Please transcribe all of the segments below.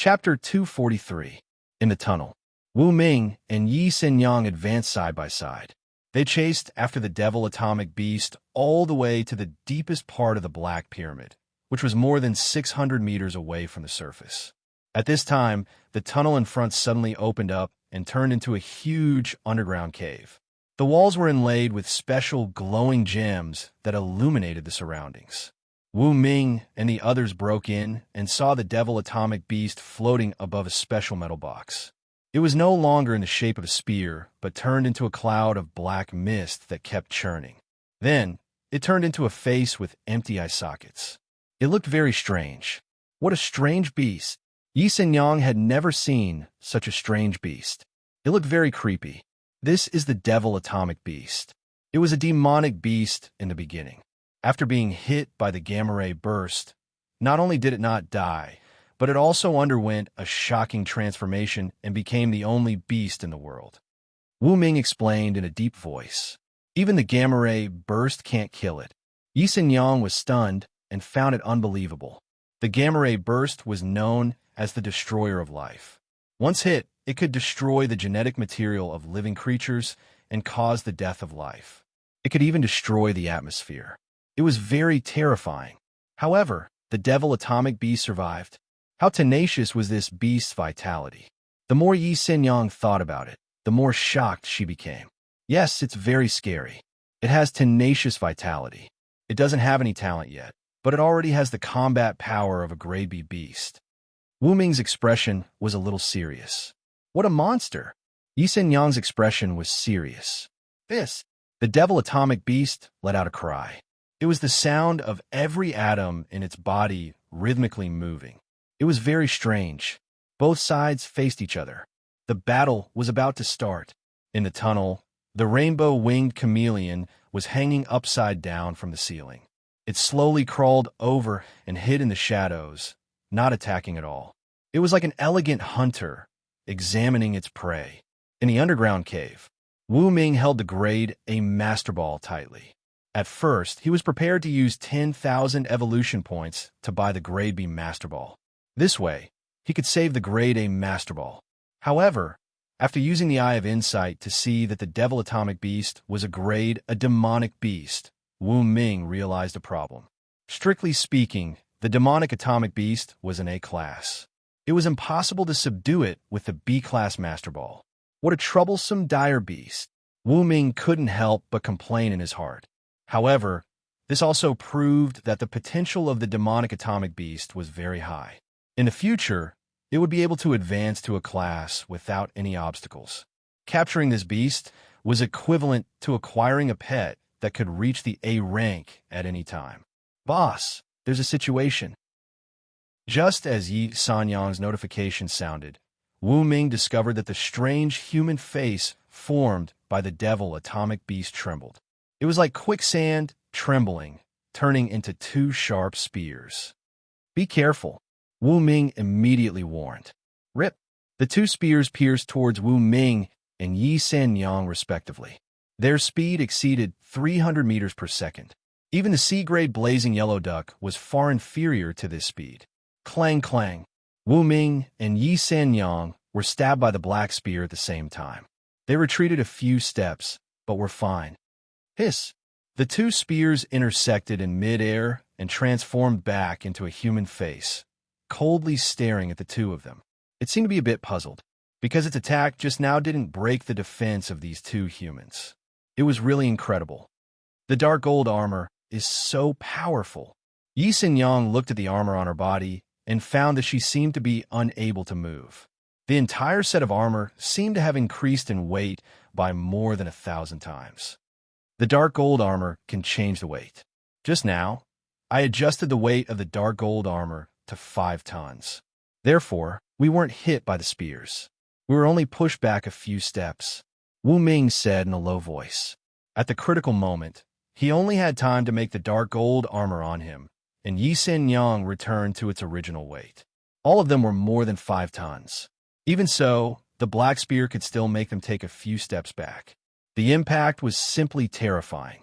Chapter 243. In the tunnel. Wu Ming and Yi Xinyang advanced side by side. They chased after the devil atomic beast all the way to the deepest part of the Black Pyramid, which was more than 600 meters away from the surface. At this time, the tunnel in front suddenly opened up and turned into a huge underground cave. The walls were inlaid with special glowing gems that illuminated the surroundings. Wu Ming and the others broke in and saw the devil atomic beast floating above a special metal box. It was no longer in the shape of a spear, but turned into a cloud of black mist that kept churning. Then, it turned into a face with empty eye sockets. It looked very strange. What a strange beast! Yi Xinyang had never seen such a strange beast. It looked very creepy. This is the devil atomic beast. It was a demonic beast in the beginning. After being hit by the gamma ray burst, not only did it not die, but it also underwent a shocking transformation and became the only beast in the world. Wu Ming explained in a deep voice. Even the gamma ray burst can't kill it. Yi Xinyang was stunned and found it unbelievable. The gamma ray burst was known as the destroyer of life. Once hit, it could destroy the genetic material of living creatures and cause the death of life. It could even destroy the atmosphere. It was very terrifying. However, the devil atomic beast survived. How tenacious was this beast's vitality? The more Yi Xinyang thought about it, the more shocked she became. Yes, it's very scary. It has tenacious vitality. It doesn't have any talent yet, but it already has the combat power of a grade B beast. Wu Ming's expression was a little serious. What a monster! Yi Xinyang's expression was serious. The devil atomic beast let out a cry. It was the sound of every atom in its body rhythmically moving. It was very strange. Both sides faced each other. The battle was about to start. In the tunnel, the rainbow-winged chameleon was hanging upside down from the ceiling. It slowly crawled over and hid in the shadows, not attacking at all. It was like an elegant hunter examining its prey. In the underground cave, Wu Ming held the grade A Master Ball tightly. At first, he was prepared to use 10,000 evolution points to buy the grade B Master Ball. This way, he could save the grade A Master Ball. However, after using the Eye of Insight to see that the devil atomic beast was a demonic beast, Wu Ming realized a problem. Strictly speaking, the demonic atomic beast was an A-class. It was impossible to subdue it with the B-class Master Ball. What a troublesome dire beast! Wu Ming couldn't help but complain in his heart. However, this also proved that the potential of the demonic atomic beast was very high. In the future, it would be able to advance to a class without any obstacles. Capturing this beast was equivalent to acquiring a pet that could reach the A rank at any time. Boss, there's a situation. Just as Yi Xinyang's notification sounded, Wu Ming discovered that the strange human face formed by the devil atomic beast trembled. It was like quicksand trembling, turning into two sharp spears. Be careful, Wu Ming immediately warned. Rip! The two spears pierced towards Wu Ming and Yi Xinyang respectively. Their speed exceeded 300 meters per second. Even the C-grade blazing yellow duck was far inferior to this speed. Clang clang. Wu Ming and Yi Xinyang were stabbed by the black spear at the same time. They retreated a few steps, but were fine. Hiss! The two spears intersected in mid-air and transformed back into a human face, coldly staring at the two of them. It seemed to be a bit puzzled, because its attack just now didn't break the defense of these two humans. It was really incredible. The dark gold armor is so powerful. Yi Xinyang looked at the armor on her body and found that she seemed to be unable to move. The entire set of armor seemed to have increased in weight by more than 1,000 times. The dark gold armor can change the weight. Just now, I adjusted the weight of the dark gold armor to 5 tons. Therefore, we weren't hit by the spears. We were only pushed back a few steps, Wu Ming said in a low voice. At the critical moment, he only had time to make the dark gold armor on him, and Yi Xinyang returned to its original weight. All of them were more than 5 tons. Even so, the black spear could still make them take a few steps back. The impact was simply terrifying.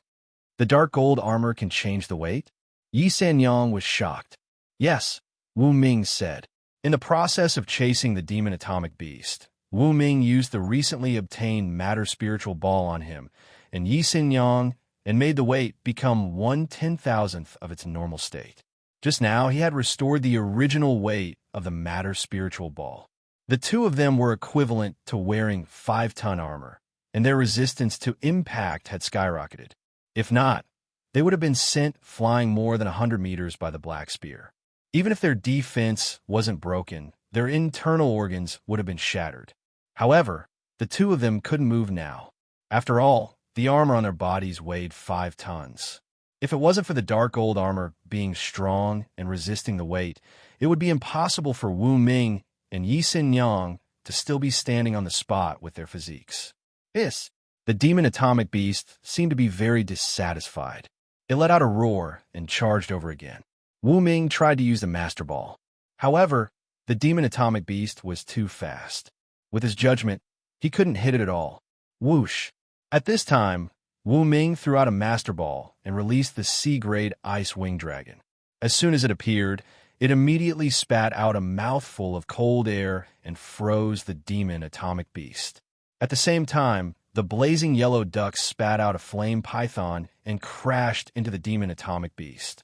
The dark gold armor can change the weight? Yi Xinyang was shocked. Yes, Wu Ming said. In the process of chasing the demon atomic beast, Wu Ming used the recently obtained matter spiritual ball on him and Yi Xin Yang and made the weight become 1/10,000th of its normal state. Just now, he had restored the original weight of the matter spiritual ball. The two of them were equivalent to wearing 5-ton armor, and their resistance to impact had skyrocketed. If not, they would have been sent flying more than 100 meters by the Black Spear. Even if their defense wasn't broken, their internal organs would have been shattered. However, the two of them couldn't move now. After all, the armor on their bodies weighed 5 tons. If it wasn't for the dark gold armor being strong and resisting the weight, it would be impossible for Wu Ming and Yi Xin Yang to still be standing on the spot with their physiques. The demon atomic beast seemed to be very dissatisfied. It let out a roar and charged over again. Wu Ming tried to use the Master Ball. However, the demon atomic beast was too fast. With his judgment, he couldn't hit it at all. Whoosh! At this time, Wu Ming threw out a Master Ball and released the C-grade Ice Wing Dragon. As soon as it appeared, it immediately spat out a mouthful of cold air and froze the demon atomic beast. At the same time, the blazing yellow duck spat out a flame python and crashed into the demon atomic beast.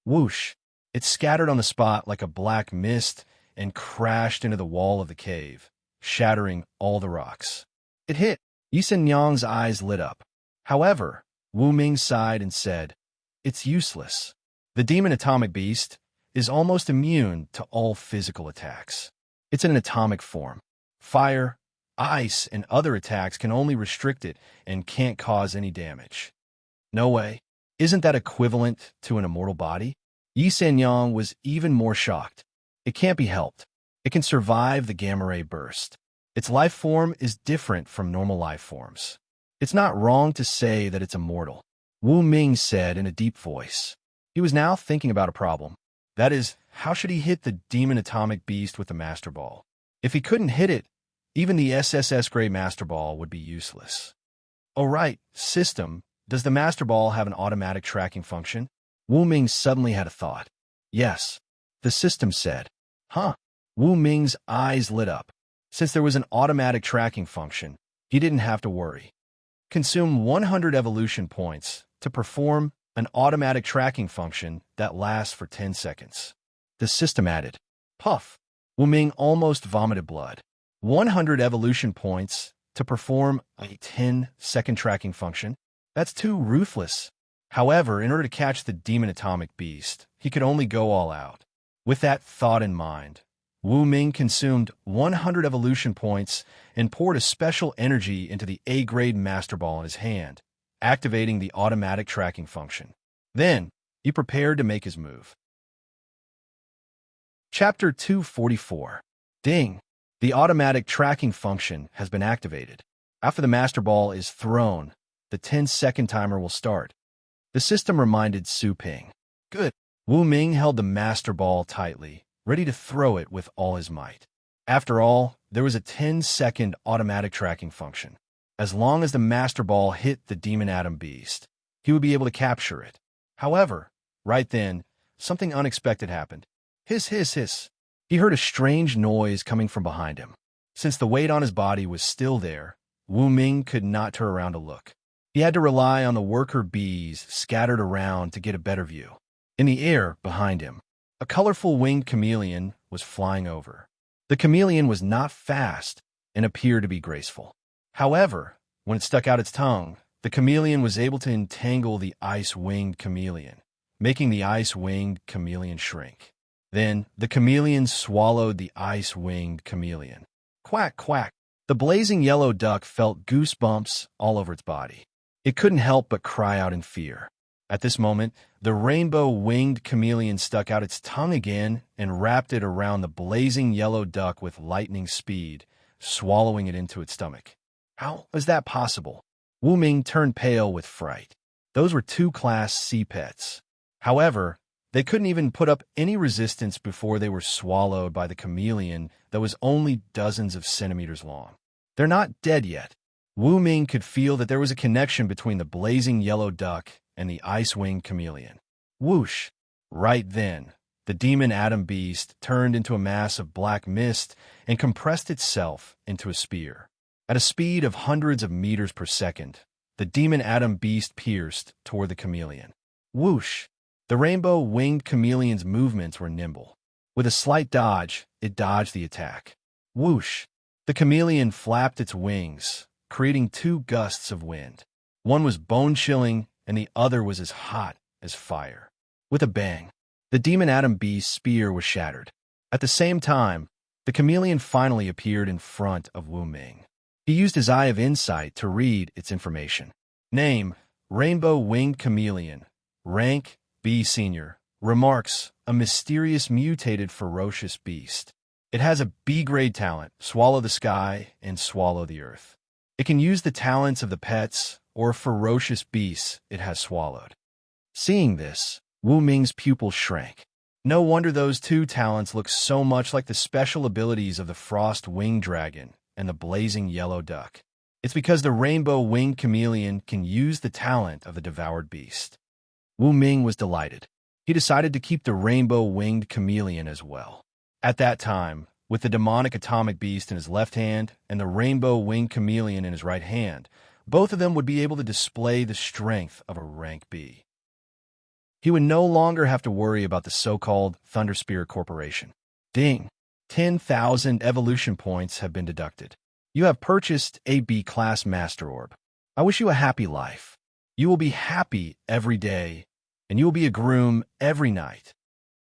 Whoosh! It scattered on the spot like a black mist and crashed into the wall of the cave, shattering all the rocks. It hit. Yi Xin Yang's eyes lit up. However, Wu Ming sighed and said, "It's useless. The demon atomic beast is almost immune to all physical attacks. It's in an atomic form. Fire, ice, and other attacks can only restrict it and can't cause any damage." No way. Isn't that equivalent to an immortal body? Yi Xin Yang was even more shocked. It can't be helped. It can survive the gamma ray burst. Its life form is different from normal life forms. It's not wrong to say that it's immortal, Wu Ming said in a deep voice. He was now thinking about a problem. That is, how should he hit the demon atomic beast with the Master Ball? If he couldn't hit it, even the SSS Gray Master Ball would be useless. Oh right, system, does the Master Ball have an automatic tracking function? Wu Ming suddenly had a thought. Yes, the system said. Huh? Wu Ming's eyes lit up. Since there was an automatic tracking function, he didn't have to worry. Consume 100 evolution points to perform an automatic tracking function that lasts for 10 seconds. The system added. Puff! Wu Ming almost vomited blood. 100 evolution points to perform a 10-second tracking function? That's too ruthless. However, in order to catch the demon atomic beast, he could only go all out. With that thought in mind, Wu Ming consumed 100 evolution points and poured a special energy into the A-grade Master Ball in his hand, activating the automatic tracking function. Then, he prepared to make his move. Chapter 244. Ding! The automatic tracking function has been activated. After the Master Ball is thrown, the 10-second timer will start. The system reminded Su Ping. Good. Wu Ming held the Master Ball tightly, ready to throw it with all his might. After all, there was a 10-second automatic tracking function. As long as the Master Ball hit the Demon Atom Beast, he would be able to capture it. However, right then, something unexpected happened. Hiss, hiss, hiss. He heard a strange noise coming from behind him. Since the weight on his body was still there, Wu Ming could not turn around to look. He had to rely on the worker bees scattered around to get a better view. In the air behind him, a colorful winged chameleon was flying over. The chameleon was not fast and appeared to be graceful. However, when it stuck out its tongue, the chameleon was able to entangle the ice-winged chameleon, making the ice-winged chameleon shrink. Then, the chameleon swallowed the ice-winged chameleon. Quack, quack. The blazing yellow duck felt goosebumps all over its body. It couldn't help but cry out in fear. At this moment, the rainbow-winged chameleon stuck out its tongue again and wrapped it around the blazing yellow duck with lightning speed, swallowing it into its stomach. How was that possible? Wu Ming turned pale with fright. Those were two Class C pets. However, they couldn't even put up any resistance before they were swallowed by the chameleon that was only dozens of centimeters long. They're not dead yet. Wu Ming could feel that there was a connection between the blazing yellow duck and the ice-winged chameleon. Whoosh! Right then, the demon atom beast turned into a mass of black mist and compressed itself into a spear. At a speed of hundreds of meters per second, the demon atom beast pierced toward the chameleon. Whoosh! The rainbow-winged chameleon's movements were nimble. With a slight dodge, it dodged the attack. Whoosh! The chameleon flapped its wings, creating two gusts of wind. One was bone-chilling, and the other was as hot as fire. With a bang, the demon atom beast's spear was shattered. At the same time, the chameleon finally appeared in front of Wu Ming. He used his eye of insight to read its information. Name: Rainbow-winged chameleon. Rank: B Senior. Remarks: a mysterious mutated ferocious beast. It has a B-grade talent, swallow the sky and swallow the earth. It can use the talents of the pets or ferocious beasts it has swallowed. Seeing this, Wu Ming's pupils shrank. No wonder those two talents look so much like the special abilities of the frost-winged dragon and the blazing yellow duck. It's because the rainbow-winged chameleon can use the talent of the devoured beast. Wu Ming was delighted. He decided to keep the rainbow-winged chameleon as well. At that time, with the demonic atomic beast in his left hand and the rainbow-winged chameleon in his right hand, both of them would be able to display the strength of a rank B. He would no longer have to worry about the so-called Thunder Spirit Corporation. Ding! 10,000 evolution points have been deducted. You have purchased a B-class Master Orb. I wish you a happy life. You will be happy every day, and you will be a groom every night.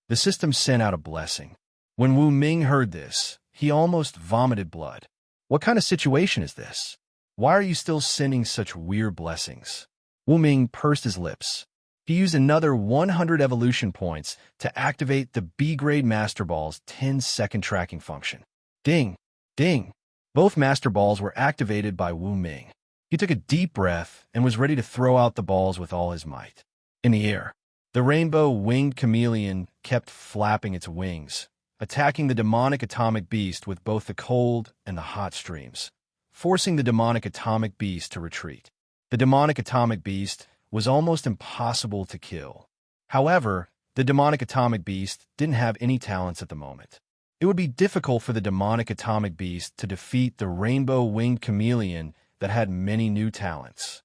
The system sent out a blessing. When Wu Ming heard this, he almost vomited blood. What kind of situation is this? Why are you still sending such weird blessings? Wu Ming pursed his lips. He used another 100 evolution points to activate the B-grade Master Ball's 10-second tracking function. Ding! Ding! Both Master Balls were activated by Wu Ming. He took a deep breath and was ready to throw out the balls with all his might. In the air, the rainbow-winged chameleon kept flapping its wings, attacking the demonic atomic beast with both the cold and the hot streams, forcing the demonic atomic beast to retreat. The demonic atomic beast was almost impossible to kill. However, the demonic atomic beast didn't have any talents at the moment. It would be difficult for the demonic atomic beast to defeat the rainbow-winged chameleon that had many new talents.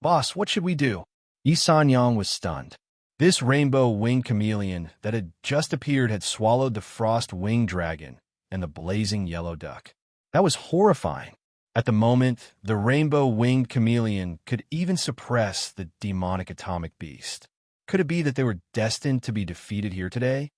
Boss, what should we do? Yi Sanyang was stunned. This rainbow-winged chameleon that had just appeared had swallowed the frost-winged dragon and the blazing yellow duck. That was horrifying. At the moment, the rainbow-winged chameleon could even suppress the demonic atomic beast. Could it be that they were destined to be defeated here today?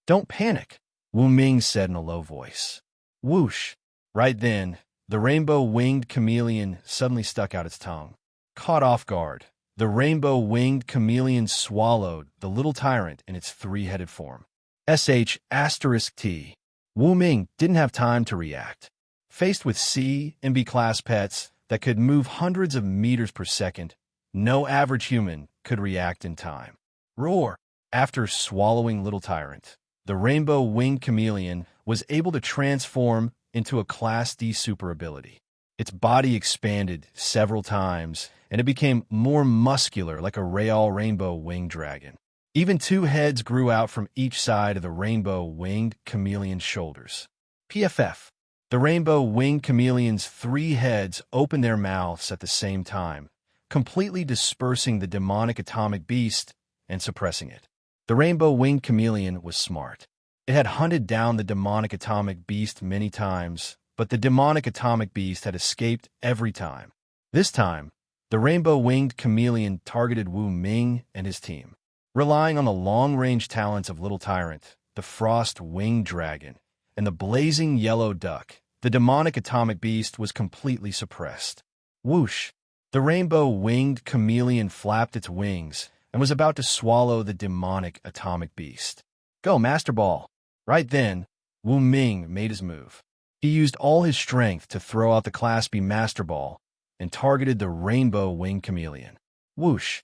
Don't panic, Wu Ming said in a low voice. Whoosh! Right then, the rainbow-winged chameleon suddenly stuck out its tongue. Caught off guard, the rainbow-winged chameleon swallowed the little tyrant in its three-headed form. *T. Wu Ming didn't have time to react. Faced with C and B-class pets that could move hundreds of meters per second, no average human could react in time. Roar! After swallowing Little Tyrant, the rainbow-winged chameleon was able to transform into a Class D super ability. Its body expanded several times, and it became more muscular like a real rainbow-winged dragon. Even two heads grew out from each side of the rainbow-winged chameleon's shoulders. PFF. The rainbow-winged chameleon's three heads opened their mouths at the same time, completely dispersing the demonic atomic beast and suppressing it. The rainbow-winged chameleon was smart. It had hunted down the demonic atomic beast many times, but the demonic atomic beast had escaped every time. This time, the rainbow-winged chameleon targeted Wu Ming and his team. Relying on the long-range talents of Little Tyrant, the frost-winged dragon, and the blazing yellow duck, the demonic atomic beast was completely suppressed. Whoosh! The rainbow-winged chameleon flapped its wings and was about to swallow the demonic atomic beast. Go, Master Ball! Right then, Wu Ming made his move. He used all his strength to throw out the Class B Master Ball and targeted the rainbow-winged chameleon. Whoosh!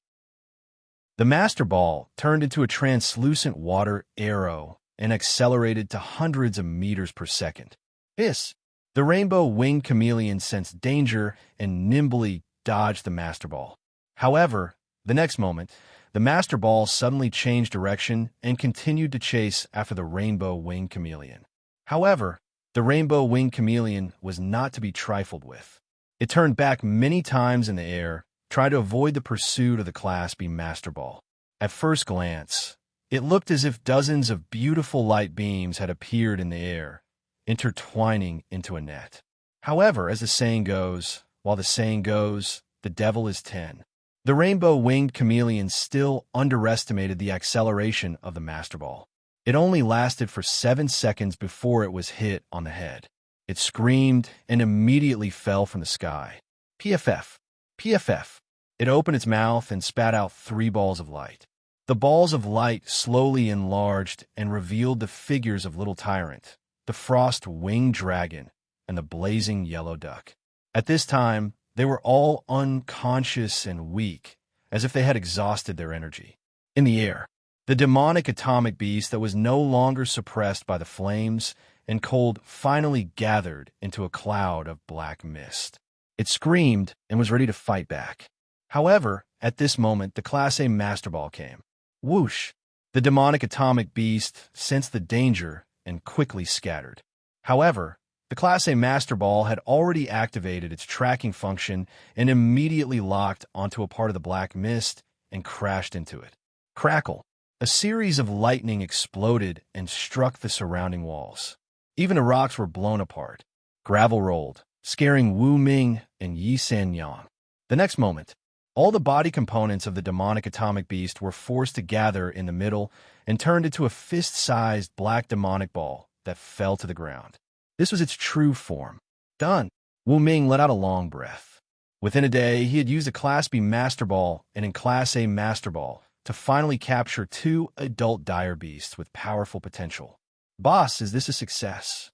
The Master Ball turned into a translucent water arrow and accelerated to hundreds of meters per second. Hiss! The rainbow-winged chameleon sensed danger and nimbly dodged the Master Ball. However, the next moment, the Master Ball suddenly changed direction and continued to chase after the rainbow-winged chameleon. However, the rainbow-winged chameleon was not to be trifled with. It turned back many times in the air, trying to avoid the pursuit of the Class B Master Ball. At first glance, it looked as if dozens of beautiful light beams had appeared in the air, intertwining into a net. However, as the saying goes, while the saying goes, the devil is 10. The rainbow-winged chameleon still underestimated the acceleration of the Master Ball. It only lasted for 7 seconds before it was hit on the head. It screamed and immediately fell from the sky. PFF. PFF. It opened its mouth and spat out 3 balls of light. The balls of light slowly enlarged and revealed the figures of Little Tyrant, the frost-winged dragon, and the blazing yellow duck. At this time, they were all unconscious and weak, as if they had exhausted their energy. In the air, the demonic atomic beast that was no longer suppressed by the flames and cold finally gathered into a cloud of black mist. It screamed and was ready to fight back. However, at this moment, the Class A Master Ball came. Whoosh! The demonic atomic beast sensed the danger and quickly scattered. However, the Class A Master Ball had already activated its tracking function and immediately locked onto a part of the black mist and crashed into it. Crackle! A series of lightning exploded and struck the surrounding walls. Even the rocks were blown apart. Gravel rolled, scaring Wu Ming and Yi Sanyang. The next moment, all the body components of the demonic atomic beast were forced to gather in the middle and turned into a fist-sized black demonic ball that fell to the ground. This was its true form. Done. Wu Ming let out a long breath. Within a day, he had used a Class B Master Ball and a Class A Master Ball to finally capture 2 adult dire beasts with powerful potential. Boss, is this a success?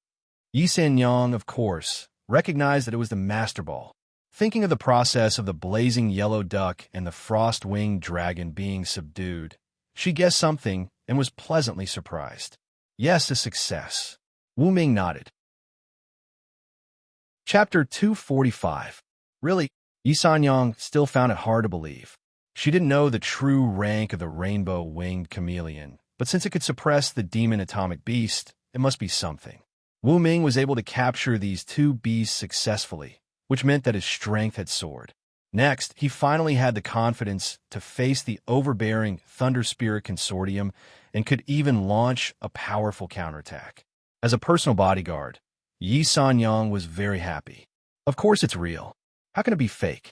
Yi Sanyang, of course, recognized that it was the Master Ball. Thinking of the process of the blazing yellow duck and the frost-winged dragon being subdued, she guessed something and was pleasantly surprised. Yes, a success. Wu Ming nodded. Chapter 245. Really, Yi Sanyang still found it hard to believe. She didn't know the true rank of the rainbow-winged chameleon, but since it could suppress the demon atomic beast, it must be something. Wu Ming was able to capture these 2 beasts successfully, which meant that his strength had soared. Next, he finally had the confidence to face the overbearing Thunder Spirit Consortium and could even launch a powerful counterattack. As a personal bodyguard, Yi Sanyang was very happy. Of course it's real. How can it be fake?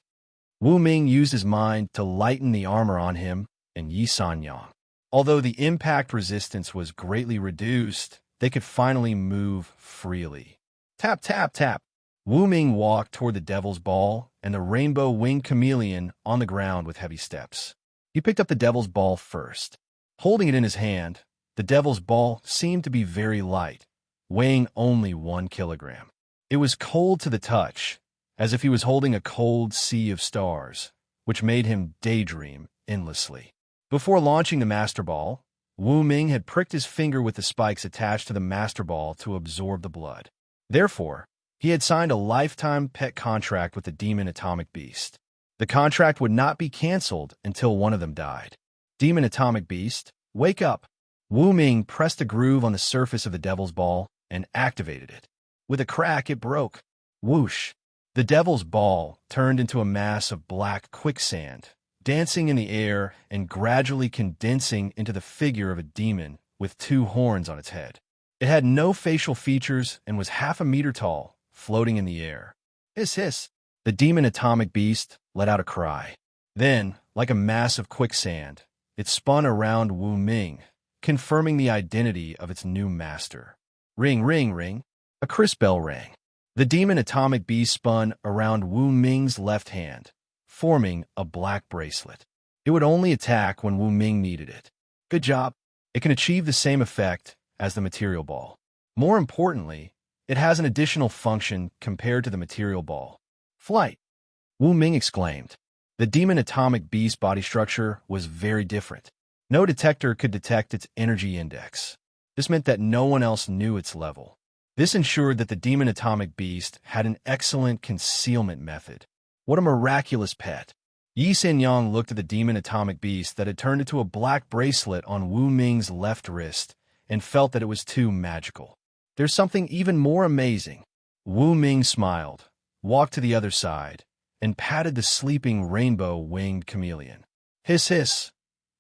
Wu Ming used his mind to lighten the armor on him and Yi Sanyang. Although the impact resistance was greatly reduced, they could finally move freely. Tap, tap, tap. Wu Ming walked toward the Devil's Ball and the rainbow-winged chameleon on the ground with heavy steps. He picked up the Devil's Ball first. Holding it in his hand, the Devil's Ball seemed to be very light, weighing only 1 kilogram. It was cold to the touch, as if he was holding a cold sea of stars, which made him daydream endlessly. Before launching the Master Ball, Wu Ming had pricked his finger with the spikes attached to the Master Ball to absorb the blood. Therefore, he had signed a lifetime pet contract with the Demon Atomic Beast. The contract would not be canceled until one of them died. Demon Atomic Beast, wake up! Wu Ming pressed a groove on the surface of the Devil's Ball and activated it. With a crack, it broke. Whoosh! The Devil's Ball turned into a mass of black quicksand, dancing in the air and gradually condensing into the figure of a demon with 2 horns on its head. It had no facial features and was half a meter tall, floating in the air. Hiss, hiss! The Demon Atomic Beast let out a cry. Then, like a mass of quicksand, it spun around Wu Ming, confirming the identity of its new master. Ring, ring, ring! A crisp bell rang. The Demon Atomic Beast spun around Wu Ming's left hand, forming a black bracelet. It would only attack when Wu Ming needed it. Good job. It can achieve the same effect as the Material Ball. More importantly, it has an additional function compared to the Material Ball. Flight! Wu Ming exclaimed. The Demon Atomic Beast body structure was very different. No detector could detect its energy index. This meant that no one else knew its level. This ensured that the Demon Atomic Beast had an excellent concealment method. What a miraculous pet! Yi Xinyang looked at the demon atomic beast that had turned into a black bracelet on Wu Ming's left wrist and felt that it was too magical. There's something even more amazing. Wu Ming smiled, walked to the other side, and patted the sleeping rainbow-winged chameleon. Hiss, hiss.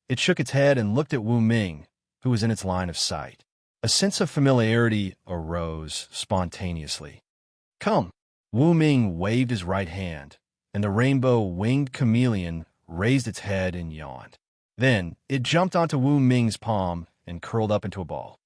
It shook its head and looked at Wu Ming, who was in its line of sight. A sense of familiarity arose spontaneously. Come. Wu Ming waved his right hand, and the rainbow-winged chameleon raised its head and yawned. Then it jumped onto Wu Ming's palm and curled up into a ball.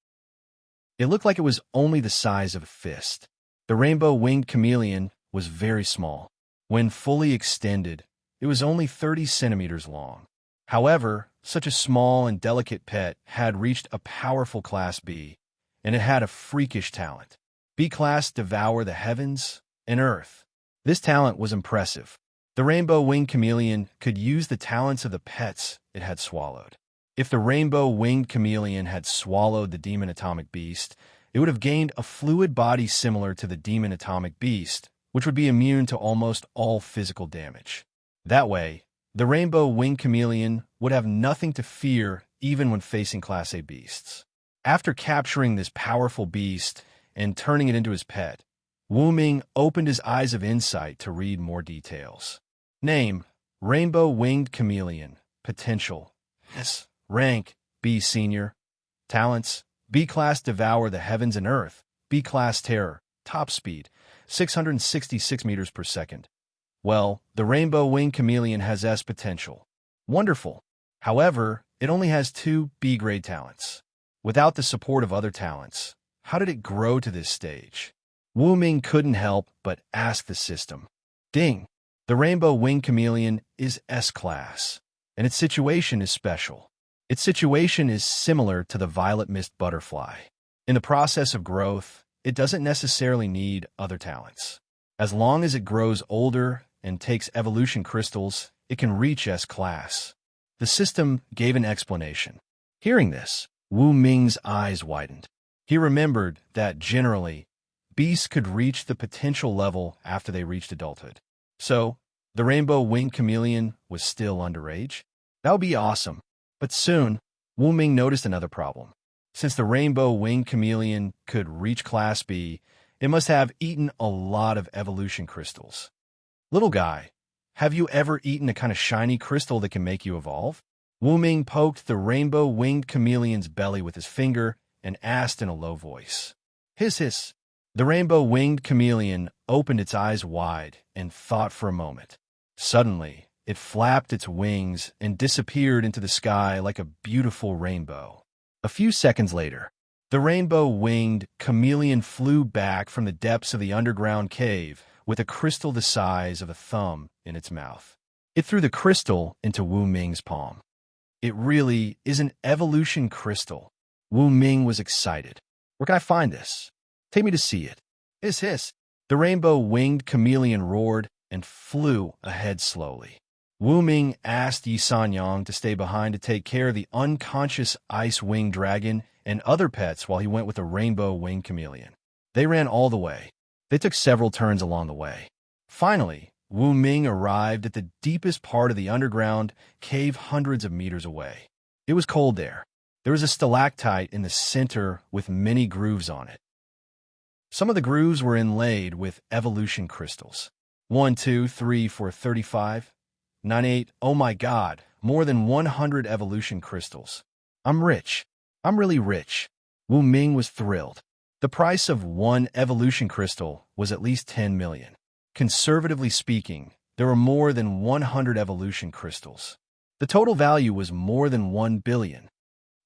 It looked like it was only the size of a fist. The rainbow-winged chameleon was very small. When fully extended, it was only 30 centimeters long. However, such a small and delicate pet had reached a powerful Class B, and it had a freakish talent. B-Class devour the heavens and earth. This talent was impressive. The rainbow-winged chameleon could use the talents of the pets it had swallowed. If the rainbow-winged chameleon had swallowed the demon atomic beast, it would have gained a fluid body similar to the demon atomic beast, which would be immune to almost all physical damage. That way, the rainbow-winged chameleon would have nothing to fear even when facing Class A beasts. After capturing this powerful beast and turning it into his pet, Wu Ming opened his eyes of insight to read more details. Name: Rainbow-winged chameleon. Potential: yes. Rank: B Senior. Talents: B-Class devour the heavens and earth. B-Class terror. Top speed: 666 meters per second. Well, the rainbow-winged chameleon has S potential. Wonderful. However, it only has 2 B-grade talents. Without the support of other talents, how did it grow to this stage? Wu Ming couldn't help but ask the system. Ding! The rainbow-winged chameleon is S-Class, and its situation is special. Its situation is similar to the violet mist butterfly. In the process of growth, it doesn't necessarily need other talents. As long as it grows older and takes evolution crystals, it can reach S-Class. The system gave an explanation. Hearing this, Wu Ming's eyes widened. He remembered that, generally, beasts could reach the potential level after they reached adulthood. So, the rainbow-winged chameleon was still underage? That would be awesome. But soon, Wu Ming noticed another problem. Since the rainbow-winged chameleon could reach Class B, it must have eaten a lot of evolution crystals. Little guy, have you ever eaten a kind of shiny crystal that can make you evolve? Wu Ming poked the rainbow-winged chameleon's belly with his finger and asked in a low voice. Hiss, hiss. The rainbow-winged chameleon opened its eyes wide and thought for a moment. Suddenly, it flapped its wings and disappeared into the sky like a beautiful rainbow. A few seconds later, the rainbow-winged chameleon flew back from the depths of the underground cave with a crystal the size of a thumb in its mouth. It threw the crystal into Wu Ming's palm. It really is an evolution crystal. Wu Ming was excited. Where can I find this? Take me to see it. Hiss, hiss. The rainbow-winged chameleon roared and flew ahead slowly. Wu Ming asked Yi Xinyang to stay behind to take care of the unconscious ice-winged dragon and other pets while he went with the rainbow-winged chameleon. They ran all the way. They took several turns along the way. Finally, Wu Ming arrived at the deepest part of the underground cave hundreds of meters away. It was cold there. There was a stalactite in the center with many grooves on it. Some of the grooves were inlaid with evolution crystals. 1, 2, 3, 4, 35. 98, oh my god, more than 100 evolution crystals. I'm rich. I'm really rich. Wu Ming was thrilled. The price of one evolution crystal was at least 10 million. Conservatively speaking, there were more than 100 evolution crystals. The total value was more than 1 billion.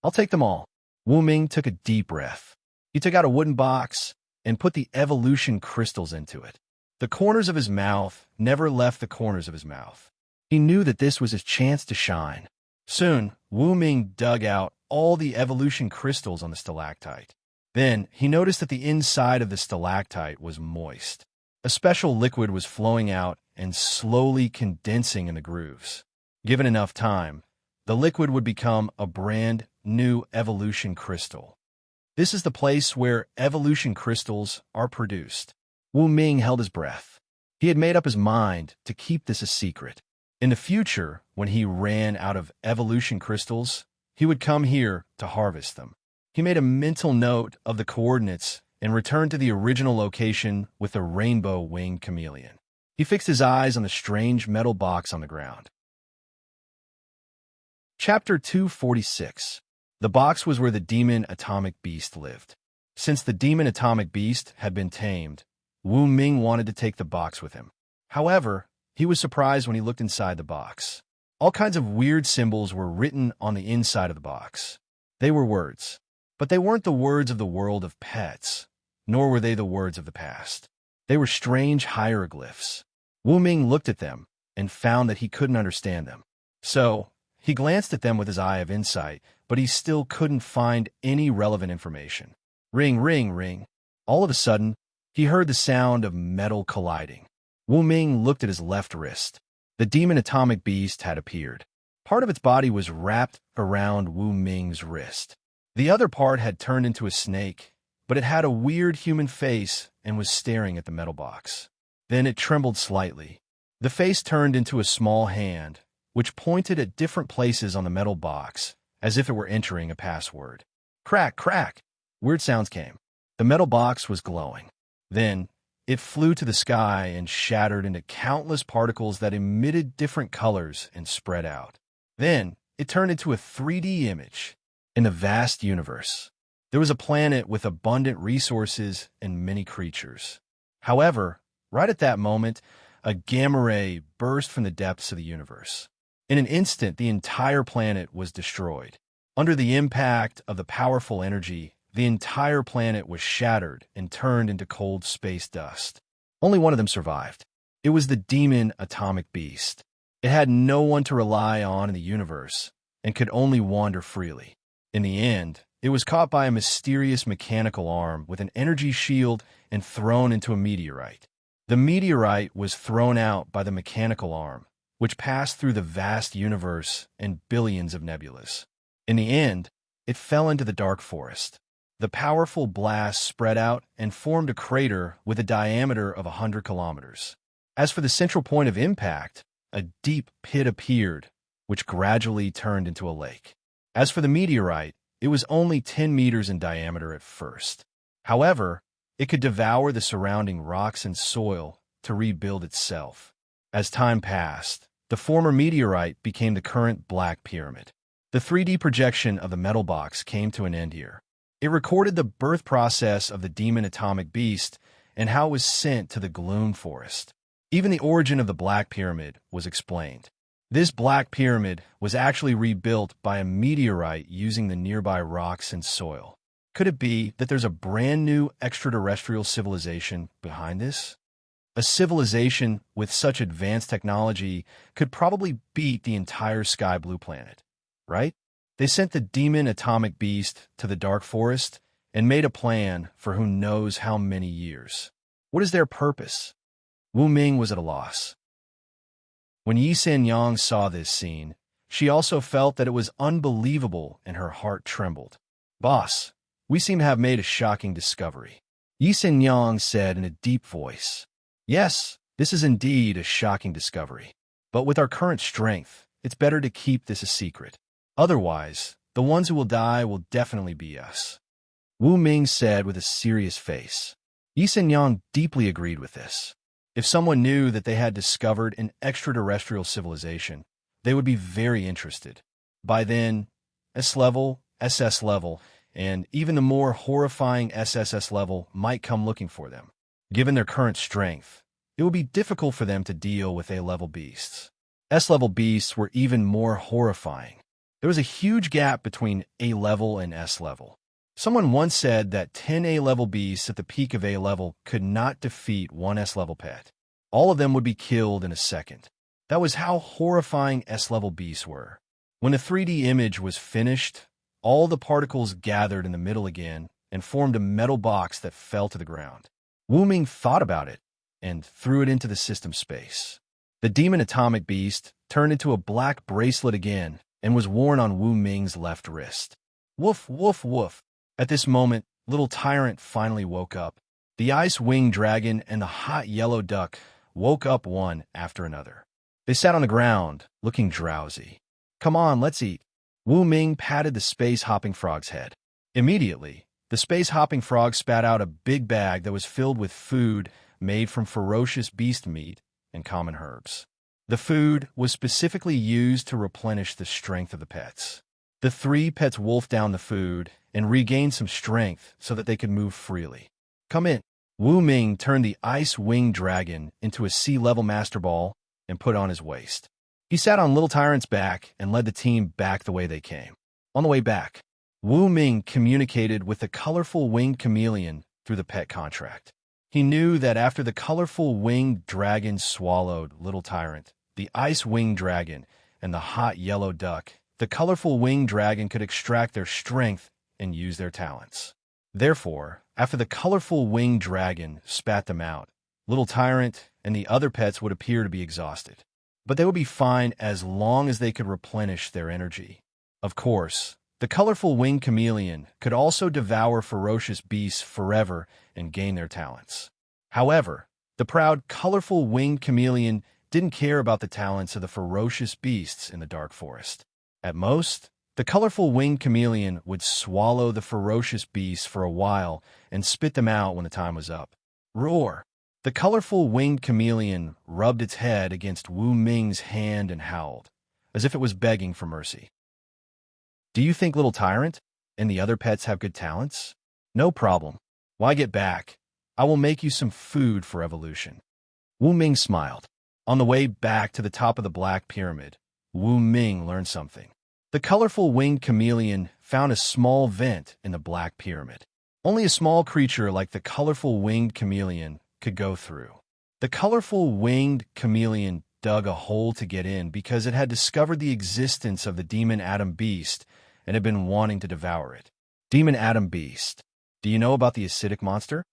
I'll take them all. Wu Ming took a deep breath. He took out a wooden box and put the evolution crystals into it. The corners of his mouth never left the corners of his mouth. He knew that this was his chance to shine. Soon, Wu Ming dug out all the evolution crystals on the stalactite. Then, he noticed that the inside of the stalactite was moist. A special liquid was flowing out and slowly condensing in the grooves. Given enough time, the liquid would become a brand new evolution crystal. This is the place where evolution crystals are produced. Wu Ming held his breath. He had made up his mind to keep this a secret. In the future, when he ran out of evolution crystals, he would come here to harvest them. He made a mental note of the coordinates and returned to the original location with the rainbow-winged chameleon. He fixed his eyes on the strange metal box on the ground. Chapter 246. The box was where the demon atomic beast lived. Since the demon atomic beast had been tamed, Wu Ming wanted to take the box with him. However, he was surprised when he looked inside the box. All kinds of weird symbols were written on the inside of the box. They were words, but they weren't the words of the world of pets, nor were they the words of the past. They were strange hieroglyphs. Wu Ming looked at them and found that he couldn't understand them. So, he glanced at them with his eye of insight, but he still couldn't find any relevant information. Ring, ring, ring. All of a sudden, he heard the sound of metal colliding. Wu Ming looked at his left wrist. The demon atomic beast had appeared. Part of its body was wrapped around Wu Ming's wrist. The other part had turned into a snake, but it had a weird human face and was staring at the metal box. Then it trembled slightly. The face turned into a small hand, which pointed at different places on the metal box, as if it were entering a password. Crack, crack! Weird sounds came. The metal box was glowing. Then, it flew to the sky and shattered into countless particles that emitted different colors and spread out. Then, it turned into a 3D image. In the vast universe, there was a planet with abundant resources and many creatures. However, right at that moment, a gamma ray burst from the depths of the universe. In an instant, the entire planet was destroyed. Under the impact of the powerful energy, the entire planet was shattered and turned into cold space dust. Only one of them survived. It was the demon atomic beast. It had no one to rely on in the universe and could only wander freely. In the end, it was caught by a mysterious mechanical arm with an energy shield and thrown into a meteorite. The meteorite was thrown out by the mechanical arm, which passed through the vast universe and billions of nebulas. In the end, it fell into the dark forest. The powerful blast spread out and formed a crater with a diameter of 100 kilometers. As for the central point of impact, a deep pit appeared, which gradually turned into a lake. As for the meteorite, it was only 10 meters in diameter at first. However, it could devour the surrounding rocks and soil to rebuild itself. As time passed, the former meteorite became the current Black Pyramid. The 3D projection of the metal box came to an end here. It recorded the birth process of the demon atomic beast and how it was sent to the gloom forest. Even the origin of the Black Pyramid was explained. This Black Pyramid was actually rebuilt by a meteorite using the nearby rocks and soil. Could it be that there's a brand new extraterrestrial civilization behind this? A civilization with such advanced technology could probably beat the entire Sky Blue planet, right? They sent the demon atomic beast to the dark forest and made a plan for who knows how many years. What is their purpose? Wu Ming was at a loss. When Yi Sen Yang saw this scene, she also felt that it was unbelievable and her heart trembled. Boss, we seem to have made a shocking discovery. Yi Sen Yang said in a deep voice. Yes, this is indeed a shocking discovery. But with our current strength, it's better to keep this a secret. Otherwise, the ones who will die will definitely be us. Wu Ming said with a serious face. Yi Sen Yang deeply agreed with this. If someone knew that they had discovered an extraterrestrial civilization, they would be very interested. By then, S-level, SS level, and even the more horrifying SSS level might come looking for them. Given their current strength, it would be difficult for them to deal with A-level beasts. S-level beasts were even more horrifying. There was a huge gap between A-level and S-level. Someone once said that 10 A-level beasts at the peak of A-level could not defeat one S-level pet. All of them would be killed in a second. That was how horrifying S-level beasts were. When the 3D image was finished, all the particles gathered in the middle again and formed a metal box that fell to the ground. Wu Ming thought about it and threw it into the system space. The demon atomic beast turned into a black bracelet again and was worn on Wu Ming's left wrist. Woof, woof, woof. At this moment, little Tyrant finally woke up. The ice-winged dragon and the hot yellow duck woke up one after another. They sat on the ground, looking drowsy. Come on, let's eat. Wu Ming patted the space-hopping frog's head. Immediately, the space-hopping frog spat out a big bag that was filled with food made from ferocious beast meat and common herbs. The food was specifically used to replenish the strength of the pets. The three pets wolfed down the food and regained some strength so that they could move freely. Come in. Wu Ming turned the ice-winged dragon into a sea-level master ball and put on his waist. He sat on Little Tyrant's back and led the team back the way they came. On the way back, Wu Ming communicated with the colorful winged chameleon through the pet contract. He knew that after the colorful winged dragon swallowed Little Tyrant, the ice-winged dragon, and the hot yellow duck, the colorful winged dragon could extract their strength and use their talents. Therefore, after the colorful winged dragon spat them out, Little Tyrant and the other pets would appear to be exhausted. But they would be fine as long as they could replenish their energy. Of course, the colorful winged chameleon could also devour ferocious beasts forever and gain their talents. However, the proud, colorful winged chameleon didn't care about the talents of the ferocious beasts in the dark forest. At most, the colorful winged chameleon would swallow the ferocious beasts for a while and spit them out when the time was up. Roar! The colorful winged chameleon rubbed its head against Wu Ming's hand and howled, as if it was begging for mercy. Do you think Little Tyrant and the other pets have good talents? No problem. Why get back? I will make you some food for evolution. Wu Ming smiled. On the way back to the top of the Black Pyramid, Wu Ming learned something. The colorful winged chameleon found a small vent in the Black Pyramid. Only a small creature like the colorful winged chameleon could go through. The colorful winged chameleon dug a hole to get in because it had discovered the existence of the demon Adam Beast and had been wanting to devour it. Demon Adam Beast. Do you know about the acidic monster?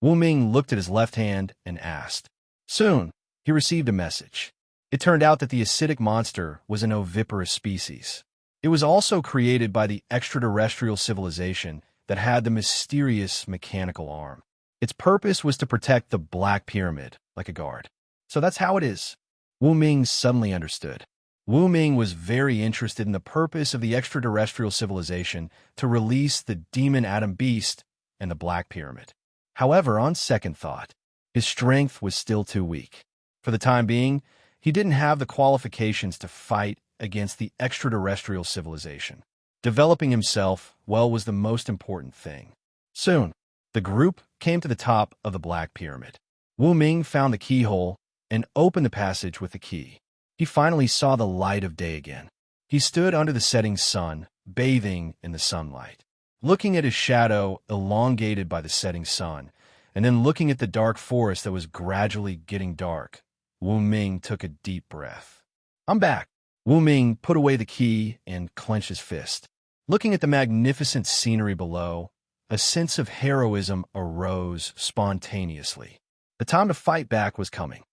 Wu Ming looked at his left hand and asked. Soon, he received a message. It turned out that the acidic monster was an oviparous species. It was also created by the extraterrestrial civilization that had the mysterious mechanical arm. Its purpose was to protect the Black Pyramid, like a guard. So that's how it is. Wu Ming suddenly understood. Wu Ming was very interested in the purpose of the extraterrestrial civilization to release the demon Adam Beast and the Black Pyramid. However, on second thought, his strength was still too weak. For the time being, he didn't have the qualifications to fight against the extraterrestrial civilization. Developing himself, well, was the most important thing. Soon, the group came to the top of the Black Pyramid. Wu Ming found the keyhole and opened the passage with the key. He finally saw the light of day again. He stood under the setting sun, bathing in the sunlight, looking at his shadow elongated by the setting sun, and then looking at the dark forest that was gradually getting dark. Wu Ming took a deep breath. I'm back. Wu Ming put away the key and clenched his fist. Looking at the magnificent scenery below, a sense of heroism arose spontaneously. The time to fight back was coming.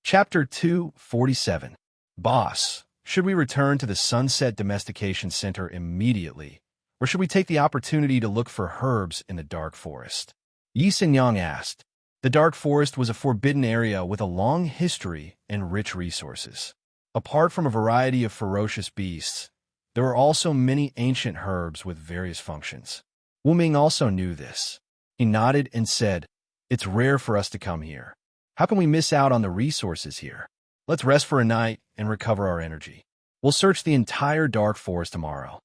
Chapter 247. Boss, should we return to the Sunset Domestication Center immediately, or should we take the opportunity to look for herbs in the dark forest? Yi Xinyang asked. The dark forest was a forbidden area with a long history and rich resources. Apart from a variety of ferocious beasts, there were also many ancient herbs with various functions. Wu Ming also knew this. He nodded and said, It's rare for us to come here. How can we miss out on the resources here? Let's rest for a night and recover our energy. We'll search the entire dark forest tomorrow.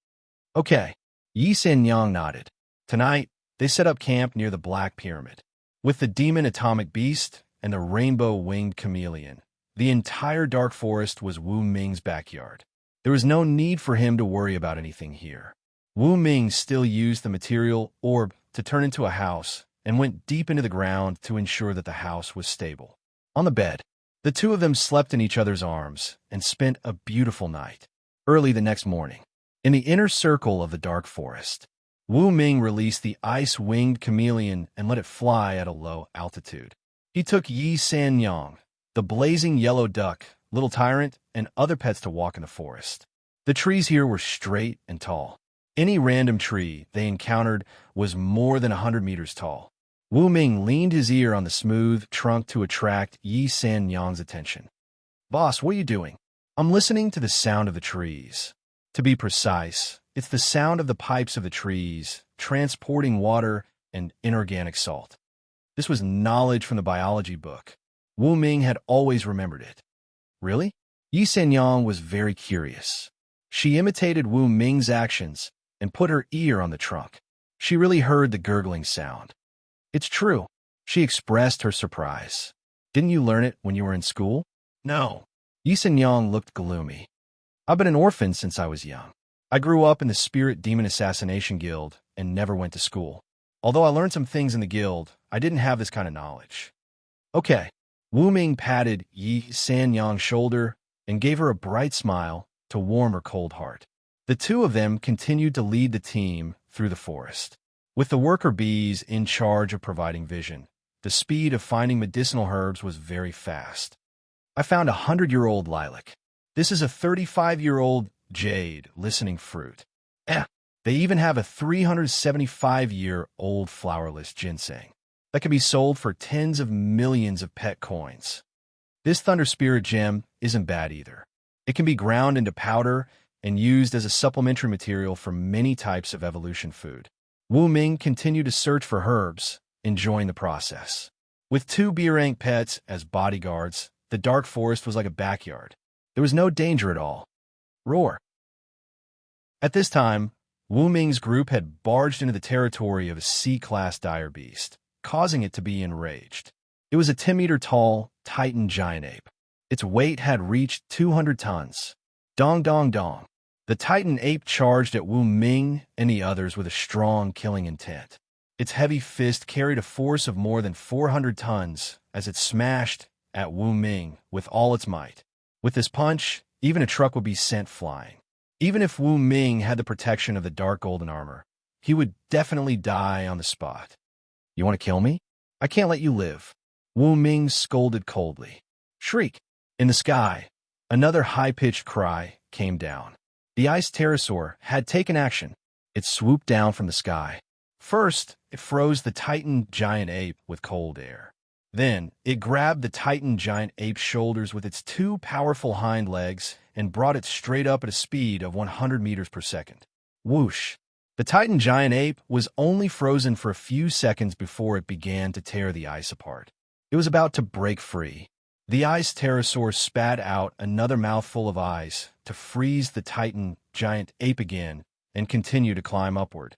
Okay. Yi Xinyang nodded. Tonight, they set up camp near the Black Pyramid. With the demon atomic beast and the rainbow-winged chameleon, the entire dark forest was Wu Ming's backyard. There was no need for him to worry about anything here. Wu Ming still used the material orb to turn into a house and went deep into the ground to ensure that the house was stable. On the bed, the two of them slept in each other's arms and spent a beautiful night. Early the next morning, in the inner circle of the dark forest, Wu Ming released the ice-winged chameleon and let it fly at a low altitude. He took Yi Xinyang, the blazing yellow duck, Little Tyrant, and other pets to walk in the forest. The trees here were straight and tall. Any random tree they encountered was more than 100 meters tall. Wu Ming leaned his ear on the smooth trunk to attract Yi San Yang's attention. "Boss, what are you doing?" "I'm listening to the sound of the trees. To be precise, it's the sound of the pipes of the trees, transporting water and inorganic salt." This was knowledge from the biology book. Wu Ming had always remembered it. "Really?" Yi San Yang was very curious. She imitated Wu Ming's actions and put her ear on the trunk. She really heard the gurgling sound. "It's true," she expressed her surprise. "Didn't you learn it when you were in school?" "No." Yi San Yang looked gloomy. "I've been an orphan since I was young. I grew up in the Spirit Demon Assassination Guild and never went to school. Although I learned some things in the guild, I didn't have this kind of knowledge." "Okay." Wu Ming patted Yi San Yang's shoulder and gave her a bright smile to warm her cold heart. The two of them continued to lead the team through the forest. With the worker bees in charge of providing vision, the speed of finding medicinal herbs was very fast. "I found a 100-year-old lilac. This is a 35-year-old jade listening fruit. They even have a 375-year-old flowerless ginseng that can be sold for tens of millions of pet coins. This Thunder Spirit gem isn't bad either. It can be ground into powder and used as a supplementary material for many types of evolution food." Wu Ming continued to search for herbs, enjoying the process. With two B-rank pets as bodyguards, the dark forest was like a backyard. There was no danger at all. Roar. At this time, Wu Ming's group had barged into the territory of a C-class dire beast, causing it to be enraged. It was a 10-meter-tall Titan giant ape. Its weight had reached 200 tons. Dong dong dong. The Titan ape charged at Wu Ming and the others with a strong killing intent. Its heavy fist carried a force of more than 400 tons as it smashed at Wu Ming with all its might. With this punch, even a truck would be sent flying. Even if Wu Ming had the protection of the dark golden armor, he would definitely die on the spot. "You want to kill me? I can't let you live." Wu Ming scolded coldly. Shriek! In the sky, another high-pitched cry came down. The ice pterosaur had taken action. It swooped down from the sky. First, it froze the Titan giant ape with cold air. Then, it grabbed the Titan giant ape's shoulders with its two powerful hind legs and brought it straight up at a speed of 100 meters per second. Whoosh! The Titan giant ape was only frozen for a few seconds before it began to tear the ice apart. It was about to break free. The ice pterosaur spat out another mouthful of ice to freeze the Titan giant ape again and continue to climb upward.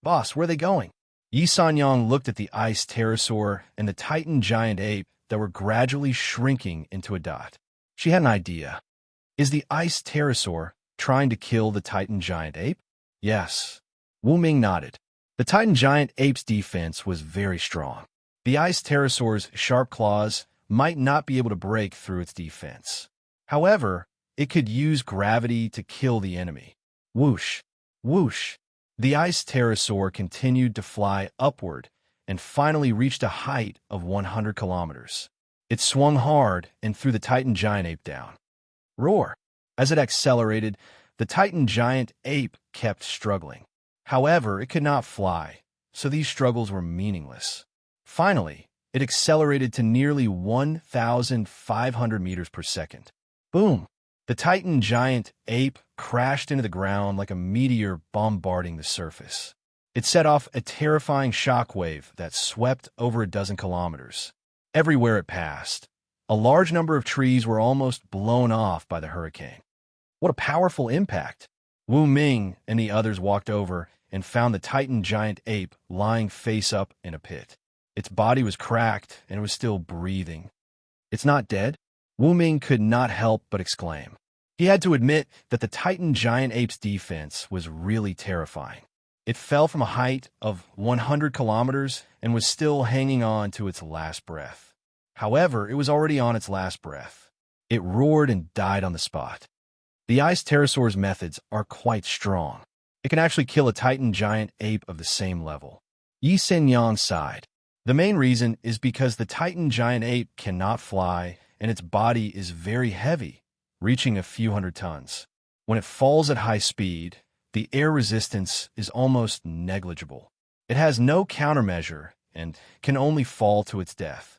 "Boss, where are they going?" Yi San Yang looked at the ice pterosaur and the Titan giant ape that were gradually shrinking into a dot. She had an idea. Is the ice pterosaur trying to kill the Titan giant ape? Yes. Wu Ming nodded. The Titan giant ape's defense was very strong. The ice pterosaur's sharp claws might not be able to break through its defense. However, it could use gravity to kill the enemy. Whoosh! Whoosh! The ice pterosaur continued to fly upward and finally reached a height of 100 kilometers. It swung hard and threw the Titan giant ape down. Roar! As it accelerated, the Titan giant ape kept struggling. However, it could not fly, so these struggles were meaningless. Finally, it accelerated to nearly 1,500 meters per second. Boom! The Titan giant ape crashed into the ground like a meteor bombarding the surface. It set off a terrifying shockwave that swept over a dozen kilometers. Everywhere it passed, a large number of trees were almost blown off by the hurricane. What a powerful impact! Wu Ming and the others walked over and found the Titan giant ape lying face up in a pit. Its body was cracked and it was still breathing. "It's not dead?" Wu Ming could not help but exclaim. He had to admit that the Titan giant ape's defense was really terrifying. It fell from a height of 100 kilometers and was still hanging on to its last breath. However, it was already on its last breath. It roared and died on the spot. The ice pterosaur's methods are quite strong. It can actually kill a Titan giant ape of the same level. Yi San Yang sighed. The main reason is because the Titan giant ape cannot fly and its body is very heavy, reaching a few hundred tons. When it falls at high speed, the air resistance is almost negligible. It has no countermeasure and can only fall to its death.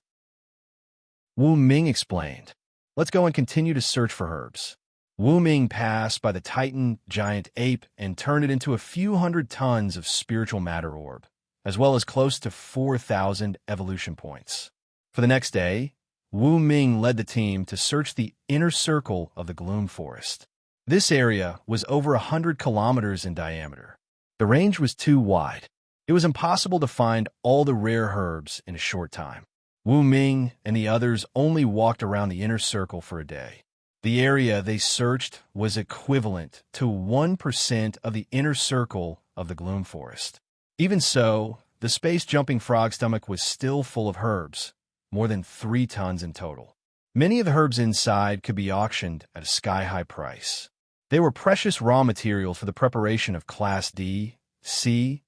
Wu Ming explained, "Let's go and continue to search for herbs." Wu Ming passed by the Titan giant ape and turned it into a few hundred tons of spiritual matter orb, as well as close to 4,000 evolution points. For the next day, Wu Ming led the team to search the inner circle of the Gloom Forest. This area was over 100 kilometers in diameter. The range was too wide. It was impossible to find all the rare herbs in a short time. Wu Ming and the others only walked around the inner circle for a day. The area they searched was equivalent to 1% of the inner circle of the Gloom Forest. Even so, the space-jumping frog stomach was still full of herbs, more than 3 tons in total. Many of the herbs inside could be auctioned at a sky-high price. They were precious raw materials for the preparation of Class D, C,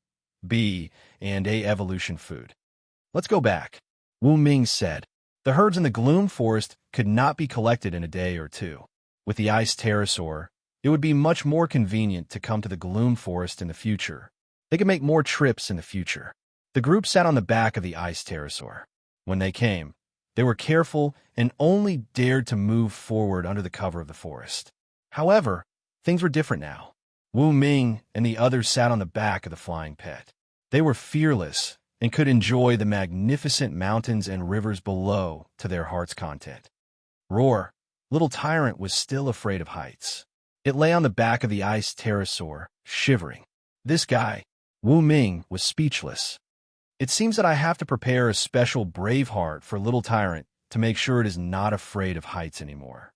B, and A evolution food. "Let's go back," Wu Ming said. The herbs in the Gloom Forest could not be collected in a day or two. With the ice pterosaur, it would be much more convenient to come to the Gloom Forest in the future. They could make more trips in the future. The group sat on the back of the ice pterosaur. When they came, they were careful and only dared to move forward under the cover of the forest. However, things were different now. Wu Ming and the others sat on the back of the flying pet. They were fearless and could enjoy the magnificent mountains and rivers below to their heart's content. Roar, little tyrant, was still afraid of heights. It lay on the back of the ice pterosaur, shivering. This guy, Wu Ming, was speechless. "It seems that I have to prepare a special brave heart for little tyrant to make sure it is not afraid of heights anymore."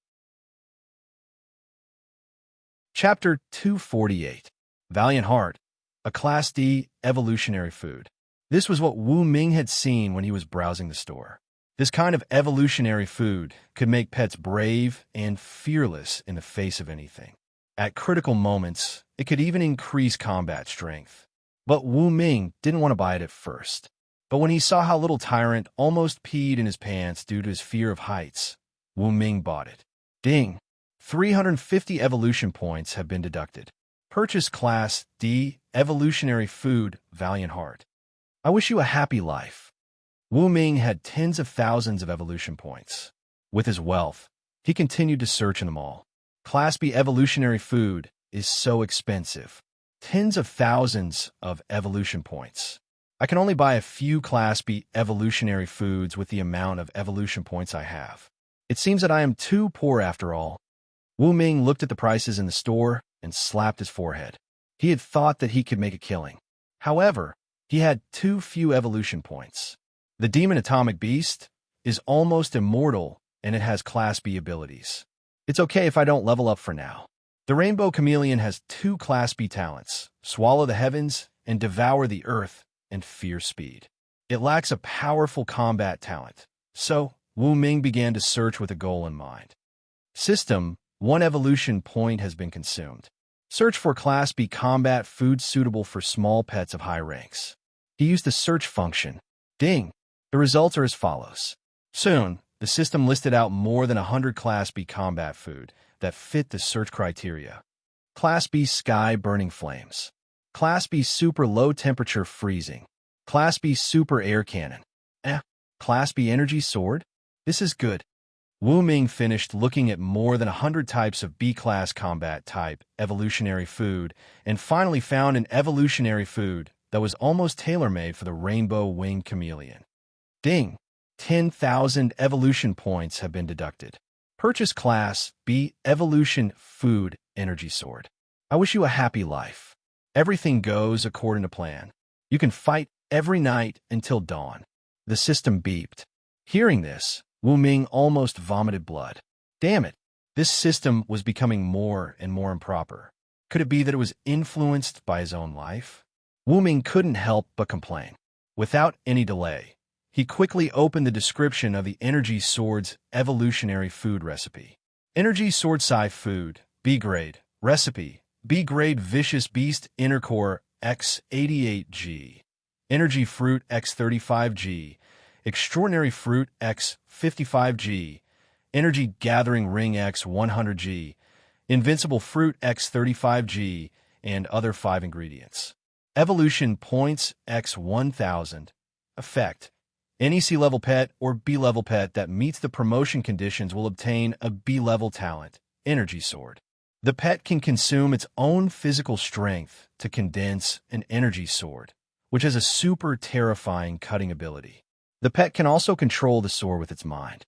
Chapter 248. Valiant Heart, a Class D evolutionary food. This was what Wu Ming had seen when he was browsing the store. This kind of evolutionary food could make pets brave and fearless in the face of anything. At critical moments, it could even increase combat strength. But Wu Ming didn't want to buy it at first. But when he saw how little tyrant almost peed in his pants due to his fear of heights, Wu Ming bought it. Ding! 350 evolution points have been deducted. Purchase Class D evolutionary food, Valiant Heart. I wish you a happy life. Wu Ming had tens of thousands of evolution points. With his wealth, he continued to search in them all. Class B evolutionary food is so expensive. Tens of thousands of evolution points. I can only buy a few Class B evolutionary foods with the amount of evolution points I have. It seems that I am too poor after all. Wu Ming looked at the prices in the store and slapped his forehead. He had thought that he could make a killing. However, he had too few evolution points. The demon atomic beast is almost immortal and it has Class B abilities. It's okay if I don't level up for now. The rainbow chameleon has 2 Class B talents, swallow the heavens and devour the earth, and fear speed. It lacks a powerful combat talent, so Wu Ming began to search with a goal in mind. System, 1 evolution point has been consumed. Search for Class B combat food suitable for small pets of high ranks. He used the search function. Ding! The results are as follows. Soon, the system listed out more than 100 Class B combat food that fit the search criteria. Class B Sky Burning Flames. Class B Super Low Temperature Freezing. Class B Super Air Cannon. Class B Energy Sword? This is good. Wu Ming finished looking at more than 100 types of B-class combat type evolutionary food and finally found an evolutionary food that was almost tailor-made for the rainbow-winged chameleon. Ding! 10,000 evolution points have been deducted. Purchase Class B Evolution Food Energy Sword. I wish you a happy life. Everything goes according to plan. You can fight every night until dawn. The system beeped. Hearing this, Wu Ming almost vomited blood. Damn it! This system was becoming more and more improper. Could it be that it was influenced by his own life? Wu Ming couldn't help but complain. Without any delay, he quickly opened the description of the Energy Sword's evolutionary food recipe. Energy Sword Psi Food, B-Grade, Recipe, B-Grade Vicious Beast Inner Core X88G, Energy Fruit X35G, Extraordinary Fruit X55G, Energy Gathering Ring X100G, Invincible Fruit X35G, and other 5 ingredients. Evolution Points X1000, effect. Any C-level pet or B-level pet that meets the promotion conditions will obtain a B-level talent, energy sword. The pet can consume its own physical strength to condense an energy sword, which has a super terrifying cutting ability. The pet can also control the sword with its mind.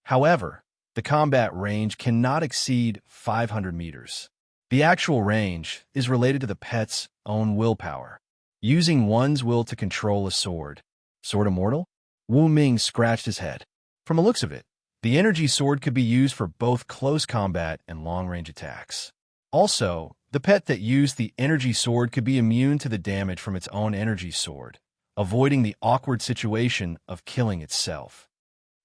However, the combat range cannot exceed 500 meters. The actual range is related to the pet's own willpower. Using one's will to control a sword. Sword immortal? Wu Ming scratched his head. From the looks of it, the energy sword could be used for both close combat and long-range attacks. Also, the pet that used the energy sword could be immune to the damage from its own energy sword, avoiding the awkward situation of killing itself.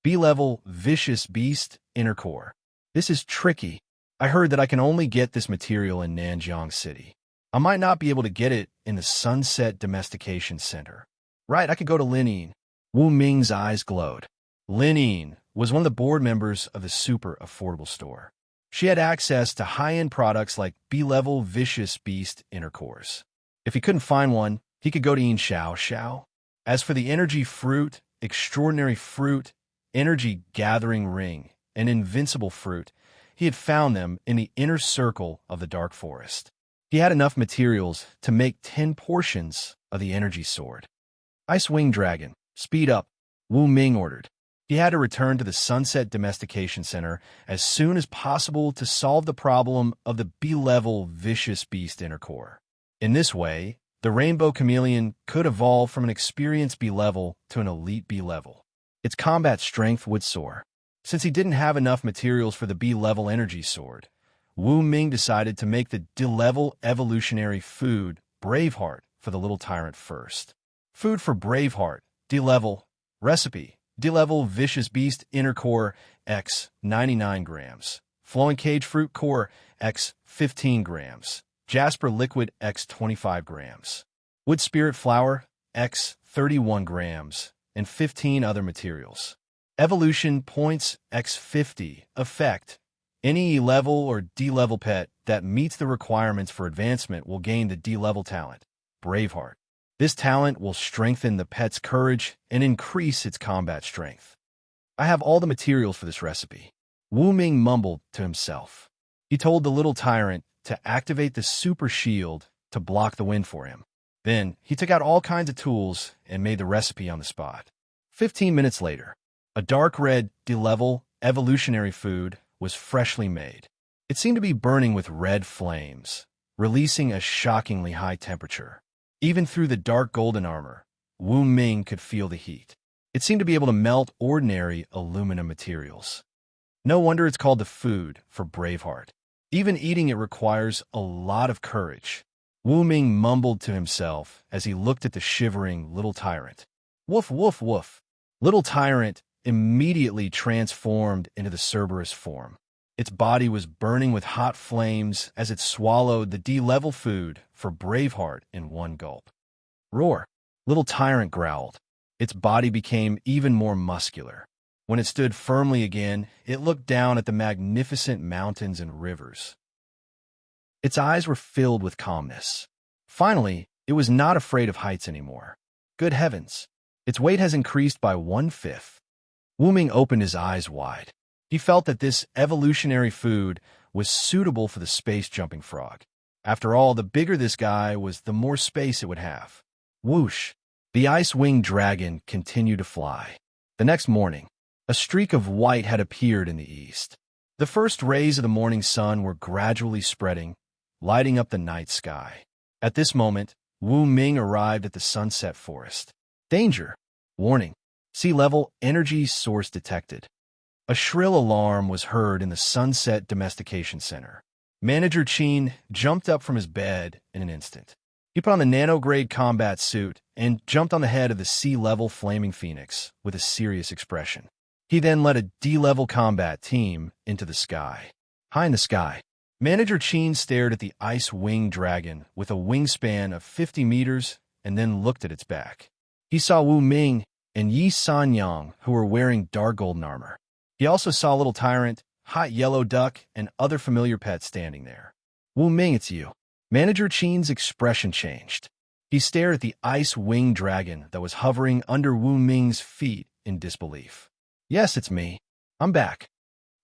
B-level Vicious Beast Inner Core. This is tricky. I heard that I can only get this material in Nanjiang City. I might not be able to get it in the Sunset Domestication Center. Right, I could go to Linine. Wu Ming's eyes glowed. Linine was one of the board members of the super affordable store. She had access to high-end products like B-level Vicious Beast Inner Cores. If he couldn't find one, he could go to Yin Xiao Xiao. As for the Energy Fruit, Extraordinary Fruit, Energy Gathering Ring, and Invincible Fruit, he had found them in the inner circle of the Dark Forest. He had enough materials to make 10 portions of the Energy Sword. Ice Wing Dragon, speed up, Wu Ming ordered. He had to return to the Sunset Domestication Center as soon as possible to solve the problem of the B-level Vicious Beast Inner Core. In this way, the Rainbow Chameleon could evolve from an experienced B-level to an elite B-level. Its combat strength would soar. Since he didn't have enough materials for the B-level energy sword, Wu Ming decided to make the D-level evolutionary food, Braveheart, for the little tyrant first. Food for Braveheart, D-level, recipe, D-level Vicious Beast Inner Core, X, 99 grams. Flowing Cage Fruit Core, X, 15 grams. Jasper Liquid, X, 25 grams. Wood Spirit Flower, X, 31 grams. And 15 other materials. Evolution Points, X, 50. Effect. Any E-level or D-level pet that meets the requirements for advancement will gain the D-level talent, Braveheart. This talent will strengthen the pet's courage and increase its combat strength. I have all the materials for this recipe. Wu Ming mumbled to himself. He told the little tyrant to activate the super shield to block the wind for him. Then, he took out all kinds of tools and made the recipe on the spot. 15 minutes later, a dark red D-level evolutionary food was freshly made. It seemed to be burning with red flames, releasing a shockingly high temperature. Even through the dark golden armor, Wu Ming could feel the heat. It seemed to be able to melt ordinary aluminum materials. No wonder it's called the food for Braveheart. Even eating it requires a lot of courage. Wu Ming mumbled to himself as he looked at the shivering little tyrant. Woof, woof, woof. Little tyrant immediately transformed into the Cerberus form. Its body was burning with hot flames as it swallowed the D-level food for Braveheart in one gulp. Roar! Little tyrant growled. Its body became even more muscular. When it stood firmly again, it looked down at the magnificent mountains and rivers. Its eyes were filled with calmness. Finally, it was not afraid of heights anymore. Good heavens! Its weight has increased by 1/5. Wu Ming opened his eyes wide. He felt that this evolutionary food was suitable for the space-jumping frog. After all, the bigger this guy was, the more space it would have. Whoosh! The ice-winged dragon continued to fly. The next morning, a streak of white had appeared in the east. The first rays of the morning sun were gradually spreading, lighting up the night sky. At this moment, Wu Ming arrived at the Sunset Forest. Danger! Warning! Sea-level energy source detected. A shrill alarm was heard in the Sunset Domestication Center. Manager Qin jumped up from his bed in an instant. He put on the nano-grade combat suit and jumped on the head of the sea-level Flaming Phoenix with a serious expression. He then led a D-level combat team into the sky. High in the sky, Manager Qin stared at the ice-winged dragon with a wingspan of 50 meters and then looked at its back. He saw Wu Ming and Yi Sanyang, who were wearing dark golden armor. He also saw Little Tyrant, Hot Yellow Duck, and other familiar pets standing there. Wu Ming, it's you. Manager Qin's expression changed. He stared at the ice-winged dragon that was hovering under Wu Ming's feet in disbelief. Yes, it's me. I'm back.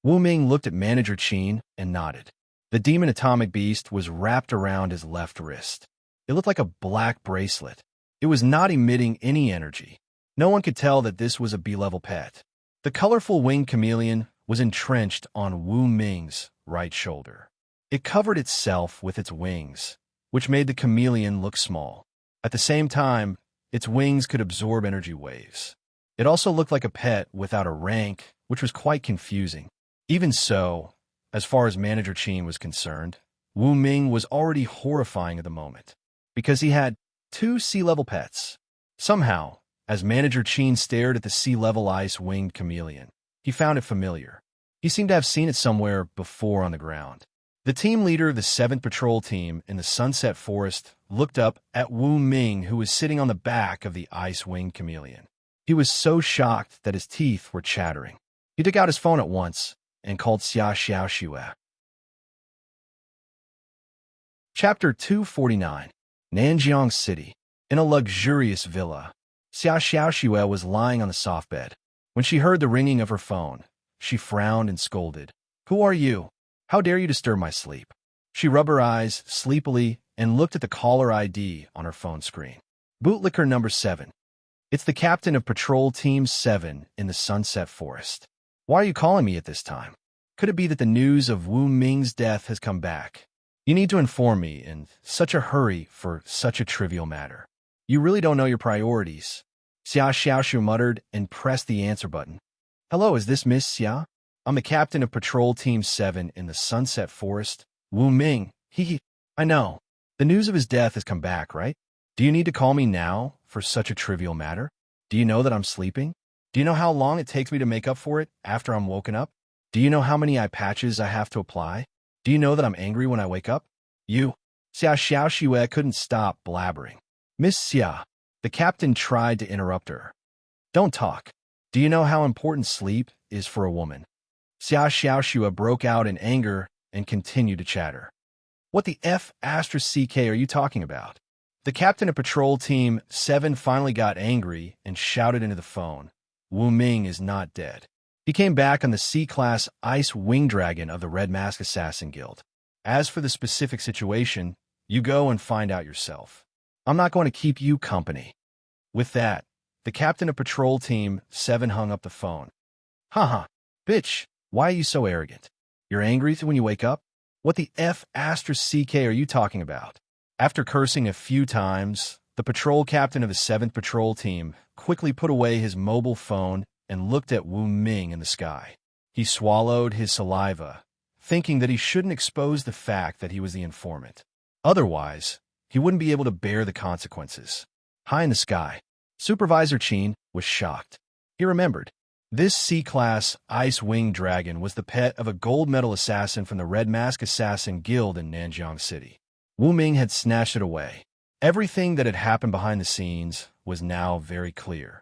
Wu Ming looked at Manager Qin and nodded. The demon atomic beast was wrapped around his left wrist. It looked like a black bracelet. It was not emitting any energy. No one could tell that this was a B-level pet. The colorful winged chameleon was entrenched on Wu Ming's right shoulder. It covered itself with its wings, which made the chameleon look small. At the same time, its wings could absorb energy waves. It also looked like a pet without a rank, which was quite confusing. Even so, as far as Manager Qin was concerned, Wu Ming was already horrifying at the moment, because he had 2 sea-level pets. Somehow, as Manager Qin stared at the sea-level ice-winged chameleon, he found it familiar. He seemed to have seen it somewhere before on the ground. The team leader of the 7th Patrol Team in the Sunset Forest looked up at Wu Ming, who was sitting on the back of the ice-winged chameleon. He was so shocked that his teeth were chattering. He took out his phone at once and called Xia Xiaoxue. Chapter 249. Nanjiang City. In a luxurious villa, Xia Xiaoxue was lying on the soft bed. When she heard the ringing of her phone, she frowned and scolded. "Who are you? How dare you disturb my sleep?" She rubbed her eyes sleepily and looked at the caller ID on her phone screen. Bootlicker number 7. It's the captain of Patrol Team 7 in the Sunset Forest. Why are you calling me at this time? Could it be that the news of Wu Ming's death has come back? You need to inform me in such a hurry for such a trivial matter. You really don't know your priorities. Xia Xiaoxue muttered and pressed the answer button. Hello, is this Miss Xia? I'm the captain of Patrol Team 7 in the Sunset Forest. Wu Ming. I know. The news of his death has come back, right? Do you need to call me now for such a trivial matter? Do you know that I'm sleeping? Do you know how long it takes me to make up for it after I'm woken up? Do you know how many eye patches I have to apply? Do you know that I'm angry when I wake up? You. Xia Xiaoxue couldn't stop blabbering. Miss Xia. The captain tried to interrupt her. Don't talk. Do you know how important sleep is for a woman? Xia Xiaoxue broke out in anger and continued to chatter. What the F*** are you talking about? The captain of Patrol Team 7 finally got angry and shouted into the phone. Wu Ming is not dead. He came back on the C-Class Ice Wing Dragon of the Red Mask Assassin Guild. As for the specific situation, you go and find out yourself. I'm not going to keep you company. With that, the captain of Patrol Team 7 hung up the phone. Haha, bitch, why are you so arrogant? You're angry when you wake up? What the F*** are you talking about? After cursing a few times, the patrol captain of the 7th Patrol Team quickly put away his mobile phone and looked at Wu Ming in the sky. He swallowed his saliva, thinking that he shouldn't expose the fact that he was the informant. Otherwise, he wouldn't be able to bear the consequences. High in the sky, Supervisor Qin was shocked. He remembered. This C-Class Ice Wing Dragon was the pet of a gold medal assassin from the Red Mask Assassin Guild in Nanjiang City. Wu Ming had snatched it away. Everything that had happened behind the scenes was now very clear.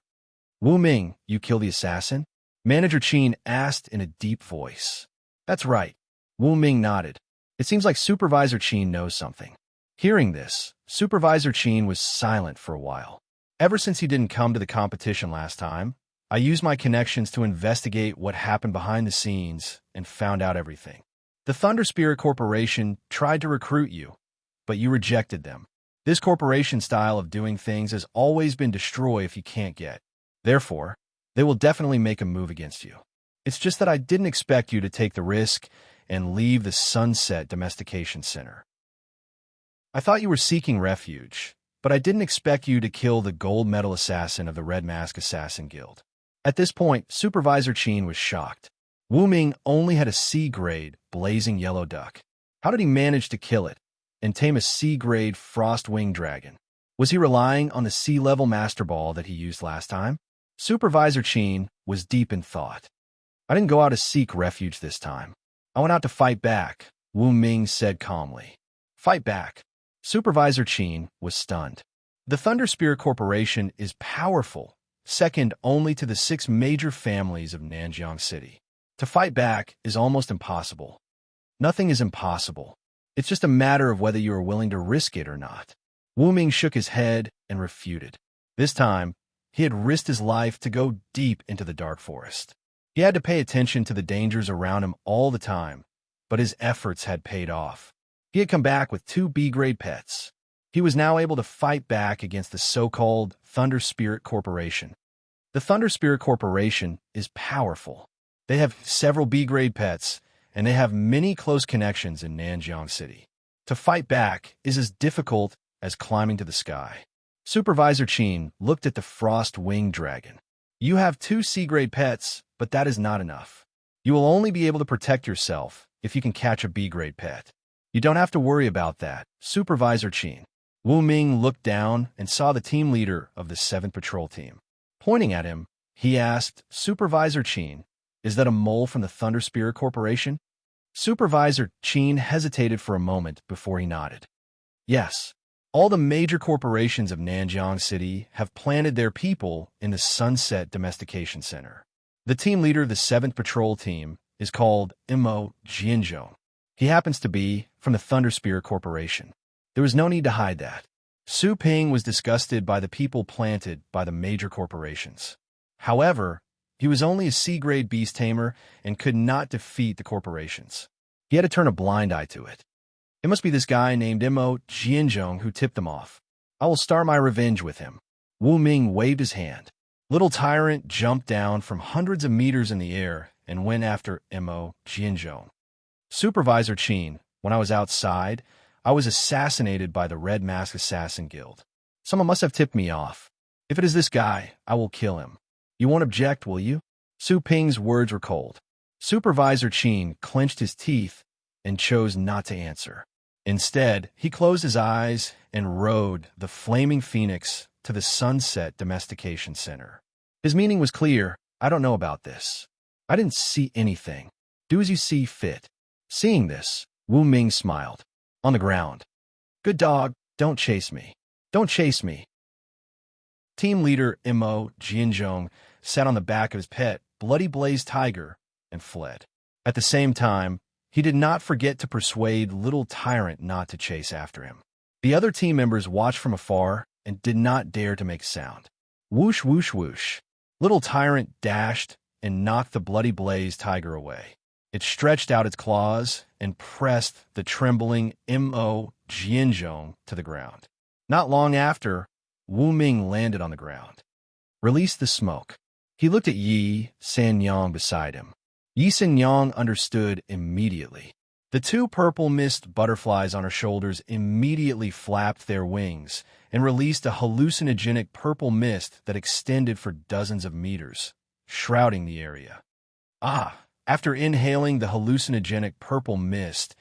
Wu Ming, you killed the assassin? Manager Qin asked in a deep voice. That's right. Wu Ming nodded. It seems like Supervisor Qin knows something. Hearing this, Supervisor Qin was silent for a while. Ever since he didn't come to the competition last time, I used my connections to investigate what happened behind the scenes and found out everything. The Thunder Spirit Corporation tried to recruit you, but you rejected them. This corporation style of doing things has always been destroy if you can't get. Therefore, they will definitely make a move against you. It's just that I didn't expect you to take the risk and leave the Sunset Domestication Center. I thought you were seeking refuge, but I didn't expect you to kill the gold medal assassin of the Red Mask Assassin Guild. At this point, Supervisor Qin was shocked. Wu Ming only had a C-grade blazing yellow duck. How did he manage to kill it and tame a C-grade frost-winged dragon? Was he relying on the C-level Master Ball that he used last time? Supervisor Qin was deep in thought. I didn't go out to seek refuge this time. I went out to fight back, Wu Ming said calmly. Fight back. Supervisor Qin was stunned. The Thunder Spirit Corporation is powerful, second only to the 6 major families of Nanjiang City. To fight back is almost impossible. Nothing is impossible. It's just a matter of whether you are willing to risk it or not. Wu Ming shook his head and refuted. This time, he had risked his life to go deep into the dark forest. He had to pay attention to the dangers around him all the time, but his efforts had paid off. He had come back with 2 B-grade pets. He was now able to fight back against the so-called Thunder Spirit Corporation. The Thunder Spirit Corporation is powerful. They have several B-grade pets, and they have many close connections in Nanjiang City. To fight back is as difficult as climbing to the sky. Supervisor Qin looked at the frost-winged dragon. You have 2 C-grade pets, but that is not enough. You will only be able to protect yourself if you can catch a B-grade pet. You don't have to worry about that, Supervisor Qin. Wu Ming looked down and saw the team leader of the 7th Patrol Team. Pointing at him, he asked, Supervisor Qin, is that a mole from the Thunder Spirit Corporation? Supervisor Qin hesitated for a moment before he nodded. Yes, all the major corporations of Nanjiang City have planted their people in the Sunset Domestication Center. The team leader of the 7th Patrol Team is called Imo Jianzhong. He happens to be from the Thunder Spirit Corporation. There was no need to hide that. Su Ping was disgusted by the people planted by the major corporations. However, he was only a C-grade beast tamer and could not defeat the corporations. He had to turn a blind eye to it. It must be this guy named Imo Jianzhong who tipped them off. I will start my revenge with him. Wu Ming waved his hand. Little Tyrant jumped down from hundreds of meters in the air and went after Imo Jianzhong. Supervisor Qin, when I was outside, I was assassinated by the Red Mask Assassin Guild. Someone must have tipped me off. If it is this guy, I will kill him. You won't object, will you? Su Ping's words were cold. Supervisor Qin clenched his teeth and chose not to answer. Instead, he closed his eyes and rode the flaming phoenix to the Sunset Domestication Center. His meaning was clear. I don't know about this. I didn't see anything. Do as you see fit. Seeing this, Wu Ming smiled. On the ground. Good dog, don't chase me. Don't chase me. Team leader Imo Jianzhong sat on the back of his pet, Bloody Blaze Tiger, and fled. At the same time, he did not forget to persuade Little Tyrant not to chase after him. The other team members watched from afar and did not dare to make sound. Whoosh, whoosh, whoosh. Little Tyrant dashed and knocked the Bloody Blaze Tiger away. It stretched out its claws and pressed the trembling Imo Jianzhong to the ground. Not long after, Wu Ming landed on the ground. Release the smoke. He looked at Yi Sanyang beside him. Yi Sanyang understood immediately. The 2 purple mist butterflies on her shoulders immediately flapped their wings and released a hallucinogenic purple mist that extended for dozens of meters, shrouding the area. After inhaling the hallucinogenic purple mist,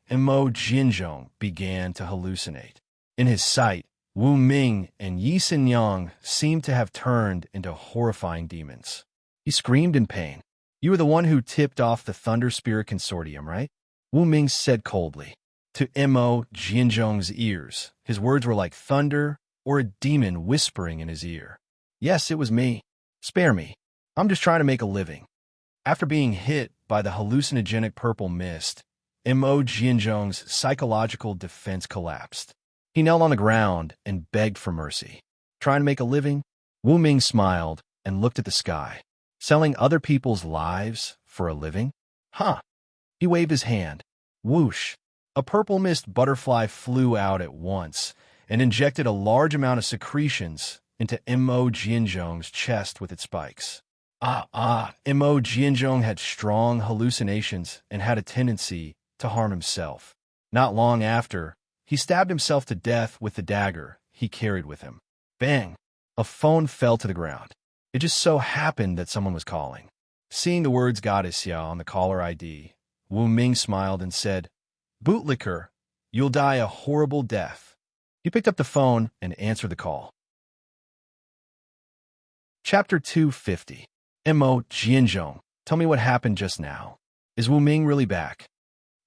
Imo Jianzhong began to hallucinate. In his sight, Wu Ming and Yi Sanyang seemed to have turned into horrifying demons. He screamed in pain. You were the one who tipped off the Thunder Spirit Consortium, right? Wu Ming said coldly. To Imo Jianzhong's ears, his words were like thunder or a demon whispering in his ear. Yes, it was me. Spare me. I'm just trying to make a living. After being hit by the hallucinogenic purple mist, Imo Jianzhong's psychological defense collapsed. He knelt on the ground and begged for mercy. Trying to make a living? Wu Ming smiled and looked at the sky. Selling other people's lives for a living? Huh. He waved his hand. Whoosh. A purple mist butterfly flew out at once and injected a large amount of secretions into Imo Jianzhong's chest with its spikes. Imo Jianzhong had strong hallucinations and had a tendency to harm himself. Not long after, he stabbed himself to death with the dagger he carried with him. Bang! A phone fell to the ground. It just so happened that someone was calling. Seeing the words Goddess Xia on the caller ID, Wu Ming smiled and said, Bootlicker, you'll die a horrible death. He picked up the phone and answered the call. Chapter 250. Imo Jianzhong, tell me what happened just now. Is Wu Ming really back?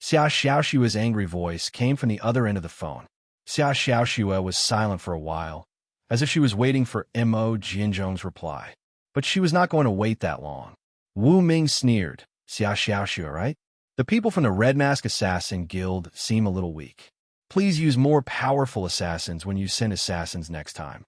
Xia Xiaoshua's angry voice came from the other end of the phone. Xia Xiaoshua was silent for a while, as if she was waiting for Imo Jianzhong's reply. But she was not going to wait that long. Wu Ming sneered. Xia Xiaoshua, right? The people from the Red Mask Assassin Guild seem a little weak. Please use more powerful assassins when you send assassins next time.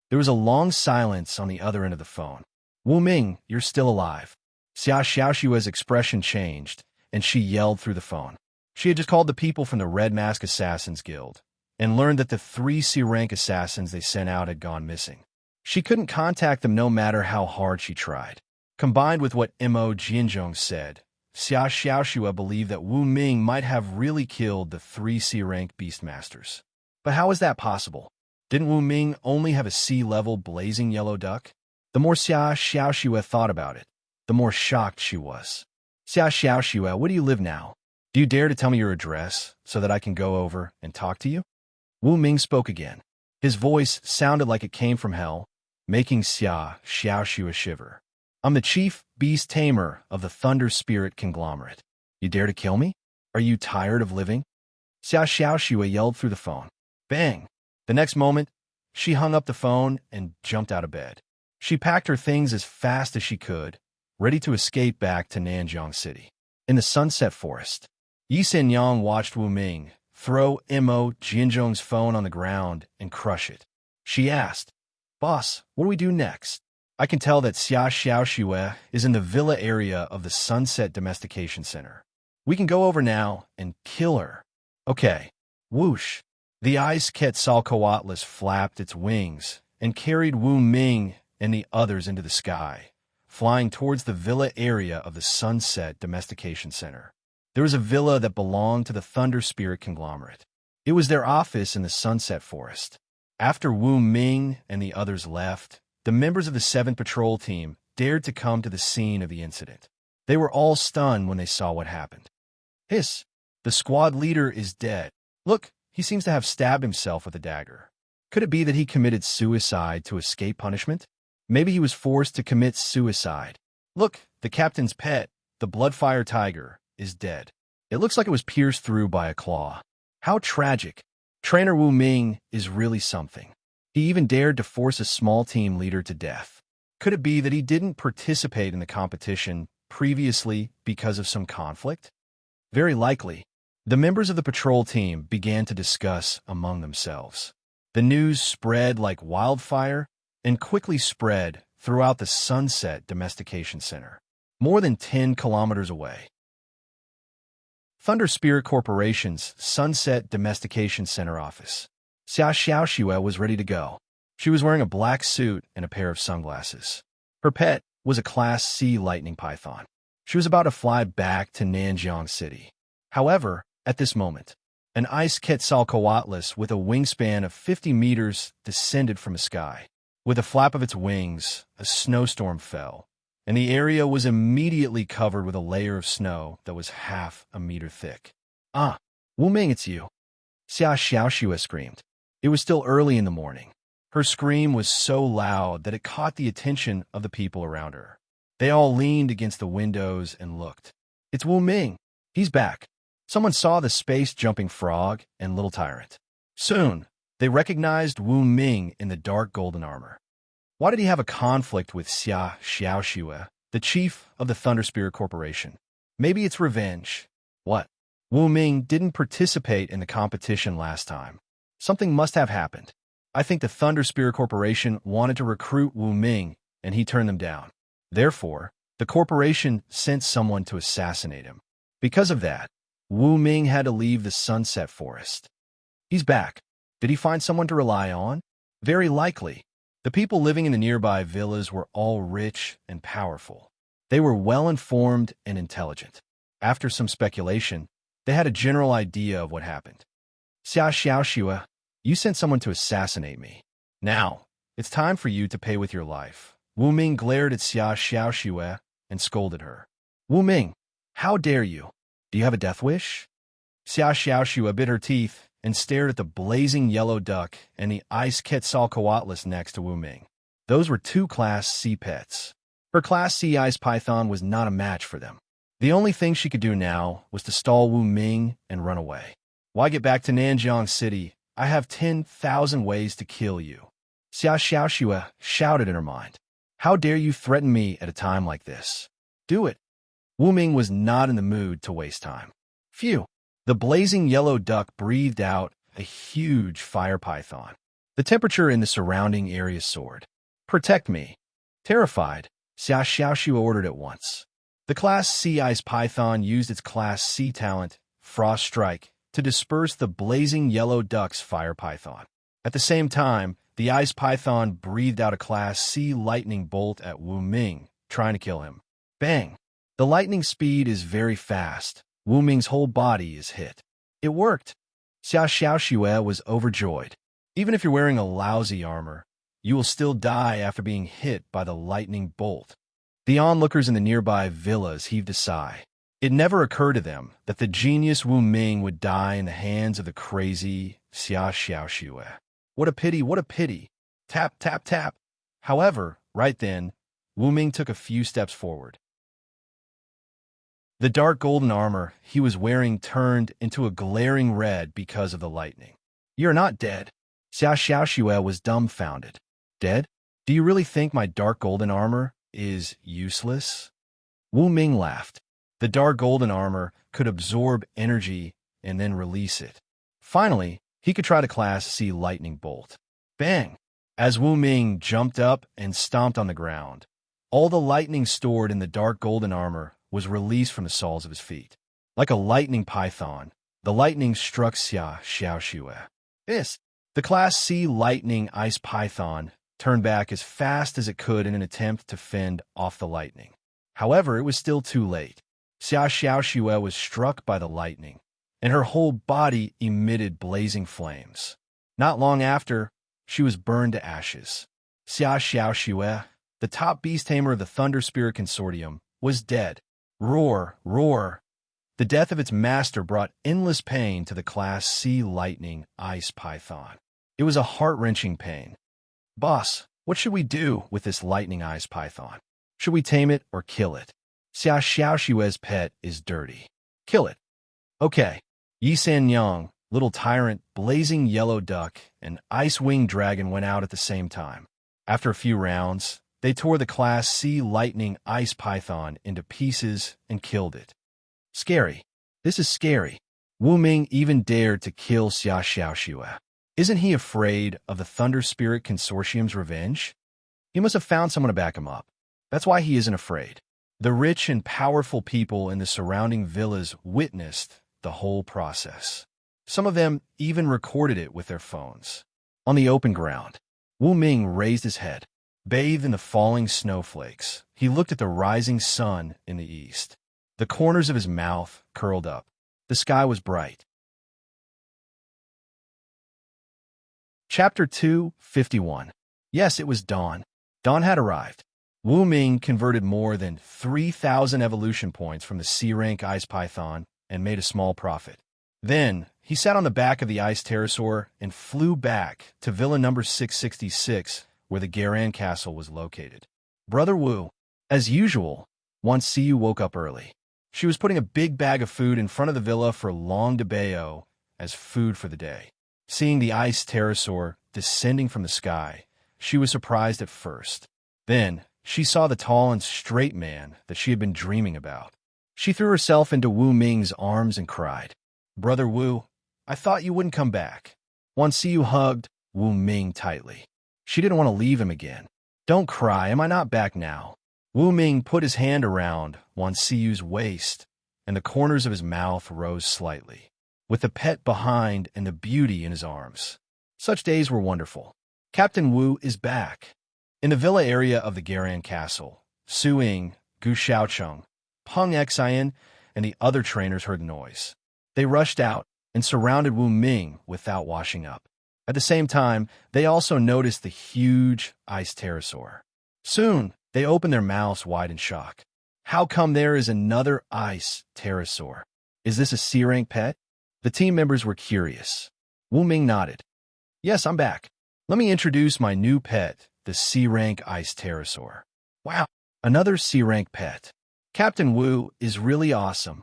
There was a long silence on the other end of the phone. Wu Ming, you're still alive. Xia Xiaoxue's expression changed, and she yelled through the phone. She had just called the people from the Red Mask Assassins Guild and learned that the 3 C-rank assassins they sent out had gone missing. She couldn't contact them no matter how hard she tried. Combined with what Mo Jianzhong said, Xia Xiaoxue believed that Wu Ming might have really killed the 3 C-rank Beastmasters. But how is that possible? Didn't Wu Ming only have a C-level blazing yellow duck? The more Xia Xiaoxue thought about it, the more shocked she was. Xia Xiaoxue, where do you live now? Do you dare to tell me your address so that I can go over and talk to you? Wu Ming spoke again. His voice sounded like it came from hell, making Xia Xiaoxue shiver. I'm the chief beast tamer of the Thunder Spirit Conglomerate. You dare to kill me? Are you tired of living? Xia Xiaoxue yelled through the phone. Bang! The next moment, she hung up the phone and jumped out of bed. She packed her things as fast as she could, ready to escape back to Nanjiang City. In the Sunset Forest, Yi Senyang watched Wu Ming throw Mo Jianzhong's phone on the ground and crush it. She asked, Boss, what do we do next? I can tell that Xia Xiaoxue is in the villa area of the Sunset Domestication Center. We can go over now and kill her. Okay. Whoosh. The ice Quetzalcoatlus flapped its wings and carried Wu Ming and the others into the sky, flying towards the villa area of the Sunset Domestication Center. There was a villa that belonged to the Thunder Spirit Conglomerate. It was their office in the Sunset Forest. After Wu Ming and the others left, the members of the 7th Patrol Team dared to come to the scene of the incident. They were all stunned when they saw what happened. Hiss! The squad leader is dead. Look, he seems to have stabbed himself with a dagger. Could it be that he committed suicide to escape punishment? Maybe he was forced to commit suicide. Look, the captain's pet, the Bloodfire Tiger, is dead. It looks like it was pierced through by a claw. How tragic. Trainer Wu Ming is really something. He even dared to force a small team leader to death. Could it be that he didn't participate in the competition previously because of some conflict? Very likely. The members of the patrol team began to discuss among themselves. The news spread like wildfire and quickly spread throughout the Sunset Domestication Center, more than 10 kilometers away. Thunder Spirit Corporation's Sunset Domestication Center office. Xia Xiaoxue was ready to go. She was wearing a black suit and a pair of sunglasses. Her pet was a Class C lightning python. She was about to fly back to Nanjiang City. However, at this moment, an ice Quetzalcoatlus with a wingspan of 50 meters descended from the sky. With a flap of its wings, a snowstorm fell, and the area was immediately covered with a layer of snow that was half a meter thick. Ah, Wu Ming, it's you. Xia Xiaoxue screamed. It was still early in the morning. Her scream was so loud that it caught the attention of the people around her. They all leaned against the windows and looked. It's Wu Ming. He's back. Someone saw the space-jumping frog and little tyrant. Soon, they recognized Wu Ming in the dark golden armor. Why did he have a conflict with Xia Xiaoxue, the chief of the Thunder Spirit Corporation? Maybe it's revenge. What? Wu Ming didn't participate in the competition last time. Something must have happened. I think the Thunder Spirit Corporation wanted to recruit Wu Ming, and he turned them down. Therefore, the corporation sent someone to assassinate him. Because of that, Wu Ming had to leave the Sunset Forest. He's back. Did he find someone to rely on? Very likely. The people living in the nearby villas were all rich and powerful. They were well-informed and intelligent. After some speculation, they had a general idea of what happened. Xia Xiaoxue, you sent someone to assassinate me. Now, it's time for you to pay with your life. Wu Ming glared at Xia Xiaoxue and scolded her. Wu Ming, how dare you? Do you have a death wish? Xia Xiaoxue bit her teeth and stared at the blazing yellow duck and the ice Quetzalcoatlus next to Wu Ming. Those were 2 Class C pets. Her Class C ice python was not a match for them. The only thing she could do now was to stall Wu Ming and run away. Why get back to Nanjiang City? I have 10,000 ways to kill you. Xia Xiaoxue shouted in her mind. How dare you threaten me at a time like this? Do it. Wu Ming was not in the mood to waste time. Phew! The blazing yellow duck breathed out a huge fire python. The temperature in the surrounding area soared. "Protect me." Terrified, Xia Xiaoxue ordered at once. The Class C ice python used its Class C talent, Frost Strike, to disperse the blazing yellow duck's fire python. At the same time, the ice python breathed out a Class C lightning bolt at Wu Ming, trying to kill him. Bang! The lightning speed is very fast. Wu Ming's whole body is hit. It worked. Xia Xiaoxue was overjoyed. Even if you're wearing a lousy armor, you will still die after being hit by the lightning bolt. The onlookers in the nearby villas heaved a sigh. It never occurred to them that the genius Wu Ming would die in the hands of the crazy Xia Xiaoxue. What a pity, what a pity. Tap, tap, tap. However, right then, Wu Ming took a few steps forward. The dark golden armor he was wearing turned into a glaring red because of the lightning. "You're not dead." Xia Xiaoxue was dumbfounded. "Dead? Do you really think my dark golden armor is useless?" Wu Ming laughed. The dark golden armor could absorb energy and then release it. Finally, he could try the Class C lightning bolt. Bang! As Wu Ming jumped up and stomped on the ground, all the lightning stored in the dark golden armor was released from the soles of his feet. Like a lightning python, the lightning struck Xia Xiaoxue. The Class C lightning ice python turned back as fast as it could in an attempt to fend off the lightning. However, it was still too late. Xia Xiaoxue was struck by the lightning, and her whole body emitted blazing flames. Not long after, she was burned to ashes. Xia Xiaoxue, the top beast tamer of the Thunder Spirit Consortium, was dead. Roar, roar. The death of its master brought endless pain to the Class C lightning ice python. It was a heart-wrenching pain. "Boss, what should we do with this lightning ice python? Should we tame it or kill it? Xia Xiaoxue's pet is dirty. Kill it." "Okay." Yi Sanyang, little tyrant, blazing yellow duck, and ice-winged dragon went out at the same time. After a few rounds, they tore the Class C lightning ice python into pieces and killed it. Scary. This is scary. Wu Ming even dared to kill Xia Xiaoxue. Isn't he afraid of the Thunder Spirit Consortium's revenge? He must have found someone to back him up. That's why he isn't afraid. The rich and powerful people in the surrounding villas witnessed the whole process. Some of them even recorded it with their phones. On the open ground, Wu Ming raised his head. Bathed in the falling snowflakes, he looked at the rising sun in the east. The corners of his mouth curled up. The sky was bright. Chapter 251. Yes, it was dawn. Dawn had arrived. Wu Ming converted more than 3,000 evolution points from the C-rank ice python and made a small profit. Then, he sat on the back of the ice pterosaur and flew back to Villa number 666, where the Garan castle was located. Brother Wu, as usual, once Siyu woke up early. She was putting a big bag of food in front of the villa for Long de Bayo as food for the day. Seeing the ice pterosaur descending from the sky, she was surprised at first. Then, she saw the tall and straight man that she had been dreaming about. She threw herself into Wu Ming's arms and cried, "Brother Wu, I thought you wouldn't come back." Wan Siyu hugged Wu Ming tightly. She didn't want to leave him again. "Don't cry, am I not back now?" Wu Ming put his hand around Wan Siyu's waist, and the corners of his mouth rose slightly, with the pet behind and the beauty in his arms. Such days were wonderful. Captain Wu is back. In the villa area of the Garan castle, Su Ying, Gu Xiaocheng, Peng Xian, and the other trainers heard the noise. They rushed out and surrounded Wu Ming without washing up. At the same time, they also noticed the huge ice pterosaur. Soon, they opened their mouths wide in shock. How come there is another ice pterosaur? Is this a C-rank pet? The team members were curious. Wu Ming nodded. "Yes, I'm back. Let me introduce my new pet, the C-rank ice pterosaur." Wow, another C-rank pet. Captain Wu is really awesome.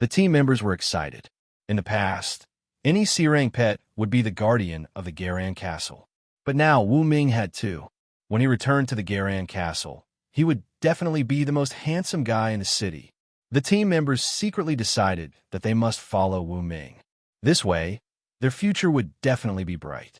The team members were excited. In the past, any C-rank pet would be the guardian of the Garan castle. But now Wu Ming had two. When he returned to the Garan castle, he would definitely be the most handsome guy in the city. The team members secretly decided that they must follow Wu Ming. This way, Their future would definitely be bright.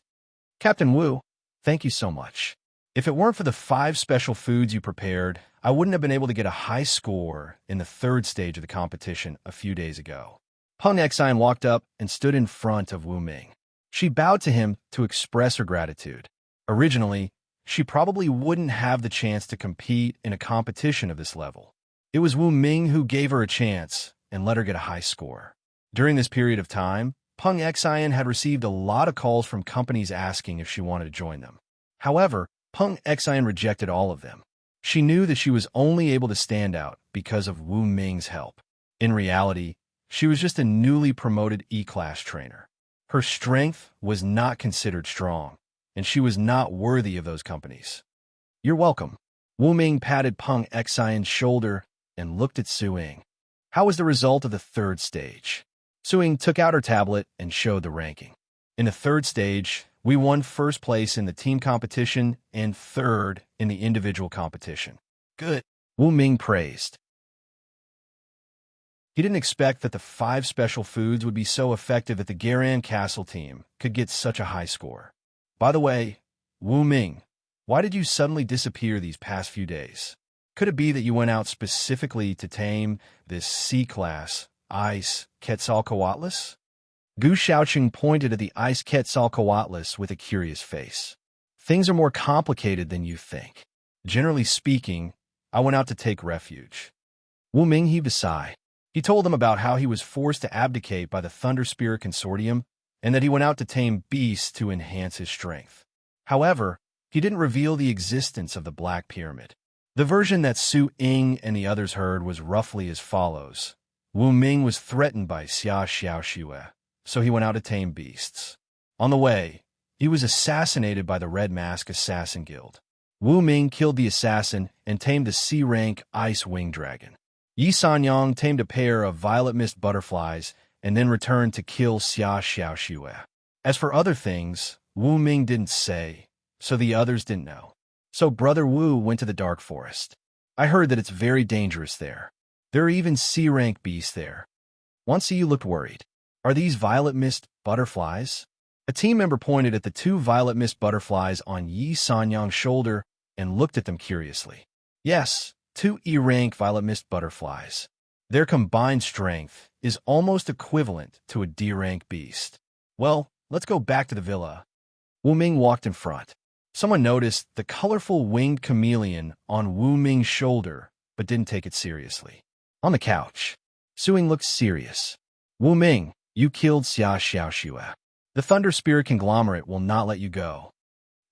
Captain Wu, thank you so much. If it weren't for the 5 special foods you prepared, I wouldn't have been able to get a high score in the 3rd stage of the competition a few days ago. Peng Xian walked up and stood in front of Wu Ming. She bowed to him to express her gratitude. Originally, she probably wouldn't have the chance to compete in a competition of this level. It was Wu Ming who gave her a chance and let her get a high score. During this period of time, Peng Xian had received a lot of calls from companies asking if she wanted to join them. However, Peng Xian rejected all of them. She knew that she was only able to stand out because of Wu Ming's help. In reality, she was just a newly promoted E-class trainer. Her strength was not considered strong, and she was not worthy of those companies. You're welcome. Wu Ming patted Peng Xian's shoulder and looked at Su Ying. How was the result of the 3rd stage? Su Ying took out her tablet and showed the ranking. In the 3rd stage, we won 1st place in the team competition and 3rd in the individual competition. Good, Wu Ming praised. He didn't expect that the 5 special foods would be so effective that the Garan Castle team could get such a high score. By the way, Wu Ming, why did you suddenly disappear these past few days? Could it be that you went out specifically to tame this C-class ice Quetzalcoatlus? Gu Shaoqing pointed at the ice Quetzalcoatlus with a curious face. Things are more complicated than you think. Generally speaking, I went out to take refuge. Wu Ming heaved a sigh. He told them about how he was forced to abdicate by the Thunder Spirit Consortium and that he went out to tame beasts to enhance his strength. However, he didn't reveal the existence of the Black Pyramid. The version that Su Ying and the others heard was roughly as follows. Wu Ming was threatened by Xia Xiaoxue, so he went out to tame beasts. On the way, he was assassinated by the Red Mask Assassin Guild. Wu Ming killed the assassin and tamed the C-rank Ice Wing Dragon. Yi Sanyang tamed a pair of violet mist butterflies and then returned to kill Xia Xiaoxue. As for other things, Wu Ming didn't say, so the others didn't know. So Brother Wu went to the Dark Forest. I heard that it's very dangerous there. There are even C-rank beasts there. Once you looked worried. Are these violet mist butterflies? A team member pointed at the 2 violet mist butterflies on Yi Sanyang's shoulder and looked at them curiously. Yes, 2 E-rank violet mist butterflies. Their combined strength is almost equivalent to a D-rank beast. Well, let's go back to the villa. Wu Ming walked in front. Someone noticed the colorful winged chameleon on Wu Ming's shoulder, but didn't take it seriously. On the couch, Su Ying looked serious. Wu Ming, you killed Xia Xiaoxue. The Thunder Spirit Conglomerate will not let you go.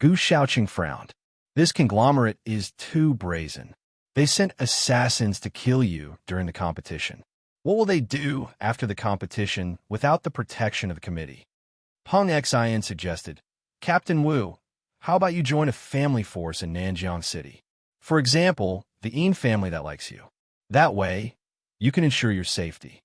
Gu Shaoqing frowned. This conglomerate is too brazen. They sent assassins to kill you during the competition. What will they do after the competition without the protection of the committee? Peng Xian suggested, Captain Wu, how about you join a family force in Nanjiang City? For example, the Yin family that likes you. That way, you can ensure your safety.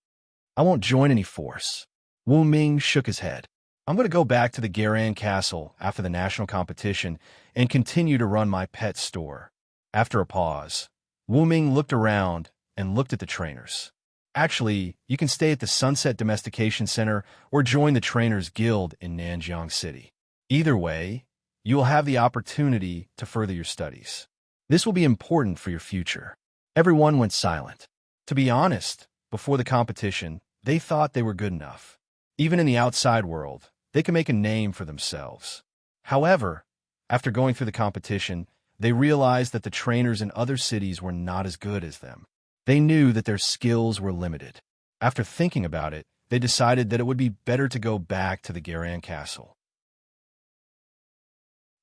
I won't join any force. Wu Ming shook his head. I'm going to go back to the Garan Castle after the national competition and continue to run my pet store. After a pause, Wu Ming looked around and looked at the trainers. Actually, you can stay at the Sunset Domestication Center or join the Trainers Guild in Nanjiang City. Either way, you will have the opportunity to further your studies. This will be important for your future. Everyone went silent. To be honest, before the competition, they thought they were good enough. Even in the outside world, they could make a name for themselves. However, after going through the competition, they realized that the trainers in other cities were not as good as them. They knew that their skills were limited. After thinking about it, they decided that it would be better to go back to the Garan Castle.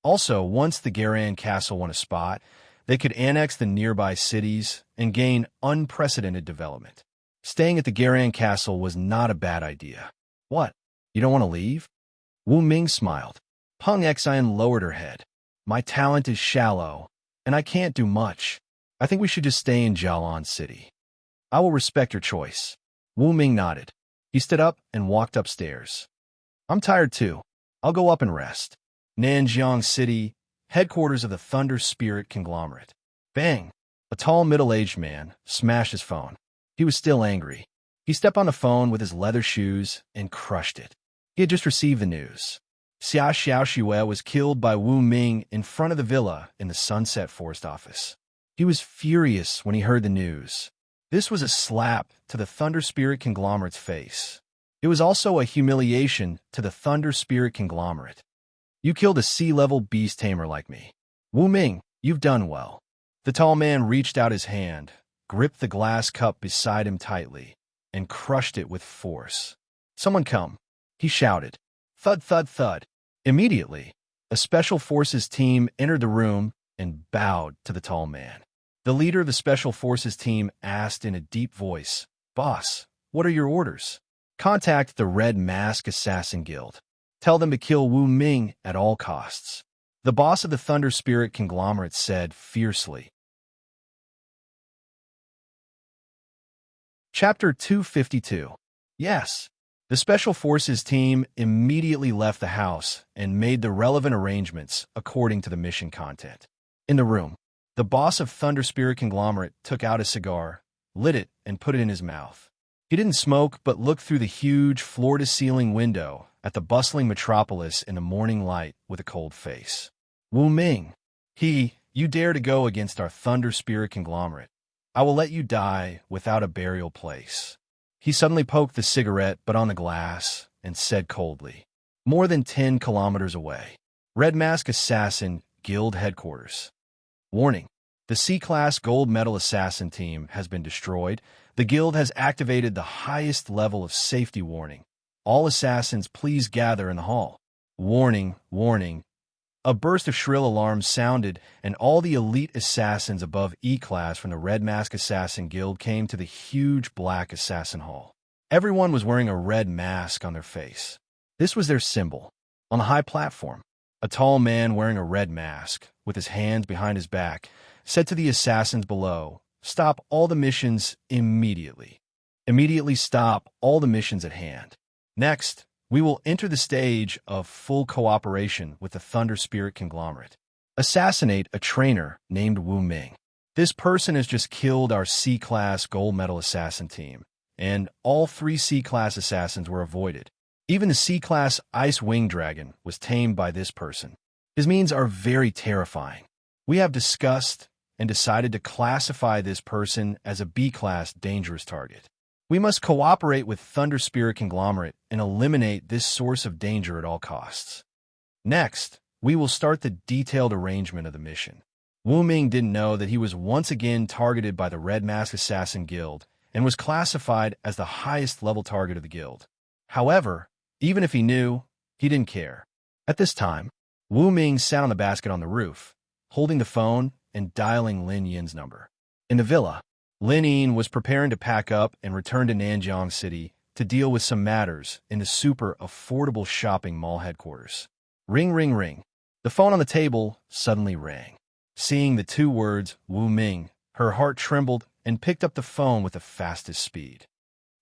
Also, once the Garan Castle won a spot, they could annex the nearby cities and gain unprecedented development. Staying at the Garan Castle was not a bad idea. What? You don't want to leave? Wu Ming smiled. Peng Xian lowered her head. My talent is shallow, and I can't do much. I think we should just stay in Jialan City. I will respect your choice. Wu Ming nodded. He stood up and walked upstairs. I'm tired too. I'll go up and rest. Nanjiang City, headquarters of the Thunder Spirit Conglomerate. Bang! A tall middle-aged man smashed his phone. He was still angry. He stepped on the phone with his leather shoes and crushed it. He had just received the news. Xia Xiaoxue was killed by Wu Ming in front of the villa in the Sunset Forest office. He was furious when he heard the news. This was a slap to the Thunder Spirit conglomerate's face. It was also a humiliation to the Thunder Spirit conglomerate. You killed a sea-level beast tamer like me. Wu Ming, you've done well. The tall man reached out his hand, gripped the glass cup beside him tightly, and crushed it with force. Someone come, he shouted. Thud, thud, thud. Immediately, a Special Forces team entered the room and bowed to the tall man. The leader of the Special Forces team asked in a deep voice, Boss, what are your orders? Contact the Red Mask Assassin Guild. Tell them to kill Wu Ming at all costs. The boss of the Thunder Spirit conglomerate said fiercely. Chapter 252. Yes. The Special Forces team immediately left the house and made the relevant arrangements according to the mission content. In the room, the boss of Thunder Spirit Conglomerate took out a cigar, lit it, and put it in his mouth. He didn't smoke but looked through the huge floor-to-ceiling window at the bustling metropolis in the morning light with a cold face. Wu Ming, you dare to go against our Thunder Spirit Conglomerate. I will let you die without a burial place. He suddenly poked the cigarette butt on the glass and said coldly, more than 10 kilometers away. Red Mask Assassin Guild Headquarters. Warning. The C-Class Gold Medal Assassin team has been destroyed. The Guild has activated the highest level of safety warning. All assassins please gather in the hall. Warning, warning. A burst of shrill alarms sounded, and all the elite assassins above E-Class from the Red Mask Assassin Guild came to the huge black assassin hall. Everyone was wearing a red mask on their face. This was their symbol. On the high platform, a tall man wearing a red mask, with his hands behind his back, said to the assassins below, Stop all the missions immediately. Immediately stop all the missions at hand. Next, we will enter the stage of full cooperation with the Thunder Spirit Conglomerate. Assassinate a trainer named Wu Ming. This person has just killed our C-Class Gold Medal Assassin team, and all 3 C-Class assassins were avoided. Even the C-Class Ice Wing Dragon was tamed by this person. His means are very terrifying. We have discussed and decided to classify this person as a B-Class dangerous target. We must cooperate with Thunder Spirit Conglomerate and eliminate this source of danger at all costs. Next, we will start the detailed arrangement of the mission. Wu Ming didn't know that he was once again targeted by the Red Mask Assassin Guild and was classified as the highest level target of the guild. However, even if he knew, he didn't care. At this time, Wu Ming sat on the basket on the roof, holding the phone and dialing Lin Yin's number. In the villa, Lin Yin was preparing to pack up and return to Nanjiang City to deal with some matters in the super affordable shopping mall headquarters. Ring, ring, ring. The phone on the table suddenly rang. Seeing the 2 words, Wu Ming, her heart trembled and picked up the phone with the fastest speed.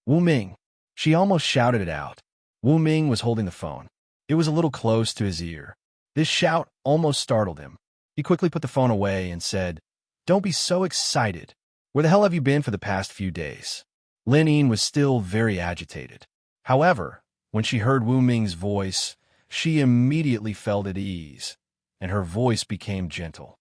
Wu Ming. She almost shouted it out. Wu Ming was holding the phone. It was a little close to his ear. This shout almost startled him. He quickly put the phone away and said, Don't be so excited. Where the hell have you been for the past few days? Lin Yin was still very agitated. However, when she heard Wu Ming's voice, she immediately felt at ease, and her voice became gentle.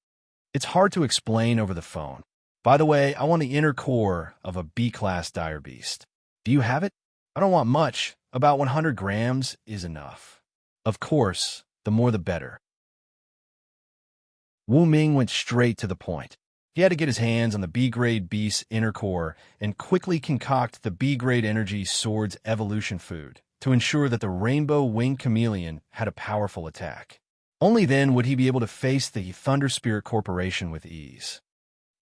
It's hard to explain over the phone. By the way, I want the inner core of a B-Class dire beast. Do you have it? I don't want much. About 100 grams is enough. Of course, the more the better. Wu Ming went straight to the point. He had to get his hands on the B-grade beast's inner core and quickly concoct the B-grade energy sword's evolution food to ensure that the rainbow winged chameleon had a powerful attack. Only then would he be able to face the Thunder Spirit Corporation with ease.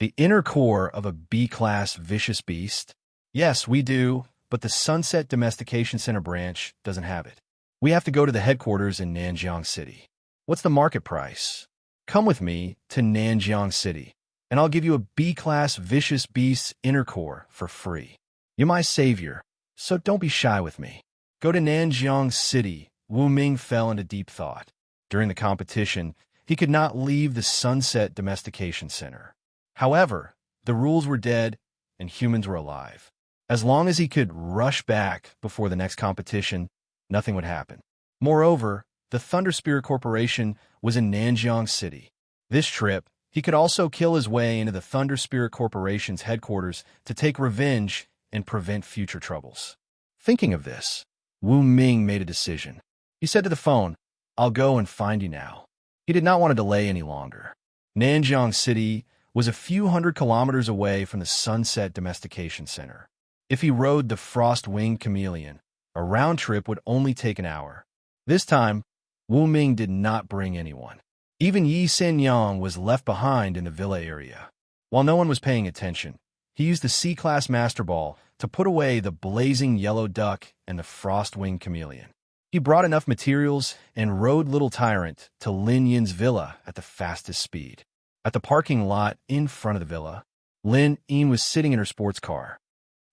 The inner core of a B-Class vicious beast? Yes, we do, but the Sunset Domestication Center branch doesn't have it. We have to go to the headquarters in Nanjiang City. What's the market price? Come with me to Nanjiang City, and I'll give you a B-Class vicious beast's inner core for free. You're my savior, so don't be shy with me. Go to Nanjiang City. Wu Ming fell into deep thought. During the competition, he could not leave the Sunset Domestication Center. However, the rules were dead and humans were alive. As long as he could rush back before the next competition, nothing would happen. Moreover, the Thunder Spirit Corporation was in Nanjiang City. This trip, he could also kill his way into the Thunder Spirit Corporation's headquarters to take revenge and prevent future troubles. Thinking of this, Wu Ming made a decision. He said to the phone, "I'll go and find you now." He did not want to delay any longer. Nanjiang City was a few hundred kilometers away from the Sunset Domestication Center. If he rode the frost-winged chameleon, a round trip would only take an hour. This time, Wu Ming did not bring anyone. Even Yi Senyang was left behind in the villa area. While no one was paying attention, he used the C-Class Master Ball to put away the blazing yellow duck and the frost-winged chameleon. He brought enough materials and rode Little Tyrant to Lin Yin's villa at the fastest speed. At the parking lot in front of the villa, Lin Yin was sitting in her sports car.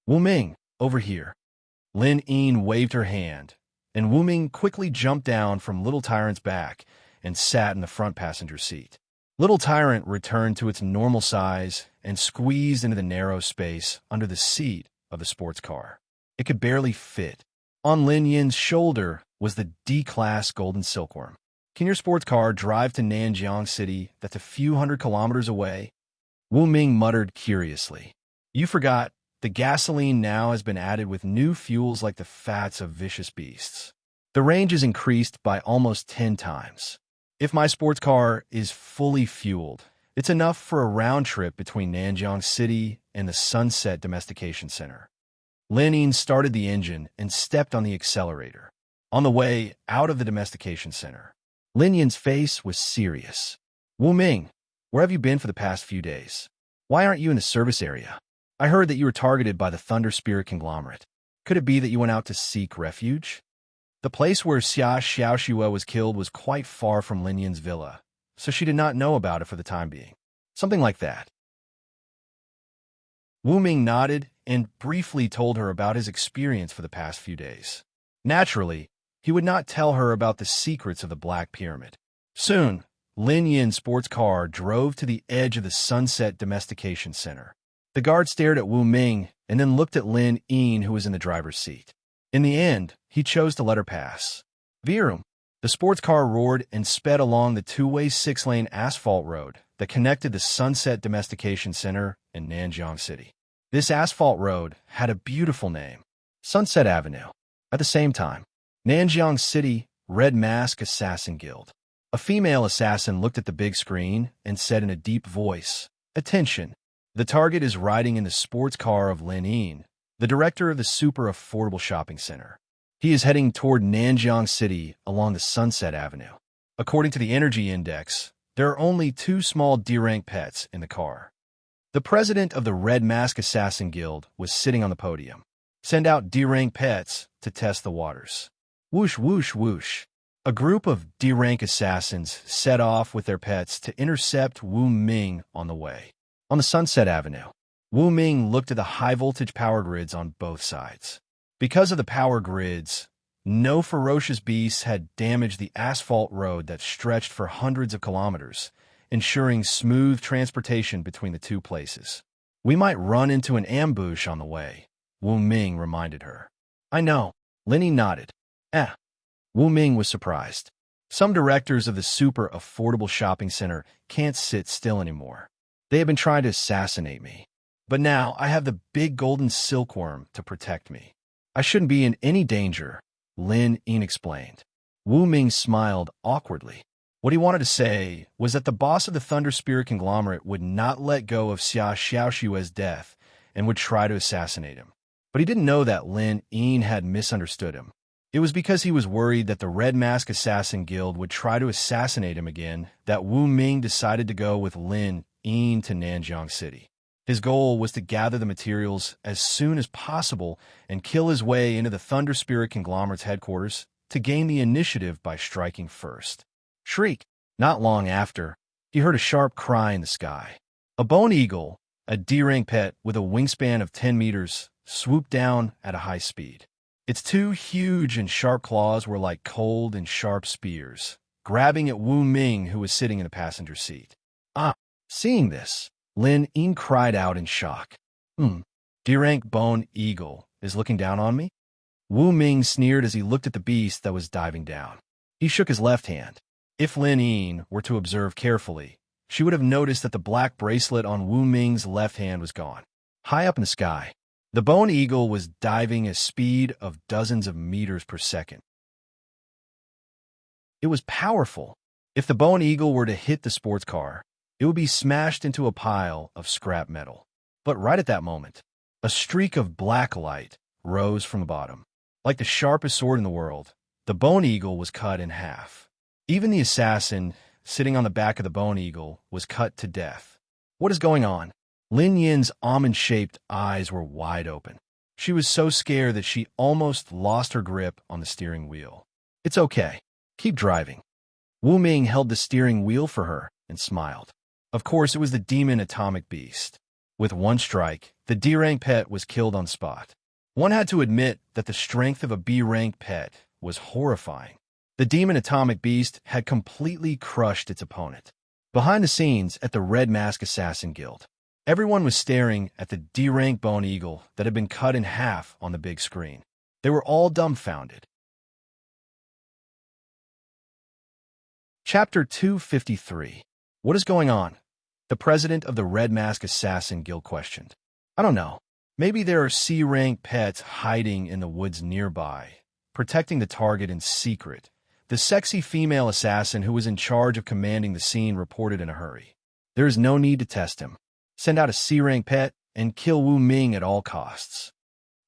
"Wu Ming, over here." Lin Yin waved her hand, and Wu Ming quickly jumped down from Little Tyrant's back and sat in the front passenger seat. Little Tyrant returned to its normal size and squeezed into the narrow space under the seat of the sports car. It could barely fit. On Lin Yin's shoulder was the D-Class Golden Silkworm. "Can your sports car drive to Nanjiang City that's a few hundred kilometers away?" Wu Ming muttered curiously. "You forgot, the gasoline now has been added with new fuels like the fats of vicious beasts. The range is increased by almost 10 times. If my sports car is fully fueled, it's enough for a round trip between Nanjiang City and the Sunset Domestication Center." Lin Yin started the engine and stepped on the accelerator. On the way out of the Domestication Center, Lin Yin's face was serious. "Wu Ming, where have you been for the past few days? Why aren't you in the service area? I heard that you were targeted by the Thunder Spirit conglomerate. Could it be that you went out to seek refuge?" The place where Xia Xiaoxue was killed was quite far from Lin Yin's villa, so she did not know about it for the time being. Something like that. Wu Ming nodded and briefly told her about his experience for the past few days. Naturally, he would not tell her about the secrets of the Black Pyramid. Soon, Lin Yin's sports car drove to the edge of the Sunset Domestication Center. The guard stared at Wu Ming and then looked at Lin Yin, who was in the driver's seat. In the end, he chose to let her pass. Virum. The sports car roared and sped along the two-way 6-lane asphalt road that connected the Sunset Domestication Center and Nanjiang City. This asphalt road had a beautiful name, Sunset Avenue. At the same time, Nanjiang City Red Mask Assassin Guild. A female assassin looked at the big screen and said in a deep voice, "Attention, the target is riding in the sports car of Lin Yin, the director of the super affordable shopping center. He is heading toward Nanjiang City along the Sunset Avenue. According to the energy index, there are only 2 small D-rank pets in the car." The president of the Red Mask Assassin Guild was sitting on the podium. "Send out D-rank pets to test the waters." Whoosh, whoosh, whoosh. A group of D-rank assassins set off with their pets to intercept Wu Ming on the way. On the Sunset Avenue, Wu Ming looked at the high-voltage power grids on both sides. Because of the power grids, no ferocious beasts had damaged the asphalt road that stretched for hundreds of kilometers, ensuring smooth transportation between the two places. "We might run into an ambush on the way," Wu Ming reminded her. "I know." Linny nodded. Wu Ming was surprised. Some directors of the super affordable shopping center can't sit still anymore. They have been trying to assassinate me. But now I have the big golden silkworm to protect me. I shouldn't be in any danger, Lin Yin explained. Wu Ming smiled awkwardly. What he wanted to say was that the boss of the Thunder Spirit conglomerate would not let go of Xia Xiaoxue's death and would try to assassinate him. But he didn't know that Lin Yin had misunderstood him. It was because he was worried that the Red Mask Assassin Guild would try to assassinate him again that Wu Ming decided to go with Lin Yin to Nanjiang City. His goal was to gather the materials as soon as possible and kill his way into the Thunder Spirit conglomerate's headquarters to gain the initiative by striking first. Shriek! Not long after, he heard a sharp cry in the sky. A bone eagle, a D-rank pet with a wingspan of 10 meters, swooped down at a high speed. Its 2 huge and sharp claws were like cold and sharp spears, grabbing at Wu Ming, who was sitting in the passenger seat. Seeing this, Lin Yin cried out in shock. D-rank bone eagle is looking down on me? Wu Ming sneered as he looked at the beast that was diving down. He shook his left hand. If Lin Yin were to observe carefully, she would have noticed that the black bracelet on Wu Ming's left hand was gone. High up in the sky, the bone eagle was diving at a speed of dozens of meters per second. It was powerful. If the bone eagle were to hit the sports car, it would be smashed into a pile of scrap metal. But right at that moment, a streak of black light rose from the bottom. Like the sharpest sword in the world, the bone eagle was cut in half. Even the assassin, sitting on the back of the bone eagle, was cut to death. What is going on? Lin Yin's almond-shaped eyes were wide open. She was so scared that she almost lost her grip on the steering wheel. It's okay. Keep driving. Wu Ming held the steering wheel for her and smiled. Of course, it was the demon atomic beast. With one strike, the D-rank pet was killed on spot. One had to admit that the strength of a B-rank pet was horrifying. The demon atomic beast had completely crushed its opponent. Behind the scenes at the Red Mask Assassin Guild, everyone was staring at the D-rank bone eagle that had been cut in half on the big screen. They were all dumbfounded. Chapter 253. What is going on? The president of the Red Mask Assassin Guild questioned. I don't know. Maybe there are C-rank pets hiding in the woods nearby, protecting the target in secret. The sexy female assassin who was in charge of commanding the scene reported in a hurry. There is no need to test him. Send out a C-rank pet and kill Wu Ming at all costs.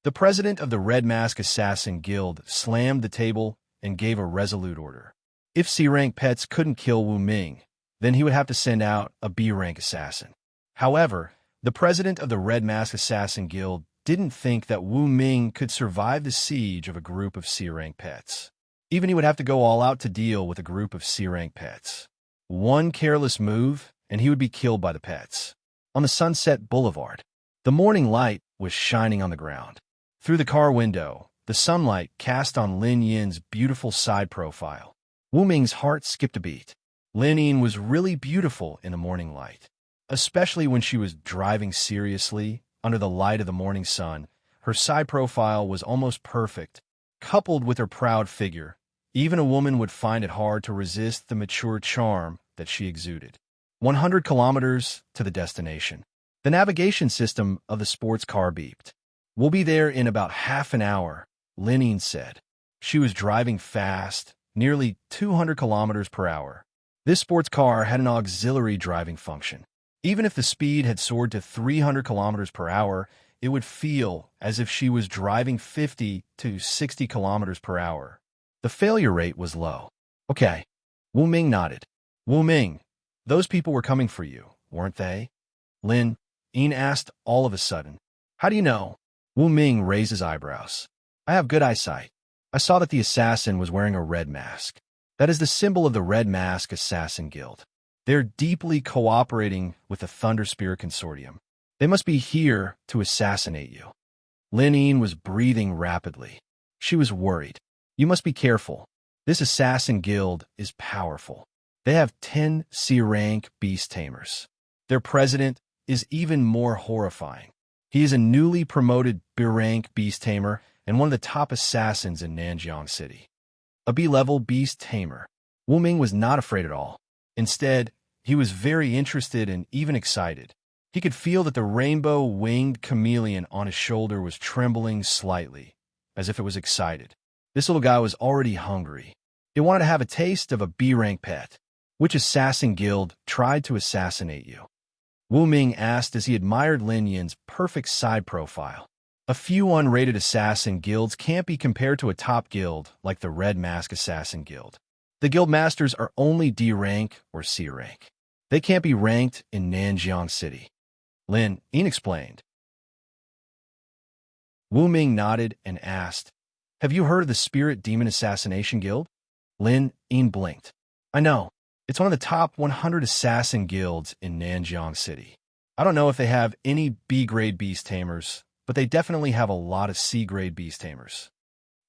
The president of the Red Mask Assassin Guild slammed the table and gave a resolute order. If C-rank pets couldn't kill Wu Ming, then he would have to send out a B-rank assassin. However, the president of the Red Mask Assassin Guild didn't think that Wu Ming could survive the siege of a group of C-rank pets. Even he would have to go all out to deal with a group of C-rank pets. One careless move, and he would be killed by the pets. On the Sunset Boulevard, the morning light was shining on the ground. Through the car window, the sunlight cast on Lin Yin's beautiful side profile. Wu Ming's heart skipped a beat. Lin Yin was really beautiful in the morning light. Especially when she was driving seriously under the light of the morning sun, her side profile was almost perfect. Coupled with her proud figure, even a woman would find it hard to resist the mature charm that she exuded. 100 kilometers to the destination. The navigation system of the sports car beeped. We'll be there in about half an hour, Lin Yin said. She was driving fast, nearly 200 kilometers per hour. This sports car had an auxiliary driving function. Even if the speed had soared to 300 kilometers per hour, it would feel as if she was driving 50 to 60 kilometers per hour. The failure rate was low. Okay. Wu Ming nodded. Wu Ming, those people were coming for you, weren't they? Lin Yin asked all of a sudden. How do you know? Wu Ming raised his eyebrows. I have good eyesight. I saw that the assassin was wearing a red mask. That is the symbol of the Red Mask Assassin Guild. They're deeply cooperating with the Thunder Spirit Consortium. They must be here to assassinate you. Lin Yin was breathing rapidly. She was worried. You must be careful. This assassin guild is powerful. They have 10 C-rank beast tamers. Their president is even more horrifying. He is a newly promoted B-rank beast tamer and one of the top assassins in Nanjiang City. A B-level beast tamer. Wu Ming was not afraid at all. Instead, he was very interested and even excited. He could feel that the rainbow-winged chameleon on his shoulder was trembling slightly, as if it was excited. This little guy was already hungry. He wanted to have a taste of a B-rank pet. Which assassin guild tried to assassinate you? Wu Ming asked as he admired Lin Yin's perfect side profile. A few unrated assassin guilds can't be compared to a top guild like the Red Mask Assassin Guild. The guild masters are only D-rank or C-rank. They can't be ranked in Nanjiang City. Lin Yin explained. Wu Ming nodded and asked, Have you heard of the Spirit Demon Assassination Guild? Lin Yin blinked. I know. It's one of the top 100 assassin guilds in Nanjiang City. I don't know if they have any B-grade beast tamers, but they definitely have a lot of C-grade beast tamers.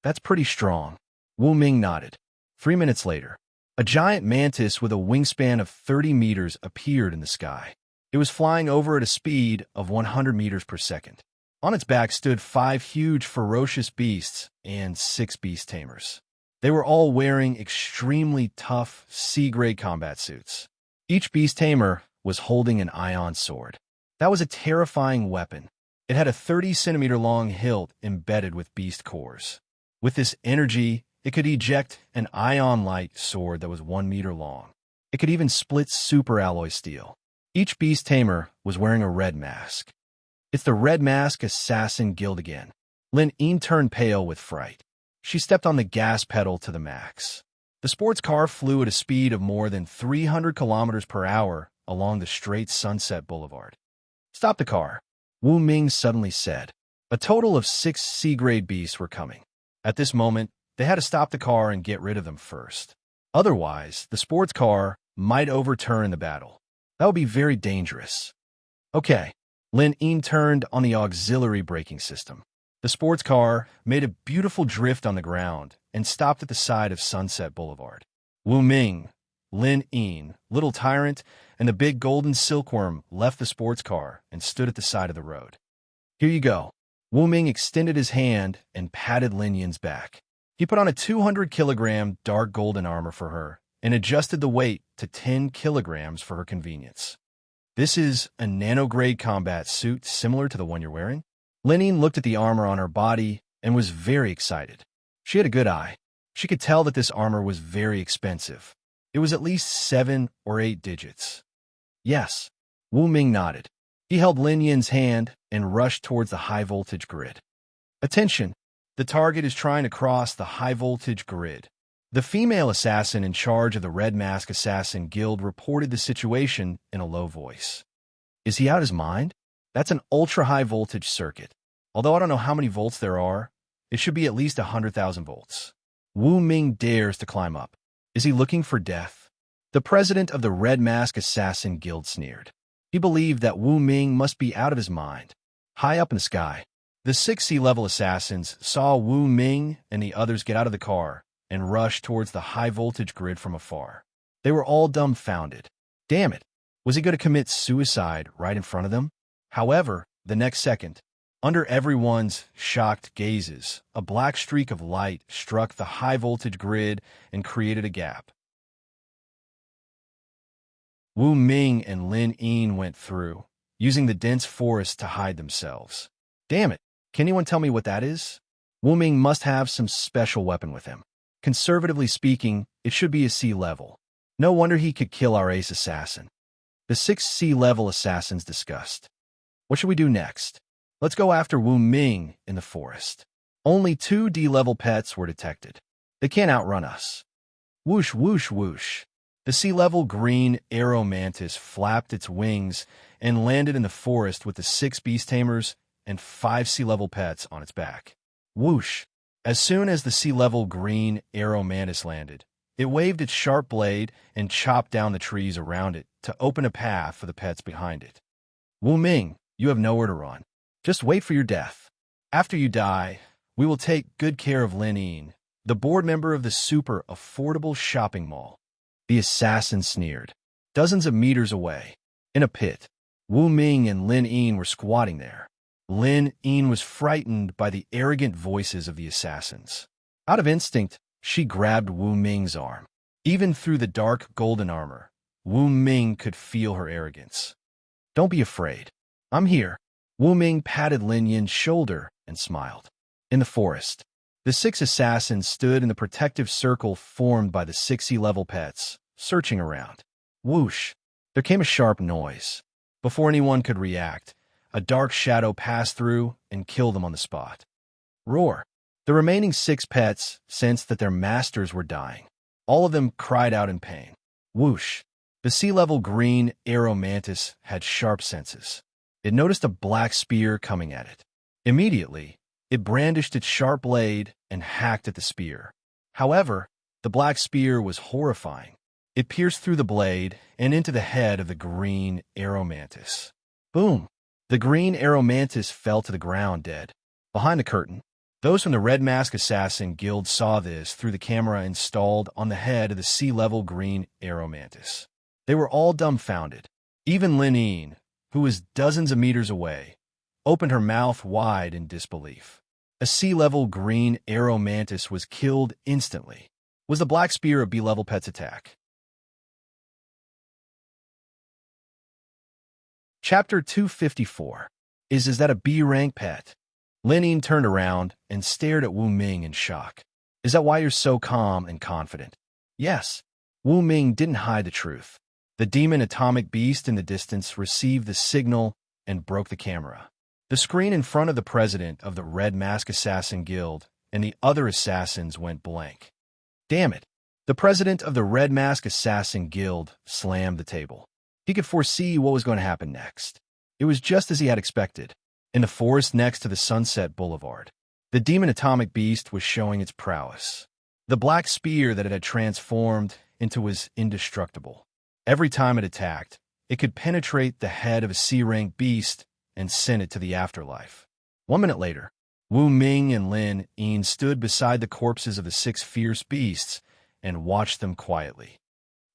That's pretty strong. Wu Ming nodded. 3 minutes later, a giant mantis with a wingspan of 30 meters appeared in the sky. It was flying over at a speed of 100 meters per second. On its back stood 5 huge, ferocious beasts and 6 beast tamers. They were all wearing extremely tough, sea-grade combat suits. Each beast tamer was holding an ion sword. That was a terrifying weapon. It had a 30-centimeter-long hilt embedded with beast cores. With this energy, it could eject an ion-light sword that was 1 meter long. It could even split super-alloy steel. Each beast tamer was wearing a red mask. It's the Red Mask Assassin Guild again. Lin turned pale with fright. She stepped on the gas pedal to the max. The sports car flew at a speed of more than 300 kilometers per hour along the straight Sunset Boulevard. "Stop the car," Wu Ming suddenly said. A total of 6 C-grade beasts were coming. At this moment, they had to stop the car and get rid of them first. Otherwise, the sports car might overturn the battle. That would be very dangerous. Okay, Lin turned on the auxiliary braking system. The sports car made a beautiful drift on the ground and stopped at the side of Sunset Boulevard. Wu Ming, Lin, Little Tyrant, and the big golden silkworm left the sports car and stood at the side of the road. "Here you go." Wu Ming extended his hand and patted Lin Yin's back. He put on a 200-kilogram dark golden armor for her and adjusted the weight to 10 kilograms for her convenience. "This is a nano-grade combat suit similar to the one you're wearing?" Lin looked at the armor on her body and was very excited. She had a good eye. She could tell that this armor was very expensive. It was at least 7 or 8 digits. "Yes." Wu Ming nodded. He held Lin Yin's hand and rushed towards the high-voltage grid. "Attention! The target is trying to cross the high-voltage grid." The female assassin in charge of the Red Mask Assassin Guild reported the situation in a low voice. "Is he out his mind? That's an ultra-high voltage circuit. Although I don't know how many volts there are, it should be at least 100,000 volts. Wu Ming dares to climb up. Is he looking for death?" The president of the Red Mask Assassin Guild sneered. He believed that Wu Ming must be out of his mind. High up in the sky, the 6 sea-level assassins saw Wu Ming and the others get out of the car and rush towards the high-voltage grid from afar. They were all dumbfounded. Damn it! Was he going to commit suicide right in front of them? However, the next second, under everyone's shocked gazes, a black streak of light struck the high-voltage grid and created a gap. Wu Ming and Lin went through, using the dense forest to hide themselves. Damn it! Can anyone tell me what that is? Wu Ming must have some special weapon with him. Conservatively speaking, it should be a C-level. No wonder he could kill our ace assassin. The 6 C-level assassins discussed. What should we do next? Let's go after Wu Ming in the forest. Only 2 D-level pets were detected. They can't outrun us. Whoosh, whoosh, whoosh. The sea-level green arrow mantis flapped its wings and landed in the forest with the 6 beast tamers and 5 sea-level pets on its back. Whoosh. As soon as the sea-level green arrow mantis landed, it waved its sharp blade and chopped down the trees around it to open a path for the pets behind it. Wu Ming, you have nowhere to run. Just wait for your death. After you die, we will take good care of Lin, the board member of the super affordable shopping mall. The assassin sneered. Dozens of meters away, in a pit, Wu Ming and Lin were squatting there. Lin was frightened by the arrogant voices of the assassins. Out of instinct, she grabbed Wu Ming's arm. Even through the dark golden armor, Wu Ming could feel her arrogance. Don't be afraid. I'm here. Wu Ming patted Lin Yin's shoulder and smiled. In the forest, the 6 assassins stood in the protective circle formed by the 6 sea-level pets, searching around. Whoosh! There came a sharp noise. Before anyone could react, a dark shadow passed through and killed them on the spot. Roar! The remaining 6 pets sensed that their masters were dying. All of them cried out in pain. Whoosh! The sea-level green arrow mantis had sharp senses. It noticed a black spear coming at it. Immediately, it brandished its sharp blade and hacked at the spear. However, the black spear was horrifying. It pierced through the blade and into the head of the green arrow mantis. Boom! The green arrow mantis fell to the ground dead. Behind the curtain, those from the Red Mask Assassin Guild saw this through the camera installed on the head of the sea-level green arrow mantis. They were all dumbfounded. Even Lin, who was dozens of meters away, opened her mouth wide in disbelief. A sea-level green arrow mantis was killed instantly. Was the black spear a B-level pet's attack? Chapter 254. Is that a B-rank pet? Lin Ying turned around and stared at Wu Ming in shock. Is that why you're so calm and confident? Yes. Wu Ming didn't hide the truth. The demon atomic beast in the distance received the signal and broke the camera. The screen in front of the president of the Red Mask Assassin Guild and the other assassins went blank. Damn it. The president of the Red Mask Assassin Guild slammed the table. He could foresee what was going to happen next. It was just as he had expected. In the forest next to the Sunset Boulevard, the demon atomic beast was showing its prowess. The black spear that it had transformed into was indestructible. Every time it attacked, it could penetrate the head of a C-rank beast and send it to the afterlife. 1 minute later, Wu Ming and Lin Ying stood beside the corpses of the 6 fierce beasts and watched them quietly.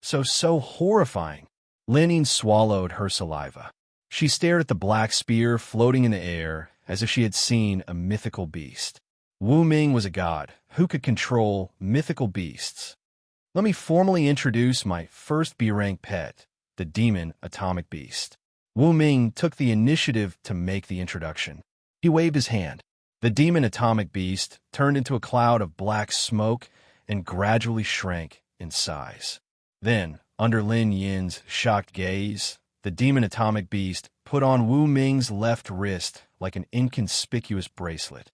So horrifying. Lin Ying swallowed her saliva. She stared at the black spear floating in the air as if she had seen a mythical beast. Wu Ming was a god who could control mythical beasts. Let me formally introduce my first B-rank pet, the demon atomic beast. Wu Ming took the initiative to make the introduction. He waved his hand. The demon atomic beast turned into a cloud of black smoke and gradually shrank in size. Then, under Lin Yin's shocked gaze, the demon atomic beast put on Wu Ming's left wrist like an inconspicuous bracelet.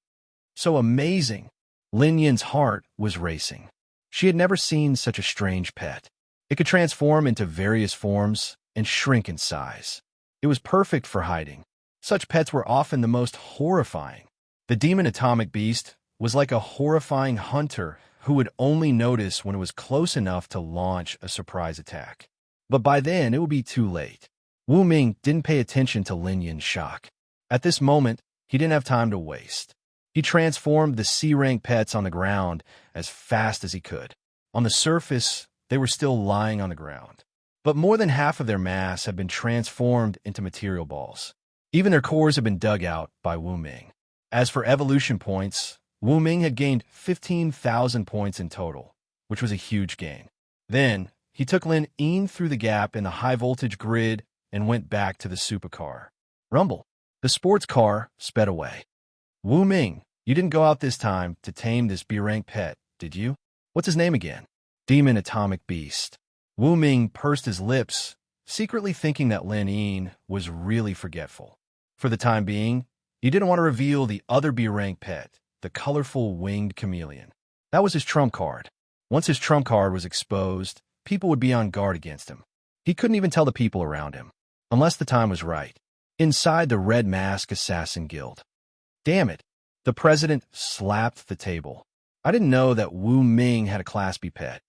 So amazing! Lin Yin's heart was racing. She had never seen such a strange pet. It could transform into various forms and shrink in size. It was perfect for hiding. Such pets were often the most horrifying. The demon atomic beast was like a horrifying hunter who would only notice when it was close enough to launch a surprise attack. But by then, it would be too late. Wu Ming didn't pay attention to Lin Yin's shock. At this moment, he didn't have time to waste. He transformed the C-rank pets on the ground as fast as he could. On the surface, they were still lying on the ground. But more than half of their mass had been transformed into material balls. Even their cores had been dug out by Wu Ming. As for evolution points, Wu Ming had gained 15,000 points in total, which was a huge gain. Then, he took Lin Ying through the gap in the high-voltage grid and went back to the supercar. Rumble. The sports car sped away. Wu Ming, you didn't go out this time to tame this B-rank pet, did you? What's his name again? Demon Atomic Beast. Wu Ming pursed his lips, secretly thinking that Lin Ying was really forgetful. For the time being, he didn't want to reveal the other B-rank pet, the colorful winged chameleon. That was his trump card. Once his trump card was exposed, people would be on guard against him. He couldn't even tell the people around him, unless the time was right. Inside the Red Mask Assassin Guild. Damn it. The president slapped the table. I didn't know that Wu Ming had a Class B pet.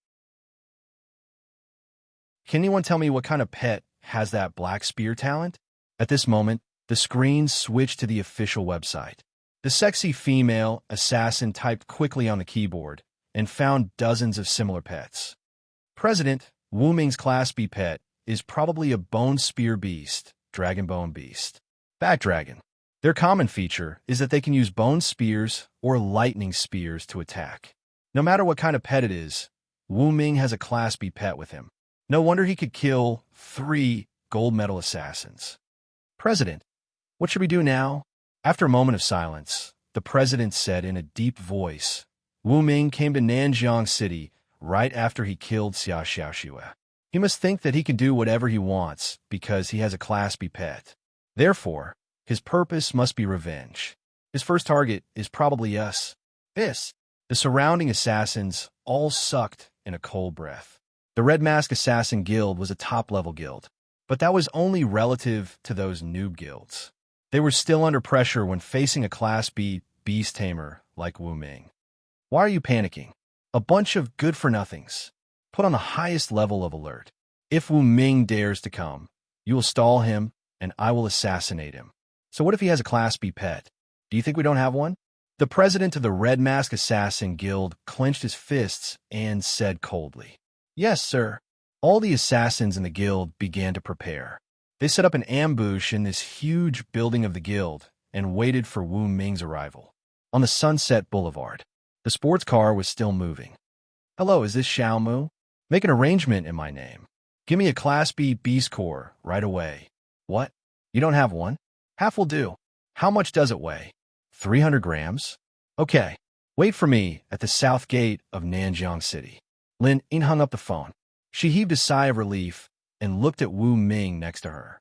Can anyone tell me what kind of pet has that black spear talent? At this moment, the screen switched to the official website. The sexy female assassin typed quickly on the keyboard and found dozens of similar pets. President, Wu Ming's Class B pet is probably a bone spear beast, dragon bone beast. Back dragon. Their common feature is that they can use bone spears or lightning spears to attack. No matter what kind of pet it is, Wu Ming has a Class B pet with him. No wonder he could kill 3 gold medal assassins. President, what should we do now? After a moment of silence, the president said in a deep voice, Wu Ming came to Nanjiang City right after he killed Xia Xiaoxue. He must think that he can do whatever he wants because he has a Class B pet. Therefore, his purpose must be revenge. His first target is probably us. The surrounding assassins all sucked in a cold breath. The Red Mask Assassin Guild was a top-level guild, but that was only relative to those noob guilds. They were still under pressure when facing a Class B beast tamer like Wu Ming. Why are you panicking? A bunch of good-for-nothings. Put on the highest level of alert. If Wu Ming dares to come, you will stall him, and I will assassinate him. So what if he has a Class B pet? Do you think we don't have one? The president of the Red Mask Assassin Guild clenched his fists and said coldly, Yes, sir. All the assassins in the guild began to prepare. They set up an ambush in this huge building of the guild and waited for Wu Ming's arrival. On the Sunset Boulevard, the sports car was still moving. "Hello, is this Xiao Mu? Make an arrangement in my name. Give me a Class B Beast Core right away." "What? You don't have one?" "Half will do." "How much does it weigh?" 300 grams. "Okay. Wait for me at the south gate of Nanjiang City." Lin Ying hung up the phone. She heaved a sigh of relief and looked at Wu Ming next to her.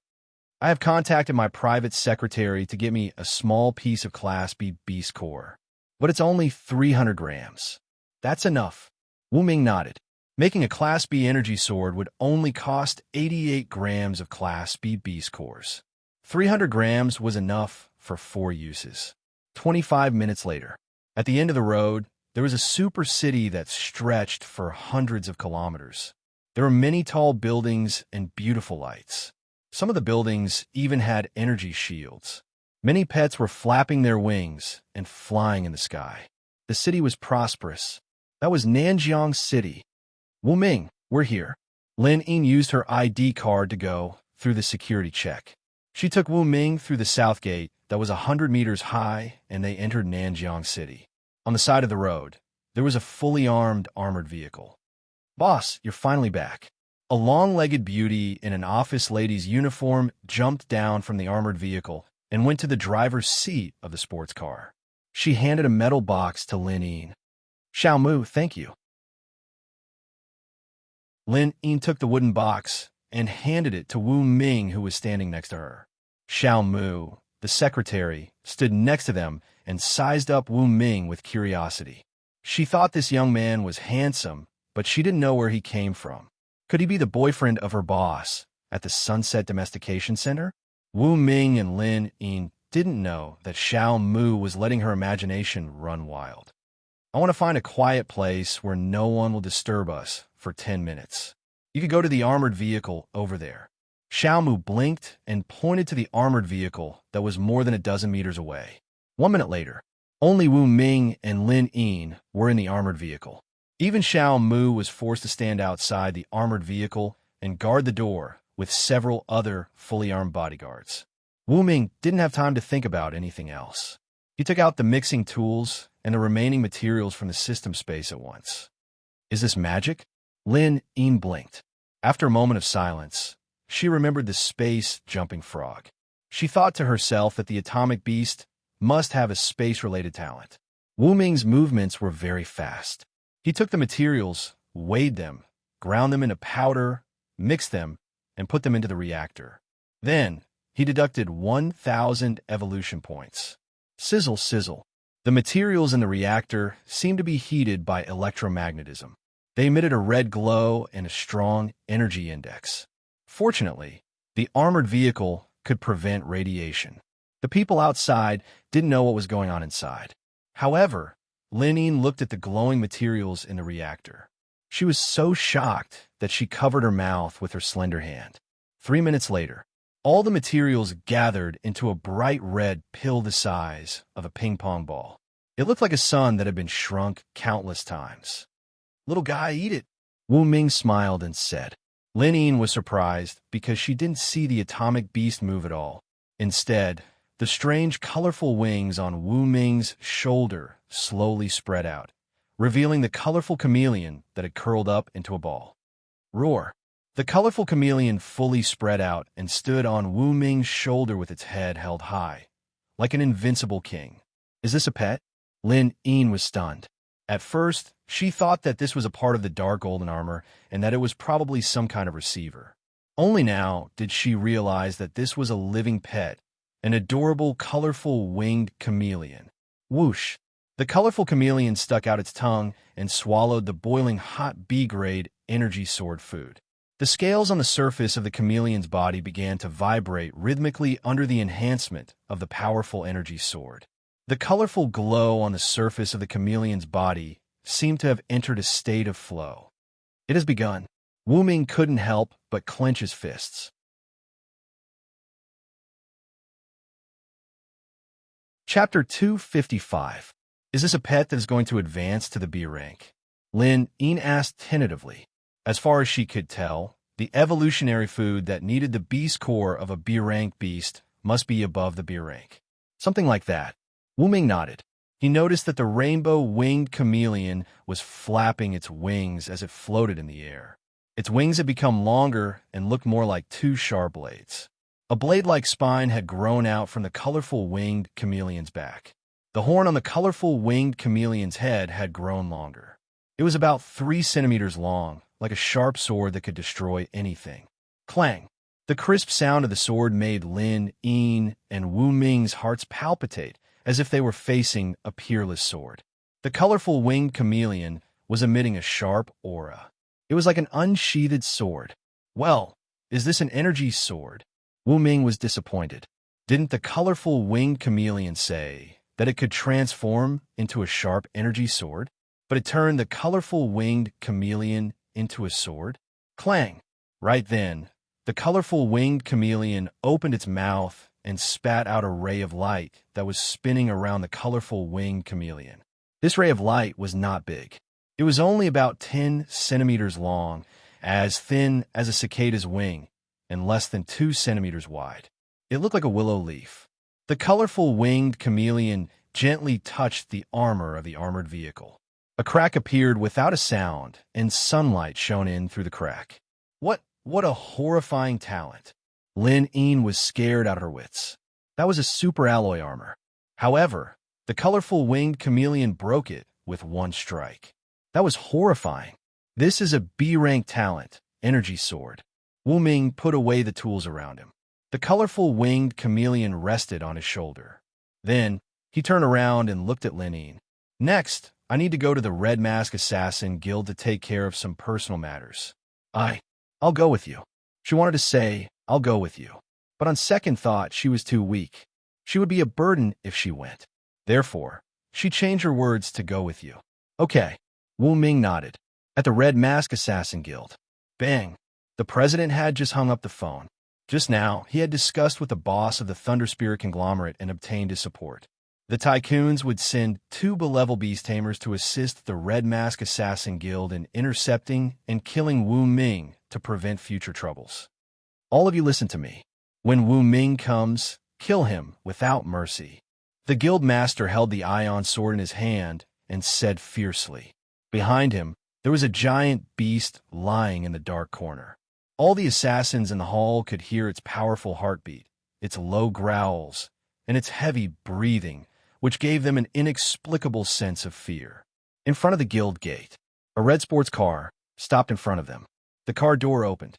"I have contacted my private secretary to get me a small piece of Class B Beast Core, but it's only 300 grams. That's enough." Wu Ming nodded. Making a Class B energy sword would only cost 88 grams of Class B Beast Cores. 300 grams was enough for 4 uses. 25 minutes later, at the end of the road, there was a super city that stretched for hundreds of kilometers. There were many tall buildings and beautiful lights. Some of the buildings even had energy shields. Many pets were flapping their wings and flying in the sky. The city was prosperous. That was Nanjiang City. "Wu Ming, we're here." Lin Ying used her ID card to go through the security check. She took Wu Ming through the south gate that was 100 meters high, and they entered Nanjiang City. On the side of the road, there was a fully armored vehicle. "Boss, you're finally back." A long-legged beauty in an office lady's uniform jumped down from the armored vehicle and went to the driver's seat of the sports car. She handed a metal box to Lin Ying. "Xiao Mu, thank you." Lin Ying took the wooden box and handed it to Wu Ming, who was standing next to her. Xiao Mu, the secretary, stood next to them and sized up Wu Ming with curiosity. She thought this young man was handsome, but she didn't know where he came from. Could he be the boyfriend of her boss at the Sunset Domestication Center? Wu Ming and Lin Ying didn't know that Xiao Mu was letting her imagination run wild. "I want to find a quiet place where no one will disturb us for 10 minutes. You could go to the armored vehicle over there." Xiao Mu blinked and pointed to the armored vehicle that was more than a dozen meters away. 1 minute later, only Wu Ming and Lin Ying were in the armored vehicle. Even Xiao Mu was forced to stand outside the armored vehicle and guard the door with several other fully armed bodyguards. Wu Ming didn't have time to think about anything else. He took out the mixing tools and the remaining materials from the system space at once. "Is this magic?" Lin Ying blinked. After a moment of silence, she remembered the space-jumping frog. She thought to herself that the atomic beast must have a space-related talent. Wu Ming's movements were very fast. He took the materials, weighed them, ground them into powder, mixed them, and put them into the reactor. Then, he deducted 1,000 evolution points. Sizzle, sizzle. The materials in the reactor seemed to be heated by electromagnetism. They emitted a red glow and a strong energy index. Fortunately, the armored vehicle could prevent radiation. The people outside didn't know what was going on inside. However, Lin Ying looked at the glowing materials in the reactor. She was so shocked that she covered her mouth with her slender hand. 3 minutes later, all the materials gathered into a bright red pill the size of a ping-pong ball. It looked like a sun that had been shrunk countless times. "Little guy, eat it," Wu Ming smiled and said. Lin Ying was surprised because she didn't see the atomic beast move at all. Instead, the strange, colorful wings on Wu Ming's shoulder slowly spread out, revealing the colorful chameleon that had curled up into a ball. Roar! The colorful chameleon fully spread out and stood on Wu Ming's shoulder with its head held high, like an invincible king. "Is this a pet?" Lin Ying was stunned. At first, she thought that this was a part of the dark golden armor and that it was probably some kind of receiver. Only now did she realize that this was a living pet, an adorable, colorful winged chameleon. Whoosh! The colorful chameleon stuck out its tongue and swallowed the boiling hot B-grade energy sword food. The scales on the surface of the chameleon's body began to vibrate rhythmically under the enhancement of the powerful energy sword. The colorful glow on the surface of the chameleon's body seemed to have entered a state of flow. It has begun. Wu Ming couldn't help but clench his fists. Chapter 255. Is this a pet that is going to advance to the B rank? Lin Ying asked tentatively. As far as she could tell, the evolutionary food that needed the beast core of a B rank beast must be above the B rank. Something like that. Wu Ming nodded. He noticed that the rainbow-winged chameleon was flapping its wings as it floated in the air. Its wings had become longer and looked more like two sharp blades. A blade-like spine had grown out from the colorful winged chameleon's back. The horn on the colorful winged chameleon's head had grown longer. It was about 3 centimeters long, like a sharp sword that could destroy anything. Clang! The crisp sound of the sword made Lin, Yin, and Wu Ming's hearts palpitate as if they were facing a peerless sword. The colorful winged chameleon was emitting a sharp aura. It was like an unsheathed sword. Well, is this an energy sword? Wu Ming was disappointed. Didn't the colorful winged chameleon say that it could transform into a sharp energy sword? But it turned the colorful winged chameleon into a sword? Clang! Right then, the colorful winged chameleon opened its mouth and spat out a ray of light that was spinning around the colorful winged chameleon. This ray of light was not big. It was only about 10 centimeters long, as thin as a cicada's wing, and less than 2 centimeters wide. It looked like a willow leaf. The colorful winged chameleon gently touched the armor of the armored vehicle. A crack appeared without a sound, and sunlight shone in through the crack. What a horrifying talent. Lin Yin was scared out of her wits. That was a super alloy armor. However, the colorful winged chameleon broke it with one strike. That was horrifying. This is a B-rank talent, energy sword. Wu Ming put away the tools around him. The colorful winged chameleon rested on his shoulder. Then, he turned around and looked at Lin Yin. Next, I need to go to the Red Mask Assassin Guild to take care of some personal matters. I'll go with you. She wanted to say, I'll go with you. But on second thought, she was too weak. She would be a burden if she went. Therefore, she changed her words to go with you. Okay. Wu Ming nodded. At the Red Mask Assassin Guild. Bang. The president had just hung up the phone. Just now, he had discussed with the boss of the Thunder Spirit conglomerate and obtained his support. The Tycoons would send 2 level beast tamers to assist the Red Mask Assassin Guild in intercepting and killing Wu Ming to prevent future troubles. All of you listen to me. When Wu Ming comes, kill him without mercy. The guild master held the ion sword in his hand and said fiercely. Behind him, there was a giant beast lying in the dark corner. All the assassins in the hall could hear its powerful heartbeat, its low growls, and its heavy breathing, which gave them an inexplicable sense of fear. In front of the guild gate, a red sports car stopped in front of them. The car door opened.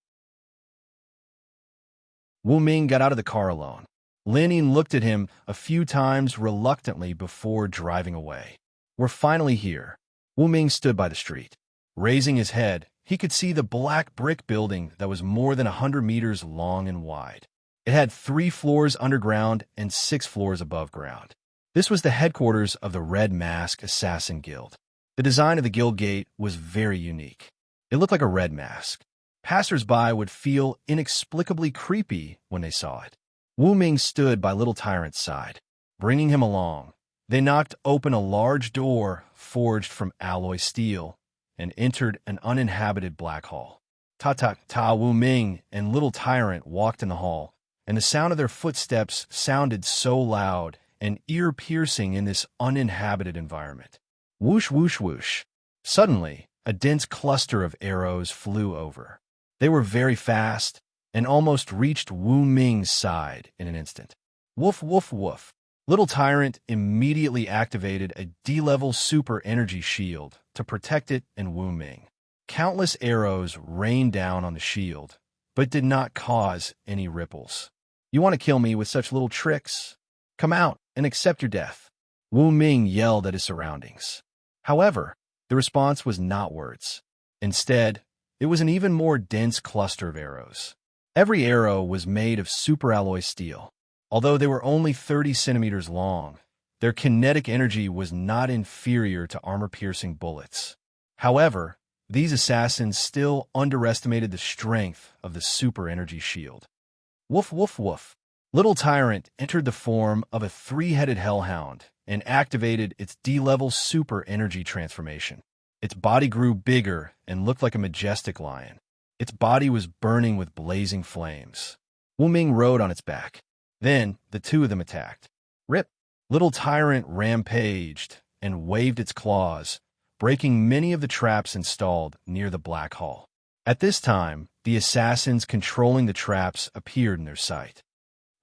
Wu Ming got out of the car alone. Lin Yin looked at him a few times reluctantly before driving away. We're finally here. Wu Ming stood by the street. Raising his head, he could see the black brick building that was more than 100 meters long and wide. It had 3 floors underground and 6 floors above ground. This was the headquarters of the Red Mask Assassin Guild. The design of the guild gate was very unique. It looked like a red mask. Passers-by would feel inexplicably creepy when they saw it. Wu Ming stood by Little Tyrant's side, bringing him along. They knocked open a large door forged from alloy steel and entered an uninhabited black hall. Ta-ta-ta, Wu Ming and Little Tyrant walked in the hall, and the sound of their footsteps sounded so loud and ear-piercing in this uninhabited environment. Whoosh, whoosh, whoosh. Suddenly, a dense cluster of arrows flew over. They were very fast and almost reached Wu Ming's side in an instant. Woof, woof, woof. Little Tyrant immediately activated a D-level super energy shield to protect it and Wu Ming. Countless arrows rained down on the shield, but did not cause any ripples. You want to kill me with such little tricks? Come out and accept your death. Wu Ming yelled at his surroundings. However, the response was not words. Instead, it was an even more dense cluster of arrows. Every arrow was made of superalloy steel. Although they were only 30 centimeters long, their kinetic energy was not inferior to armor-piercing bullets. However, these assassins still underestimated the strength of the super energy shield. Woof, woof, woof. Little Tyrant entered the form of a 3-headed hellhound and activated its D-level super energy transformation. Its body grew bigger and looked like a majestic lion. Its body was burning with blazing flames. Wu Ming rode on its back. Then, the 2 of them attacked. Rip! Little Tyrant rampaged and waved its claws, breaking many of the traps installed near the Black Hall. At this time, the assassins controlling the traps appeared in their sight.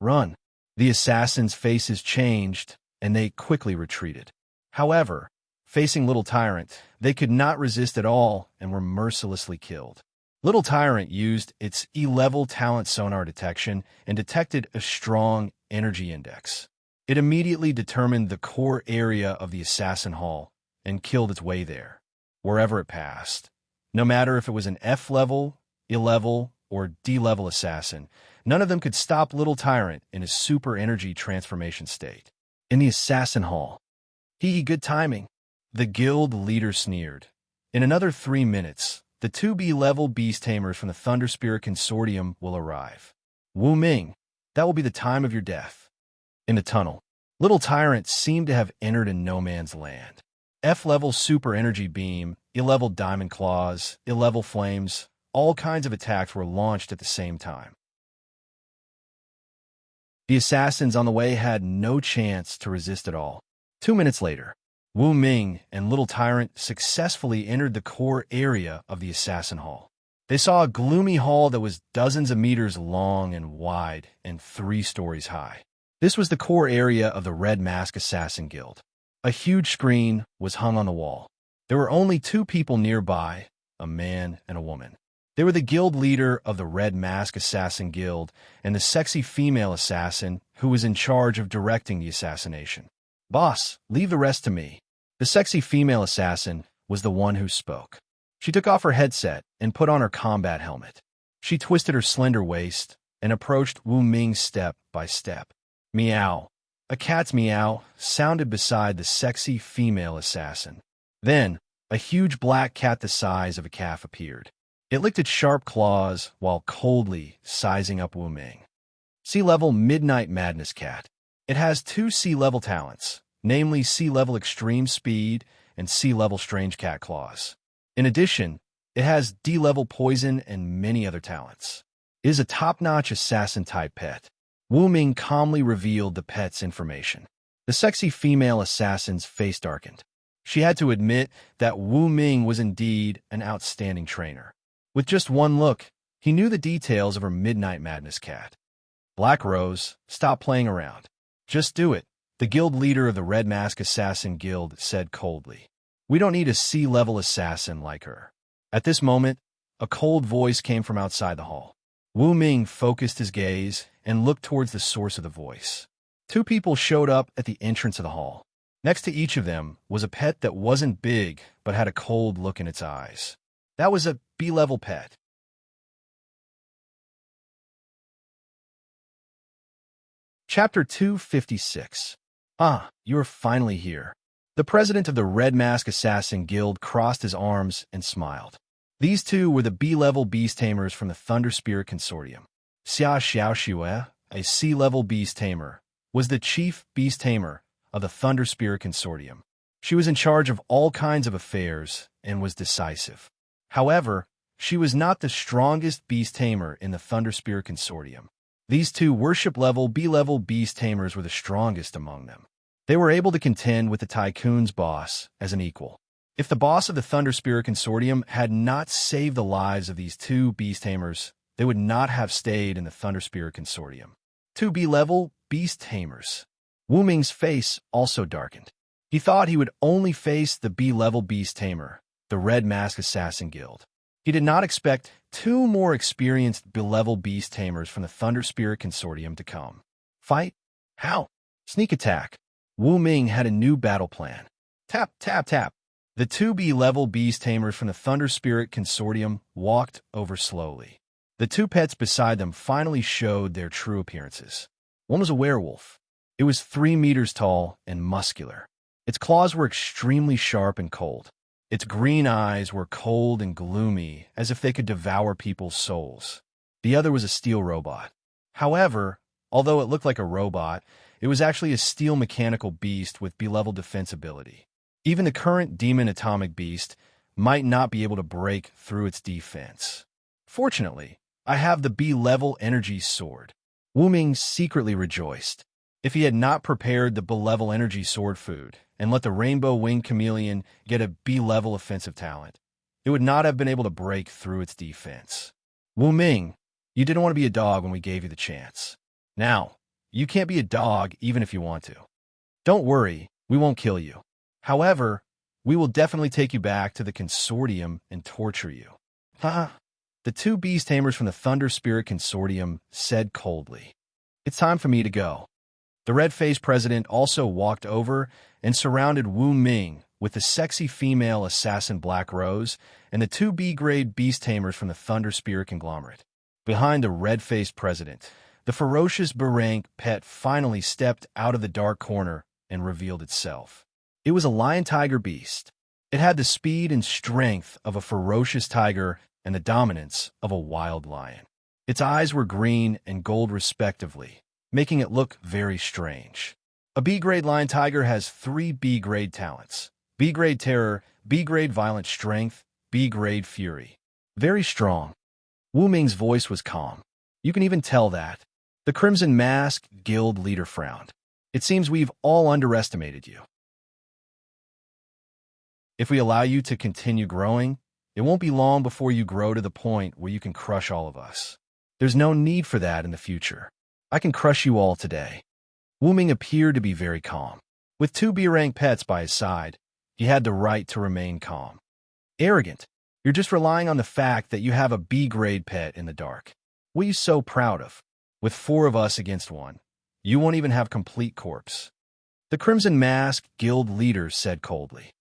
Run! The assassins' faces changed, and they quickly retreated. However, facing Little Tyrant, they could not resist at all and were mercilessly killed. Little Tyrant used its E-level talent sonar detection and detected a strong energy index. It immediately determined the core area of the assassin hall and killed its way there, wherever it passed. No matter if it was an F-level, E-level, or D-level assassin, none of them could stop Little Tyrant in his super energy transformation state. In the assassin hall, good timing, the guild leader sneered. In another 3 minutes, the 2B-level beast tamers from the Thunder Spirit Consortium will arrive. Wu Ming, that will be the time of your death. In the tunnel, Little Tyrant seemed to have entered in no man's land. F-level super energy beam, E-level diamond claws, E-level flames, all kinds of attacks were launched at the same time. The assassins on the way had no chance to resist at all. 2 minutes later, Wu Ming and Little Tyrant successfully entered the core area of the assassin hall. They saw a gloomy hall that was dozens of meters long and wide and 3 stories high. This was the core area of the Red Mask Assassin Guild. A huge screen was hung on the wall. There were only 2 people nearby, a man and a woman. They were the guild leader of the Red Mask Assassin Guild and the sexy female assassin who was in charge of directing the assassination. Boss, leave the rest to me. The sexy female assassin was the one who spoke. She took off her headset and put on her combat helmet. She twisted her slender waist and approached Wu Ming step by step. Meow. A cat's meow sounded beside the sexy female assassin. Then, a huge black cat the size of a calf appeared. It licked its sharp claws while coldly sizing up Wu Ming. C-level Midnight Madness Cat. It has 2 C-level talents, namely C-level Extreme Speed and C-level Strange Cat Claws. In addition, it has D-level Poison and many other talents. It is a top-notch assassin-type pet. Wu Ming calmly revealed the pet's information. The sexy female assassin's face darkened. She had to admit that Wu Ming was indeed an outstanding trainer. With just one look, he knew the details of her Midnight Madness cat. Black Rose, stop playing around. Just do it, the guild leader of the Red Mask Assassin Guild said coldly. We don't need a C-level assassin like her. At this moment, a cold voice came from outside the hall. Wu Ming focused his gaze and looked towards the source of the voice. 2 people showed up at the entrance of the hall. Next to each of them was a pet that wasn't big but had a cold look in its eyes. That was a B-level pet. Chapter 256. Ah, you're finally here. The president of the Red Mask Assassin Guild crossed his arms and smiled. These 2 were the B-level beast tamers from the Thunder Spirit Consortium. Xia Xiaoxue, a C-level beast tamer, was the chief beast tamer of the Thunder Spirit Consortium. She was in charge of all kinds of affairs and was decisive. However, she was not the strongest beast tamer in the Thunder Spirit Consortium. These 2 worship-level B-level beast tamers were the strongest among them. They were able to contend with the Tycoon's boss as an equal. If the boss of the Thunder Spirit Consortium had not saved the lives of these 2 beast tamers, they would not have stayed in the Thunder Spirit Consortium. 2 B-level beast tamers. Wu Ming's face also darkened. He thought he would only face the B-level beast tamer, the Red Mask Assassin Guild. He did not expect 2 more experienced B-level beast tamers from the Thunder Spirit Consortium to come. Fight? How? Sneak attack. Wu Ming had a new battle plan. Tap, tap, tap. The 2 B-level beast tamers from the Thunder Spirit Consortium walked over slowly. The 2 pets beside them finally showed their true appearances. One was a werewolf. It was 3 meters tall and muscular. Its claws were extremely sharp and cold. Its green eyes were cold and gloomy, as if they could devour people's souls. The other was a steel robot. However, although it looked like a robot, it was actually a steel mechanical beast with B-level defense ability. Even the current demon atomic beast might not be able to break through its defense. Fortunately, I have the B-level energy sword. Wu Ming secretly rejoiced. If he had not prepared the B-level energy sword food and let the rainbow-winged chameleon get a B-level offensive talent, it would not have been able to break through its defense. Wu Ming, you didn't want to be a dog when we gave you the chance. Now, you can't be a dog even if you want to. Don't worry, we won't kill you. However, we will definitely take you back to the Consortium and torture you. Haha. The two beast tamers from the Thunder Spirit Consortium said coldly. It's time for me to go. The red-faced president also walked over and surrounded Wu Ming with the sexy female assassin Black Rose and the two B-grade beast tamers from the Thunder Spirit Conglomerate. Behind the red-faced president, the ferocious B-rank pet finally stepped out of the dark corner and revealed itself. It was a lion-tiger beast. It had the speed and strength of a ferocious tiger and the dominance of a wild lion. Its eyes were green and gold respectively, making it look very strange. A B-grade lion tiger has 3 B-grade talents: B-grade terror, B-grade violent strength, B-grade fury. Very strong. Wu Ming's voice was calm. You can even tell that. The Crimson Mask Guild leader frowned. It seems we've all underestimated you. If we allow you to continue growing, it won't be long before you grow to the point where you can crush all of us. There's no need for that in the future. I can crush you all today. Wu Ming appeared to be very calm. With 2 B-rank pets by his side, he had the right to remain calm. Arrogant. You're just relying on the fact that you have a B-grade pet in the dark. What are you so proud of? With 4 of us against 1, you won't even have complete corpse. The Crimson Mask Guild leader said coldly.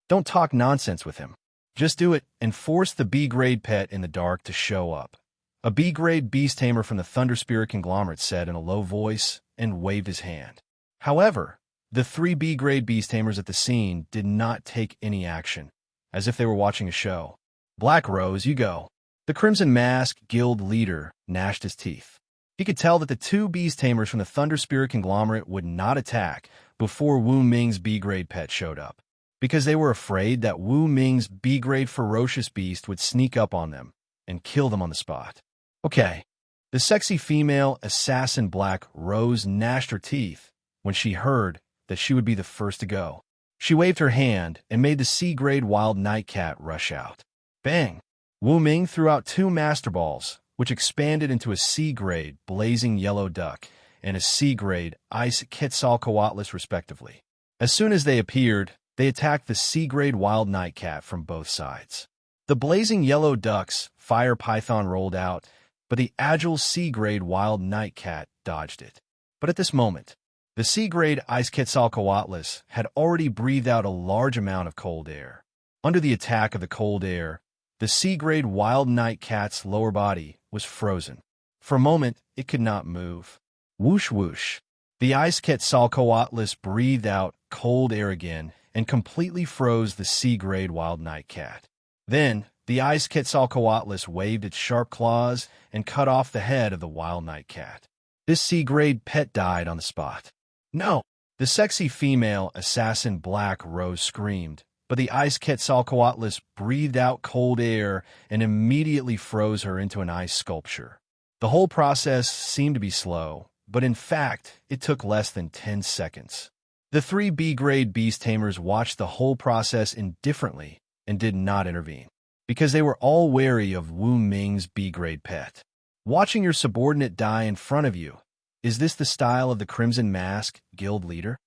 Don't talk nonsense with him. Just do it and force the B-grade pet in the dark to show up. A B-grade beast tamer from the Thunder Spirit Conglomerate said in a low voice and waved his hand. However, the 3 B-grade beast tamers at the scene did not take any action, as if they were watching a show. Black Rose, you go. The Crimson Mask Guild leader gnashed his teeth. He could tell that the 2 beast tamers from the Thunder Spirit Conglomerate would not attack before Wu Ming's B-grade pet showed up, because they were afraid that Wu Ming's B-grade ferocious beast would sneak up on them and kill them on the spot. Okay. The sexy female assassin Black Rose gnashed her teeth when she heard that she would be the first to go. She waved her hand and made the C-grade wild nightcat rush out. Bang! Wu Ming threw out 2 master balls, which expanded into a C-grade blazing yellow duck and a C-grade ice quetzalcoatlus respectively. As soon as they appeared, they attacked the C-grade wild nightcat from both sides. The blazing yellow duck's fire python rolled out, but the agile C-grade wild nightcat dodged it. But at this moment, the C-grade ice quetzalcoatlus had already breathed out a large amount of cold air. Under the attack of the cold air, the C-grade wild nightcat's lower body was frozen. For a moment, it could not move. Whoosh whoosh. The ice quetzalcoatlus breathed out cold air again and completely froze the C-grade wild nightcat. Then, the ice quetzalcoatlus waved its sharp claws and cut off the head of the wild nightcat. This C-grade pet died on the spot. No! The sexy female assassin Black Rose screamed, but the ice quetzalcoatlus breathed out cold air and immediately froze her into an ice sculpture. The whole process seemed to be slow, but in fact, it took less than 10 seconds. The 3 B-grade beast tamers watched the whole process indifferently and did not intervene, because they were all wary of Wu Ming's B-grade pet. Watching your subordinate die in front of you, is this the style of the Crimson Mask Guild leader?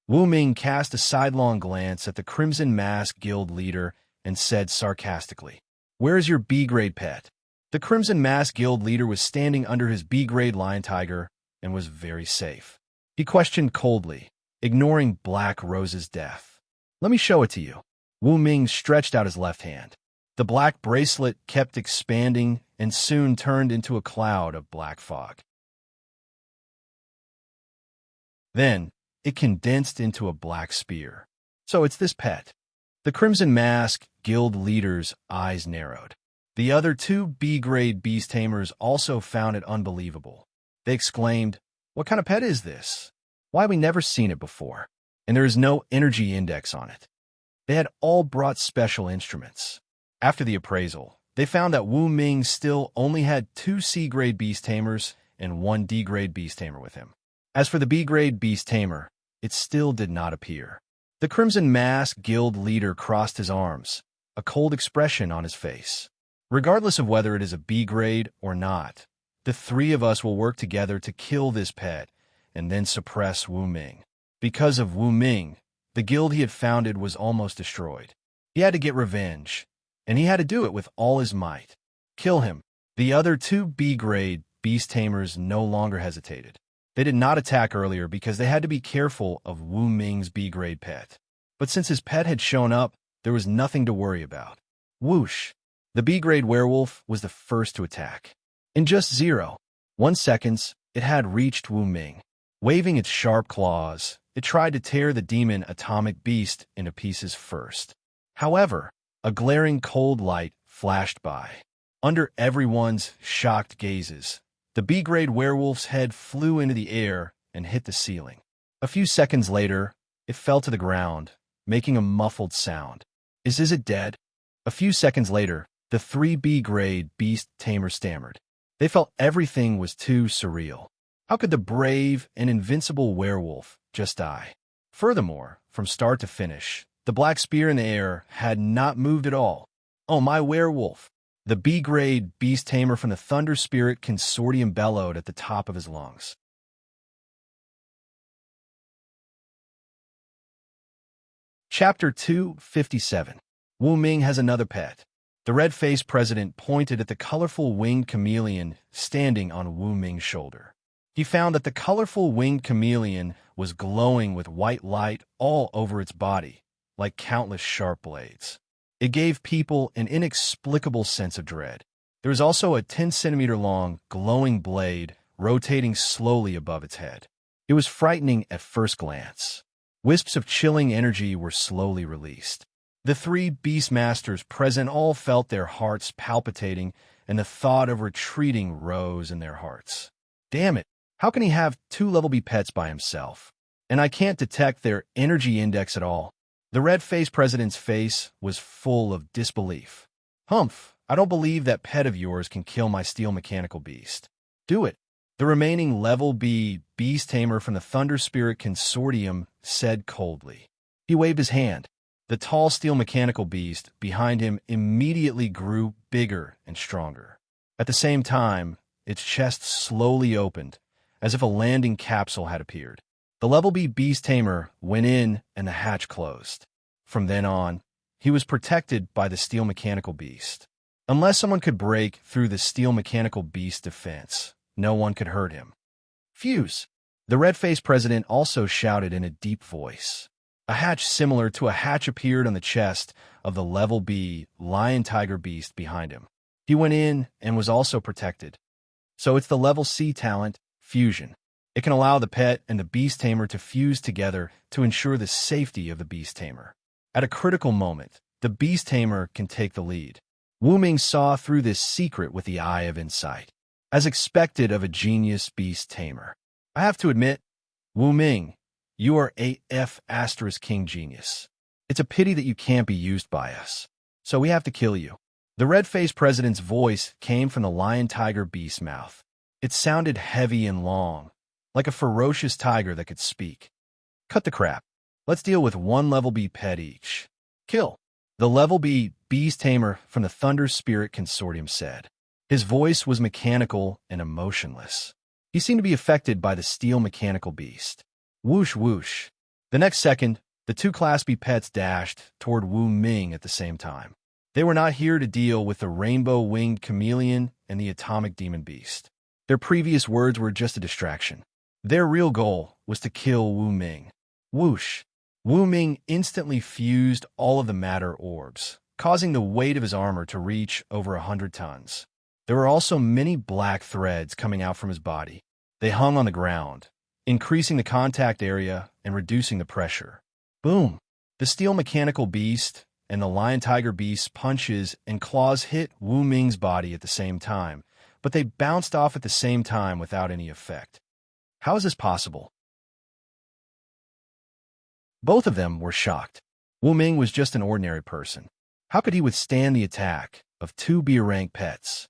Wu Ming cast a sidelong glance at the Crimson Mask Guild leader and said sarcastically, "Where is your B-grade pet?" The Crimson Mask Guild leader was standing under his B-grade lion tiger and was very safe. He questioned coldly, ignoring Black Rose's death. "Let me show it to you." Wu Ming stretched out his left hand. The black bracelet kept expanding and soon turned into a cloud of black fog. Then, it condensed into a black spear. So it's this pet. The Crimson Mask Guild leader's eyes narrowed. The other 2 B-grade beast tamers also found it unbelievable. They exclaimed, "What kind of pet is this? Why have we never seen it before? And there is no energy index on it." They had all brought special instruments. After the appraisal, they found that Wu Ming still only had 2 C-grade beast tamers and 1 D-grade beast tamer with him. As for the B-grade beast tamer, it still did not appear. The Crimson Mask Guild leader crossed his arms, a cold expression on his face. Regardless of whether it is a B-grade or not, the three of us will work together to kill this pet and then suppress Wu Ming. Because of Wu Ming, the guild he had founded was almost destroyed. He had to get revenge, and he had to do it with all his might. Kill him. The other two B-grade beast tamers no longer hesitated. They did not attack earlier because they had to be careful of Wu Ming's B-grade pet. But since his pet had shown up, there was nothing to worry about. Whoosh! The B-grade werewolf was the first to attack. In just 0.1 seconds, it had reached Wu Ming. Waving its sharp claws, it tried to tear the demon atomic beast into pieces first. However, a glaring cold light flashed by. Under everyone's shocked gazes, the B-grade werewolf's head flew into the air and hit the ceiling. A few seconds later, it fell to the ground, making a muffled sound. Is it dead? A few seconds later, the three B-grade beast tamers stammered. They felt everything was too surreal. How could the brave and invincible werewolf just die? Furthermore, from start to finish, the black spear in the air had not moved at all. Oh, my werewolf! The B-grade beast tamer from the Thunder Spirit Consortium bellowed at the top of his lungs. Chapter 257. Wu Ming has another pet. The red-faced president pointed at the colorful winged chameleon standing on Wu Ming's shoulder. He found that the colorful winged chameleon was glowing with white light all over its body, like countless sharp blades. It gave people an inexplicable sense of dread. There was also a 10-centimeter-long, glowing blade rotating slowly above its head. It was frightening at first glance. Wisps of chilling energy were slowly released. The three beastmasters present all felt their hearts palpitating, and the thought of retreating rose in their hearts. Damn it! How can he have two level B pets by himself? And I can't detect their energy index at all. The red-faced president's face was full of disbelief. Humph, I don't believe that pet of yours can kill my steel mechanical beast. Do it. The remaining level B beast tamer from the Thunder Spirit Consortium said coldly. He waved his hand. The tall steel mechanical beast behind him immediately grew bigger and stronger. At the same time, its chest slowly opened, as if a landing capsule had appeared. The level B beast tamer went in and the hatch closed. From then on, he was protected by the steel mechanical beast. Unless someone could break through the steel mechanical beast's defense, no one could hurt him. Fuse! The red-faced president also shouted in a deep voice. A hatch similar to a hatch appeared on the chest of the level B lion-tiger beast behind him. He went in and was also protected. So it's the level C talent, Fusion. It can allow the pet and the beast tamer to fuse together to ensure the safety of the beast tamer. At a critical moment, the beast tamer can take the lead. Wu Ming saw through this secret with the eye of insight, as expected of a genius beast tamer. I have to admit, Wu Ming, you are AF * King Genius. It's a pity that you can't be used by us. So we have to kill you. The red-faced president's voice came from the lion-tiger beast's mouth. It sounded heavy and long, like a ferocious tiger that could speak. Cut the crap. Let's deal with one level B pet each. Kill. The level B beast tamer from the Thunder Spirit Consortium said. His voice was mechanical and emotionless. He seemed to be affected by the steel mechanical beast. Whoosh whoosh. The next second, the two Class B pets dashed toward Wu Ming at the same time. They were not here to deal with the rainbow-winged chameleon and the atomic demon beast. Their previous words were just a distraction. Their real goal was to kill Wu Ming. Whoosh! Wu Ming instantly fused all of the matter orbs, causing the weight of his armor to reach over 100 tons. There were also many black threads coming out from his body. They hung on the ground, increasing the contact area and reducing the pressure. Boom! The steel mechanical beast and the lion-tiger beast's punches and claws hit Wu Ming's body at the same time, but they bounced off at the same time without any effect. How is this possible? Both of them were shocked. Wu Ming was just an ordinary person. How could he withstand the attack of two B-rank pets?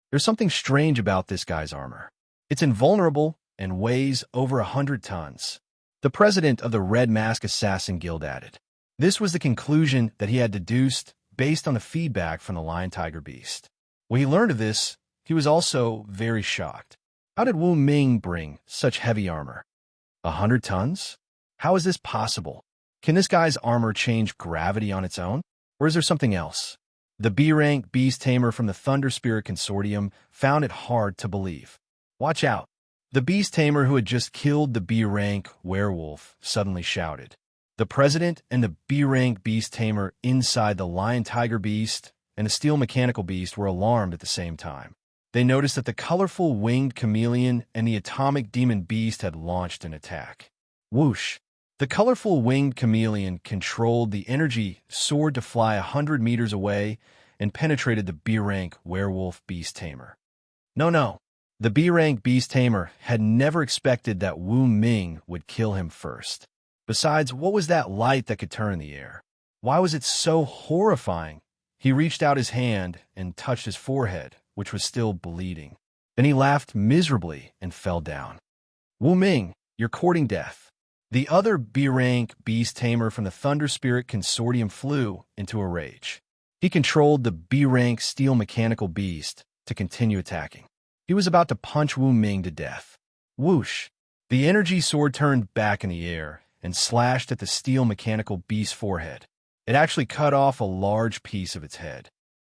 There's something strange about this guy's armor. It's invulnerable, and weighs over 100 tons. The president of the Red Mask Assassin Guild added. This was the conclusion that he had deduced based on the feedback from the lion tiger beast. When he learned of this, he was also very shocked. How did Wu Ming bring such heavy armor? 100 tons? How is this possible? Can this guy's armor change gravity on its own? Or is there something else? The B-rank beast tamer from the Thunder Spirit Consortium found it hard to believe. Watch out! The beast tamer who had just killed the B-rank werewolf suddenly shouted. The president and the B-rank beast tamer inside the lion tiger beast and the steel mechanical beast were alarmed at the same time. They noticed that the colorful winged chameleon and the atomic demon beast had launched an attack. Whoosh! The colorful winged chameleon controlled the energy sword to fly 100 meters away and penetrated the B-rank werewolf beast tamer. No. The B-rank beast tamer had never expected that Wu Ming would kill him first. Besides, what was that light that could turn the air? Why was it so horrifying? He reached out his hand and touched his forehead, which was still bleeding. Then he laughed miserably and fell down. Wu Ming, you're courting death. The other B-rank beast tamer from the Thunder Spirit Consortium flew into a rage. He controlled the B-rank steel mechanical beast to continue attacking. He was about to punch Wu Ming to death. Whoosh! The energy sword turned back in the air and slashed at the steel mechanical beast's forehead. It actually cut off a large piece of its head.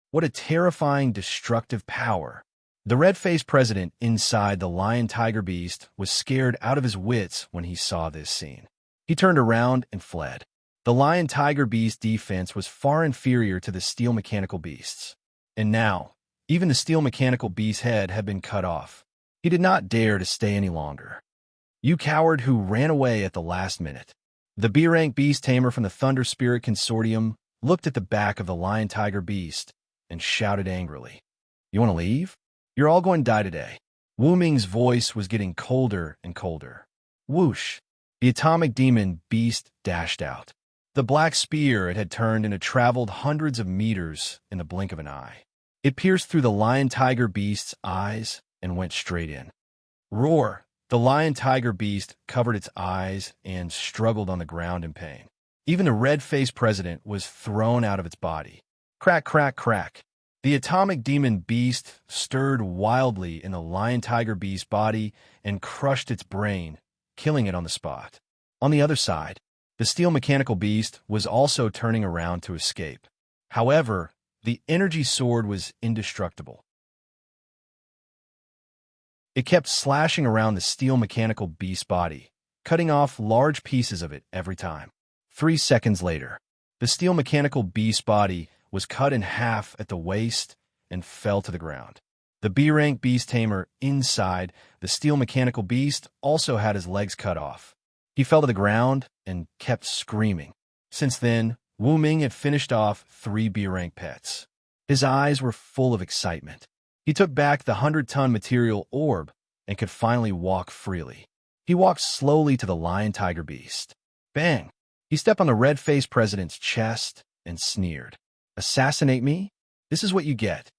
What a terrifying, destructive power. The red-faced president inside the lion tiger beast was scared out of his wits when he saw this scene. He turned around and fled. The lion tiger beast defense was far inferior to the steel mechanical beast's. And now, even the steel mechanical beast's head had been cut off. He did not dare to stay any longer. You coward who ran away at the last minute. The B-rank beast tamer from the Thunder Spirit Consortium looked at the back of the lion tiger beast and shouted angrily. You want to leave? You're all going to die today. Wu Ming's voice was getting colder and colder. Whoosh! The atomic demon beast dashed out. The black spear it had turned and had traveled hundreds of meters in the blink of an eye. It pierced through the lion tiger beast's eyes and went straight in. Roar! The lion tiger beast covered its eyes and struggled on the ground in pain. Even the red-faced president was thrown out of its body. Crack, crack, crack. The atomic demon beast stirred wildly in the lion tiger beast's body and crushed its brain, killing it on the spot. On the other side, the steel mechanical beast was also turning around to escape. However, the energy sword was indestructible. It kept slashing around the steel mechanical beast's body, cutting off large pieces of it every time. 3 seconds later, the steel mechanical beast's body was cut in half at the waist and fell to the ground. The B-rank beast tamer inside the steel mechanical beast also had his legs cut off. He fell to the ground and kept screaming. Since then, Wu Ming had finished off 3 B-rank pets. His eyes were full of excitement. He took back the 100-ton material orb and could finally walk freely. He walked slowly to the lion tiger beast. Bang! He stepped on the red-faced president's chest and sneered. Assassinate me? This is what you get.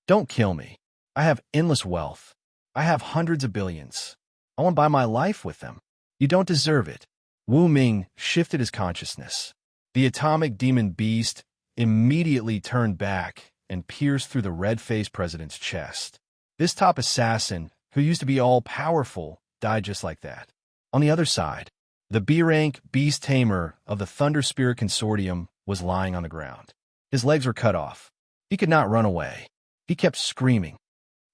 Don't kill me. I have endless wealth. I have hundreds of billions. I want to buy my life with them. You don't deserve it. Wu Ming shifted his consciousness. The atomic demon beast immediately turned back and pierced through the red-faced president's chest. This top assassin, who used to be all-powerful, died just like that. On the other side, the B-rank beast tamer of the Thunder Spirit Consortium was lying on the ground. His legs were cut off. He could not run away. He kept screaming.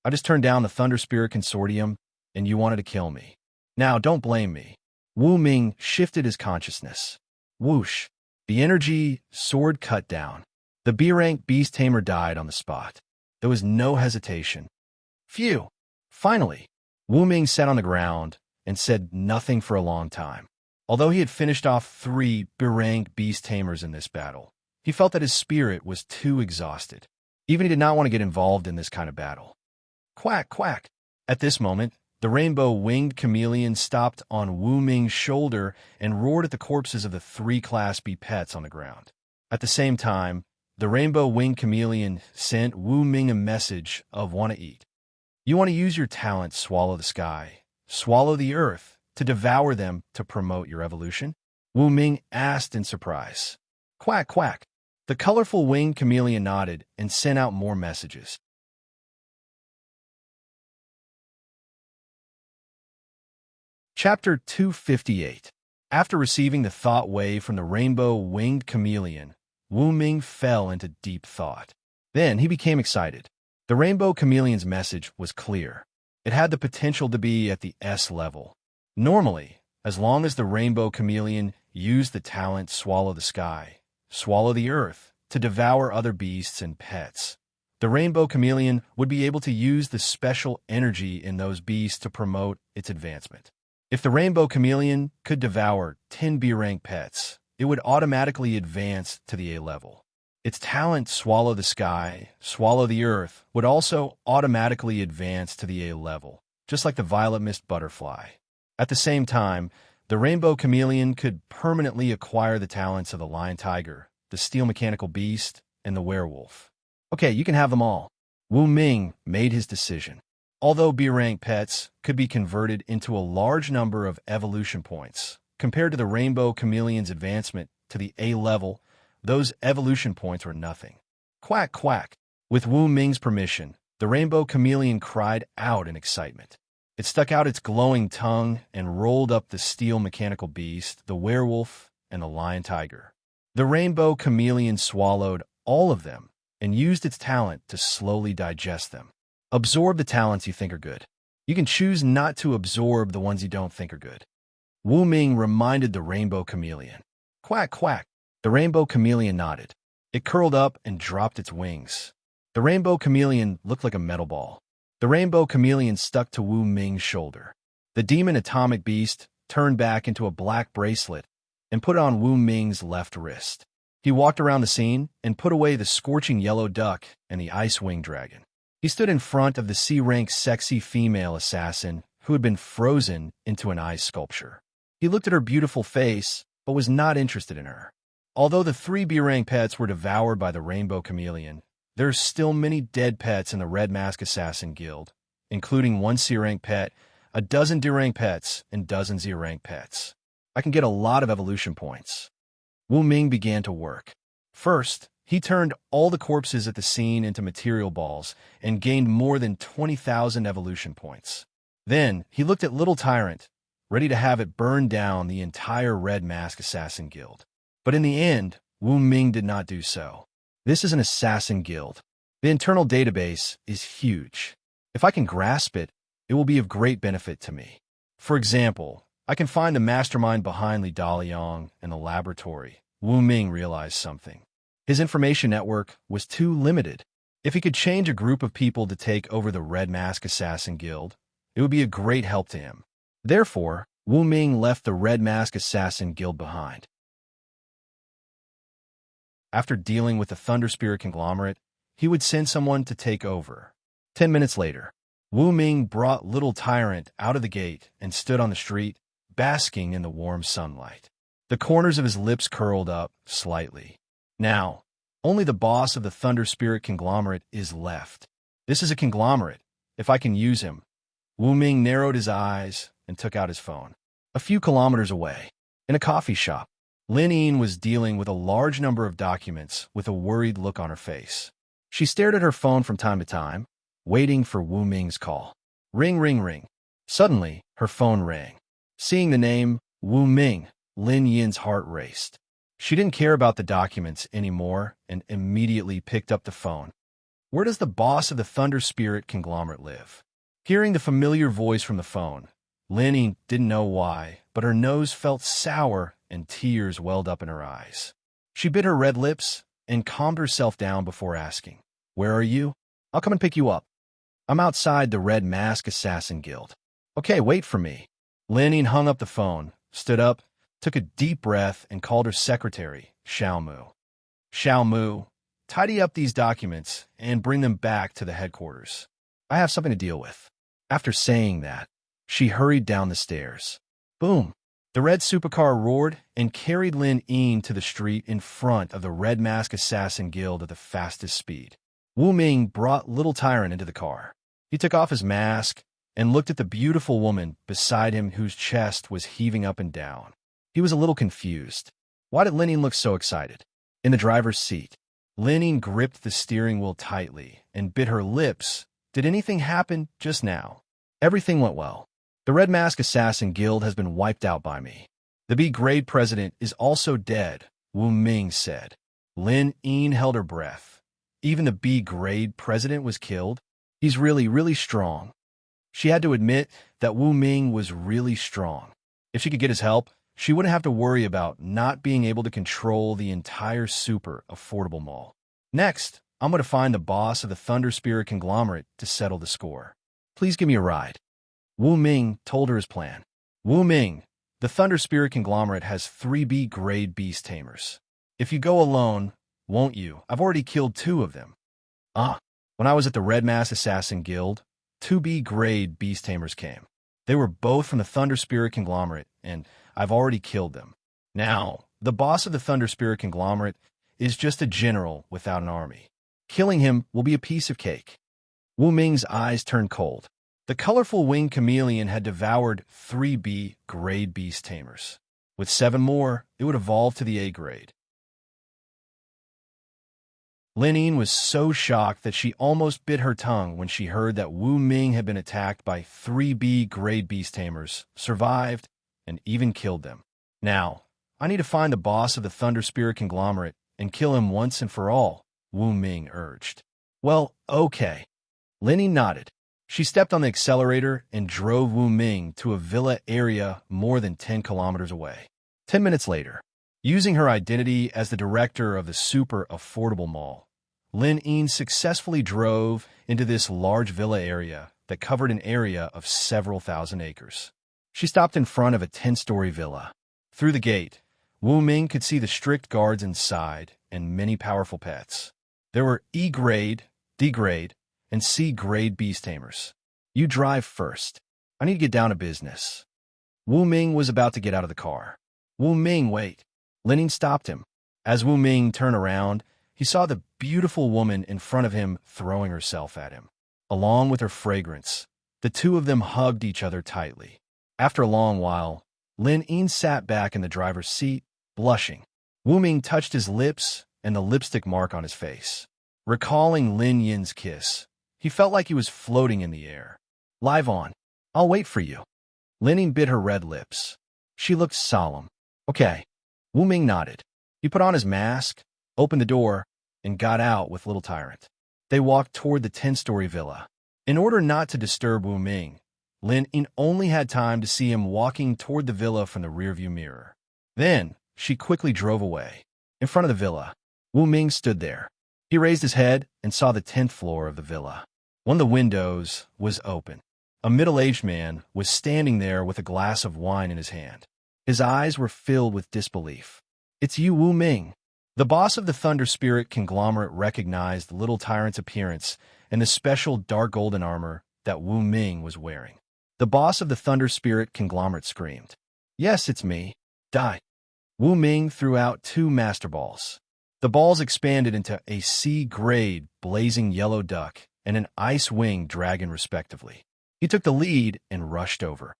I just turned down the Thunder Spirit Consortium, and you wanted to kill me. Now, don't blame me. Wu Ming shifted his consciousness. Whoosh! The energy sword cut down. The B-rank beast tamer died on the spot. There was no hesitation. Phew! Finally, Wu Ming sat on the ground and said nothing for a long time. Although he had finished off 3 B-rank beast tamers in this battle, he felt that his spirit was too exhausted. Even he did not want to get involved in this kind of battle. Quack, quack! At this moment, the rainbow-winged chameleon stopped on Wu Ming's shoulder and roared at the corpses of the 3 Class B pets on the ground. At the same time, the rainbow-winged chameleon sent Wu Ming a message of want to eat. You want to use your talent, swallow the sky, swallow the earth, to devour them to promote your evolution? Wu Ming asked in surprise. Quack, quack. The colorful winged chameleon nodded and sent out more messages. Chapter 258. After receiving the thought wave from the rainbow-winged chameleon, Wu Ming fell into deep thought. Then he became excited. The rainbow chameleon's message was clear. It had the potential to be at the S level. Normally, as long as the rainbow chameleon used the talent swallow the sky, swallow the earth, to devour other beasts and pets, the rainbow chameleon would be able to use the special energy in those beasts to promote its advancement. If the rainbow chameleon could devour 10 B-rank pets, it would automatically advance to the A level. Its talent swallow the sky, swallow the earth would also automatically advance to the A level, just like the violet mist butterfly. At the same time, the rainbow chameleon could permanently acquire the talents of the lion tiger, the steel mechanical beast, and the werewolf. Okay, you can have them all. Wu Ming made his decision. Although B-rank pets could be converted into a large number of evolution points, compared to the rainbow chameleon's advancement to the A level, those evolution points were nothing. Quack, quack. With Wu Ming's permission, the rainbow chameleon cried out in excitement. It stuck out its glowing tongue and rolled up the steel mechanical beast, the werewolf, and the lion tiger. The rainbow chameleon swallowed all of them and used its talent to slowly digest them. Absorb the talents you think are good. You can choose not to absorb the ones you don't think are good. Wu Ming reminded the rainbow chameleon. Quack, quack. The rainbow chameleon nodded. It curled up and dropped its wings. The rainbow chameleon looked like a metal ball. The rainbow chameleon stuck to Wu Ming's shoulder. The demon atomic beast turned back into a black bracelet and put it on Wu Ming's left wrist. He walked around the scene and put away the scorching yellow duck and the ice-winged dragon. He stood in front of the C-rank sexy female assassin who had been frozen into an ice sculpture. He looked at her beautiful face, but was not interested in her. Although the 3 B-rank pets were devoured by the rainbow chameleon, there are still many dead pets in the Red Mask Assassin Guild, including 1 C-rank pet, a dozen D-rank pets, and dozens E-rank pets. I can get a lot of evolution points. Wu Ming began to work. First, he turned all the corpses at the scene into material balls and gained more than 20,000 evolution points. Then, he looked at Little Tyrant, ready to have it burn down the entire Red Mask Assassin Guild. But in the end, Wu Ming did not do so. This is an assassin guild. The internal database is huge. If I can grasp it, it will be of great benefit to me. For example, I can find the mastermind behind Li Daliang and the laboratory. Wu Ming realized something. His information network was too limited. If he could change a group of people to take over the Red Mask Assassin Guild, it would be a great help to him. Therefore, Wu Ming left the Red Mask Assassin Guild behind. After dealing with the Thunder Spirit conglomerate, he would send someone to take over. 10 minutes later, Wu Ming brought Little Tyrant out of the gate and stood on the street, basking in the warm sunlight. The corners of his lips curled up slightly. Now, only the boss of the Thunder Spirit conglomerate is left. This is a conglomerate, if I can use him. Wu Ming narrowed his eyes and took out his phone. A few kilometers away, in a coffee shop, Lin Ying was dealing with a large number of documents with a worried look on her face. She stared at her phone from time to time, waiting for Wu Ming's call. Ring, ring, ring. Suddenly, her phone rang. Seeing the name, Wu Ming, Lin Yin's heart raced. She didn't care about the documents anymore and immediately picked up the phone. Where does the boss of the Thunder Spirit conglomerate live? Hearing the familiar voice from the phone, Lin Ying didn't know why, but her nose felt sour and tears welled up in her eyes. She bit her red lips and calmed herself down before asking, "Where are you? I'll come and pick you up." "I'm outside the Red Mask Assassin Guild." "Okay, wait for me." Lin Ying hung up the phone, stood up, took a deep breath, and called her secretary, Xiao Mu. "Xiao Mu, tidy up these documents and bring them back to the headquarters. I have something to deal with." After saying that, she hurried down the stairs. Boom! The red supercar roared and carried Lin Ying to the street in front of the Red Mask Assassin Guild at the fastest speed. Wu Ming brought Little Tyrant into the car. He took off his mask and looked at the beautiful woman beside him whose chest was heaving up and down. He was a little confused. Why did Lenine look so excited? In the driver's seat, Lenine gripped the steering wheel tightly and bit her lips. Did anything happen just now? Everything went well. The Red Mask Assassin Guild has been wiped out by me. The B-grade president is also dead, Wu Ming said. Lenine held her breath. Even the B-grade president was killed? He's really, really strong. She had to admit that Wu Ming was really strong. If she could get his help, she wouldn't have to worry about not being able to control the entire super affordable mall. Next, I'm going to find the boss of the Thunder Spirit conglomerate to settle the score. Please give me a ride. Wu Ming told her his plan. Wu Ming, the Thunder Spirit conglomerate has 3 B-grade beast tamers. If you go alone, won't you? I've already killed 2 of them. When I was at the Red Mask Assassin Guild, 2 B-grade beast tamers came. They were both from the Thunder Spirit conglomerate, and I've already killed them. Now, the boss of the Thunder Spirit conglomerate is just a general without an army. Killing him will be a piece of cake. Wu Ming's eyes turned cold. The colorful winged chameleon had devoured 3 B-grade beast tamers. With 7 more, it would evolve to the A-grade. Lenine was so shocked that she almost bit her tongue when she heard that Wu Ming had been attacked by 3 B-grade beast tamers, survived, and even killed them. Now, I need to find the boss of the Thunder Spirit conglomerate and kill him once and for all, Wu Ming urged. Well, okay. Lenine nodded. She stepped on the accelerator and drove Wu Ming to a villa area more than 10 kilometers away. 10 minutes later, using her identity as the director of the super affordable mall, Lenine successfully drove into this large villa area that covered an area of several thousand acres. She stopped in front of a 10-story villa. Through the gate, Wu Ming could see the strict guards inside and many powerful pets. There were E-grade, D-grade, and C-grade beast tamers. You drive first. I need to get down to business. Wu Ming was about to get out of the car. Wu Ming, wait. Lenine stopped him. As Wu Ming turned around, he saw the beautiful woman in front of him throwing herself at him. Along with her fragrance, the 2 of them hugged each other tightly. After a long while, Lenine sat back in the driver's seat, blushing. Wu Ming touched his lips and the lipstick mark on his face. Recalling Lin Yin's kiss, he felt like he was floating in the air. Live on. I'll wait for you. Lenine bit her red lips. She looked solemn. Okay. Wu Ming nodded. He put on his mask, opened the door, and got out with Little Tyrant. They walked toward the 10-story villa. In order not to disturb Wu Ming, Lenine only had time to see him walking toward the villa from the rearview mirror. Then, she quickly drove away. In front of the villa, Wu Ming stood there. He raised his head and saw the 10th floor of the villa. One of the windows was open. A middle-aged man was standing there with a glass of wine in his hand. His eyes were filled with disbelief. It's you, Wu Ming. The boss of the Thunder Spirit conglomerate recognized the Little Tyrant's appearance and the special dark golden armor that Wu Ming was wearing. The boss of the Thunder Spirit conglomerate screamed. Yes, it's me. Die. Wu Ming threw out 2 master balls. The balls expanded into a C-grade blazing yellow duck and an ice-winged dragon respectively. He took the lead and rushed over.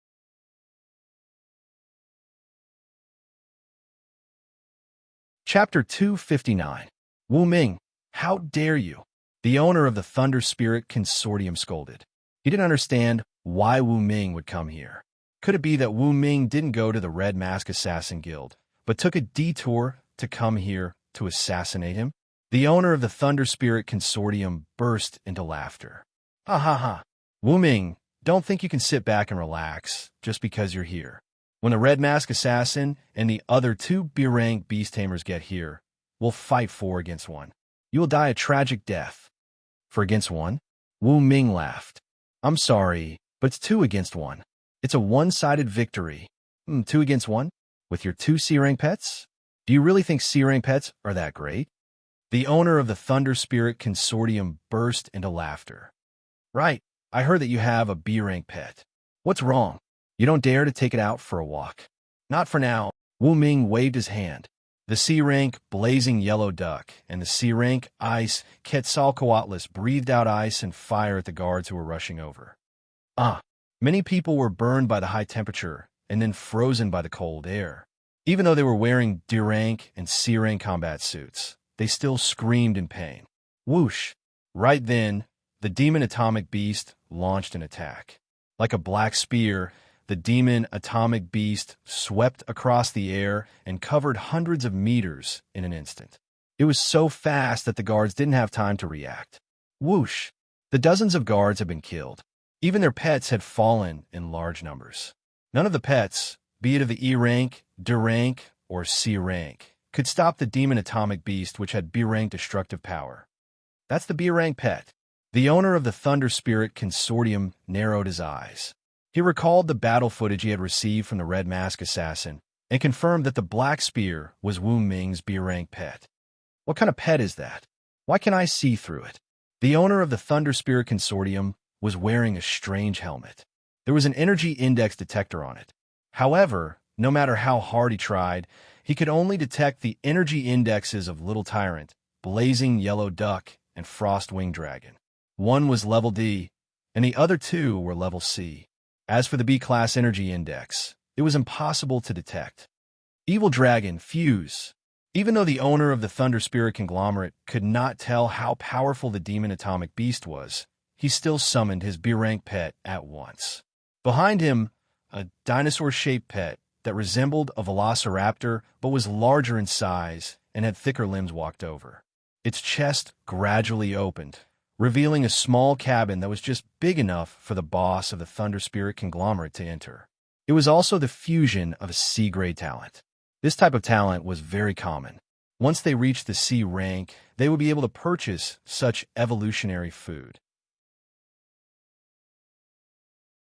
Chapter 259. Wu Ming, how dare you? The owner of the Thunder Spirit Consortium scolded. He didn't understand why Wu Ming would come here. Could it be that Wu Ming didn't go to the Red Mask Assassin Guild, but took a detour to come here to assassinate him? The owner of the Thunder Spirit Consortium burst into laughter. Ha ha ha. Wu Ming, don't think you can sit back and relax just because you're here. When the Red Mask Assassin and the other 2 B-rank beast tamers get here, we'll fight 4 against 1. You will die a tragic death. For against 1? Wu Ming laughed. I'm sorry, but it's 2 against 1. It's a one-sided victory. 2 against 1? With your 2 C-rank pets? Do you really think C-rank pets are that great? The owner of the Thunder Spirit Consortium burst into laughter. Right, I heard that you have a B-rank pet. What's wrong? You don't dare to take it out for a walk. Not for now. Wu Ming waved his hand. The C-rank blazing yellow duck and the C-rank ice Quetzalcoatlus breathed out ice and fire at the guards who were rushing over. Many people were burned by the high temperature and then frozen by the cold air. Even though they were wearing D-rank and C-rank combat suits, they still screamed in pain. Whoosh! Right then, the demon atomic beast launched an attack. Like a black spear, the demon atomic beast swept across the air and covered hundreds of meters in an instant. It was so fast that the guards didn't have time to react. Whoosh! The dozens of guards had been killed. Even their pets had fallen in large numbers. None of the pets, be it of the E-rank, D-rank, or C-rank, could stop the demon atomic beast which had B-rank destructive power. That's the B-rank pet. The owner of the Thunder Spirit Consortium narrowed his eyes. He recalled the battle footage he had received from the Red Mask Assassin and confirmed that the Black Spear was Wu Ming's B-rank pet. What kind of pet is that? Why can I see through it? The owner of the Thunder Spirit Consortium was wearing a strange helmet. There was an energy index detector on it. However, no matter how hard he tried, he could only detect the energy indexes of Little Tyrant, Blazing Yellow Duck, and Frost-Winged Dragon. One was level D, and the other two were level C. As for the B-class energy index, it was impossible to detect. Evil Dragon, Fuse. Even though the owner of the Thunder Spirit conglomerate could not tell how powerful the demon atomic beast was, he still summoned his B-rank pet at once. Behind him, a dinosaur-shaped pet that resembled a velociraptor but was larger in size and had thicker limbs walked over. Its chest gradually opened, revealing a small cabin that was just big enough for the boss of the Thunder Spirit conglomerate to enter. It was also the fusion of a C-grade talent. This type of talent was very common. Once they reached the C rank, they would be able to purchase such evolutionary food.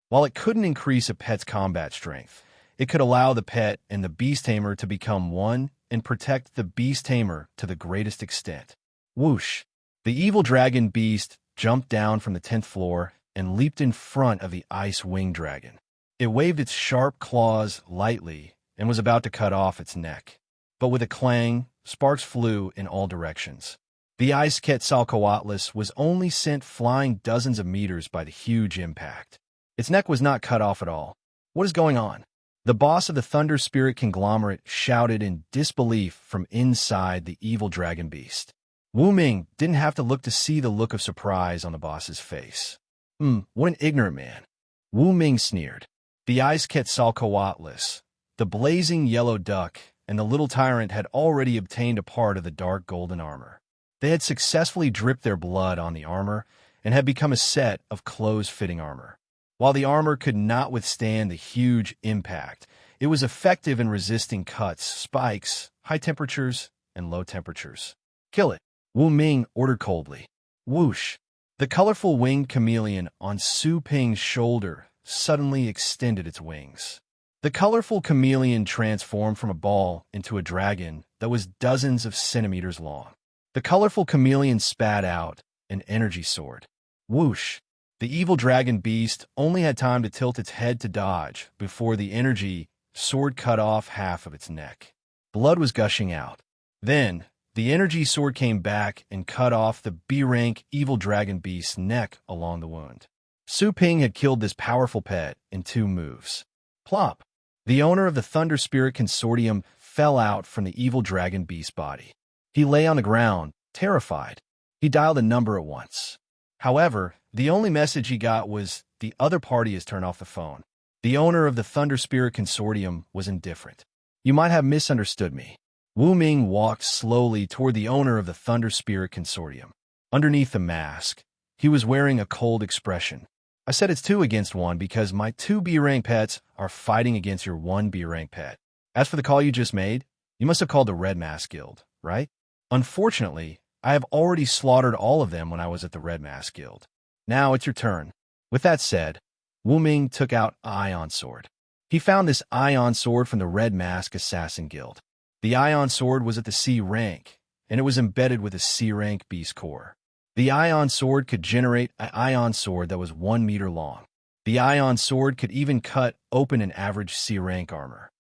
While it couldn't increase a pet's combat strength, it could allow the pet and the beast tamer to become one and protect the beast tamer to the greatest extent. Whoosh! The evil dragon beast jumped down from the 10th floor and leaped in front of the ice-winged dragon. It waved its sharp claws lightly and was about to cut off its neck. But with a clang, sparks flew in all directions. The ice Quetzalcoatlus was only sent flying dozens of meters by the huge impact. Its neck was not cut off at all. What is going on? The boss of the Thunder Spirit conglomerate shouted in disbelief from inside the evil dragon beast. Wu Ming didn't have to look to see the look of surprise on the boss's face. What an ignorant man. Wu Ming sneered. The ice Quetzalcoatlus, the blazing yellow duck, and the little tyrant had already obtained a part of the dark golden armor. They had successfully dripped their blood on the armor and had become a set of close-fitting armor. While the armor could not withstand the huge impact, it was effective in resisting cuts, spikes, high temperatures, and low temperatures. Kill it, Wu Ming ordered coldly. Whoosh! The colorful winged chameleon on Su Ping's shoulder suddenly extended its wings. The colorful chameleon transformed from a ball into a dragon that was dozens of centimeters long. The colorful chameleon spat out an energy sword. Whoosh! The evil dragon beast only had time to tilt its head to dodge before the energy sword cut off half of its neck. Blood was gushing out. Then, the energy sword came back and cut off the B-rank evil dragon beast's neck along the wound. Su Ping had killed this powerful pet in 2 moves. Plop! The owner of the Thunder Spirit Consortium fell out from the evil dragon beast's body. He lay on the ground, terrified. He dialed a number at once. However, the only message he got was, "The other party has turned off the phone." The owner of the Thunder Spirit Consortium was indifferent. "You might have misunderstood me." Wu Ming walked slowly toward the owner of the Thunder Spirit Consortium. Underneath the mask, he was wearing a cold expression. "I said it's 2 against 1 because my 2 B-rank pets are fighting against your 1 B-rank pet. As for the call you just made, you must have called the Red Mask Guild, right? Unfortunately, I have already slaughtered all of them when I was at the Red Mask Guild. Now it's your turn." With that said, Wu Ming took out Ion Sword. He found this Ion Sword from the Red Mask Assassin Guild. The Ion Sword was at the C rank, and it was embedded with a C rank beast core. The Ion Sword could generate an Ion Sword that was 1 meter long. The Ion Sword could even cut open an average C rank armor.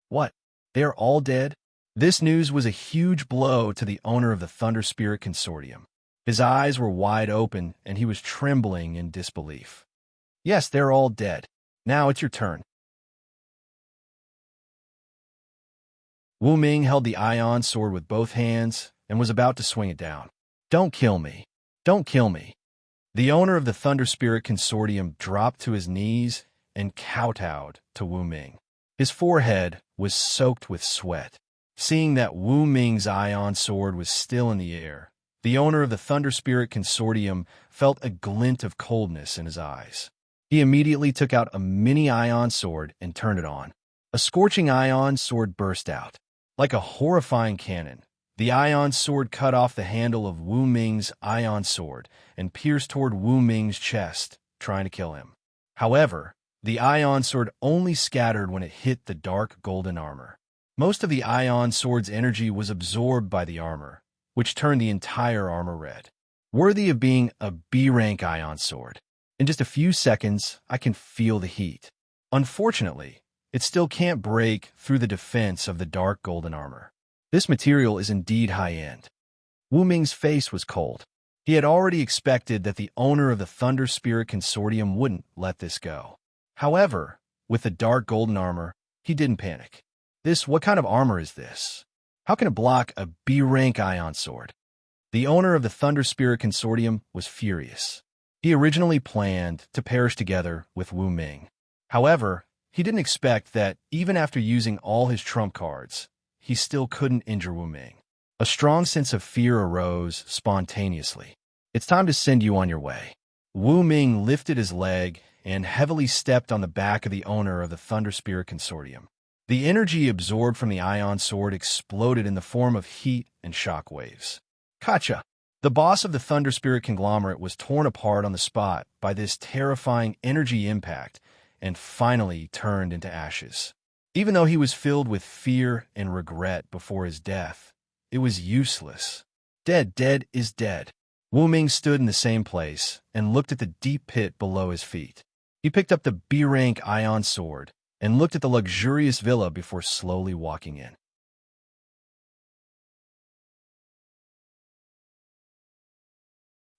What? They are all dead? This news was a huge blow to the owner of the Thunder Spirit Consortium. His eyes were wide open, and he was trembling in disbelief. Yes, they're all dead. Now it's your turn. Wu Ming held the ion sword with both hands and was about to swing it down. Don't kill me. Don't kill me. The owner of the Thunder Spirit Consortium dropped to his knees and kowtowed to Wu Ming. His forehead was soaked with sweat. Seeing that Wu Ming's ion sword was still in the air, the owner of the Thunder Spirit Consortium felt a glint of coldness in his eyes. He immediately took out a mini ion sword and turned it on. A scorching ion sword burst out. Like a horrifying cannon, the ion sword cut off the handle of Wu Ming's ion sword and pierced toward Wu Ming's chest, trying to kill him. However, the ion sword only scattered when it hit the dark golden armor. Most of the ion sword's energy was absorbed by the armor, which turned the entire armor red. Worthy of being a B-rank ion sword. In just a few seconds, I can feel the heat. Unfortunately, it still can't break through the defense of the dark golden armor. This material is indeed high-end. Wu Ming's face was cold. He had already expected that the owner of the Thunder Spirit Consortium wouldn't let this go. However, with the dark golden armor, he didn't panic. What kind of armor is this? How can it block a B-rank ion sword? The owner of the Thunder Spirit Consortium was furious. He originally planned to perish together with Wu Ming. However, he didn't expect that even after using all his trump cards, he still couldn't injure Wu Ming. A strong sense of fear arose spontaneously. It's time to send you on your way. Wu Ming lifted his leg and heavily stepped on the back of the owner of the Thunder Spirit Consortium. The energy absorbed from the ion sword exploded in the form of heat and shock waves. Gotcha! The boss of the Thunder Spirit conglomerate was torn apart on the spot by this terrifying energy impact and finally turned into ashes. Even though he was filled with fear and regret before his death, it was useless. Dead is dead. Wu Ming stood in the same place and looked at the deep pit below his feet. He picked up the B-rank ion sword and looked at the luxurious villa before slowly walking in.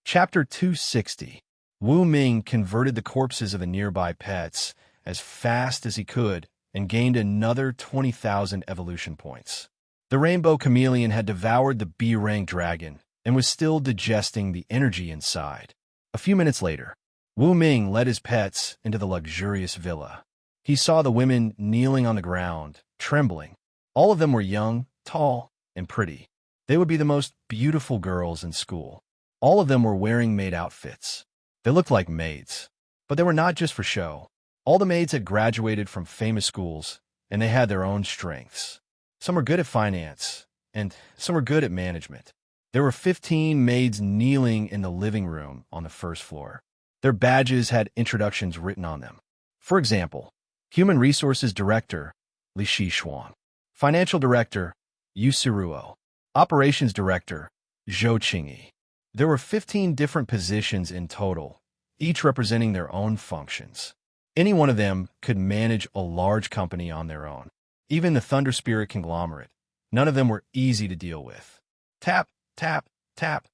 Chapter 260. Wu Ming converted the corpses of the nearby pets as fast as he could and gained another 20,000 evolution points. The rainbow chameleon had devoured the B-rank dragon and was still digesting the energy inside. A few minutes later, Wu Ming led his pets into the luxurious villa. He saw the women kneeling on the ground, trembling. All of them were young, tall, and pretty. They would be the most beautiful girls in school. All of them were wearing maid outfits. They looked like maids, but they were not just for show. All the maids had graduated from famous schools, and they had their own strengths. Some were good at finance, and some were good at management. There were 15 maids kneeling in the living room on the first floor. Their badges had introductions written on them. For example, Human Resources Director, Li Shixuan. Financial Director, Yu Siruo. Operations Director, Zhou Qingyi. There were 15 different positions in total, each representing their own functions. Any one of them could manage a large company on their own. Even the Thunder Spirit conglomerate. None of them were easy to deal with. Tap, tap, tap.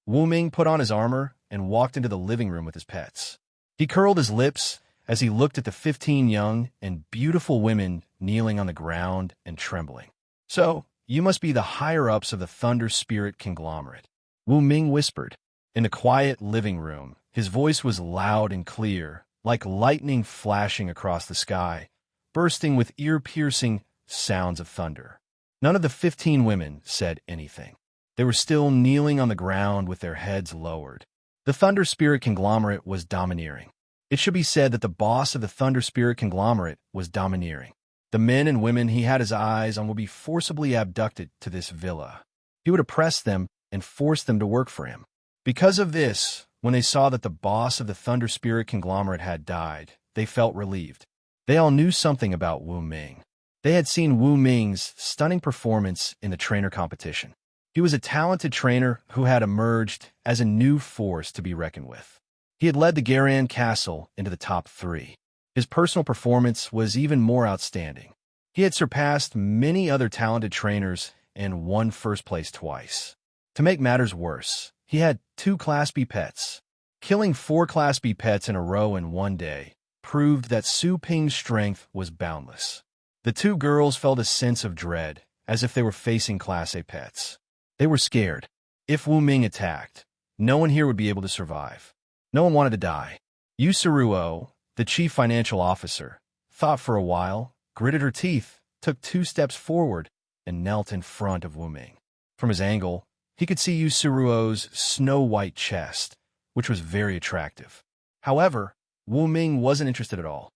Wu Ming put on his armor and walked into the living room with his pets. He curled his lips as he looked at the 15 young and beautiful women kneeling on the ground and trembling. So, you must be the higher-ups of the Thunder Spirit conglomerate. Wu Ming whispered. In the quiet living room, his voice was loud and clear, like lightning flashing across the sky, bursting with ear-piercing sounds of thunder. None of the 15 women said anything. They were still kneeling on the ground with their heads lowered. The Thunder Spirit conglomerate was domineering. It should be said that the boss of the Thunder Spirit conglomerate was domineering. The men and women he had his eyes on would be forcibly abducted to this villa. He would oppress them and force them to work for him. Because of this, when they saw that the boss of the Thunder Spirit conglomerate had died, they felt relieved. They all knew something about Wu Ming. They had seen Wu Ming's stunning performance in the trainer competition. He was a talented trainer who had emerged as a new force to be reckoned with. He had led the Garan Castle into the top 3. His personal performance was even more outstanding. He had surpassed many other talented trainers and won first place twice. To make matters worse, he had 2 Class B pets. Killing 4 Class B pets in a row in one day proved that Su Ping's strength was boundless. The two girls felt a sense of dread, as if they were facing Class A pets. They were scared. If Wu Ming attacked, no one here would be able to survive. No one wanted to die. Yu Saruo, the chief financial officer, thought for a while, gritted her teeth, took 2 steps forward, and knelt in front of Wu Ming. From his angle, he could see Yu Saruo's snow-white chest, which was very attractive. However, Wu Ming wasn't interested at all.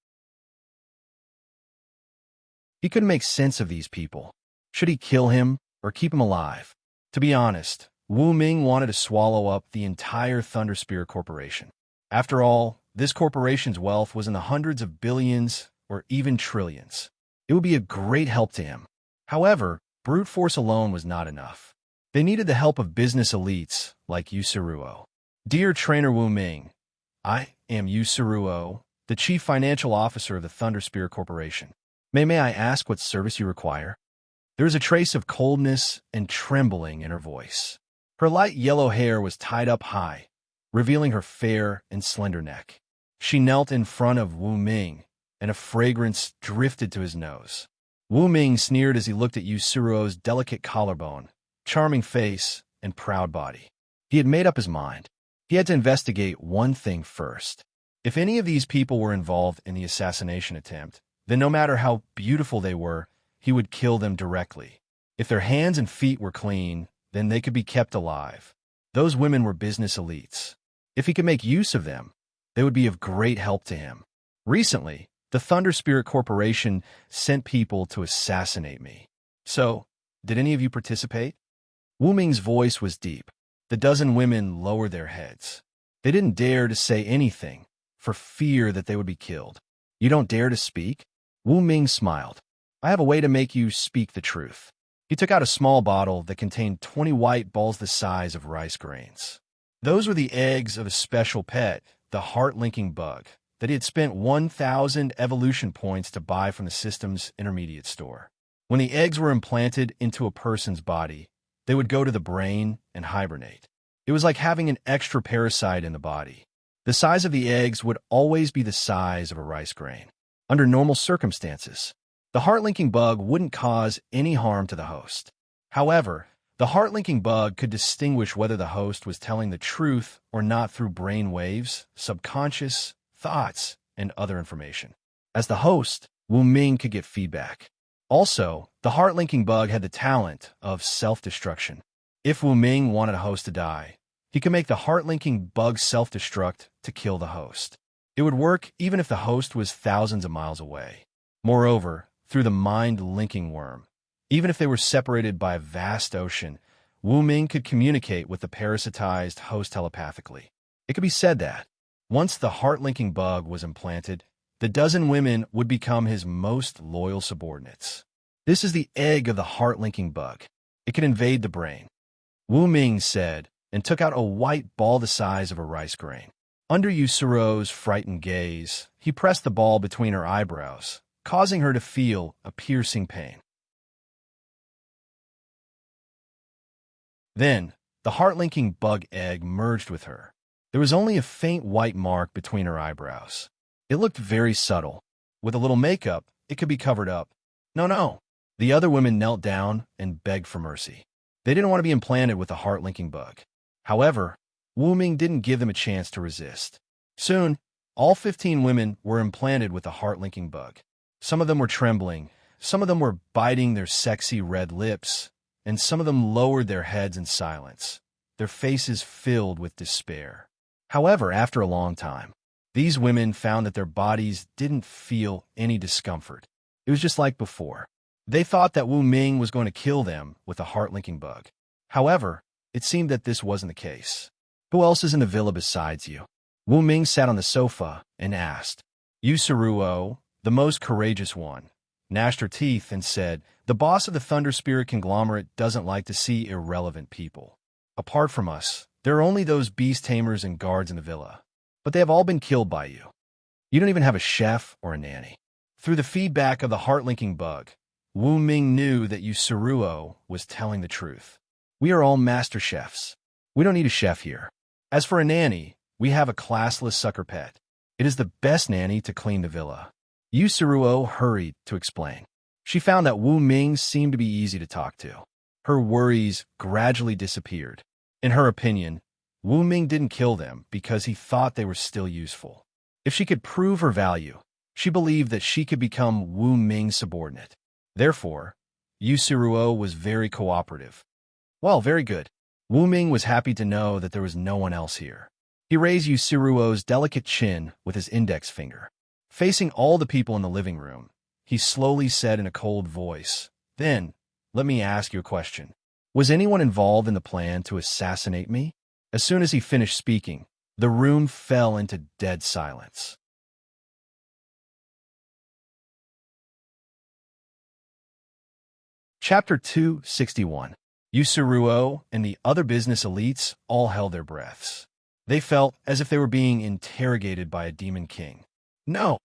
He couldn't make sense of these people. Should he kill him or keep him alive? To be honest, Wu Ming wanted to swallow up the entire Thunder Spirit Corporation. After all, this corporation's wealth was in the hundreds of billions or even trillions. It would be a great help to him. However, brute force alone was not enough. They needed the help of business elites like Yu Saruo. Dear Trainer Wu Ming, I am Yu Saruo, the Chief Financial Officer of the Thunder Spirit Corporation. May I ask what service you require? There is a trace of coldness and trembling in her voice. Her light yellow hair was tied up high, revealing her fair and slender neck. She knelt in front of Wu Ming, and a fragrance drifted to his nose. Wu Ming sneered as he looked at Yu Saruo's delicate collarbone, charming face, and proud body. He had made up his mind. He had to investigate one thing first. If any of these people were involved in the assassination attempt, then no matter how beautiful they were, he would kill them directly. If their hands and feet were clean, then they could be kept alive. Those women were business elites. If he could make use of them, they would be of great help to him. Recently, the Thunder Spirit Corporation sent people to assassinate me. So, did any of you participate? Wu Ming's voice was deep. The dozen women lowered their heads. They didn't dare to say anything, for fear that they would be killed. You don't dare to speak? Wu Ming smiled. I have a way to make you speak the truth. He took out a small bottle that contained 20 white balls the size of rice grains. Those were the eggs of a special pet, the heart-linking bug, that he had spent 1,000 evolution points to buy from the system's intermediate store. When the eggs were implanted into a person's body, they would go to the brain and hibernate. It was like having an extra parasite in the body. The size of the eggs would always be the size of a rice grain. Under normal circumstances, the heart-linking bug wouldn't cause any harm to the host. However, the heart-linking bug could distinguish whether the host was telling the truth or not through brain waves, subconscious, thoughts, and other information. As the host, Wu Ming could get feedback. Also, the heart-linking bug had the talent of self-destruction. If Wu Ming wanted a host to die, he could make the heart-linking bug self-destruct to kill the host. It would work even if the host was thousands of miles away. Moreover, through the mind-linking worm, even if they were separated by a vast ocean, Wu Ming could communicate with the parasitized host telepathically. It could be said that, once the heart-linking bug was implanted, the dozen women would become his most loyal subordinates. This is the egg of the heart-linking bug. It can invade the brain. Wu Ming said, and took out a white ball the size of a rice grain. Under Yu Saruo's frightened gaze, he pressed the ball between her eyebrows, causing her to feel a piercing pain. Then, the heart-linking bug egg merged with her. There was only a faint white mark between her eyebrows. It looked very subtle. With a little makeup, it could be covered up. No. The other women knelt down and begged for mercy. They didn't want to be implanted with a heart-linking bug. However, Wu Ming didn't give them a chance to resist. Soon, all 15 women were implanted with a heart-linking bug. Some of them were trembling, some of them were biting their sexy red lips, and some of them lowered their heads in silence, their faces filled with despair. However, after a long time, these women found that their bodies didn't feel any discomfort. It was just like before. They thought that Wu Ming was going to kill them with a heart-linking bug. However, it seemed that this wasn't the case. Who else is in the villa besides you? Wu Ming sat on the sofa and asked. Yu Saruo, the most courageous one, gnashed her teeth and said, the boss of the Thunder Spirit conglomerate doesn't like to see irrelevant people. Apart from us, there are only those beast tamers and guards in the villa. But they have all been killed by you. You don't even have a chef or a nanny. Through the feedback of the heart-linking bug, Wu Ming knew that Yu Saruo was telling the truth. We are all master chefs. We don't need a chef here. As for a nanny, we have a classless sucker pet. It is the best nanny to clean the villa. Yu Suruo hurried to explain. She found that Wu Ming seemed to be easy to talk to. Her worries gradually disappeared. In her opinion, Wu Ming didn't kill them because he thought they were still useful. If she could prove her value, she believed that she could become Wu Ming's subordinate. Therefore, Yu Suruo was very cooperative. Well, very good. Wu Ming was happy to know that there was no one else here. He raised Yu Suruo's delicate chin with his index finger. Facing all the people in the living room, he slowly said in a cold voice, "Then, let me ask you a question. Was anyone involved in the plan to assassinate me?" As soon as he finished speaking, the room fell into dead silence. Chapter 261. Yu Suruo and the other business elites all held their breaths. They felt as if they were being interrogated by a demon king. "No,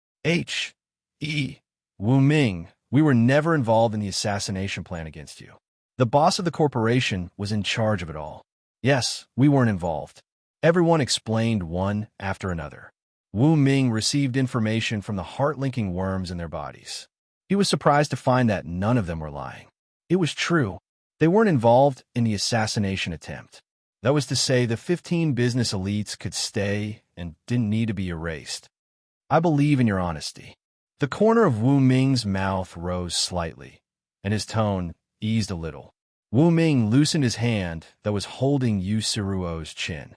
Wu Ming, we were never involved in the assassination plan against you. The boss of the corporation was in charge of it all. Yes, we weren't involved." Everyone explained one after another. Wu Ming received information from the heart-linking worms in their bodies. He was surprised to find that none of them were lying. It was true. They weren't involved in the assassination attempt. That was to say, the 15 business elites could stay and didn't need to be erased. "I believe in your honesty." The corner of Wu Ming's mouth rose slightly, and his tone eased a little. Wu Ming loosened his hand that was holding Yu Suruo's chin.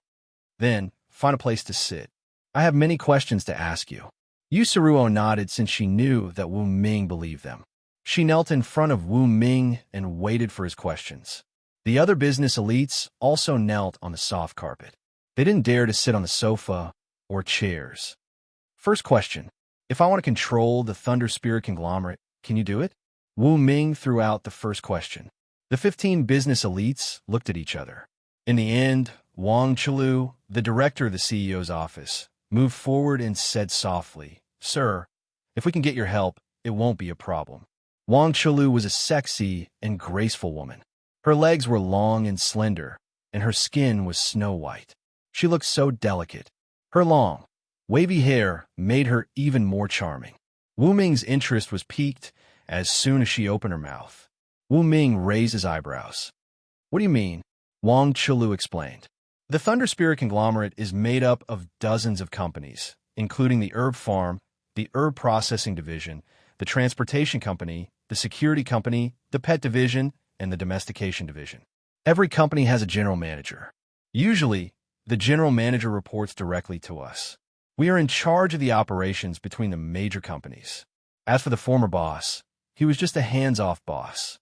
"Then, find a place to sit. I have many questions to ask you." Yu Suruo nodded since she knew that Wu Ming believed them. She knelt in front of Wu Ming and waited for his questions. The other business elites also knelt on the soft carpet. They didn't dare to sit on the sofa or chairs. "First question. If I want to control the Thunder Spirit conglomerate, can you do it?" Wu Ming threw out the first question. The 15 business elites looked at each other. In the end, Wang Chulu, the director of the CEO's office, moved forward and said softly, "Sir, if we can get your help, it won't be a problem." Wang Chulu was a sexy and graceful woman. Her legs were long and slender, and her skin was snow white. She looked so delicate. Her long, wavy hair made her even more charming. Wu Ming's interest was piqued as soon as she opened her mouth. Wu Ming raised his eyebrows. "What do you mean?" Wang Chulu explained. "The Thunder Spirit conglomerate is made up of dozens of companies, including the herb farm, the herb processing division, the transportation company, the security company, the pet division, and the domestication division. Every company has a general manager. Usually, the general manager reports directly to us. We are in charge of the operations between the major companies. As for the former boss, he was just a hands-off boss.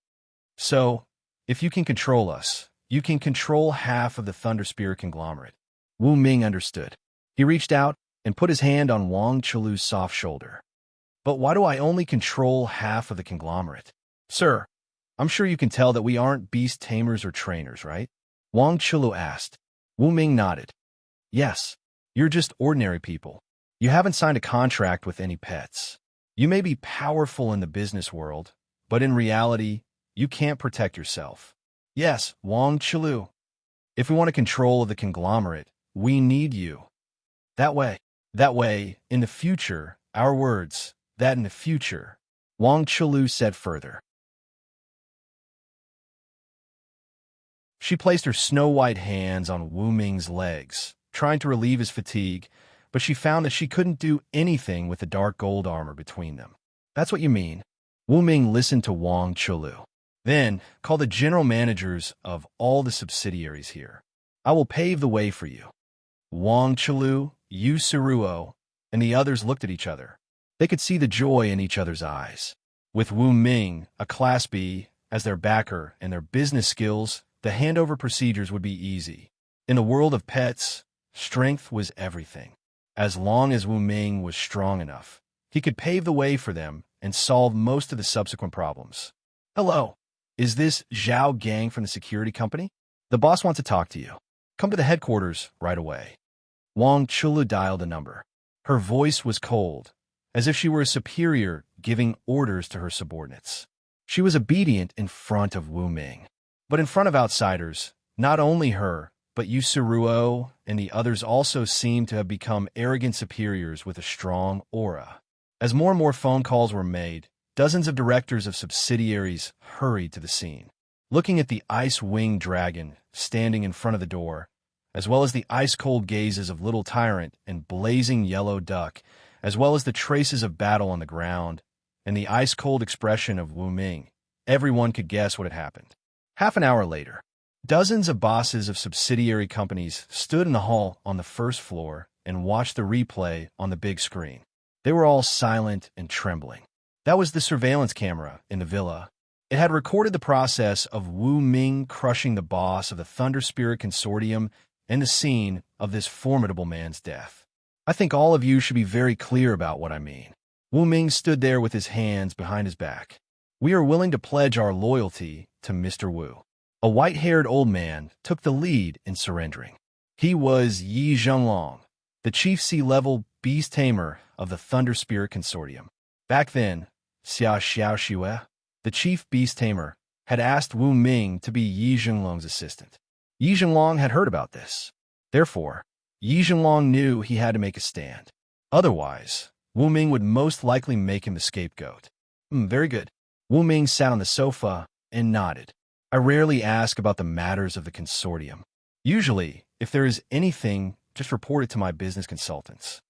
So, if you can control us, you can control half of the Thunder Spirit conglomerate." Wu Ming understood. He reached out and put his hand on Wang Chulu's soft shoulder. "But why do I only control half of the conglomerate?" "Sir, I'm sure you can tell that we aren't beast tamers or trainers, right?" Wang Chulu asked. Wu Ming nodded. "Yes, you're just ordinary people. You haven't signed a contract with any pets. You may be powerful in the business world, but in reality, you can't protect yourself." "Yes, Wang Chulu. If we want control of the conglomerate, we need you. That way, in the future, our words, that in the future," Wang Chulu said further. She placed her snow-white hands on Wu Ming's legs, trying to relieve his fatigue, but she found that she couldn't do anything with the dark gold armor between them. "That's what you mean." Wu Ming listened to Wang Chulu. "Then, call the general managers of all the subsidiaries here. I will pave the way for you." Wang Chulu, Yu Suruo, and the others looked at each other. They could see the joy in each other's eyes. With Wu Ming, a Class B, as their backer and their business skills, the handover procedures would be easy. In the world of pets, strength was everything. As long as Wu Ming was strong enough, he could pave the way for them and solve most of the subsequent problems. "Hello. Is this Zhao Gang from the security company? The boss wants to talk to you. Come to the headquarters right away." Wang Chulu dialed a number. Her voice was cold, as if she were a superior giving orders to her subordinates. She was obedient in front of Wu Ming. But in front of outsiders, not only her, but Yusuruo and the others also seemed to have become arrogant superiors with a strong aura. As more and more phone calls were made, dozens of directors of subsidiaries hurried to the scene. Looking at the ice-winged dragon standing in front of the door, as well as the ice-cold gazes of Little Tyrant and blazing yellow duck, as well as the traces of battle on the ground, and the ice-cold expression of Wu Ming, everyone could guess what had happened. Half an hour later, dozens of bosses of subsidiary companies stood in the hall on the first floor and watched the replay on the big screen. They were all silent and trembling. That was the surveillance camera in the villa. It had recorded the process of Wu Ming crushing the boss of the Thunder Spirit Consortium and the scene of this formidable man's death. I think all of you should be very clear about what I mean. Wu Ming stood there with his hands behind his back. We are willing to pledge our loyalty to Mr. Wu. A white-haired old man took the lead in surrendering. He was Yi Zhenglong, the chief sea-level beast tamer of the Thunder Spirit Consortium. Back then, Xia Xiaoxue, the chief beast tamer, had asked Wu Ming to be Yi Zhenglong's assistant. Yi Zhenglong had heard about this. Therefore, Yi Zhenglong knew he had to make a stand. Otherwise, Wu Ming would most likely make him the scapegoat. Very good. Wu Ming sat on the sofa and nodded. I rarely ask about the matters of the consortium. Usually, if there is anything, just report it to my business consultants.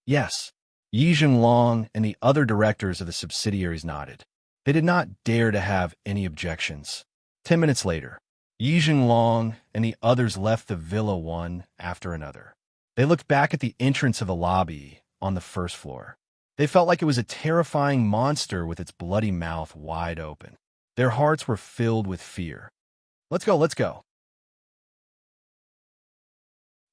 Yes. Yi Zhenglong and the other directors of the subsidiaries nodded. They did not dare to have any objections. 10 minutes later, Yi Zhenglong and the others left the villa one after another. They looked back at the entrance of the lobby on the first floor. They felt like it was a terrifying monster with its bloody mouth wide open. Their hearts were filled with fear. Let's go, let's go.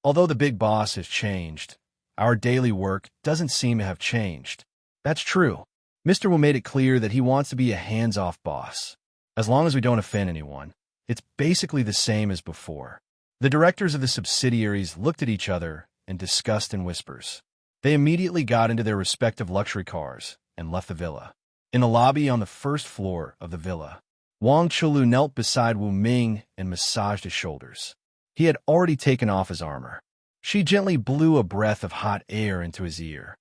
Although the big boss has changed, our daily work doesn't seem to have changed. That's true. Mr. Wu made it clear that he wants to be a hands-off boss. As long as we don't offend anyone, it's basically the same as before. The directors of the subsidiaries looked at each other and discussed in whispers. They immediately got into their respective luxury cars and left the villa. In the lobby on the first floor of the villa, Wang Chulu knelt beside Wu Ming and massaged his shoulders. He had already taken off his armor. She gently blew a breath of hot air into his ear.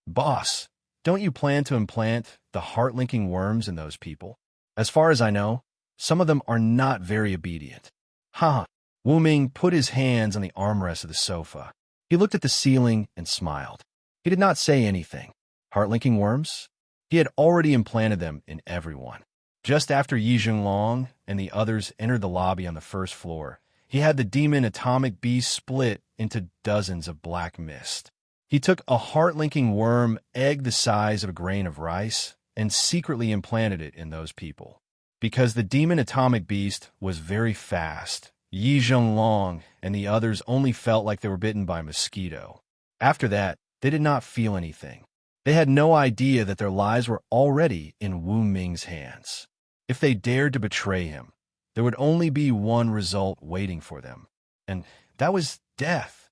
Boss, don't you plan to implant the heart-linking worms in those people? As far as I know, some of them are not very obedient. Ha! Wu Ming put his hands on the armrest of the sofa. He looked at the ceiling and smiled. He did not say anything. Heart-linking worms? He had already implanted them in everyone. Just after Yi Zhenglong and the others entered the lobby on the first floor, he had the demon atomic beast split into dozens of black mist. He took a heart-linking worm egg the size of a grain of rice and secretly implanted it in those people. Because the demon atomic beast was very fast, Yi Zhenglong and the others only felt like they were bitten by a mosquito. After that, they did not feel anything. They had no idea that their lives were already in Wu Ming's hands. If they dared to betray him, there would only be one result waiting for them, and that was death.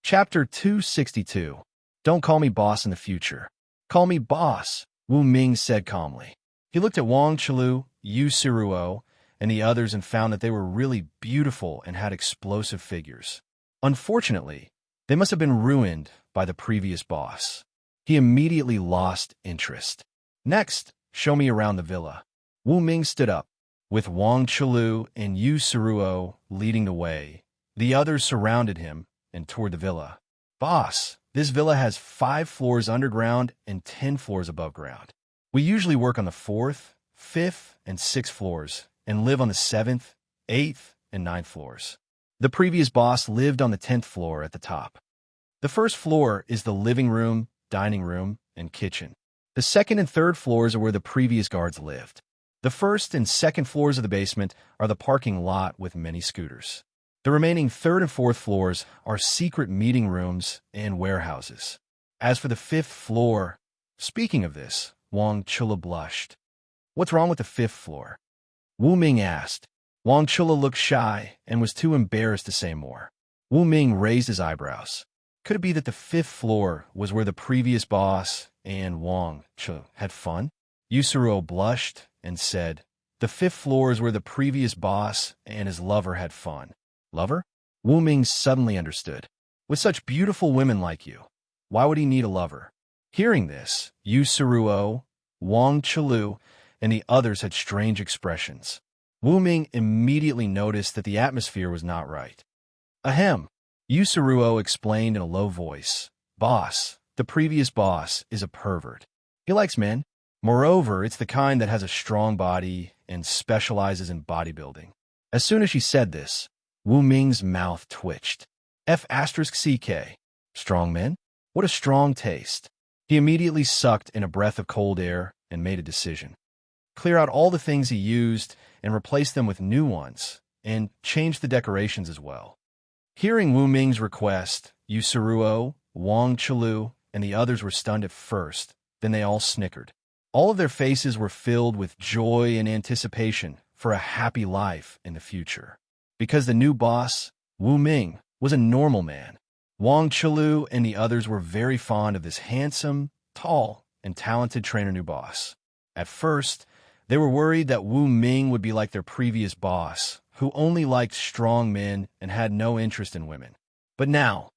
Chapter 262. Don't call me boss in the future. Call me boss, Wu Ming said calmly. He looked at Wang Chulu, Yu Siruo, and the others and found that they were really beautiful and had explosive figures. Unfortunately, they must have been ruined by the previous boss. He immediately lost interest. Next, show me around the villa. Wu Ming stood up, with Wang Chulu and Yu Siruo leading the way. The others surrounded him and toured the villa. Boss, this villa has 5 floors underground and 10 floors above ground. We usually work on the 4th, 5th, and 6th floors, and live on the 7th, 8th, and 9th floors. The previous boss lived on the 10th floor at the top. The first floor is the living room, dining room, and kitchen. The 2nd and 3rd floors are where the previous guards lived. The 1st and 2nd floors of the basement are the parking lot with many scooters. The remaining 3rd and 4th floors are secret meeting rooms and warehouses. As for the 5th floor, speaking of this, Wang Chula blushed. What's wrong with the 5th floor? Wu Ming asked. Wang Chula looked shy and was too embarrassed to say more. Wu Ming raised his eyebrows. Could it be that the 5th floor was where the previous boss and Wang Chula had fun? Yusuro blushed and said, "The fifth floor is where the previous boss and his lover had fun." Lover? Wu Ming suddenly understood. With such beautiful women like you, why would he need a lover? Hearing this, Yu Suruo, Wang Chalu, and the others had strange expressions. Wu Ming immediately noticed that the atmosphere was not right. Ahem. Yu Suruo explained in a low voice. Boss, the previous boss, is a pervert. He likes men. Moreover, it's the kind that has a strong body and specializes in bodybuilding. As soon as she said this, Wu Ming's mouth twitched. F***CK. Strong men? What a strong taste. He immediately sucked in a breath of cold air and made a decision. Clear out all the things he used and replace them with new ones, and change the decorations as well. Hearing Wu Ming's request, Yu Suruo, Wang Chalu, and the others were stunned at first, then they all snickered. All of their faces were filled with joy and anticipation for a happy life in the future. Because the new boss, Wu Ming, was a normal man. Wang Chalu and the others were very fond of this handsome, tall, and talented trainer new boss. At first, they were worried that Wu Ming would be like their previous boss, who only liked strong men and had no interest in women. But now,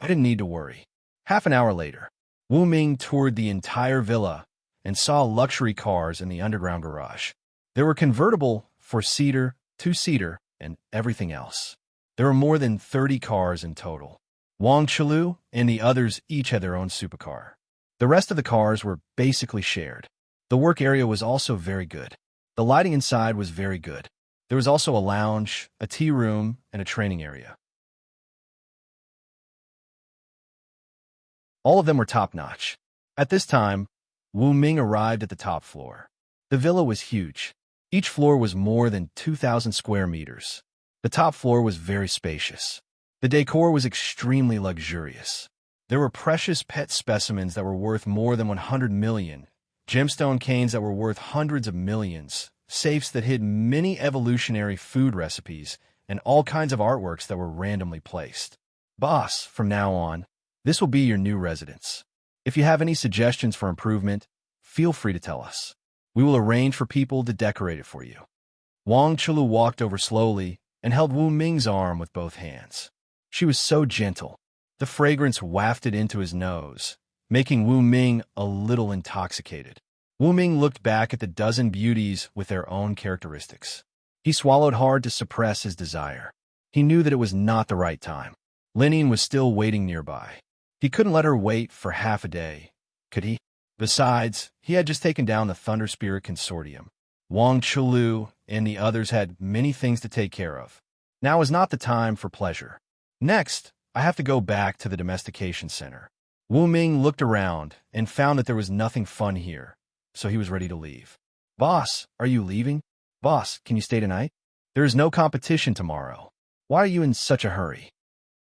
I didn't need to worry. Half an hour later, Wu Ming toured the entire villa and saw luxury cars in the underground garage. There were convertible, four-seater, two-seater, and everything else. There were more than 30 cars in total. Wang Chalu and the others each had their own supercar. The rest of the cars were basically shared. The work area was also very good. The lighting inside was very good. There was also a lounge, a tea room, and a training area. All of them were top-notch. At this time, Wu Ming arrived at the top floor. The villa was huge. Each floor was more than 2,000 square meters. The top floor was very spacious. The decor was extremely luxurious. There were precious pet specimens that were worth more than 100 million, gemstone canes that were worth hundreds of millions, safes that hid many evolutionary food recipes, and all kinds of artworks that were randomly placed. Boss, from now on, this will be your new residence. If you have any suggestions for improvement, feel free to tell us. We will arrange for people to decorate it for you. Wang Chalu walked over slowly and held Wu Ming's arm with both hands. She was so gentle. The fragrance wafted into his nose, making Wu Ming a little intoxicated. Wu Ming looked back at the dozen beauties with their own characteristics. He swallowed hard to suppress his desire. He knew that it was not the right time. Linian was still waiting nearby. He couldn't let her wait for half a day, could he? Besides, he had just taken down the Thunder Spirit Consortium. Wang Chalu and the others had many things to take care of. Now is not the time for pleasure. Next, I have to go back to the domestication center. Wu Ming looked around and found that there was nothing fun here, so he was ready to leave. Boss, are you leaving? Boss, can you stay tonight? There is no competition tomorrow. Why are you in such a hurry?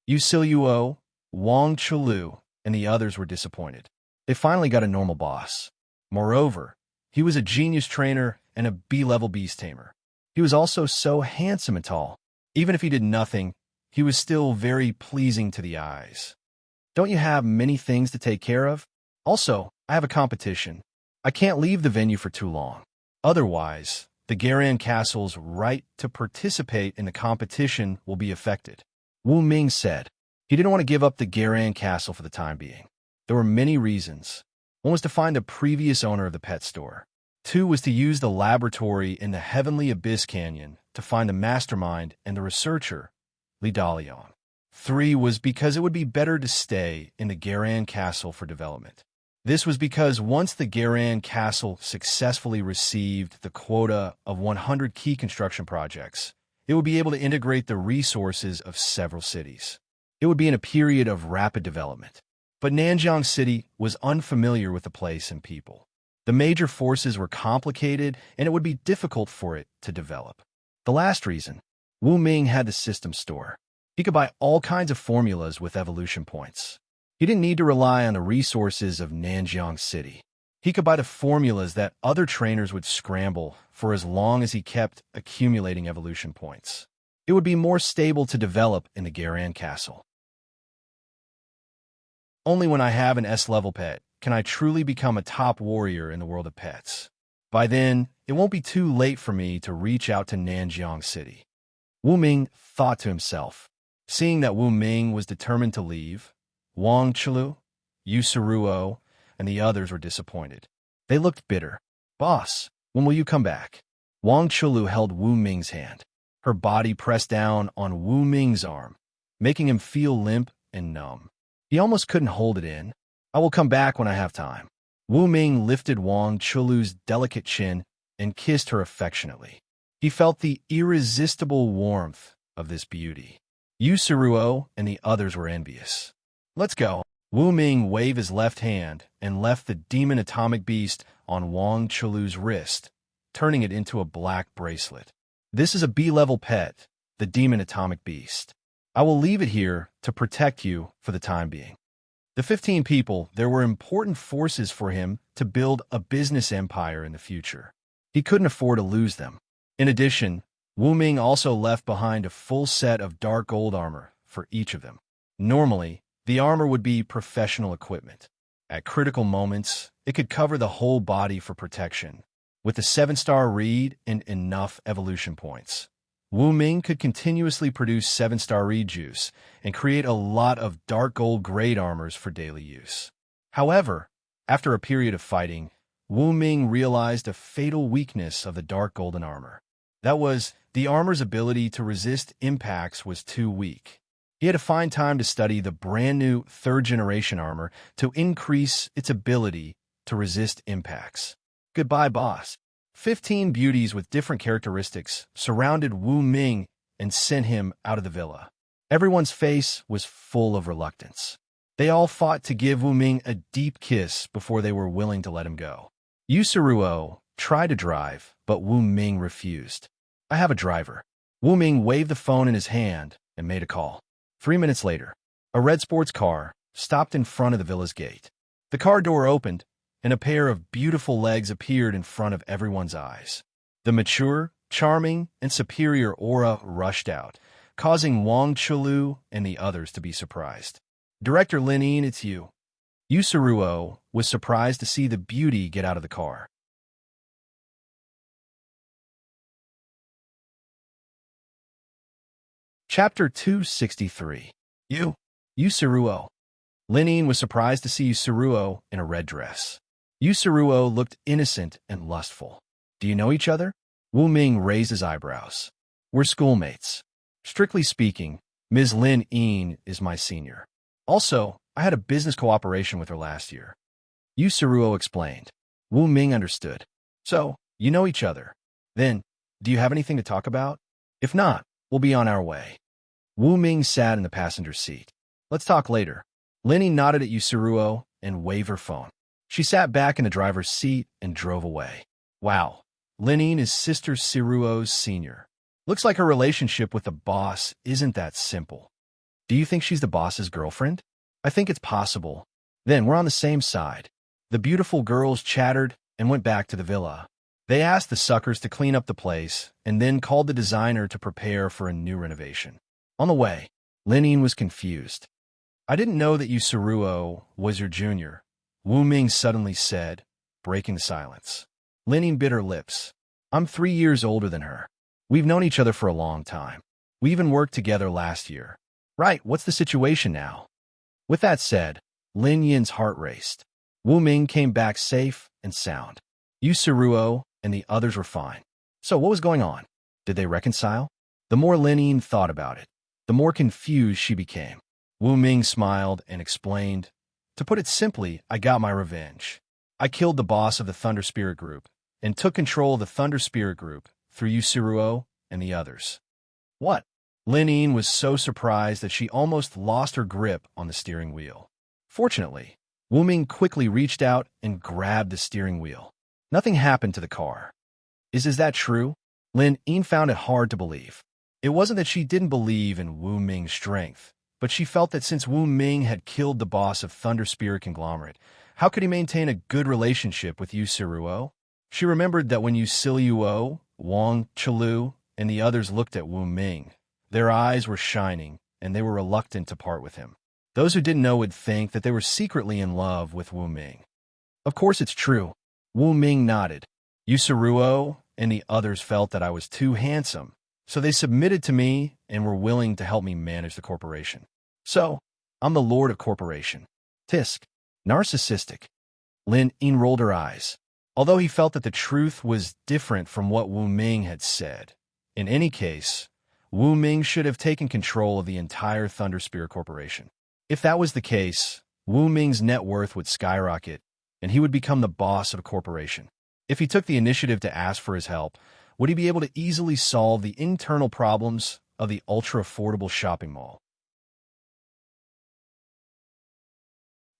Yu Siluo, Wang Chalu, and the others were disappointed. They finally got a normal boss. Moreover, he was a genius trainer and a B-level beast tamer. He was also so handsome and tall. Even if he did nothing, he was still very pleasing to the eyes. Don't you have many things to take care of? Also, I have a competition. I can't leave the venue for too long. Otherwise, the Garan Castle's right to participate in the competition will be affected. Wu Ming said. He didn't want to give up the Garan Castle for the time being. There were many reasons. One was to find the previous owner of the pet store. 2 was to use the laboratory in the Heavenly Abyss Canyon to find the mastermind and the researcher, Li Daliang. 3 was because it would be better to stay in the Garan Castle for development. This was because once the Garan Castle successfully received the quota of 100 key construction projects, it would be able to integrate the resources of several cities. It would be in a period of rapid development. But Nanjiang City was unfamiliar with the place and people. The major forces were complicated, and it would be difficult for it to develop. The last reason, Wu Ming had the system store. He could buy all kinds of formulas with evolution points. He didn't need to rely on the resources of Nanjiang City. He could buy the formulas that other trainers would scramble for as long as he kept accumulating evolution points. It would be more stable to develop in the Garan Castle. Only when I have an S-level pet can I truly become a top warrior in the world of pets. By then, it won't be too late for me to reach out to Nanjiang City. Wu Ming thought to himself. Seeing that Wu Ming was determined to leave, Wang Chulu, Yu Suruo, and the others were disappointed. They looked bitter. Boss, when will you come back? Wang Chulu held Wu Ming's hand. Her body pressed down on Wu Ming's arm, making him feel limp and numb. He almost couldn't hold it in. I will come back when I have time. Wu Ming lifted Wang Chulu's delicate chin and kissed her affectionately. He felt the irresistible warmth of this beauty. Yu Suruo and the others were envious. Let's go. Wu Ming waved his left hand and left the demon atomic beast on Wang Chulu's wrist, turning it into a black bracelet. This is a B-level pet, the demon atomic beast. I will leave it here to protect you for the time being. The 15 people, there were important forces for him to build a business empire in the future. He couldn't afford to lose them. In addition, Wu Ming also left behind a full set of dark gold armor for each of them. Normally, the armor would be professional equipment. At critical moments, it could cover the whole body for protection. With a 7-star read and enough evolution points, Wu Ming could continuously produce 7-star read juice and create a lot of dark gold grade armors for daily use. However, after a period of fighting, Wu Ming realized a fatal weakness of the dark golden armor. That was, the armor's ability to resist impacts was too weak. He had to find time to study the brand new 3rd-generation armor to increase its ability to resist impacts. Goodbye, boss. 15 beauties with different characteristics surrounded Wu Ming and sent him out of the villa. Everyone's face was full of reluctance. They all fought to give Wu Ming a deep kiss before they were willing to let him go. Yu Suruo tried to drive, but Wu Ming refused. I have a driver. Wu Ming waved the phone in his hand and made a call. 3 minutes later, a red sports car stopped in front of the villa's gate. The car door opened, and a pair of beautiful legs appeared in front of everyone's eyes. The mature, charming, and superior aura rushed out, causing Wang Chulu and the others to be surprised. Director Lin Yin, it's you. Yu Suruo was surprised to see the beauty get out of the car. Chapter 263. Yu Suruo. Lin Yin was surprised to see Yu Suruo in a red dress. Yu Suruo looked innocent and lustful. Do you know each other? Wu Ming raised his eyebrows. We're schoolmates. Strictly speaking, Ms. Lin Yin is my senior. Also, I had a business cooperation with her last year. Yu Suruo explained. Wu Ming understood. So, you know each other. Then, do you have anything to talk about? If not, we'll be on our way. Wu Ming sat in the passenger seat. Let's talk later. Lin Yin nodded at Yu Suruo and waved her phone. She sat back in the driver's seat and drove away. Wow, Lin Yin is Sister Suruo's senior. Looks like her relationship with the boss isn't that simple. Do you think she's the boss's girlfriend? I think it's possible. Then we're on the same side. The beautiful girls chattered and went back to the villa. They asked the suckers to clean up the place and then called the designer to prepare for a new renovation. On the way, Lin Yin was confused. I didn't know that Yu Suruo was your junior, Wu Ming suddenly said, breaking the silence. Lin Yin bit her lips. I'm 3 years older than her. We've known each other for a long time. We even worked together last year. Right, what's the situation now? With that said, Lin Yin's heart raced. Wu Ming came back safe and sound. Yu Suruo and the others were fine. So what was going on? Did they reconcile? The more Lin Yin thought about it, the more confused she became. Wu Ming smiled and explained, to put it simply, I got my revenge. I killed the boss of the Thunder Spirit Group and took control of the Thunder Spirit Group through Yu Suruo and the others. What? Lin Yin was so surprised that she almost lost her grip on the steering wheel. Fortunately, Wu Ming quickly reached out and grabbed the steering wheel. Nothing happened to the car. Is that true? Lin Yin found it hard to believe. It wasn't that she didn't believe in Wu Ming's strength, but she felt that since Wu Ming had killed the boss of Thunder Spirit Conglomerate, how could he maintain a good relationship with Yu Suruo? She remembered that when Yu Siluo, Wang Chulu, and the others looked at Wu Ming, their eyes were shining, and they were reluctant to part with him. Those who didn't know would think that they were secretly in love with Wu Ming. Of course it's true. Wu Ming nodded. Yusuruo and the others felt that I was too handsome, so they submitted to me and were willing to help me manage the corporation. So, I'm the lord of corporation. Tisk. Narcissistic. Lin Yin rolled her eyes, although he felt that the truth was different from what Wu Ming had said. In any case, Wu Ming should have taken control of the entire Thunder Spirit Corporation. If that was the case, Wu Ming's net worth would skyrocket, and he would become the boss of a corporation. If he took the initiative to ask for his help, would he be able to easily solve the internal problems of the ultra-affordable shopping mall?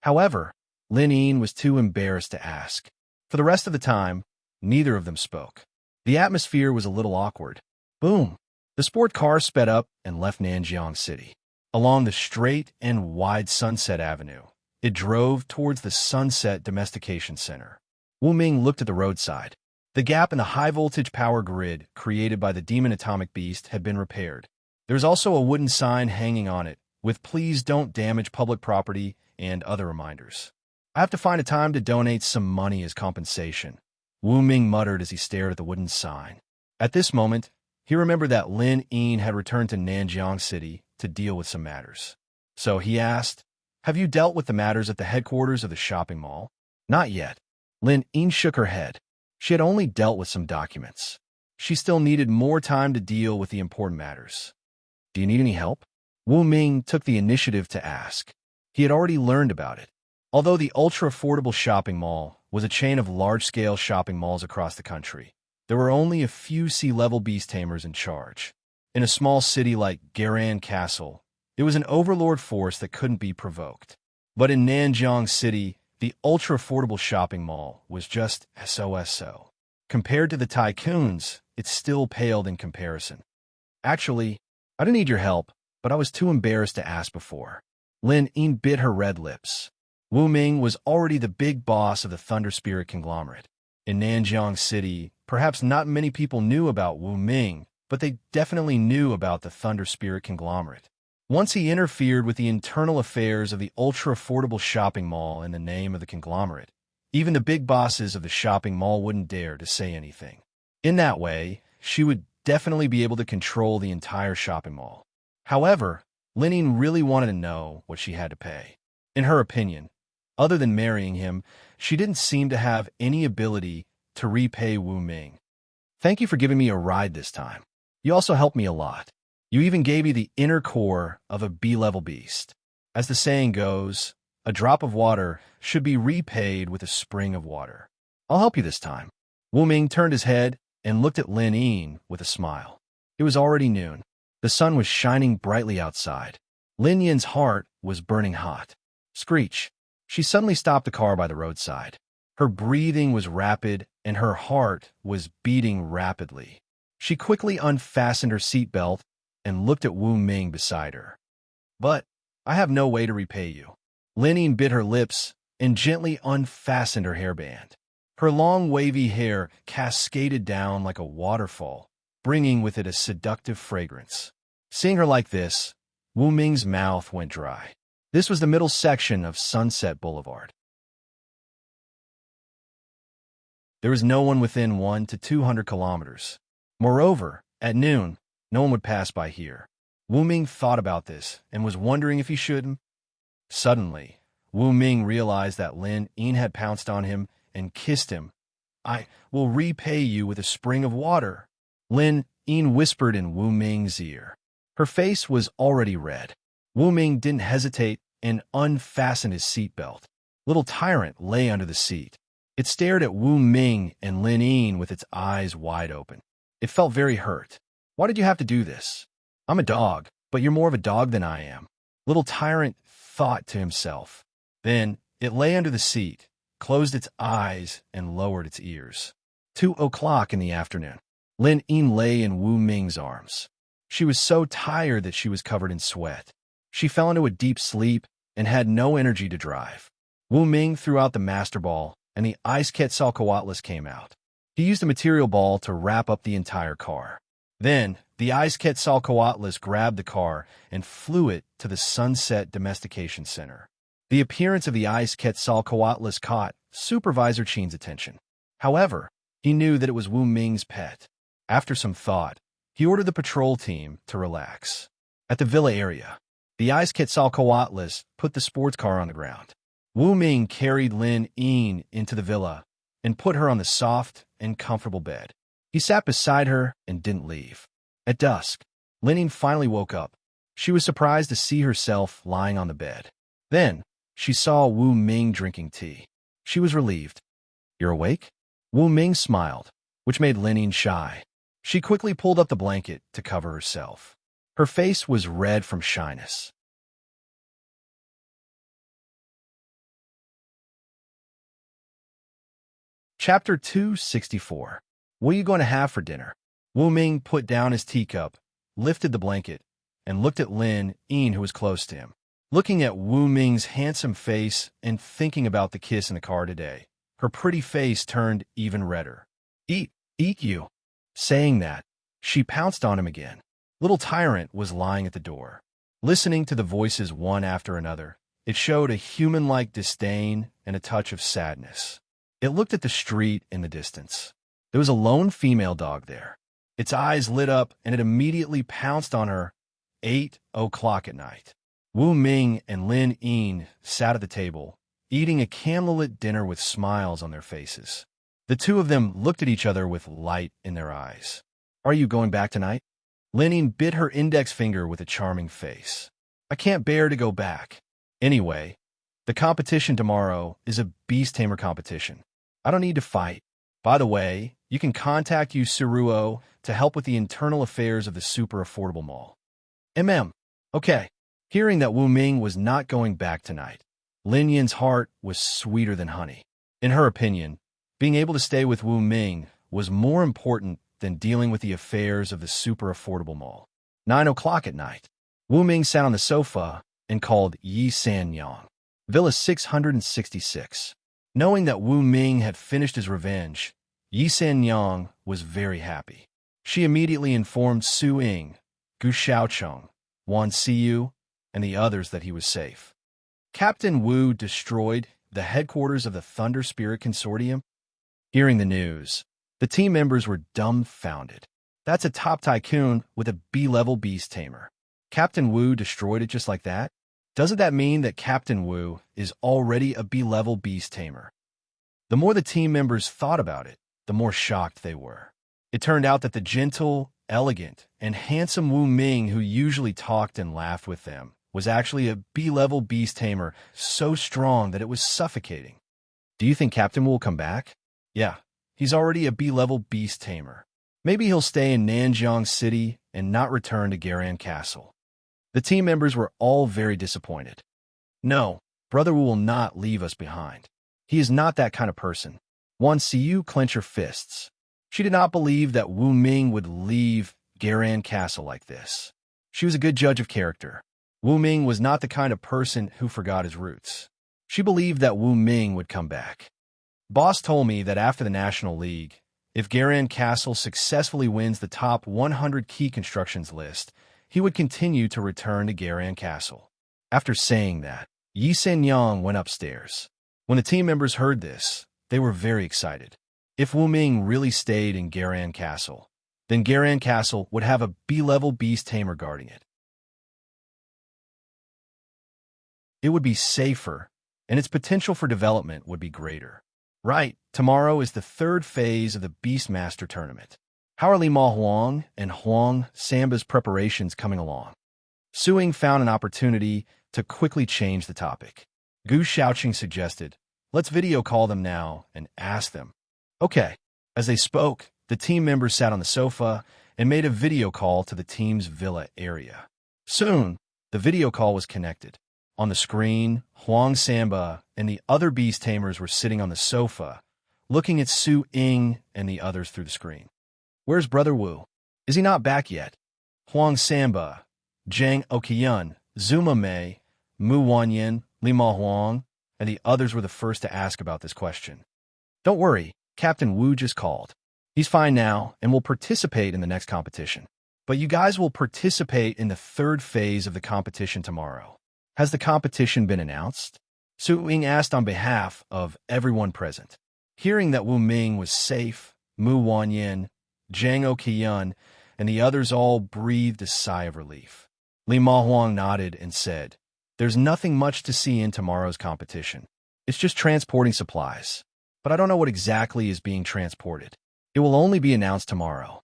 However, Lin Yin was too embarrassed to ask. For the rest of the time, neither of them spoke. The atmosphere was a little awkward. Boom! The sport car sped up and left Nanjiang City. Along the straight and wide Sunset Avenue, it drove towards the Sunset Domestication Center. Wu Ming looked at the roadside. The gap in the high-voltage power grid created by the demon atomic beast had been repaired. There was also a wooden sign hanging on it with "Please don't damage public property" and other reminders. I have to find a time to donate some money as compensation, Wu Ming muttered as he stared at the wooden sign. At this moment, he remembered that Lin Yin had returned to Nanjiang City to deal with some matters. So he asked, "Have you dealt with the matters at the headquarters of the shopping mall?" "Not yet." Lin Yin shook her head. She had only dealt with some documents. She still needed more time to deal with the important matters. "Do you need any help?" Wu Ming took the initiative to ask. He had already learned about it. Although the ultra-affordable shopping mall was a chain of large-scale shopping malls across the country, there were only a few sea-level beast tamers in charge. In a small city like Garan Castle, it was an overlord force that couldn't be provoked. But in Nanjiang City, the ultra-affordable shopping mall was just SOSO. Compared to the tycoons, it still paled in comparison. "Actually, I didn't need your help, but I was too embarrassed to ask before." Lin Yin bit her red lips. Wu Ming was already the big boss of the Thunder Spirit conglomerate. In Nanjiang City, perhaps not many people knew about Wu Ming, but they definitely knew about the Thunder Spirit conglomerate. Once he interfered with the internal affairs of the ultra-affordable shopping mall in the name of the conglomerate, even the big bosses of the shopping mall wouldn't dare to say anything. In that way, she would definitely be able to control the entire shopping mall. However, Lin Yin really wanted to know what she had to pay. In her opinion, other than marrying him, she didn't seem to have any ability to repay Wu Ming. "Thank you for giving me a ride this time. You also helped me a lot. You even gave me the inner core of a B-level beast. As the saying goes, a drop of water should be repaid with a spring of water. I'll help you this time." Wu Ming turned his head and looked at Lin Yin with a smile. It was already noon. The sun was shining brightly outside. Lin Yin's heart was burning hot. Screech. She suddenly stopped the car by the roadside. Her breathing was rapid, and her heart was beating rapidly. She quickly unfastened her seatbelt and looked at Wu Ming beside her. "But I have no way to repay you." Lin Yin bit her lips and gently unfastened her hairband. Her long, wavy hair cascaded down like a waterfall, bringing with it a seductive fragrance. Seeing her like this, Wu Ming's mouth went dry. This was the middle section of Sunset Boulevard. There was no one within 1 to 200 kilometers. Moreover, at noon, no one would pass by here. Wu Ming thought about this and was wondering if he should. Suddenly, Wu Ming realized that Lin Yin had pounced on him and kissed him. "I will repay you with a spring of water," Lin Yin whispered in Wu Ming's ear. Her face was already red. Wu Ming didn't hesitate and unfastened his seatbelt. Little Tyrant lay under the seat. It stared at Wu Ming and Lin Yin with its eyes wide open. It felt very hurt. "Why did you have to do this? I'm a dog, but you're more of a dog than I am," Little Tyrant thought to himself. Then it lay under the seat, closed its eyes, and lowered its ears. 2 o'clock in the afternoon. Lin Yin lay in Wu Ming's arms. She was so tired that she was covered in sweat. She fell into a deep sleep and had no energy to drive. Wu Ming threw out the master ball, and the Ice Quetzalcoatlus came out. He used the material ball to wrap up the entire car. Then, the Ice Quetzalcoatlus grabbed the car and flew it to the Sunset Domestication Center. The appearance of the Ice Quetzalcoatlus caught Supervisor Chen's attention. However, He knew that it was Wu Ming's pet. After some thought, he ordered the patrol team to relax. At the villa area, the Ice Quetzalcoatlus put the sports car on the ground. Wu Ming carried Lin Yin into the villa and put her on the soft and comfortable bed. He sat beside her and didn't leave. At dusk, Lin Yin finally woke up. She was surprised to see herself lying on the bed. Then, she saw Wu Ming drinking tea. She was relieved. "You're awake?" Wu Ming smiled, which made Lin Yin shy. She quickly pulled up the blanket to cover herself. Her face was red from shyness. Chapter 264. What are you going to have for dinner? Wu Ming put down his teacup, lifted the blanket, and looked at Lin Yin, who was close to him. Looking at Wu Ming's handsome face and thinking about the kiss in the car today, her pretty face turned even redder. Eat you." Saying that, she pounced on him again. Little Tyrant was lying at the door. Listening to the voices one after another, it showed a human-like disdain and a touch of sadness. It looked at the street in the distance. There was a lone female dog there. Its eyes lit up and it immediately pounced on her. 8 o'clock at night. Wu Ming and Lin Yin sat at the table, eating a candlelit dinner with smiles on their faces. The two of them looked at each other with light in their eyes. "Are you going back tonight?" Lin Yin bit her index finger with a charming face. "I can't bear to go back. Anyway, the competition tomorrow is a beast tamer competition. I don't need to fight. By the way, you can contact Suruo to help with the internal affairs of the super affordable mall." Okay. Hearing that Wu Ming was not going back tonight, Lin Yin's heart was sweeter than honey. In her opinion, being able to stay with Wu Ming was more important than dealing with the affairs of the super affordable mall. 9 o'clock at night. Wu Ming sat on the sofa and called Yi Sanyang. Villa 666. Knowing that Wu Ming had finished his revenge, Yi Sanyang was very happy. She immediately informed Su Ying, Gu Xiaocheng, Wan Siyu, and the others that he was safe. Captain Wu destroyed the headquarters of the Thunder Spirit Consortium. Hearing the news, the team members were dumbfounded. That's a top tycoon with a B-level beast tamer. Captain Wu destroyed it just like that? Doesn't that mean that Captain Wu is already a B-level beast tamer? The more the team members thought about it, the more shocked they were. It turned out that the gentle, elegant, and handsome Wu Ming, who usually talked and laughed with them, was actually a B-level beast tamer so strong that it was suffocating. Do you think Captain Wu will come back? Yeah, he's already a B-level beast tamer. Maybe he'll stay in Nanjiang City and not return to Garan Castle. The team members were all very disappointed. No, Brother Wu will not leave us behind. He is not that kind of person. Wan Siyu clenched her fists. She did not believe that Wu Ming would leave Garan Castle like this. She was a good judge of character. Wu Ming was not the kind of person who forgot his roots. She believed that Wu Ming would come back. Boss told me that after the National League, if Garan Castle successfully wins the top 100 key constructions list, he would continue to return to Garan Castle. After saying that, Yi Sanyang went upstairs. When the team members heard this, they were very excited. If Wu Ming really stayed in Garan Castle, then Garan Castle would have a B-level beast tamer guarding it. It would be safer, and its potential for development would be greater. Right, tomorrow is the third phase of the Beastmaster tournament. How are Li Ma Huang and Huang Samba's preparations coming along? Su Ying found an opportunity to quickly change the topic. Gu Xiaoqing suggested, "Let's video call them now and ask them." Okay. As they spoke, the team members sat on the sofa and made a video call to the team's villa area. Soon, the video call was connected. On the screen, Huang Samba and the other beast tamers were sitting on the sofa, looking at Su Ying and the others through the screen. "Where's Brother Wu? Is he not back yet?" Huang Samba, Zhang Oqian, Zuma Mei, Mu Wanyan, Li Ma Huang, and the others were the first to ask about this question. "Don't worry, Captain Wu just called. He's fine now and will participate in the next competition. But you guys will participate in the third phase of the competition tomorrow. Has the competition been announced?" Su Ying asked on behalf of everyone present. Hearing that Wu Ming was safe Mu Wanyin, Zhang Oqian, and the others all breathed a sigh of relief. Li Mahuang nodded and said, "There's nothing much to see in tomorrow's competition. It's just transporting supplies. But I don't know what exactly is being transported. It will only be announced tomorrow."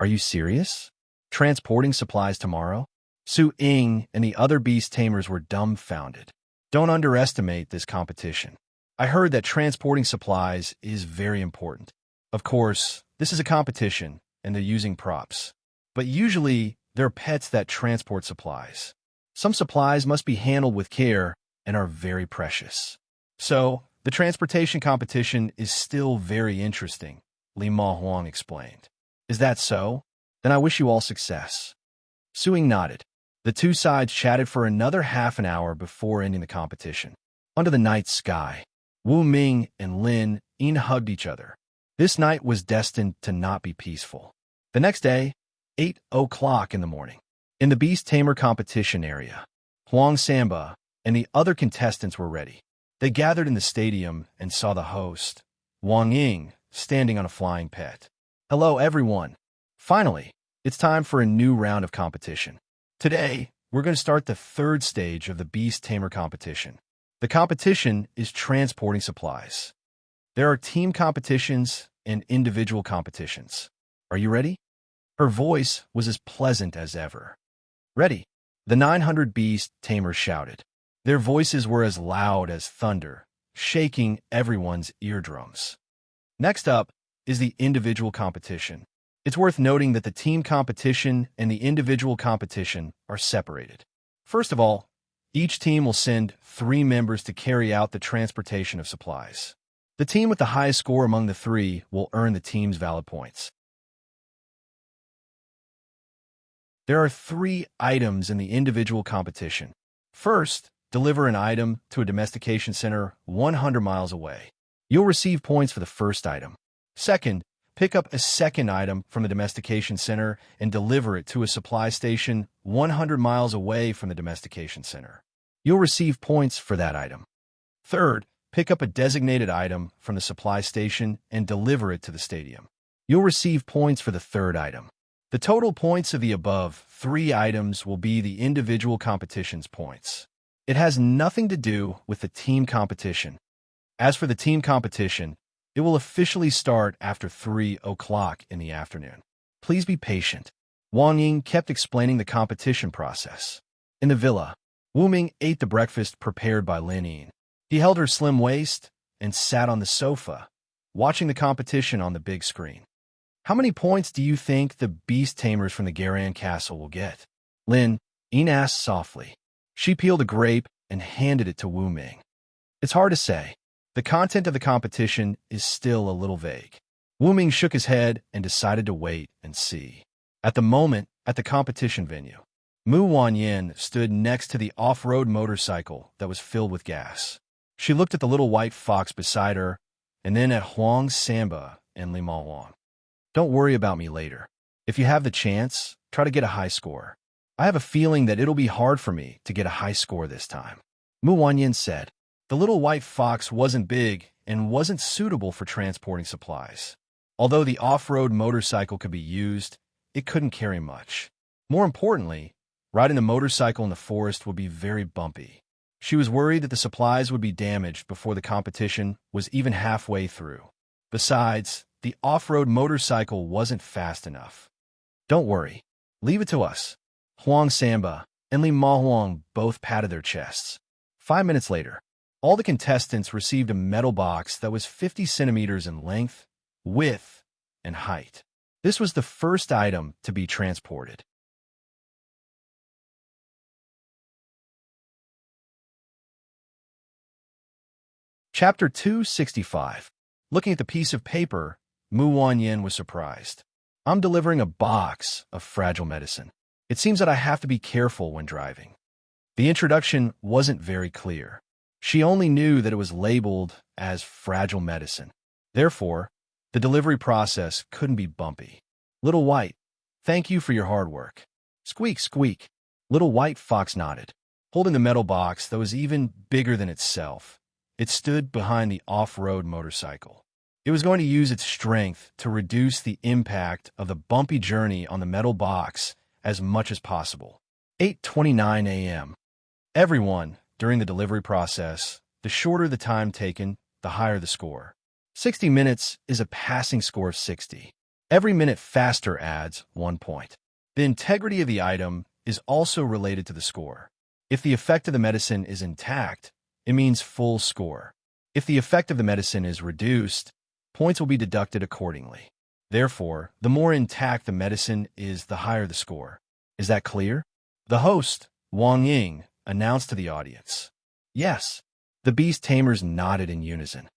"Are you serious? Transporting supplies tomorrow?" Su Ying and the other beast tamers were dumbfounded. "Don't underestimate this competition. I heard that transporting supplies is very important. Of course, this is a competition, and they're using props. But usually, they're pets that transport supplies. Some supplies must be handled with care and are very precious. So, the transportation competition is still very interesting," Li Mahuang explained. "Is that so? Then I wish you all success." Su Ying nodded. The two sides chatted for another half an hour before ending the competition. Under the night sky, Wu Ming and Lin Yin hugged each other. This night was destined to not be peaceful. The next day, 8 o'clock in the morning, in the Beast Tamer competition area, Huang Samba and the other contestants were ready. They gathered in the stadium and saw the host, Wang Ying, standing on a flying pet. "Hello, everyone. Finally, it's time for a new round of competition. Today, we're going to start the third stage of the Beast Tamer competition. The competition is transporting supplies. There are team competitions and individual competitions. Are you ready?" Her voice was as pleasant as ever. "Ready," the 900 Beast Tamers shouted. Their voices were as loud as thunder, shaking everyone's eardrums. Next up is the individual competition. It's worth noting that the team competition and the individual competition are separated. First of all, each team will send 3 members to carry out the transportation of supplies. The team with the highest score among the 3 will earn the team's valid points. There are 3 items in the individual competition. First, deliver an item to a domestication center 100 miles away. You'll receive points for the first item. Second, pick up a second item from the domestication center and deliver it to a supply station 100 miles away from the domestication center. You'll receive points for that item. Third, pick up a designated item from the supply station and deliver it to the stadium. You'll receive points for the third item. The total points of the above 3 items will be the individual competition's points. It has nothing to do with the team competition. As for the team competition, it will officially start after 3 o'clock in the afternoon. Please be patient. Wang Ying kept explaining the competition process. In the villa, Wu Ming ate the breakfast prepared by Lin Yin. He held her slim waist and sat on the sofa, watching the competition on the big screen. "How many points do you think the beast tamers from the Garan Castle will get?" Lin Yin asked softly. She peeled a grape and handed it to Wu Ming. "It's hard to say. The content of the competition is still a little vague." Wu Ming shook his head and decided to wait and see. At the moment, at the competition venue, Mu Wanyin stood next to the off-road motorcycle that was filled with gas. She looked at the little white fox beside her, and then at Huang Samba and Li Mahuang. "Don't worry about me later. If you have the chance, try to get a high score. I have a feeling that it'll be hard for me to get a high score this time," Mu Wanyin said. The little white fox wasn't big and wasn't suitable for transporting supplies. Although the off-road motorcycle could be used, it couldn't carry much. More importantly, riding the motorcycle in the forest would be very bumpy. She was worried that the supplies would be damaged before the competition was even halfway through. Besides, the off-road motorcycle wasn't fast enough. "Don't worry. Leave it to us." Huang Samba and Li Mahuang both patted their chests. 5 minutes later, all the contestants received a metal box that was 50 centimeters in length, width, and height. This was the first item to be transported. Chapter 265. Looking at the piece of paper, Mu Wanyin was surprised. "I'm delivering a box of fragile medicine. It seems that I have to be careful when driving." The introduction wasn't very clear. She only knew that it was labeled as fragile medicine. Therefore, the delivery process couldn't be bumpy. "Little White, thank you for your hard work." Squeak, squeak. Little White Fox nodded, holding the metal box that was even bigger than itself. It stood behind the off-road motorcycle. It was going to use its strength to reduce the impact of the bumpy journey on the metal box as much as possible. 8:29 a.m. Everyone, during the delivery process, the shorter the time taken, the higher the score. 60 minutes is a passing score of 60. Every minute faster adds 1 point. The integrity of the item is also related to the score. If the effect of the medicine is intact, it means full score. If the effect of the medicine is reduced, points will be deducted accordingly. Therefore, the more intact the medicine is, the higher the score. Is that clear? The host, Wang Ying, announced to the audience. Yes. The beast tamers nodded in unison.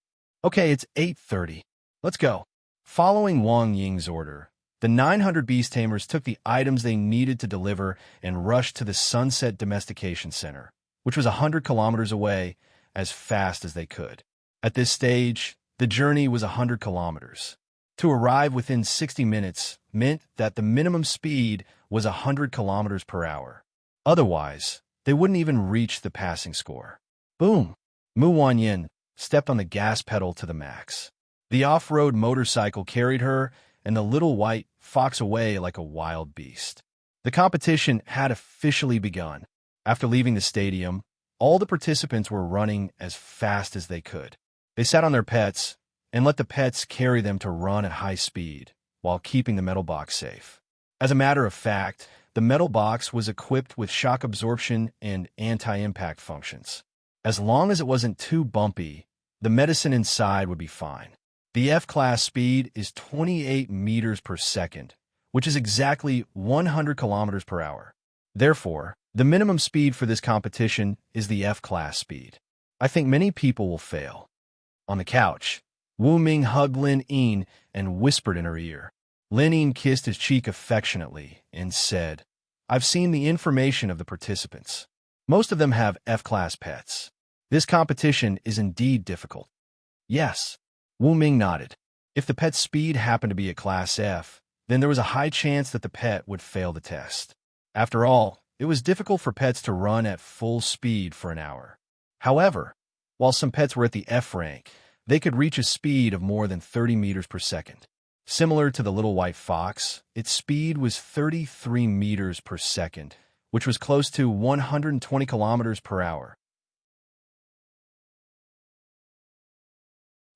Okay, it's 8:30. Let's go. Following Wang Ying's order, the 900 beast tamers took the items they needed to deliver and rushed to the Sunset Domestication Center, which was 100 kilometers away, as fast as they could. At this stage, the journey was 100 kilometers. To arrive within 60 minutes meant that the minimum speed was 100 kilometers per hour. Otherwise, they wouldn't even reach the passing score. Boom! Mu Wanyin stepped on the gas pedal to the max. The off-road motorcycle carried her and the little white fox away like a wild beast. The competition had officially begun. After leaving the stadium, all the participants were running as fast as they could. They sat on their pets and let the pets carry them to run at high speed while keeping the metal box safe. As a matter of fact, the metal box was equipped with shock absorption and anti-impact functions. As long as it wasn't too bumpy, the medicine inside would be fine. The F-class speed is 28 meters per second, which is exactly 100 kilometers per hour. Therefore, the minimum speed for this competition is the F-class speed. I think many people will fail. On the couch, Wu Ming hugged Lin Yin and whispered in her ear. Lin Yin kissed his cheek affectionately and said, I've seen the information of the participants. Most of them have F-class pets. This competition is indeed difficult. Yes. Wu Ming nodded. If the pet's speed happened to be a Class F, then there was a high chance that the pet would fail the test. After all, it was difficult for pets to run at full speed for an hour. However, while some pets were at the F rank, they could reach a speed of more than 30 meters per second. Similar to the little white fox, its speed was 33 meters per second, which was close to 120 kilometers per hour.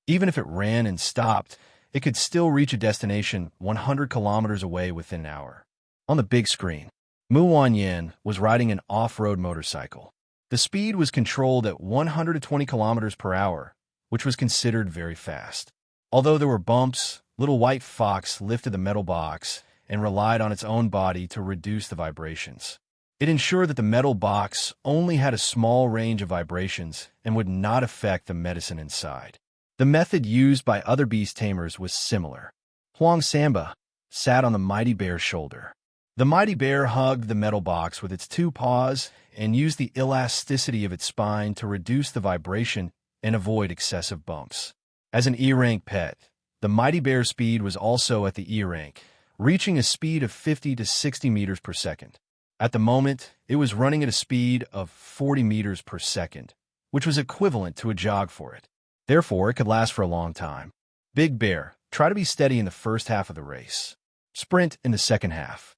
Even if it ran and stopped, it could still reach a destination 100 kilometers away within an hour. On the big screen, Mu Wanyan was riding an off-road motorcycle. The speed was controlled at 120 kilometers per hour, which was considered very fast. Although there were bumps, Little White Fox lifted the metal box and relied on its own body to reduce the vibrations. It ensured that the metal box only had a small range of vibrations and would not affect the medicine inside. The method used by other beast tamers was similar. Huang Samba sat on the mighty bear's shoulder. The mighty bear hugged the metal box with its two paws and used the elasticity of its spine to reduce the vibration and avoid excessive bumps. As an E-rank pet, the mighty bear's speed was also at the E-rank, reaching a speed of 50 to 60 meters per second. At the moment, it was running at a speed of 40 meters per second, which was equivalent to a jog for it. Therefore, it could last for a long time. Big Bear, try to be steady in the first half of the race. Sprint in the second half.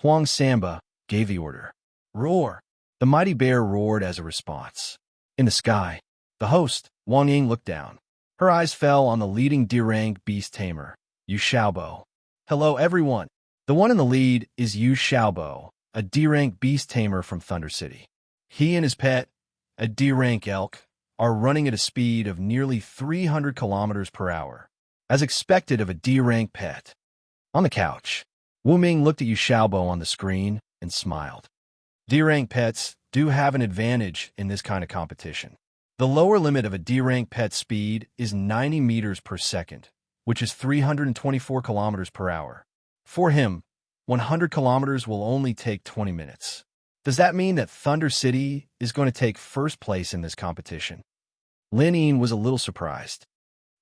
Huang Samba gave the order. Roar! The mighty bear roared as a response. In the sky, the host, Wang Ying, looked down. Her eyes fell on the leading D-rank beast tamer, Yu Xiaobo. Hello, everyone. The one in the lead is Yu Xiaobo, a D-rank beast tamer from Thunder City. He and his pet, a D-rank elk, are running at a speed of nearly 300 kilometers per hour, as expected of a D-rank pet. On the couch, Wu Ming looked at Yu Xiaobo on the screen and smiled. D-rank pets do have an advantage in this kind of competition. The lower limit of a D-rank pet speed is 90 meters per second, which is 324 kilometers per hour. For him, 100 kilometers will only take 20 minutes. Does that mean that Thunder City is going to take first place in this competition? Lin Yin was a little surprised.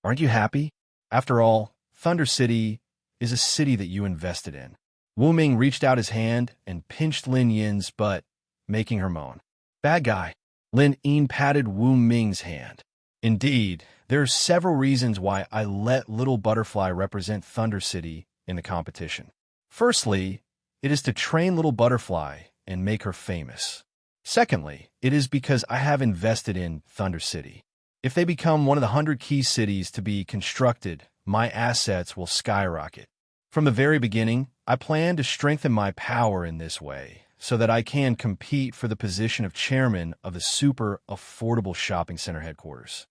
Aren't you happy? After all, Thunder City is a city that you invested in. Wu Ming reached out his hand and pinched Lin Yin's butt, making her moan. Bad guy. Lin Yin patted Wu Ming's hand. Indeed, There are several reasons why I let Little Butterfly represent Thunder City in the competition. Firstly, it is to train Little Butterfly and make her famous. Secondly, it is because I have invested in Thunder City. If they become one of the 100 key cities to be constructed, my assets will skyrocket. From the very beginning, I plan to strengthen my power in this way so that I can compete for the position of chairman of the super affordable shopping center headquarters.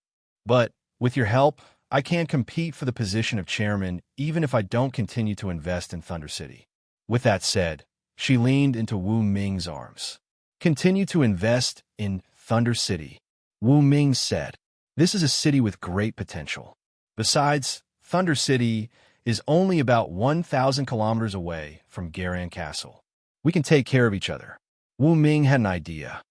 But with your help, I can compete for the position of chairman even if I don't continue to invest in Thunder City. With that said, she leaned into Wu Ming's arms. Continue to invest in Thunder City, Wu Ming said. This is a city with great potential. Besides, Thunder City is only about 1,000 kilometers away from Garan Castle. We can take care of each other. Wu Ming had an idea.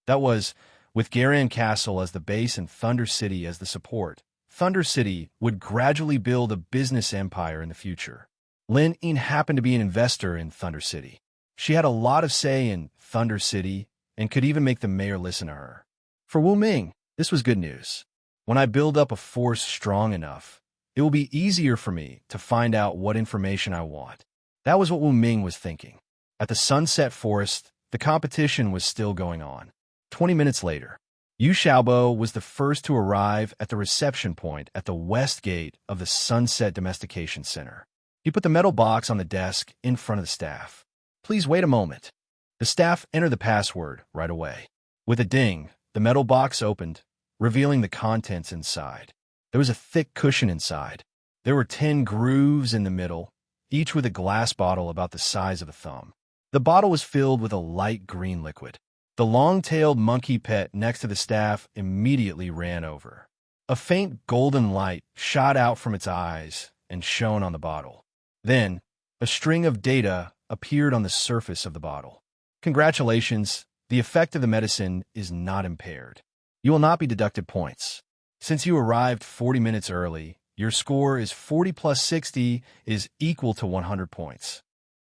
That was, with Garan Castle as the base and Thunder City as the support, Thunder City would gradually build a business empire in the future. Lin Ying happened to be an investor in Thunder City. She had a lot of say in Thunder City and could even make the mayor listen to her. For Wu Ming, this was good news. When I build up a force strong enough, it will be easier for me to find out what information I want. That was what Wu Ming was thinking. At the Sunset Forest, the competition was still going on. 20 minutes later, Yu Xiaobo was the first to arrive at the reception point at the west gate of the Sunset Domestication Center. He put the metal box on the desk in front of the staff. Please wait a moment. The staff entered the password right away. With a ding, the metal box opened, revealing the contents inside. There was a thick cushion inside. There were 10 grooves in the middle, each with a glass bottle about the size of a thumb. The bottle was filled with a light green liquid. The long-tailed monkey pet next to the staff immediately ran over. A faint golden light shot out from its eyes and shone on the bottle. Then, a string of data appeared on the surface of the bottle. Congratulations, the effect of the medicine is not impaired. You will not be deducted points. Since you arrived 40 minutes early, your score is 40 plus 60 is equal to 100 points.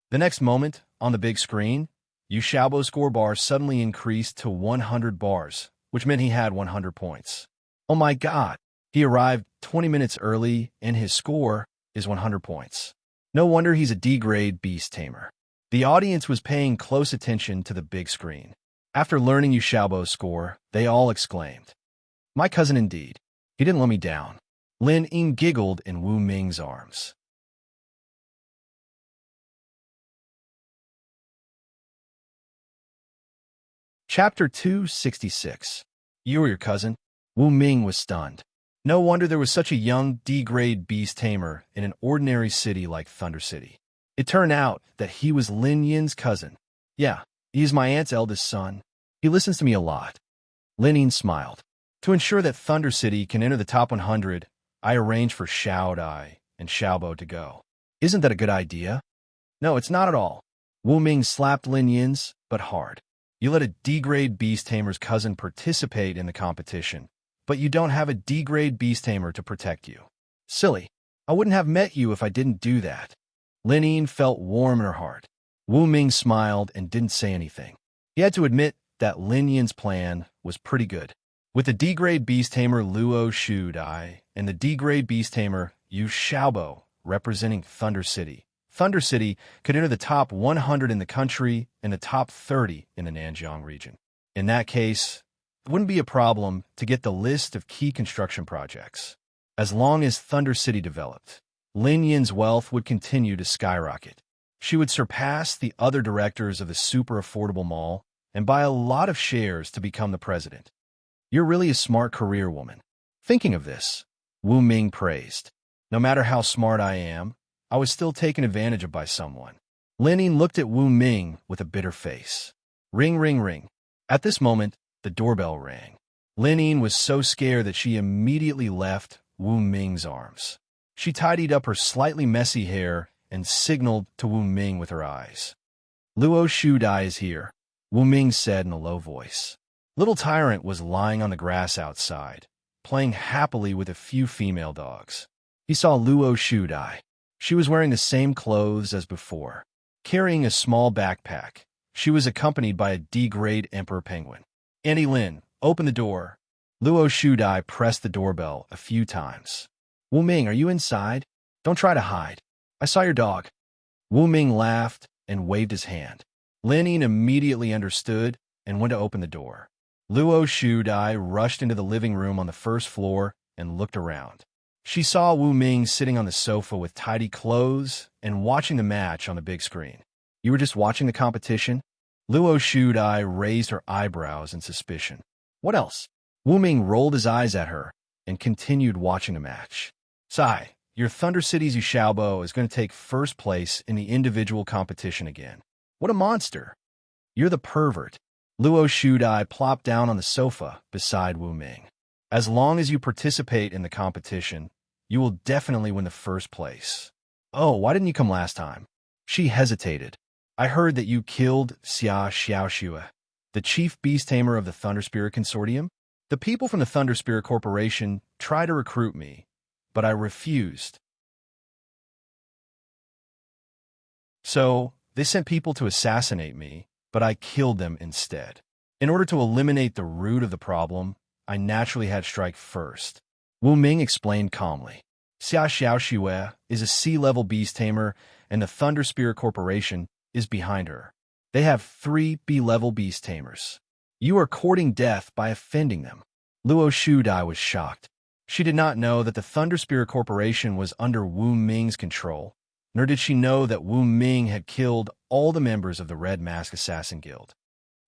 The next moment, on the big screen, Yu Xiaobo's score bar suddenly increased to 100 bars, which meant he had 100 points. Oh my god, he arrived 20 minutes early and his score is 100 points. No wonder he's a D-grade beast tamer. The audience was paying close attention to the big screen. After learning Yu Xiaobo's score, they all exclaimed, "My cousin indeed. He didn't let me down." Lin Ying giggled in Wu Ming's arms. Chapter 266. You or your cousin? Wu Ming was stunned. No wonder there was such a young D-grade beast tamer in an ordinary city like Thunder City. It turned out that he was Lin Yin's cousin. Yeah, he's my aunt's eldest son. He listens to me a lot. Lin Yin smiled. To ensure that Thunder City can enter the top 100, I arranged for Xiao Dai and Xiaobo to go. Isn't that a good idea? No, it's not at all. Wu Ming slapped Lin Yin's, but hard. You let a D-grade beast tamer's cousin participate in the competition, but you don't have a D-grade beast tamer to protect you. Silly. I wouldn't have met you if I didn't do that. Lin Yin felt warm in her heart. Wu Ming smiled and didn't say anything. He had to admit that Lin Yin's plan was pretty good. With the D-grade beast tamer Luo Shu Dai and the D-grade beast tamer Yu Xiaobo representing Thunder City, Thunder City could enter the top 100 in the country and the top 30 in the Nanjiang region. In that case, it wouldn't be a problem to get the list of key construction projects. As long as Thunder City developed, Lin Yin's wealth would continue to skyrocket. She would surpass the other directors of the super affordable mall and buy a lot of shares to become the president. You're really a smart career woman. Thinking of this, Wu Ming praised. No matter how smart I am, I was still taken advantage of by someone. Lin Yin looked at Wu Ming with a bitter face. Ring, ring, ring. At this moment, the doorbell rang. Lin Yin was so scared that she immediately left Wu Ming's arms. She tidied up her slightly messy hair and signaled to Wu Ming with her eyes. Luo Shu Dai is here, Wu Ming said in a low voice. Little Tyrant was lying on the grass outside, playing happily with a few female dogs. He saw Luo Shu Dai. She was wearing the same clothes as before. Carrying a small backpack, she was accompanied by a D-grade emperor penguin. Auntie Lin, Open the door. Luo Shudai pressed the doorbell a few times. Wu Ming, are you inside? Don't try to hide. I saw your dog. Wu Ming laughed and waved his hand. Lin Ying immediately understood and went to open the door. Luo Shudai rushed into the living room on the first floor and looked around. She saw Wu Ming sitting on the sofa with tidy clothes and watching the match on the big screen. You were just watching the competition? Luo Shudai raised her eyebrows in suspicion. What else? Wu Ming rolled his eyes at her and continued watching the match. Sai, your Thunder City's Yu Xiaobo is going to take first place in the individual competition again. What a monster. You're the pervert. Luo Shudai plopped down on the sofa beside Wu Ming. As long as you participate in the competition, you will definitely win the first place. Oh, why didn't you come last time? She hesitated. I heard that you killed Xia Xiaoxue, the chief beast tamer of the Thunder Spirit Consortium. The people from the Thunder Spirit Corporation tried to recruit me, but I refused. So, they sent people to assassinate me, but I killed them instead. In order to eliminate the root of the problem, I naturally had to strike first. Wu Ming explained calmly. Xia Xiaoxue is a sea-level beast tamer, and the Thunder Spirit Corporation is behind her. They have 3 B-level beast tamers. You are courting death by offending them. Luo Shudai was shocked. She did not know that the Thunder Spirit Corporation was under Wu Ming's control, nor did she know that Wu Ming had killed all the members of the Red Mask Assassin Guild.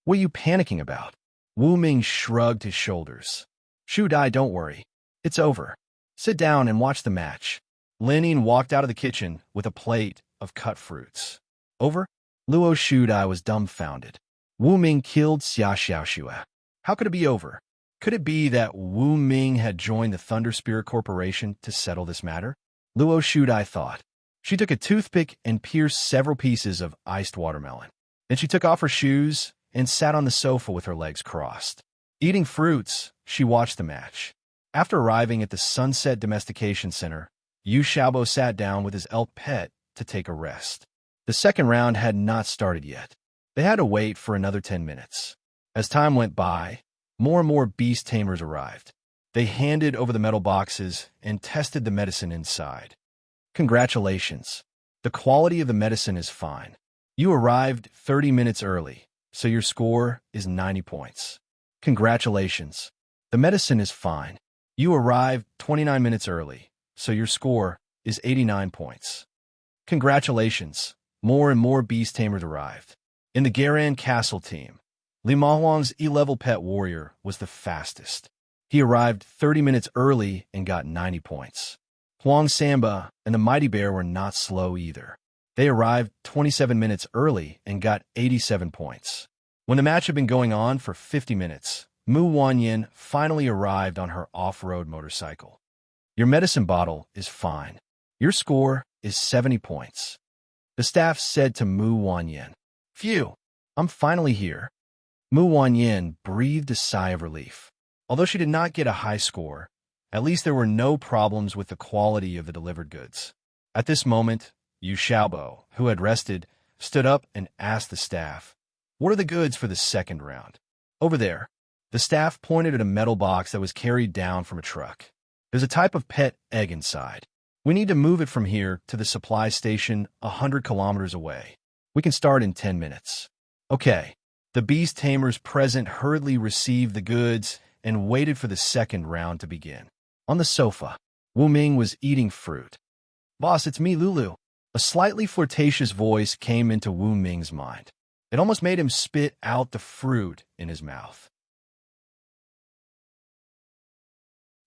What are you panicking about? Wu Ming shrugged his shoulders. Shudai, don't worry. It's over. Sit down and watch the match. Lin Ying walked out of the kitchen with a plate of cut fruits. Over? Luo Shudai was dumbfounded. Wu Ming killed Xia Xiaoxue. How could it be over? Could it be that Wu Ming had joined the Thunder Spirit Corporation to settle this matter? Luo Shudai thought. She took a toothpick and pierced several pieces of iced watermelon. Then she took off her shoes and sat on the sofa with her legs crossed. Eating fruits, she watched the match. After arriving at the Sunset Domestication Center, Yu Xiaobo sat down with his elk pet to take a rest. The second round had not started yet. They had to wait for another 10 minutes. As time went by, more and more beast tamers arrived. They handed over the metal boxes and tested the medicine inside. Congratulations. The quality of the medicine is fine. You arrived 30 minutes early, so your score is 90 points. Congratulations. The medicine is fine. You arrived 29 minutes early, so your score is 89 points. Congratulations. More and more beast tamers arrived. In the Garan Castle team, Li Mahuang's E-level pet warrior was the fastest. He arrived 30 minutes early and got 90 points. Huang Samba and the Mighty Bear were not slow either. They arrived 27 minutes early and got 87 points. When the match had been going on for 50 minutes, Mu Wanyin finally arrived on her off-road motorcycle. Your medicine bottle is fine. Your score is 70 points. The staff said to Mu Wanyin. Phew, I'm finally here. Mu Wanyin breathed a sigh of relief. Although she did not get a high score, at least there were no problems with the quality of the delivered goods. At this moment, Yu Xiaobo, who had rested, stood up and asked the staff, "What are the goods for the second round?" Over there. The staff pointed at a metal box that was carried down from a truck. There's a type of pet egg inside. We need to move it from here to the supply station 100 kilometers away. We can start in 10 minutes. Okay. The beast tamers present hurriedly received the goods and waited for the second round to begin. On the sofa, Wu Ming was eating fruit. Boss, it's me, Lulu. A slightly flirtatious voice came into Wu Ming's mind. It almost made him spit out the fruit in his mouth.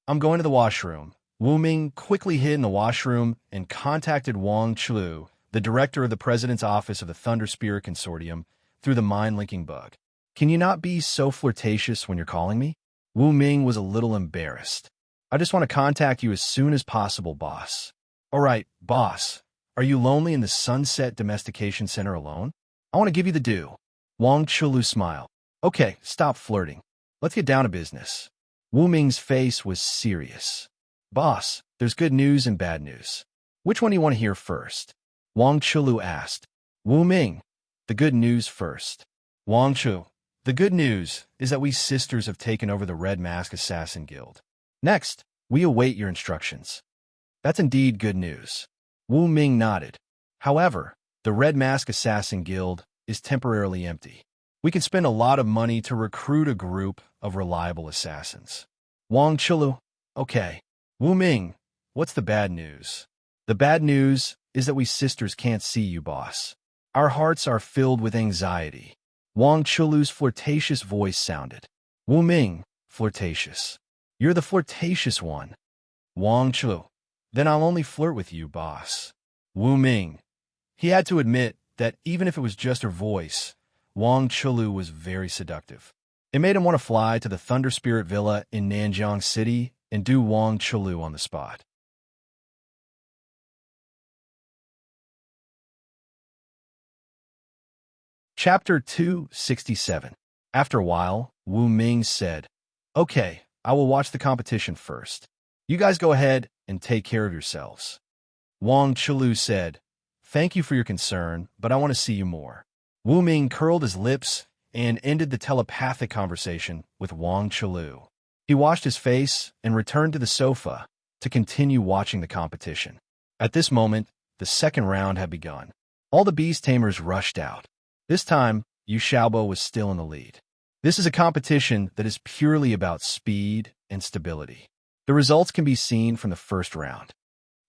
I'm going to the washroom. Wu Ming quickly hid in the washroom and contacted Wang Chulu, the director of the president's office of the Thunder Spirit Consortium, through the mind-linking bug. Can you not be so flirtatious when you're calling me? Wu Ming was a little embarrassed. I just want to contact you as soon as possible, boss. All right, boss. Are you lonely in the Sunset Domestication Center alone? I want to give you the due. Wang Chulu smiled. Okay, stop flirting. Let's get down to business. Wu Ming's face was serious. Boss, there's good news and bad news. Which one do you want to hear first? Wang Chulu asked. Wu Ming, the good news first. Wang Chu, The good news is that we sisters have taken over the Red Mask Assassin Guild. Next, we await your instructions. That's indeed good news. Wu Ming nodded. However, the Red Mask Assassin Guild is temporarily empty. We can spend a lot of money to recruit a group of reliable assassins. Wang Chulu, okay. Wu Ming, what's the bad news? The bad news is that we sisters can't see you, boss. Our hearts are filled with anxiety. Wang Chulu's flirtatious voice sounded. Wu Ming, flirtatious. You're the flirtatious one. Wang Chulu, then I'll only flirt with you, boss. Wu Ming. He had to admit that even if it was just her voice, Wang Chulu was very seductive. It made him want to fly to the Thunder Spirit Villa in Nanjiang City and do Wang Chulu on the spot. Chapter 267. After a while, Wu Ming said, "Okay, I will watch the competition first. You guys go ahead and take care of yourselves." Wang Chulu said, "Thank you for your concern, but I want to see you more." Wu Ming curled his lips and ended the telepathic conversation with Wang Chulu. He washed his face and returned to the sofa to continue watching the competition. At this moment, the second round had begun. All the beast tamers rushed out. This time, Yu Xiaobo was still in the lead. This is a competition that is purely about speed and stability. The results can be seen from the first round.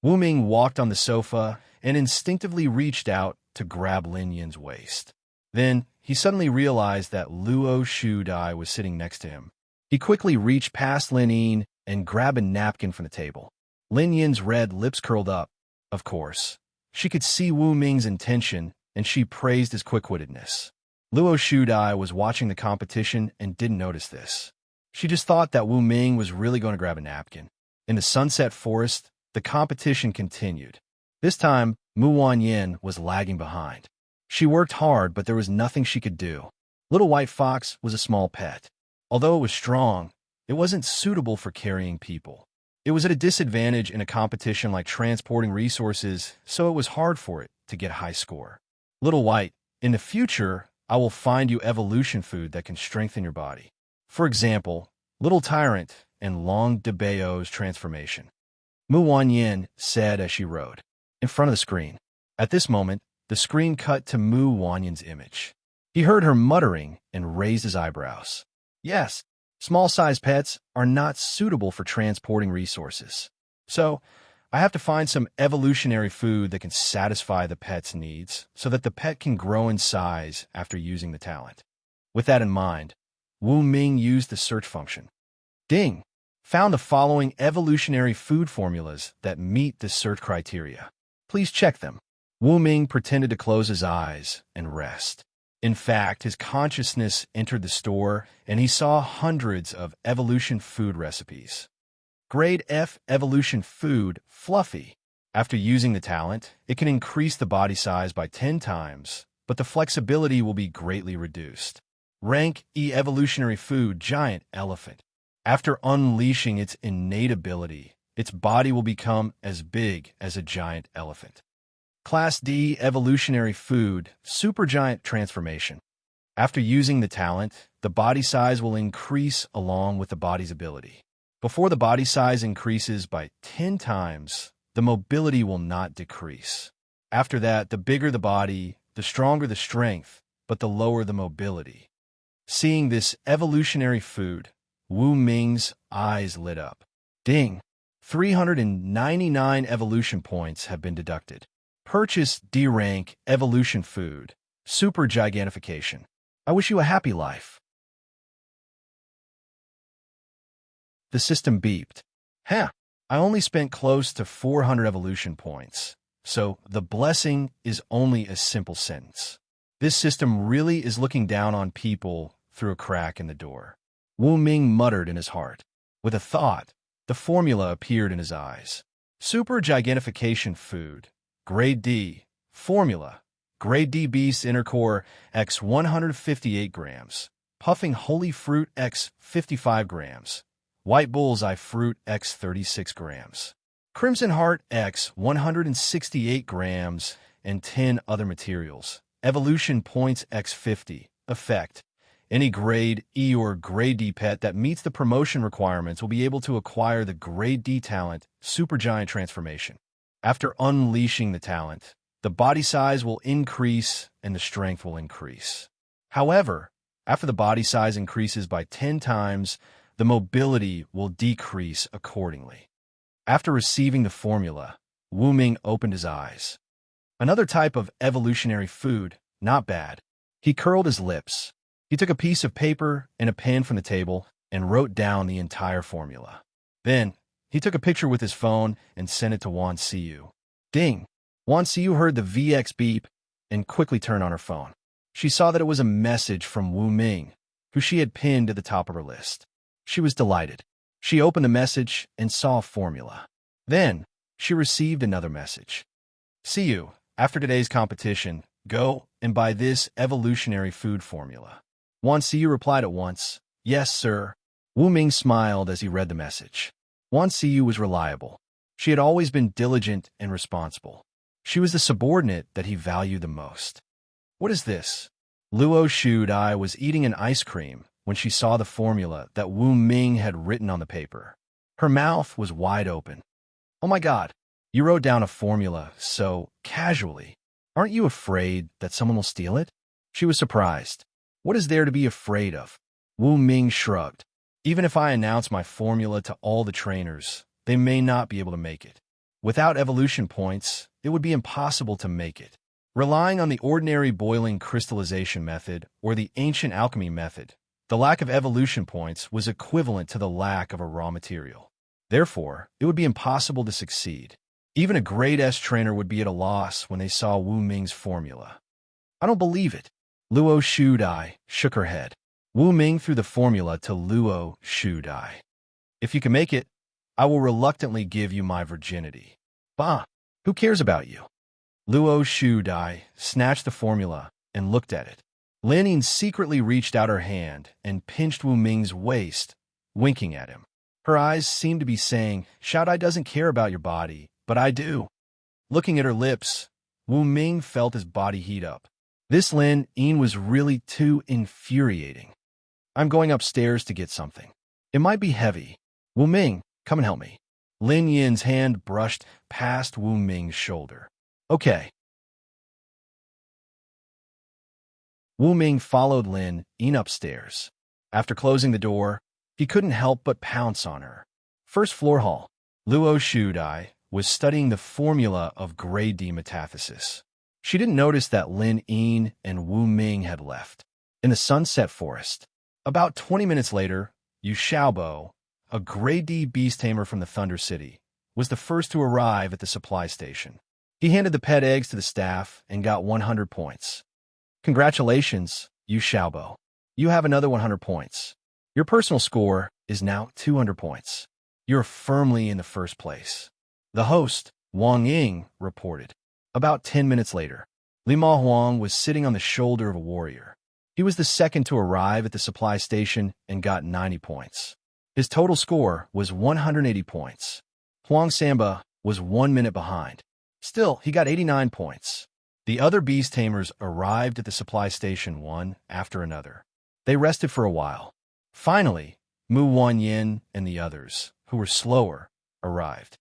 Wu Ming walked on the sofa and instinctively reached out to grab Lin Yin's waist. Then, he suddenly realized that Luo Shudai was sitting next to him. He quickly reached past Lin Yin and grabbed a napkin from the table. Lin Yin's red lips curled up. Of course, she could see Wu Ming's intention, and she praised his quick-wittedness. Luo Shudai was watching the competition and didn't notice this. She just thought that Wu Ming was really going to grab a napkin. In the Sunset Forest, the competition continued. This time, Mu Wanyin was lagging behind. She worked hard, but there was nothing she could do. Little White Fox was a small pet. Although it was strong, it wasn't suitable for carrying people. It was at a disadvantage in a competition like transporting resources, so it was hard for it to get a high score. Little White, in the future, I will find you evolution food that can strengthen your body. For example, Little Tyrant and Long de Bao's transformation. Mu Wanyin said as she rode, in front of the screen. At this moment, the screen cut to Mu Wanyin's image. He heard her muttering and raised his eyebrows. Yes, small-sized pets are not suitable for transporting resources. So, I have to find some evolutionary food that can satisfy the pet's needs so that the pet can grow in size after using the talent. With that in mind, Wu Ming used the search function. Ding! Found the following evolutionary food formulas that meet the search criteria. Please check them. Wu Ming pretended to close his eyes and rest. In fact, his consciousness entered the store and he saw hundreds of evolution food recipes. Grade F evolution food, Fluffy. After using the talent, it can increase the body size by 10 times, but the flexibility will be greatly reduced. Rank E evolutionary food, Giant Elephant. After unleashing its innate ability, its body will become as big as a giant elephant. Class D evolutionary food, Supergiant Transformation. After using the talent, the body size will increase along with the body's ability. Before the body size increases by 10 times, the mobility will not decrease. After that, the bigger the body, the stronger the strength, but the lower the mobility. Seeing this evolutionary food, Wu Ming's eyes lit up. Ding! 399 evolution points have been deducted. Purchase D-rank evolution food, super gigantification. I wish you a happy life. The system beeped. I only spent close to 400 evolution points, so the blessing is only a simple sentence. This system really is looking down on people through a crack in the door. Wu Ming muttered in his heart. With a thought, the formula appeared in his eyes. Super gigantification food. Grade D. Formula. Grade D Beast Inner Core X 158 grams. Puffing Holy Fruit X 55 grams. White Bullseye Fruit X 36 grams. Crimson Heart X 168 grams and 10 other materials. Evolution Points X 50. Effect. Any grade E or grade D pet that meets the promotion requirements will be able to acquire the grade D talent, Supergiant Transformation. After unleashing the talent, the body size will increase and the strength will increase. However, after the body size increases by 10 times, the mobility will decrease accordingly. After receiving the formula, Wu Ming opened his eyes. Another type of evolutionary food, not bad. He curled his lips. He took a piece of paper and a pen from the table and wrote down the entire formula. Then, he took a picture with his phone and sent it to Wan Siyu. Ding! Wan Siyu heard the VX beep and quickly turned on her phone. She saw that it was a message from Wu Ming, who she had pinned to the top of her list. She was delighted. She opened the message and saw a formula. Then, she received another message. See you, after today's competition, go and buy this evolutionary food formula. Wan Siyu replied at once, Yes, sir. Wu Ming smiled as he read the message. Wan Siyu was reliable. She had always been diligent and responsible. She was the subordinate that he valued the most. What is this? Luo Shudai was eating an ice cream when she saw the formula that Wu Ming had written on the paper. Her mouth was wide open. Oh my God, you wrote down a formula so casually. Aren't you afraid that someone will steal it? She was surprised. What is there to be afraid of? Wu Ming shrugged. Even if I announce my formula to all the trainers, they may not be able to make it. Without evolution points, it would be impossible to make it. Relying on the ordinary boiling crystallization method or the ancient alchemy method, the lack of evolution points was equivalent to the lack of a raw material. Therefore, it would be impossible to succeed. Even a grade S trainer would be at a loss when they saw Wu Ming's formula. I don't believe it. Luo Shudai shook her head. Wu Ming threw the formula to Luo Shudai. If you can make it, I will reluctantly give you my virginity. Bah, who cares about you? Luo Shudai snatched the formula and looked at it. Lin Ying secretly reached out her hand and pinched Wu Ming's waist, winking at him. Her eyes seemed to be saying, Shudai doesn't care about your body, but I do. Looking at her lips, Wu Ming felt his body heat up. This Lin Ying was really too infuriating. I'm going upstairs to get something. It might be heavy. Wu Ming, come and help me. Lin Yin's hand brushed past Wu Ming's shoulder. Okay. Wu Ming followed Lin Ying upstairs. After closing the door, he couldn't help but pounce on her. First floor hall. Luo Shudai was studying the formula of grade D metathesis. She didn't notice that Lin Ying and Wu Ming had left. In the Sunset Forest, about 20 minutes later, Yu Xiaobo, a grade D beast tamer from the Thunder City, was the first to arrive at the supply station. He handed the pet eggs to the staff and got 100 points. Congratulations, Yu Xiaobo. You have another 100 points. Your personal score is now 200 points. You're firmly in the first place. The host, Wang Ying, reported. About 10 minutes later, Lima Huang was sitting on the shoulder of a warrior. He was the second to arrive at the supply station and got 90 points. His total score was 180 points. Huang Samba was 1 minute behind. Still, he got 89 points. The other beast tamers arrived at the supply station one after another. They rested for a while. Finally, Mu Wanyin and the others, who were slower, arrived.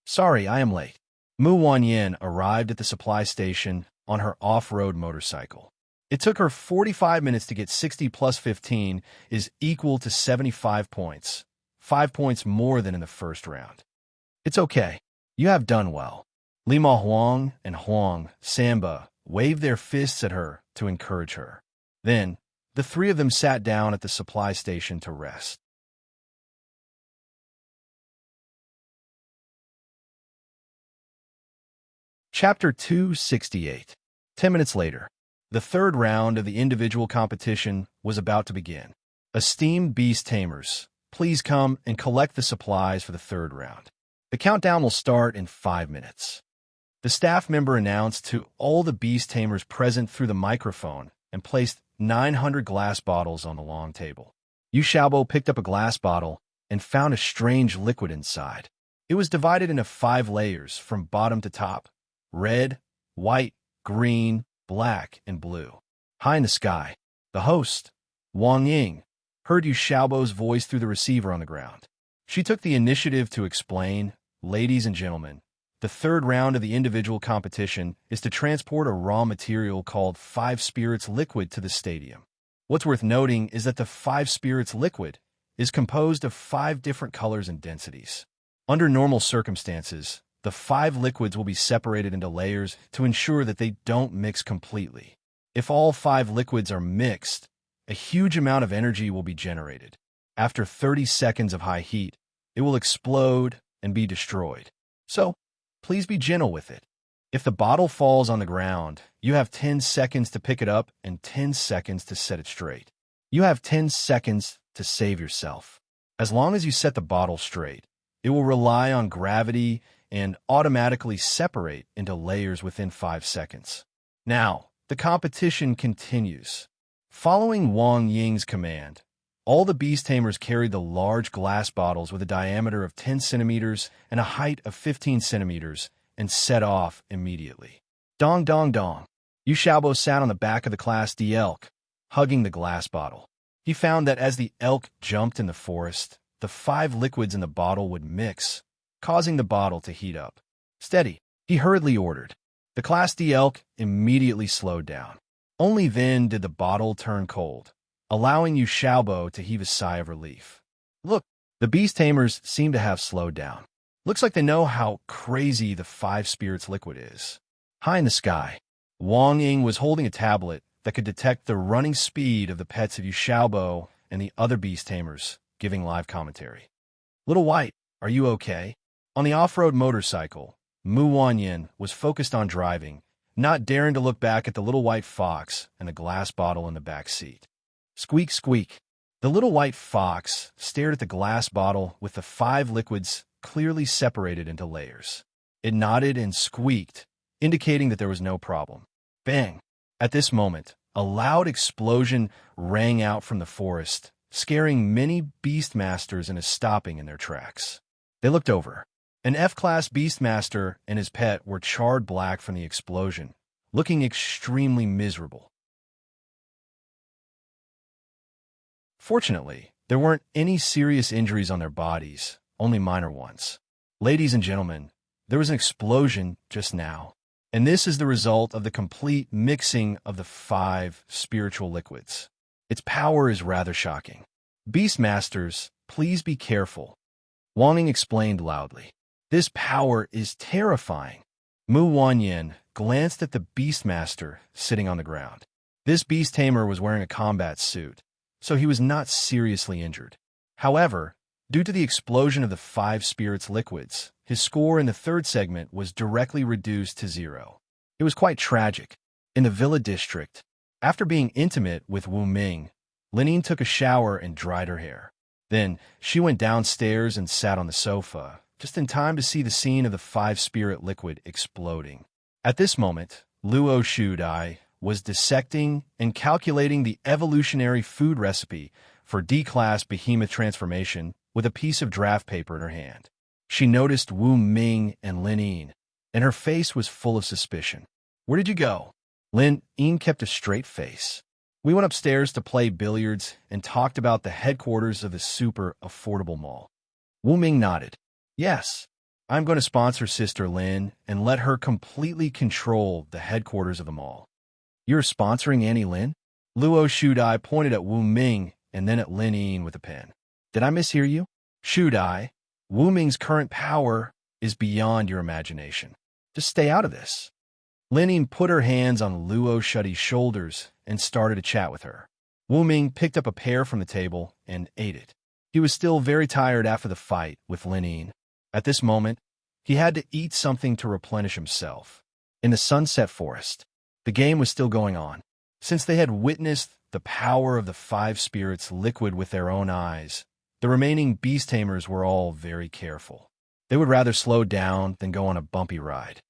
Sorry, I am late. Mu Wanyin arrived at the supply station on her off-road motorcycle. It took her 45 minutes to get 60 plus 15 is equal to 75 points, 5 points more than in the first round. It's okay. You have done well. Lima Huang and Huang Samba waved their fists at her to encourage her. Then, the three of them sat down at the supply station to rest. Chapter 268. 10 minutes later, the third round of the individual competition was about to begin. Esteemed beast tamers, please come and collect the supplies for the third round. The countdown will start in 5 minutes. The staff member announced to all the beast tamers present through the microphone and placed 900 glass bottles on the long table. Yu Xiaobo picked up a glass bottle and found a strange liquid inside. It was divided into 5 layers from bottom to top: red, white, green, black, and blue. High in the sky, the host, Wang Ying heard Yu Xiaobo's voice through the receiver on the ground. She took the initiative to explain, "Ladies and gentlemen, the third round of the individual competition is to transport a raw material called Five Spirits liquid to the stadium. What's worth noting is that the Five Spirits liquid is composed of 5 different colors and densities. Under normal circumstances, the 5 liquids will be separated into layers to ensure that they don't mix completely. If all 5 liquids are mixed, a huge amount of energy will be generated. After 30 seconds of high heat, it will explode and be destroyed. So, please be gentle with it. If the bottle falls on the ground, you have 10 seconds to pick it up and 10 seconds to set it straight. You have 10 seconds to save yourself. As long as you set the bottle straight, it will rely on gravity and automatically separate into layers within 5 seconds. Now, the competition continues. Following Wang Ying's command, all the beast tamers carried the large glass bottles with a diameter of 10 centimeters and a height of 15 centimeters and set off immediately. Dong dong dong. Yu Xiaobo sat on the back of the Class D elk, hugging the glass bottle. He found that as the elk jumped in the forest, the 5 liquids in the bottle would mix, causing the bottle to heat up. "Steady," he hurriedly ordered. The Class D elk immediately slowed down. Only then did the bottle turn cold, allowing Yu Xiaobo to heave a sigh of relief. Look, the beast tamers seem to have slowed down. Looks like they know how crazy the 5 Spirits liquid is. High in the sky, Wang Ying was holding a tablet that could detect the running speed of the pets of Yu Xiaobo and the other beast tamers, giving live commentary. "Little White, are you okay?" On the off-road motorcycle, Mu Wanyin was focused on driving, not daring to look back at the little white fox and the glass bottle in the back seat. Squeak, squeak. The little white fox stared at the glass bottle with the 5 liquids clearly separated into layers. It nodded and squeaked, indicating that there was no problem. Bang! At this moment, a loud explosion rang out from the forest, scaring many beastmasters into stopping in their tracks. They looked over. An F-class beastmaster and his pet were charred black from the explosion, looking extremely miserable. Fortunately, there weren't any serious injuries on their bodies, only minor ones. Ladies and gentlemen, there was an explosion just now, and this is the result of the complete mixing of the 5 spiritual liquids. Its power is rather shocking. Beastmasters, please be careful. Wang Ying explained loudly. This power is terrifying. Mu Wanyin glanced at the beastmaster sitting on the ground. This beast tamer was wearing a combat suit, so he was not seriously injured. However, due to the explosion of the 5 spirits liquids, his score in the 3rd segment was directly reduced to 0. It was quite tragic. In the Villa district, after being intimate with Wu Ming, Linine took a shower and dried her hair. Then she went downstairs and sat on the sofa, just in time to see the scene of the 5 spirit liquid exploding. At this moment, Luo Shudai was dissecting and calculating the evolutionary food recipe for D-class behemoth transformation with a piece of draft paper in her hand. She noticed Wu Ming and Lin Yin, and her face was full of suspicion. "Where did you go?" Lin Yin kept a straight face. "We went upstairs to play billiards and talked about the headquarters of the super affordable mall." Wu Ming nodded. "Yes, I'm going to sponsor Sister Lin and let her completely control the headquarters of the mall." "You're sponsoring Annie Lin?" Luo Shudai pointed at Wu Ming and then at Lin Yin with a pen. "Did I mishear you?" "Shudai, Wu Ming's current power is beyond your imagination. Just stay out of this." Lin Yin put her hands on Luo Shudai's shoulders and started to chat with her. Wu Ming picked up a pear from the table and ate it. He was still very tired after the fight with Lin Yin. At this moment, he had to eat something to replenish himself. In the Sunset Forest, the game was still going on. Since they had witnessed the power of the 5 spirits liquid with their own eyes, the remaining beast tamers were all very careful. They would rather slow down than go on a bumpy ride.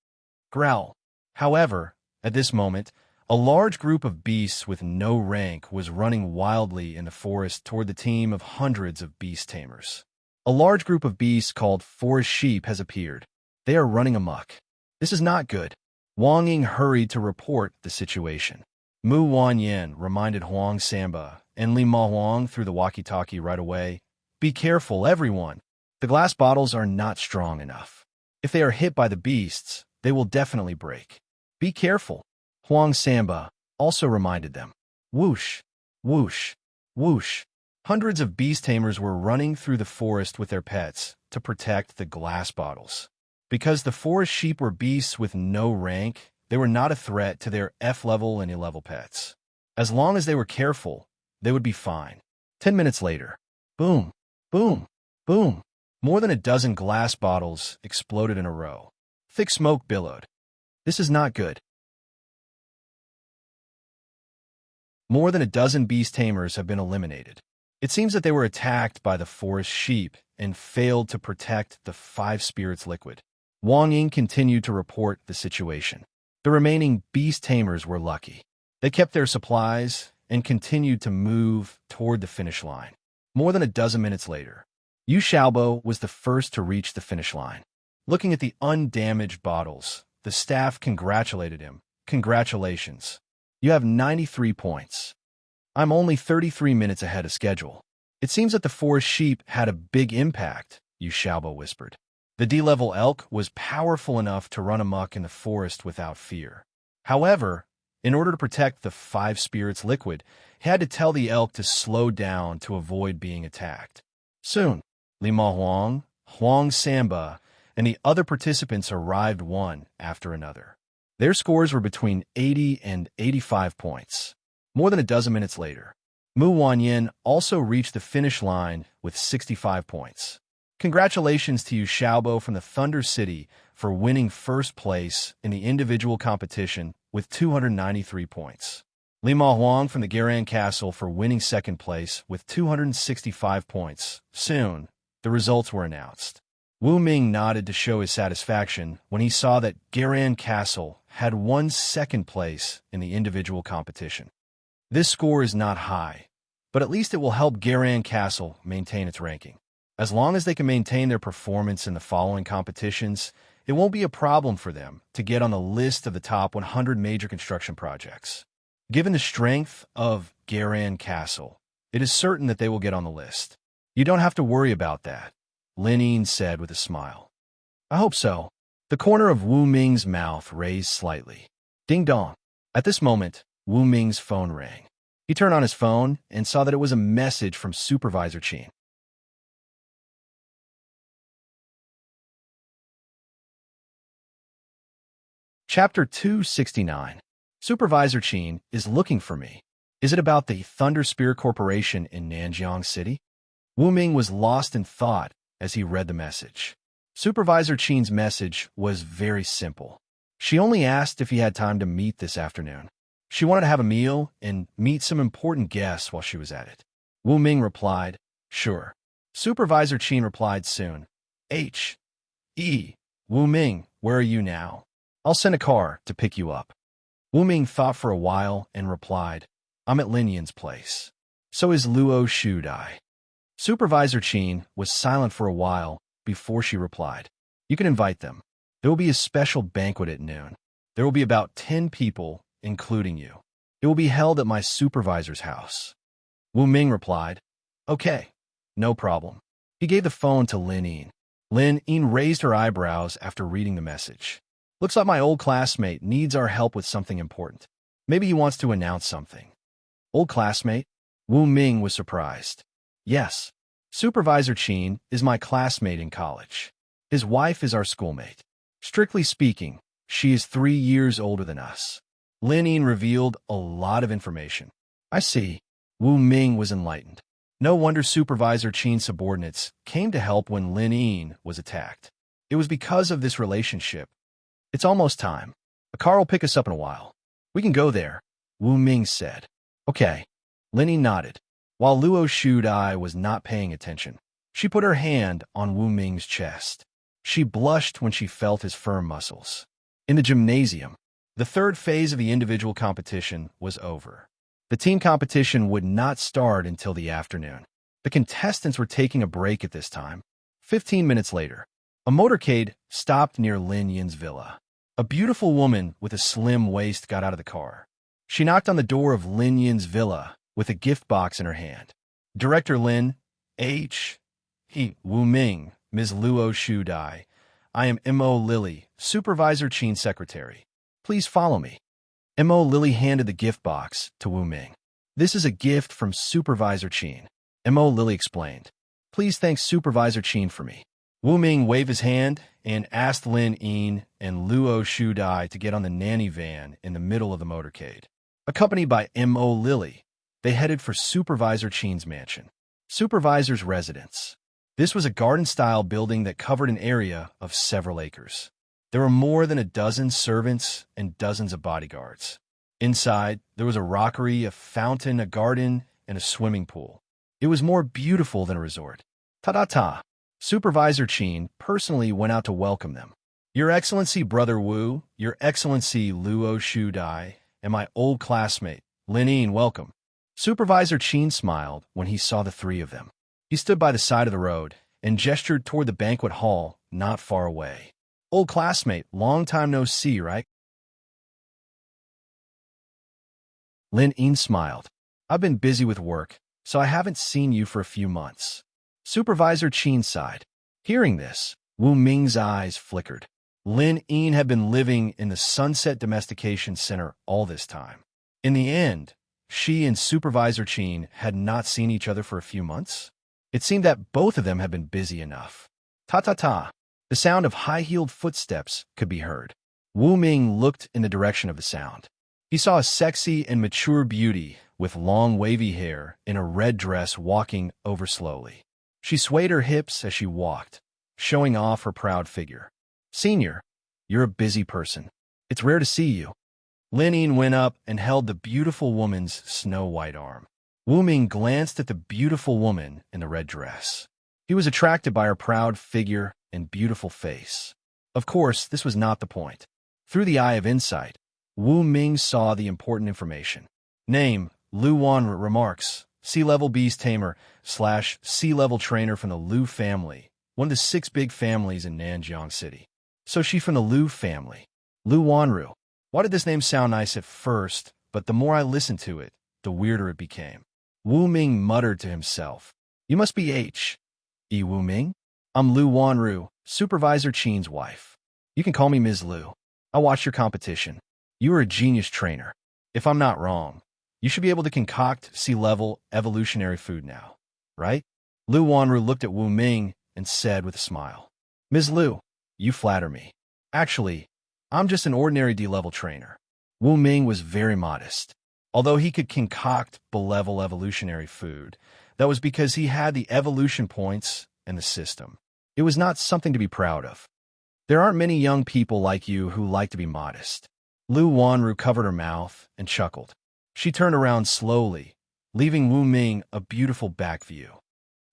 Growl. However, at this moment, a large group of beasts with no rank was running wildly in the forest toward the team of hundreds of beast tamers. A large group of beasts called forest sheep has appeared. They are running amok. This is not good. Wang Ying hurried to report the situation. Mu Wanyan reminded Huang Samba and Li Ma Huang through the walkie-talkie right away. Be careful, everyone. The glass bottles are not strong enough. If they are hit by the beasts, they will definitely break. Be careful. Huang Samba also reminded them. Whoosh, whoosh, whoosh. Hundreds of beast tamers were running through the forest with their pets to protect the glass bottles. Because the forest sheep were beasts with no rank, they were not a threat to their F-level and E-level pets. As long as they were careful, they would be fine. 10 minutes later, boom, boom, boom. More than a dozen glass bottles exploded in a row. Thick smoke billowed. This is not good. More than a dozen beast tamers have been eliminated. It seems that they were attacked by the forest sheep and failed to protect the five spirits liquid. Wang Ying continued to report the situation. The remaining beast tamers were lucky. They kept their supplies and continued to move toward the finish line. More than a dozen minutes later, Yu Xiaobo was the first to reach the finish line. Looking at the undamaged bottles, the staff congratulated him. Congratulations. You have 93 points. I'm only 33 minutes ahead of schedule. It seems that the forest sheep had a big impact, Yu Xiaobo whispered. The D-level elk was powerful enough to run amok in the forest without fear. However, in order to protect the five spirits liquid, he had to tell the elk to slow down to avoid being attacked. Soon, Li Ma Huang, Huang Samba, and the other participants arrived one after another. Their scores were between 80 and 85 points. More than a dozen minutes later, Mu Wanyan also reached the finish line with 65 points. Congratulations to Yu Xiaobo from the Thunder City for winning first place in the individual competition with 293 points. Li Ma Huang from the Garan Castle for winning second place with 265 points. Soon, the results were announced. Wu Ming nodded to show his satisfaction when he saw that Garan Castle had won second place in the individual competition. This score is not high, but at least it will help Garan Castle maintain its ranking. As long as they can maintain their performance in the following competitions, it won't be a problem for them to get on the list of the top 100 major construction projects. Given the strength of Garan Castle, it is certain that they will get on the list. You don't have to worry about that, Lin Yin said with a smile. I hope so. The corner of Wu Ming's mouth raised slightly. Ding dong. At this moment, Wu Ming's phone rang. He turned on his phone and saw that it was a message from Supervisor Qin. Chapter 269. Supervisor Qin is looking for me. Is it about the Thunder Spear Corporation in Nanjiang City? Wu Ming was lost in thought as he read the message. Supervisor Qin's message was very simple. She only asked if he had time to meet this afternoon. She wanted to have a meal and meet some important guests while she was at it. Wu Ming replied, sure. Supervisor Qin replied soon. Wu Ming, where are you now? I'll send a car to pick you up. Wu Ming thought for a while and replied, I'm at Lin Yin's place. So is Luo Shudai. Supervisor Qin was silent for a while before she replied, you can invite them. There will be a special banquet at noon. There will be about 10 people, including you. It will be held at my supervisor's house. Wu Ming replied, okay, no problem. He gave the phone to Lin Yin. Lin Yin raised her eyebrows after reading the message. Looks like my old classmate needs our help with something important. Maybe he wants to announce something. Old classmate? Wu Ming was surprised. Yes. Supervisor Qin is my classmate in college. His wife is our schoolmate. Strictly speaking, she is 3 years older than us. Lin Yin revealed a lot of information. I see. Wu Ming was enlightened. No wonder Supervisor Qin's subordinates came to help when Lin Yin was attacked. It was because of this relationship. It's almost time. A car will pick us up in a while. We can go there, Wu Ming said. Okay. Lin Yin nodded. While Luo Shudai was not paying attention, she put her hand on Wu Ming's chest. She blushed when she felt his firm muscles. In the gymnasium, the third phase of the individual competition was over. The team competition would not start until the afternoon. The contestants were taking a break at this time. 15 minutes later, a motorcade stopped near Lin Yin's villa. A beautiful woman with a slim waist got out of the car. She knocked on the door of Lin Yin's villa with a gift box in her hand. Director Lin, H. He, Wu Ming, Ms. Luo Shu Dai. I am Mo Lily, Supervisor Qin's secretary. Please follow me. Mo Lily handed the gift box to Wu Ming. This is a gift from Supervisor Qin. Mo Lily explained. Please thank Supervisor Qin for me. Wu Ming waved his hand and asked Lin Yin and Luo Shu Dai to get on the nanny van in the middle of the motorcade. Accompanied by Mo Lily, they headed for Supervisor Qin's mansion. Supervisor's residence. This was a garden-style building that covered an area of several acres. There were more than a dozen servants and dozens of bodyguards. Inside, there was a rockery, a fountain, a garden, and a swimming pool. It was more beautiful than a resort. Ta-da-ta! Supervisor Qin personally went out to welcome them. Your Excellency, Brother Wu, Your Excellency Luo Shu Dai, and my old classmate, Lin Yin, welcome. Supervisor Qin smiled when he saw the three of them. He stood by the side of the road and gestured toward the banquet hall not far away. Old classmate, long time no see, right? Lin Yin smiled. I've been busy with work, so I haven't seen you for a few months. Supervisor Qin sighed. Hearing this, Wu Ming's eyes flickered. Lin Yin had been living in the Sunset Domestication Center all this time. In the end, she and Supervisor Qin had not seen each other for a few months. It seemed that both of them had been busy enough. Ta-ta-ta. The sound of high-heeled footsteps could be heard. Wu Ming looked in the direction of the sound. He saw a sexy and mature beauty with long wavy hair in a red dress walking over slowly. She swayed her hips as she walked, showing off her proud figure. Senior, you're a busy person. It's rare to see you. Lin Yin went up and held the beautiful woman's snow-white arm. Wu Ming glanced at the beautiful woman in the red dress. He was attracted by her proud figure and beautiful face. Of course, this was not the point. Through the eye of insight, Wu Ming saw the important information. Name, Lu Wan remarks, sea-level beast tamer / sea-level trainer from the Lu family, one of the 6 big families in Nanjiang City. So she from the Lu family. Lu Wanru. Why did this name sound nice at first, but the more I listened to it, the weirder it became. Wu Ming muttered to himself. You must be H. E. Wu Ming? I'm Lu Wanru, Supervisor Qin's wife. You can call me Ms. Lu. I watched your competition. You are a genius trainer. If I'm not wrong, you should be able to concoct sea-level evolutionary food now, right? Lu Wanru looked at Wu Ming and said with a smile. Ms. Lu, you flatter me. Actually, I'm just an ordinary D-level trainer. Wu Ming was very modest. Although he could concoct B-level evolutionary food, that was because he had the evolution points and the system. It was not something to be proud of. There aren't many young people like you who like to be modest. Lu Wanru covered her mouth and chuckled. She turned around slowly, leaving Wu Ming a beautiful back view.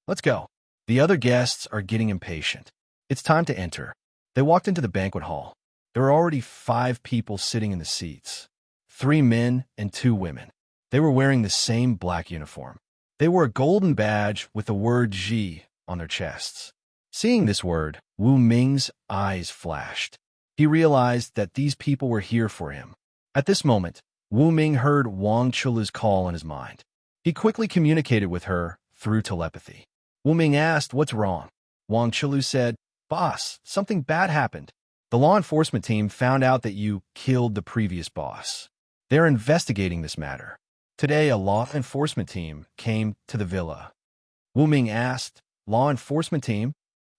Let's go. The other guests are getting impatient. It's time to enter. They walked into the banquet hall. There were already 5 people sitting in the seats. 3 men and 2 women. They were wearing the same black uniform. They wore a golden badge with the word Ji on their chests. Seeing this word, Wu Ming's eyes flashed. He realized that these people were here for him. At this moment, Wu Ming heard Wang Chulu's call in his mind. He quickly communicated with her through telepathy. Wu Ming asked, "What's wrong?" Wang Chulu said, "Boss, something bad happened. The law enforcement team found out that you killed the previous boss. They're investigating this matter. Today, a law enforcement team came to the villa." Wu Ming asked, "Law enforcement team?"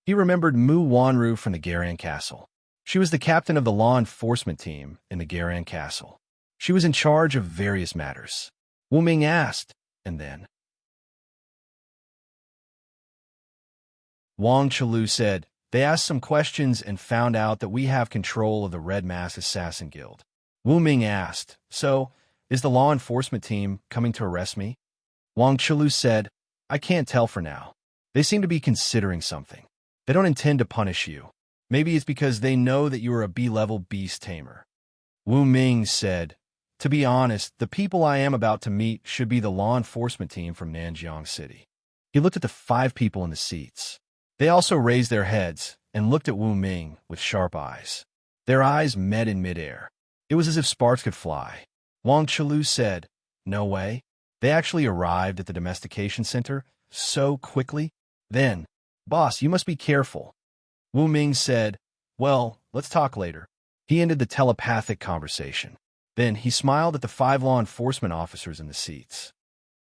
He remembered Mu Wanru from the Garan Castle. She was the captain of the law enforcement team in the Garan Castle. She was in charge of various matters. Wu Ming asked, and then Wang Chulu said, "They asked some questions and found out that we have control of the Red Mask Assassin Guild." Wu Ming asked, "So, is the law enforcement team coming to arrest me?" Wang Chulu said, "I can't tell for now. They seem to be considering something. They don't intend to punish you. Maybe it's because they know that you are a B-level beast tamer." Wu Ming said, "To be honest, the people I am about to meet should be the law enforcement team from Nanjiang City." He looked at the 5 people in the seats. They also raised their heads and looked at Wu Ming with sharp eyes. Their eyes met in midair. It was as if sparks could fly. Wang Chalu said, "No way. They actually arrived at the domestication center so quickly? Then, boss, you must be careful." Wu Ming said, "Well, let's talk later." He ended the telepathic conversation. Then he smiled at the 5 law enforcement officers in the seats.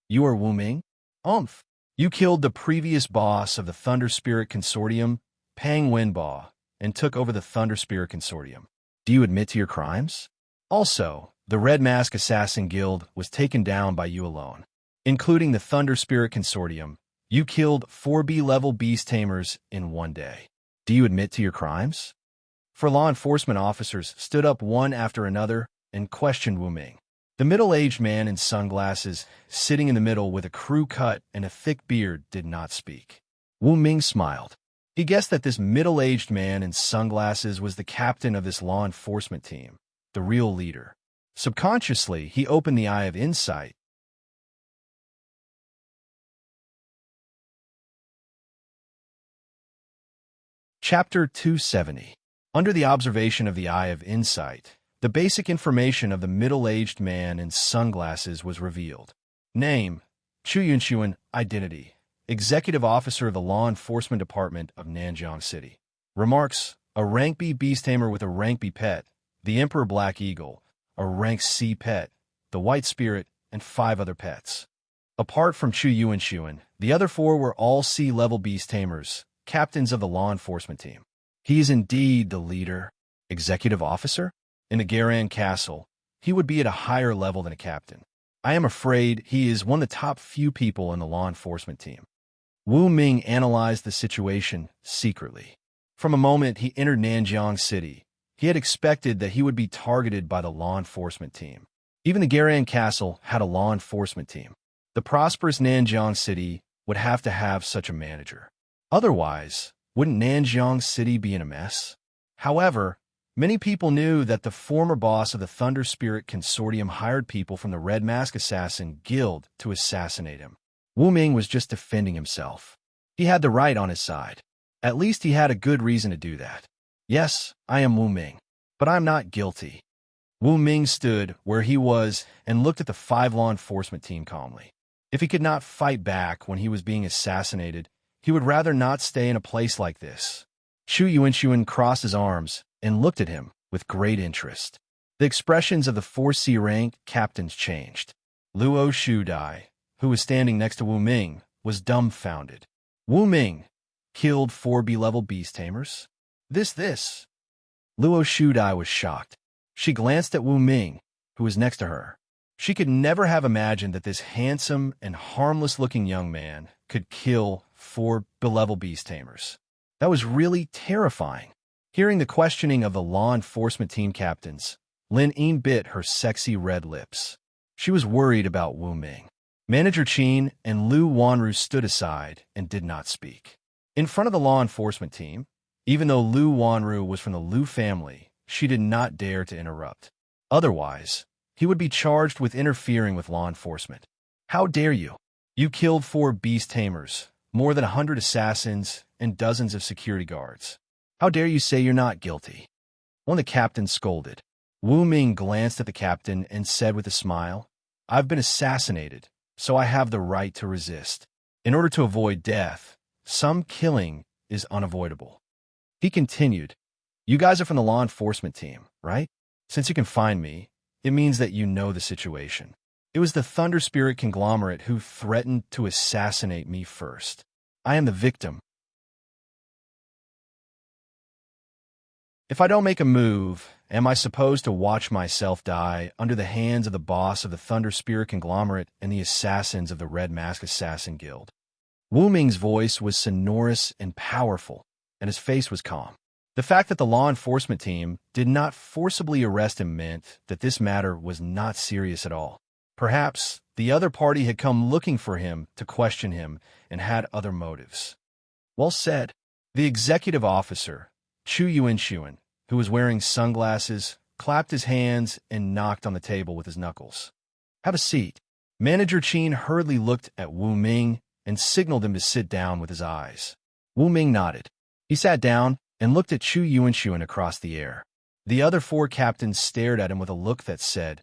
"You are Wu Ming? Umph. You killed the previous boss of the Thunder Spirit Consortium, Pang Wenba, and took over the Thunder Spirit Consortium. Do you admit to your crimes? Also, the Red Mask Assassin Guild was taken down by you alone. Including the Thunder Spirit Consortium, you killed 4 B-level beast tamers in one day. Do you admit to your crimes?" 4 law enforcement officers stood up one after another and questioned Wu Ming. The middle-aged man in sunglasses, sitting in the middle with a crew cut and a thick beard, did not speak. Wu Ming smiled. He guessed that this middle-aged man in sunglasses was the captain of this law enforcement team, the real leader. Subconsciously, he opened the Eye of Insight. Chapter 270. Under the observation of the Eye of Insight, the basic information of the middle-aged man in sunglasses was revealed. Name: Chu Yunxuan. Identity: Executive Officer of the Law Enforcement Department of Nanjiang City. Remarks: a rank B beast tamer with a rank B pet, the Emperor Black Eagle, a rank C pet, the White Spirit, and 5 other pets. Apart from Chu Yuanshuan, the other 4 were all C-level beast tamers, captains of the law enforcement team. He is indeed the leader. Executive officer? In the Garan Castle, he would be at a higher level than a captain. I am afraid he is one of the top few people in the law enforcement team. Wu Ming analyzed the situation secretly. From a moment he entered Nanjiang City, he had expected that he would be targeted by the law enforcement team. Even the Garan Castle had a law enforcement team. The prosperous Nanjiang City would have to have such a manager. Otherwise, wouldn't Nanjiang City be in a mess? However, many people knew that the former boss of the Thunder Spirit Consortium hired people from the Red Mask Assassin Guild to assassinate him. Wu Ming was just defending himself. He had the right on his side. At least he had a good reason to do that. Yes, I am Wu Ming, but I'm not guilty. Wu Ming stood where he was and looked at the 5 law enforcement team calmly. If he could not fight back when he was being assassinated, he would rather not stay in a place like this. Chu Yuanshuan crossed his arms and looked at him with great interest. The expressions of the 4C rank captains changed. Luo Shudai, who was standing next to Wu Ming, was dumbfounded. Wu Ming killed 4 B-level beast tamers? This. Luo Shudai was shocked. She glanced at Wu Ming, who was next to her. She could never have imagined that this handsome and harmless-looking young man could kill 4 B-level beast tamers. That was really terrifying. Hearing the questioning of the law enforcement team captains, Lin Yin bit her sexy red lips. She was worried about Wu Ming. Manager Qin and Lu Wanru stood aside and did not speak. In front of the law enforcement team, even though Lu Wanru was from the Lu family, she did not dare to interrupt. Otherwise, he would be charged with interfering with law enforcement. How dare you? You killed 4 beast tamers, more than 100 assassins, and dozens of security guards. How dare you say you're not guilty? One of the captains scolded. Wu Ming glanced at the captain and said with a smile, I've been assassinated, so I have the right to resist. In order to avoid death, some killing is unavoidable. He continued, You guys are from the law enforcement team, right? Since you can find me, it means that you know the situation. It was the Thunder Spirit conglomerate who threatened to assassinate me first. I am the victim. If I don't make a move, am I supposed to watch myself die under the hands of the boss of the Thunder Spirit conglomerate and the assassins of the Red Mask Assassin Guild? Wu Ming's voice was sonorous and powerful, and his face was calm. The fact that the law enforcement team did not forcibly arrest him meant that this matter was not serious at all. Perhaps the other party had come looking for him to question him and had other motives. Well said. The executive officer, Chu Yuanshuan, who was wearing sunglasses, clapped his hands and knocked on the table with his knuckles. Have a seat. Manager Qin hurriedly looked at Wu Ming and signaled him to sit down with his eyes. Wu Ming nodded. He sat down and looked at Chu Yuanshuan across the air. The other 4 captains stared at him with a look that said,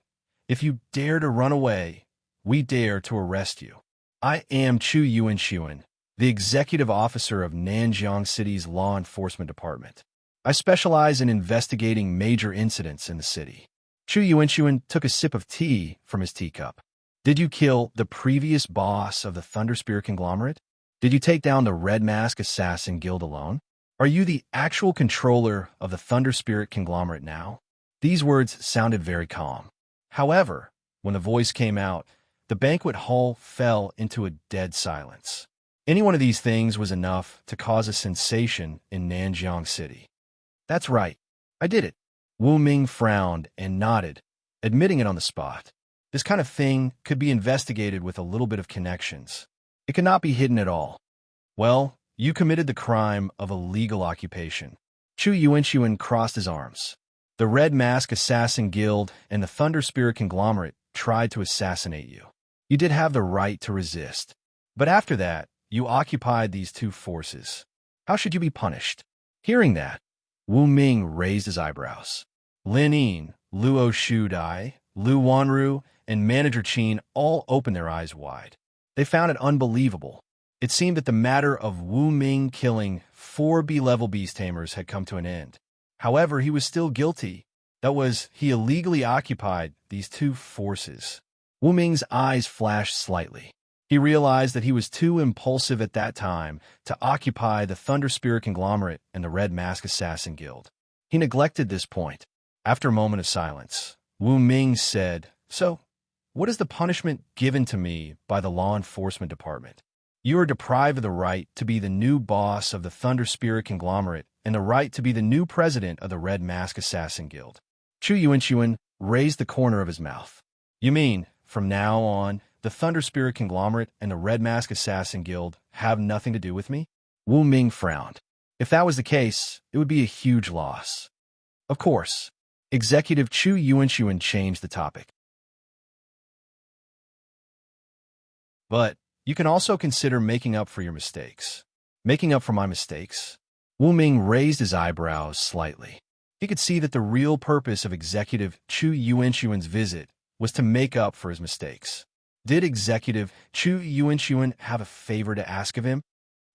If you dare to run away, we dare to arrest you. I am Chu Yuanxuan, the executive officer of Nanjiang City's law enforcement department. I specialize in investigating major incidents in the city. Chu Yuanxuan took a sip of tea from his teacup. Did you kill the previous boss of the Thunder Spirit conglomerate? Did you take down the Red Mask Assassin Guild alone? Are you the actual controller of the Thunder Spirit conglomerate now? These words sounded very calm. However, when the voice came out, the banquet hall fell into a dead silence. Any one of these things was enough to cause a sensation in Nanjiang City. That's right. I did it. Wu Ming frowned and nodded, admitting it on the spot. This kind of thing could be investigated with a little bit of connections. It cannot be hidden at all. Well, you committed the crime of illegal occupation. Chu Yuanxuan crossed his arms. The Red Mask Assassin Guild and the Thunder Spirit conglomerate tried to assassinate you. You did have the right to resist. But after that, you occupied these two forces. How should you be punished? Hearing that, Wu Ming raised his eyebrows. Lin Yin, Luo Shudai, Lu Wanru, and Manager Qin all opened their eyes wide. They found it unbelievable. It seemed that the matter of Wu Ming killing 4 B-level beast tamers had come to an end. However, he was still guilty. That was, he illegally occupied these two forces. Wu Ming's eyes flashed slightly. He realized that he was too impulsive at that time to occupy the Thunder Spirit conglomerate and the Red Mask Assassin Guild. He neglected this point. After a moment of silence, Wu Ming said, "So, what is the punishment given to me by the law enforcement department? You are deprived of the right to be the new boss of the Thunder Spirit conglomerate and the right to be the new president of the Red Mask Assassin Guild." Chu Yuanxuan raised the corner of his mouth. "You mean, from now on, the Thunder Spirit conglomerate and the Red Mask Assassin Guild have nothing to do with me?" Wu Ming frowned. If that was the case, it would be a huge loss. Of course. Executive Chu Yuanxuan changed the topic. But you can also consider making up for your mistakes. Making up for my mistakes? Wu Ming raised his eyebrows slightly. He could see that the real purpose of Executive Chu Yuanxuan's visit was to make up for his mistakes. Did Executive Chu Yuanxuan have a favor to ask of him?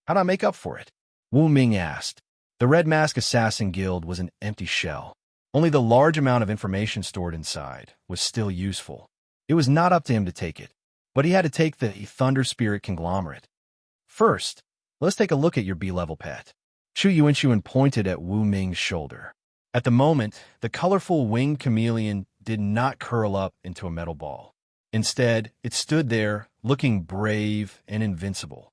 How'd I make up for it? Wu Ming asked. The Red Mask Assassin Guild was an empty shell. Only the large amount of information stored inside was still useful. It was not up to him to take it, but he had to take the Thunder Spirit conglomerate. First, let's take a look at your B-level pet. Chu Yuanxuan pointed at Wu Ming's shoulder. At the moment, the colorful winged chameleon did not curl up into a metal ball. Instead, it stood there, looking brave and invincible.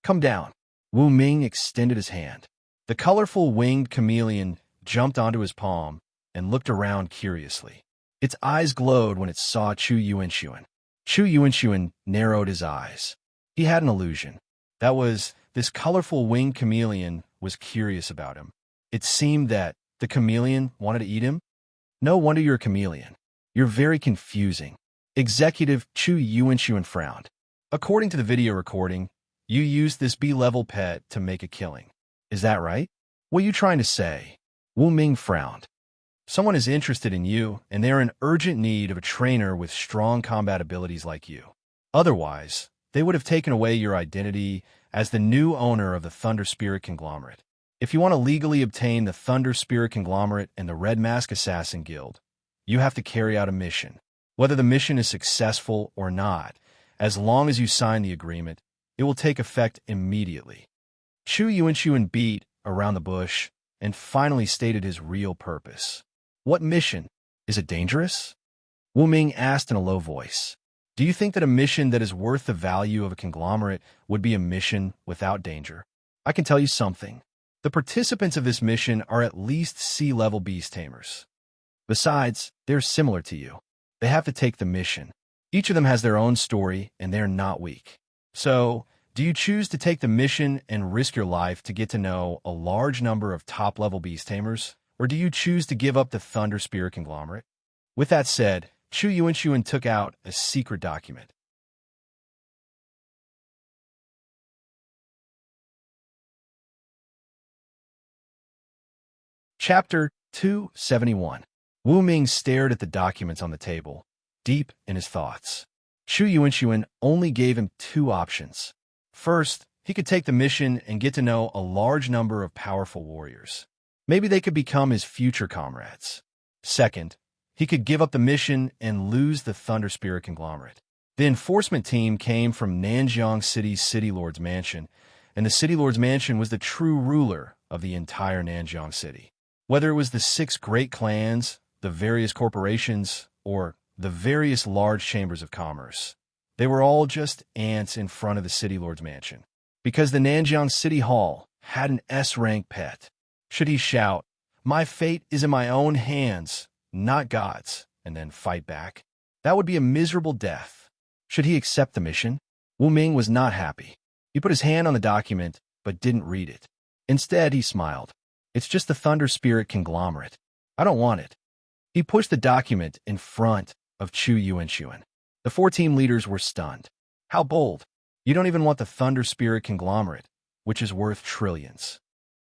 Come down. Wu Ming extended his hand. The colorful winged chameleon jumped onto his palm and looked around curiously. Its eyes glowed when it saw Chu Yuanxuan. Chu Yuanxuan narrowed his eyes. He had an illusion. That was, this colorful winged chameleon was curious about him. It seemed that the chameleon wanted to eat him. No wonder you're a chameleon. You're very confusing. Executive Chu Yuanxuan frowned. According to the video recording, you used this B-level pet to make a killing. Is that right? What are you trying to say? Wu Ming frowned. Someone is interested in you, and they are in urgent need of a trainer with strong combat abilities like you. Otherwise, they would have taken away your identity as the new owner of the Thunder Spirit conglomerate. If you want to legally obtain the Thunder Spirit conglomerate and the Red Mask Assassin Guild, you have to carry out a mission. Whether the mission is successful or not, as long as you sign the agreement, it will take effect immediately. Chu Yuanxuan beat around the bush and finally stated his real purpose. What mission? Is it dangerous? Wu Ming asked in a low voice. Do you think that a mission that is worth the value of a conglomerate would be a mission without danger? I can tell you something. The participants of this mission are at least sea-level beast tamers. Besides, they're similar to you. They have to take the mission. Each of them has their own story, and they're not weak. So, do you choose to take the mission and risk your life to get to know a large number of top-level beast tamers, or do you choose to give up the Thunder Spirit conglomerate? With that said, Chu Yuanxuan took out a secret document. Chapter 271. Wu Ming stared at the documents on the table, deep in his thoughts. Chu Yuanxuan only gave him two options. First, he could take the mission and get to know a large number of powerful warriors. Maybe they could become his future comrades. Second, he could give up the mission and lose the Thunder Spirit conglomerate. The enforcement team came from Nanjiang City's City Lord's Mansion, and the City Lord's Mansion was the true ruler of the entire Nanjiang City. Whether it was the 6 great clans, the various corporations, or the various large chambers of commerce, they were all just ants in front of the City Lord's Mansion. Because the Nanjiang City Hall had an S-rank pet. Should he shout, "My fate is in my own hands, not God's," and then fight back? That would be a miserable death. Should he accept the mission? Wu Ming was not happy. He put his hand on the document, but didn't read it. Instead, he smiled. "It's just the Thunder Spirit conglomerate. I don't want it." He pushed the document in front of Chu Yuanxuan. The 4 team leaders were stunned. How bold. You don't even want the Thunder Spirit conglomerate, which is worth trillions.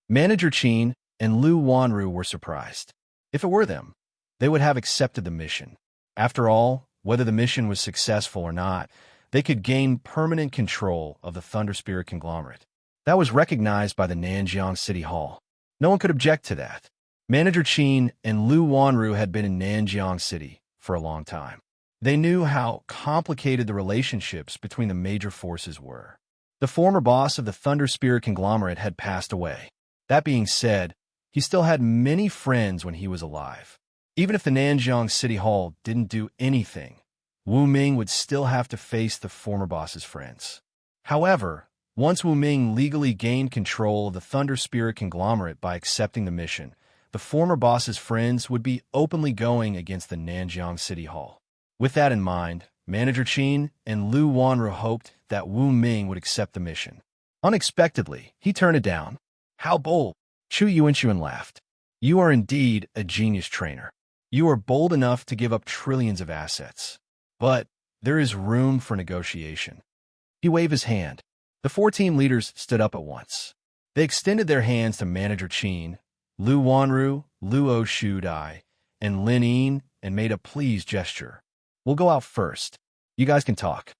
Manager Qin and Lu Wanru were surprised. If it were them, they would have accepted the mission. After all, whether the mission was successful or not, they could gain permanent control of the Thunder Spirit conglomerate. That was recognized by the Nanjiang City Hall. No one could object to that. Manager Qin and Lu Wanru had been in Nanjiang City for a long time. They knew how complicated the relationships between the major forces were. The former boss of the Thunder Spirit conglomerate had passed away. That being said, he still had many friends when he was alive. Even if the Nanjiang City Hall didn't do anything, Wu Ming would still have to face the former boss's friends. However, once Wu Ming legally gained control of the Thunder Spirit conglomerate by accepting the mission, the former boss's friends would be openly going against the Nanjiang City Hall. With that in mind, Manager Qin and Lu Wanru hoped that Wu Ming would accept the mission. Unexpectedly, he turned it down. How bold! Chu Yuanxuan laughed. "You are indeed a genius trainer. You are bold enough to give up trillions of assets. But there is room for negotiation." He waved his hand. The 4 team leaders stood up at once. They extended their hands to Manager Qin, Lu Wanru, Luo Shudai, and Lin Yin and made a please gesture. "We'll go out first. You guys can talk."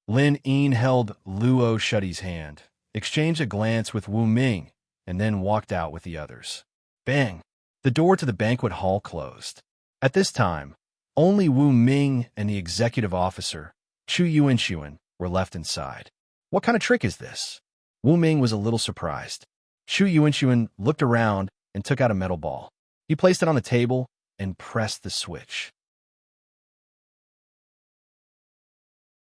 Lin Yin held Luo Shudai's hand, exchanged a glance with Wu Ming, and then walked out with the others. Bang! The door to the banquet hall closed. At this time, only Wu Ming and the executive officer, Chu Yuanxuan, were left inside. What kind of trick is this? Wu Ming was a little surprised. Chu Yuanxuan looked around and took out a metal ball. He placed it on the table and pressed the switch.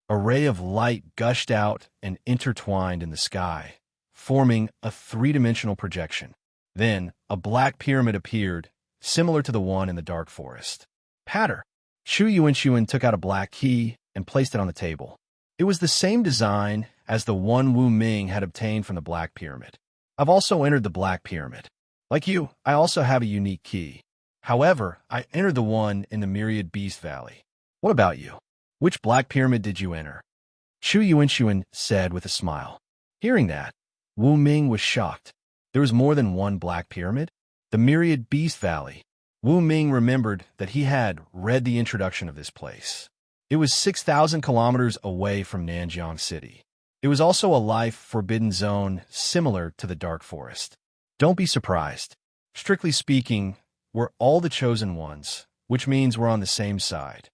A ray of light gushed out and intertwined in the sky, forming a 3-dimensional projection. Then, a black pyramid appeared, similar to the one in the dark forest. Patter! Chu Yuanxuan took out a black key and placed it on the table. It was the same design as the one Wu Ming had obtained from the Black Pyramid. I've also entered the Black Pyramid. Like you, I also have a unique key. However, I entered the one in the Myriad Beast Valley. What about you? Which Black Pyramid did you enter? Chu Yuanxuan said with a smile. Hearing that, Wu Ming was shocked. There was more than one Black Pyramid? The Myriad Beast Valley. Wu Ming remembered that he had read the introduction of this place. It was 6,000 kilometers away from Nanjiang City. It was also a life forbidden zone similar to the Dark Forest. Don't be surprised. Strictly speaking, we're all the chosen ones, which means we're on the same side.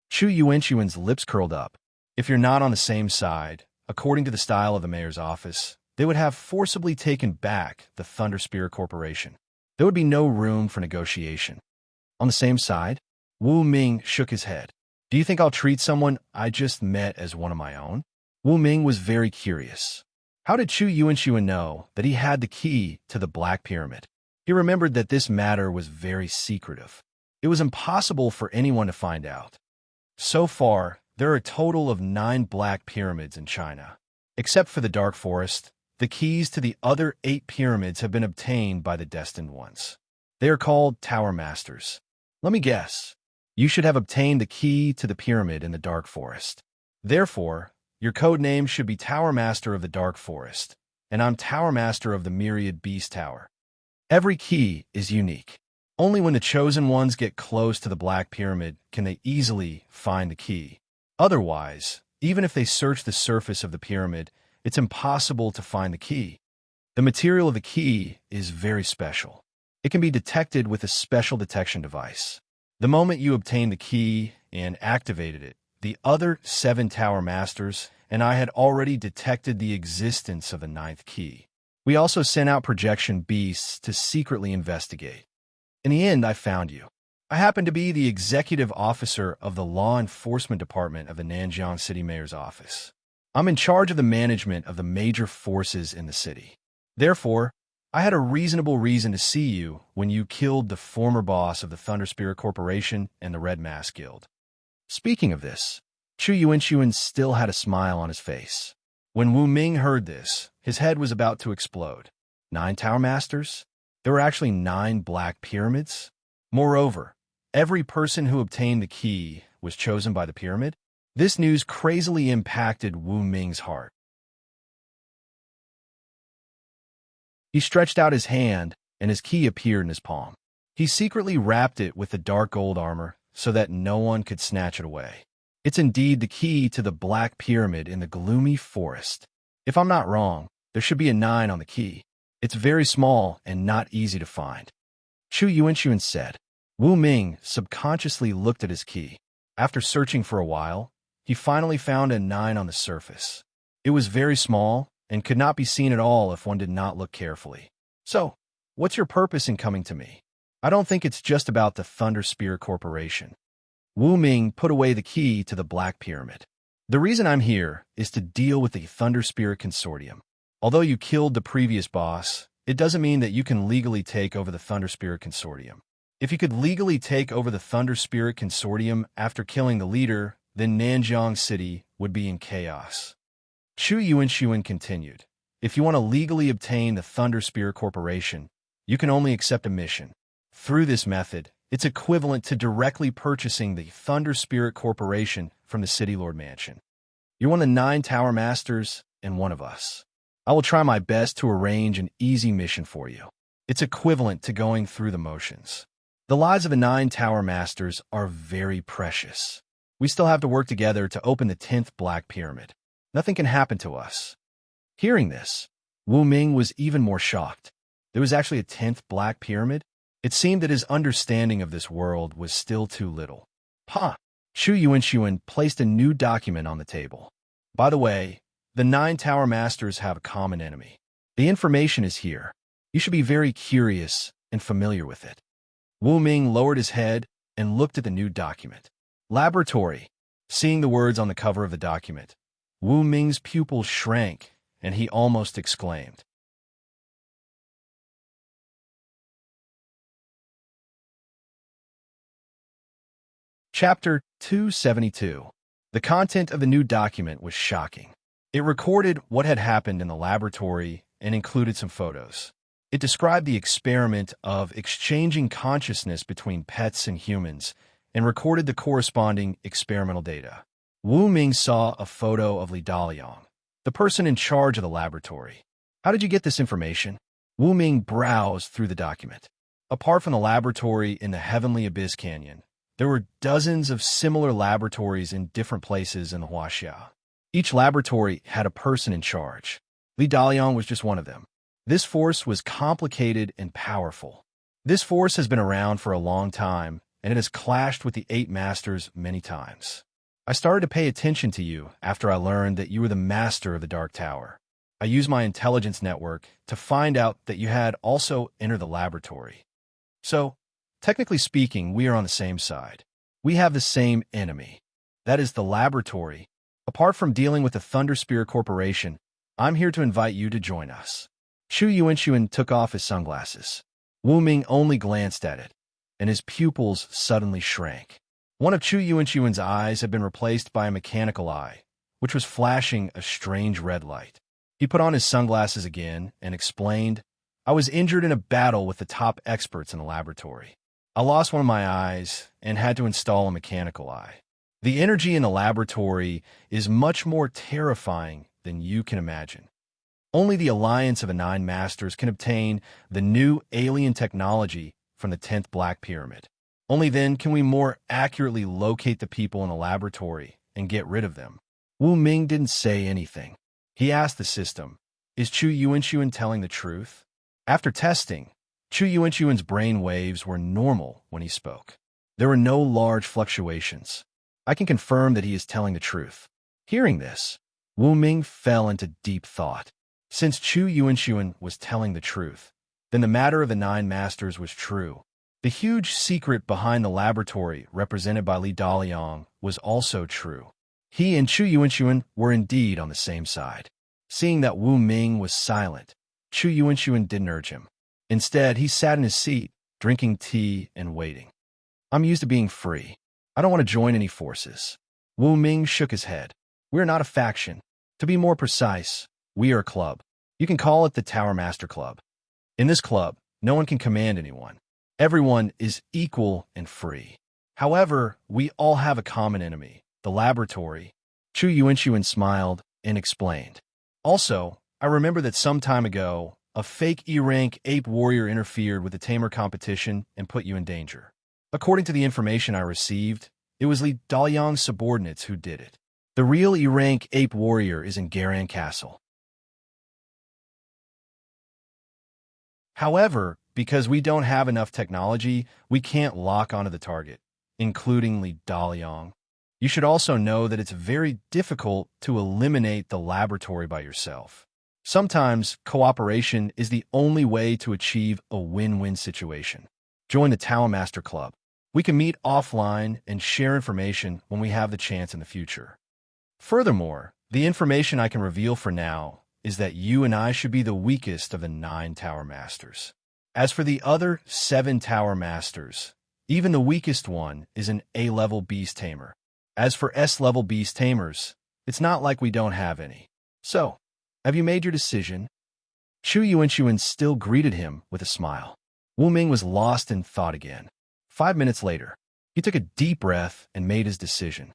Chu Yuanxuan's lips curled up. If you're not on the same side, according to the style of the mayor's office, they would have forcibly taken back the Thunder Spirit Corporation. There would be no room for negotiation. On the same side? Wu Ming shook his head. Do you think I'll treat someone I just met as one of my own? Wu Ming was very curious. How did Chu Yuanxuan know that he had the key to the Black Pyramid? He remembered that this matter was very secretive. It was impossible for anyone to find out. So far, there are a total of 9 Black Pyramids in China. Except for the Dark Forest, the keys to the other 8 pyramids have been obtained by the Destined Ones. They are called Tower Masters. Let me guess. You should have obtained the key to the pyramid in the Dark Forest. Therefore, your code name should be Tower Master of the Dark Forest, and I'm Tower Master of the Myriad Beast Tower. Every key is unique. Only when the chosen ones get close to the Black Pyramid can they easily find the key. Otherwise, even if they search the surface of the pyramid, it's impossible to find the key. The material of the key is very special. It can be detected with a special detection device. The moment you obtained the key and activated it, the other 7 Tower Masters and I had already detected the existence of the 9th key. We also sent out projection beasts to secretly investigate. In the end, I found you. I happen to be the executive officer of the law enforcement department of the Nanjiang City Mayor's office. I'm in charge of the management of the major forces in the city. Therefore, I had a reasonable reason to see you when you killed the former boss of the Thunder Spirit Corporation and the Red Mask Guild. Speaking of this, Chu Yuanxuan still had a smile on his face. When Wu Ming heard this, his head was about to explode. 9 Tower Masters? There were actually 9 Black Pyramids? Moreover, every person who obtained the key was chosen by the pyramid? This news crazily impacted Wu Ming's heart. He stretched out his hand, and his key appeared in his palm. He secretly wrapped it with the dark gold armor so that no one could snatch it away. It's indeed the key to the Black Pyramid in the gloomy forest. If I'm not wrong, there should be a 9 on the key. It's very small and not easy to find. Chu Yuanxuan said. Wu Ming subconsciously looked at his key. After searching for a while, he finally found a 9 on the surface. It was very small and could not be seen at all if one did not look carefully. So, what's your purpose in coming to me? I don't think it's just about the Thunder Spirit Corporation. Wu Ming put away the key to the Black Pyramid. The reason I'm here is to deal with the Thunder Spirit Consortium. Although you killed the previous boss, it doesn't mean that you can legally take over the Thunder Spirit Consortium. If you could legally take over the Thunder Spirit Consortium after killing the leader, then Nanjiang City would be in chaos. Chu Yuanxuan continued. If you want to legally obtain the Thunder Spirit Corporation, you can only accept a mission. Through this method, it's equivalent to directly purchasing the Thunder Spirit Corporation from the City Lord Mansion. You're one of the 9 Tower Masters and one of us. I will try my best to arrange an easy mission for you. It's equivalent to going through the motions. The lives of the 9 Tower Masters are very precious. We still have to work together to open the 10th Black Pyramid. Nothing can happen to us. Hearing this, Wu Ming was even more shocked. There was actually a 10th Black Pyramid? It seemed that his understanding of this world was still too little. Chu Yuanxuan placed a new document on the table. By the way, the 9 Tower Masters have a common enemy. The information is here. You should be very curious and familiar with it. Wu Ming lowered his head and looked at the new document. Laboratory. Seeing the words on the cover of the document, Wu Ming's pupils shrank, and he almost exclaimed. Chapter 272. The content of the new document was shocking. It recorded what had happened in the laboratory and included some photos. It described the experiment of exchanging consciousness between pets and humans and recorded the corresponding experimental data. Wu Ming saw a photo of Li Daliang, the person in charge of the laboratory. How did you get this information? Wu Ming browsed through the document. Apart from the laboratory in the Heavenly Abyss Canyon, there were dozens of similar laboratories in different places in the Huaxia. Each laboratory had a person in charge. Li Daliang was just one of them. This force was complicated and powerful. This force has been around for a long time, and it has clashed with the 8 Masters many times. I started to pay attention to you after I learned that you were the master of the Dark Tower. I used my intelligence network to find out that you had also entered the laboratory. So, technically speaking, we are on the same side. We have the same enemy. That is the laboratory. Apart from dealing with the Thunder Spirit Corporation, I'm here to invite you to join us. Chu Yuanxuan took off his sunglasses. Wu Ming only glanced at it, and his pupils suddenly shrank. One of Chu Yuanxuan's eyes had been replaced by a mechanical eye, which was flashing a strange red light. He put on his sunglasses again and explained, I was injured in a battle with the top experts in the laboratory. I lost one of my eyes and had to install a mechanical eye. The energy in the laboratory is much more terrifying than you can imagine. Only the alliance of the 9 Masters can obtain the new alien technology from the 10th Black Pyramid. Only then can we more accurately locate the people in the laboratory and get rid of them. Wu Ming didn't say anything. He asked the system, "Is Chu Yuanxuan telling the truth?" After testing, Chu Yuanxuan's brain waves were normal when he spoke. There were no large fluctuations. I can confirm that he is telling the truth. Hearing this, Wu Ming fell into deep thought. Since Chu Yuanxuan was telling the truth, then the matter of the 9 masters was true. The huge secret behind the laboratory represented by Li Daliang was also true. He and Chu Yuanxuan were indeed on the same side. Seeing that Wu Ming was silent, Chu Yuanxuan didn't urge him. Instead, he sat in his seat, drinking tea and waiting. "I'm used to being free. I don't want to join any forces." Wu Ming shook his head. "We're not a faction. To be more precise, we are a club. You can call it the Tower Master Club. In this club, no one can command anyone. Everyone is equal and free. However, we all have a common enemy, the laboratory." Chu Yuanxuan smiled and explained. "Also, I remember that some time ago, a fake E-rank ape warrior interfered with the tamer competition and put you in danger. According to the information I received, it was Li Daliang's subordinates who did it. The real E-rank ape warrior is in Garan Castle. However, because we don't have enough technology, we can't lock onto the target, including Li Daliang. You should also know that it's very difficult to eliminate the laboratory by yourself. Sometimes, cooperation is the only way to achieve a win-win situation. Join the Tower Master Club. We can meet offline and share information when we have the chance in the future. Furthermore, the information I can reveal for now is that you and I should be the weakest of the 9 Tower Masters. As for the other 7 Tower Masters, even the weakest one is an A-level beast tamer. As for S-level beast tamers, it's not like we don't have any. So, have you made your decision?" Chu Yuanxuan still greeted him with a smile. Wu Ming was lost in thought again. 5 minutes later, he took a deep breath and made his decision.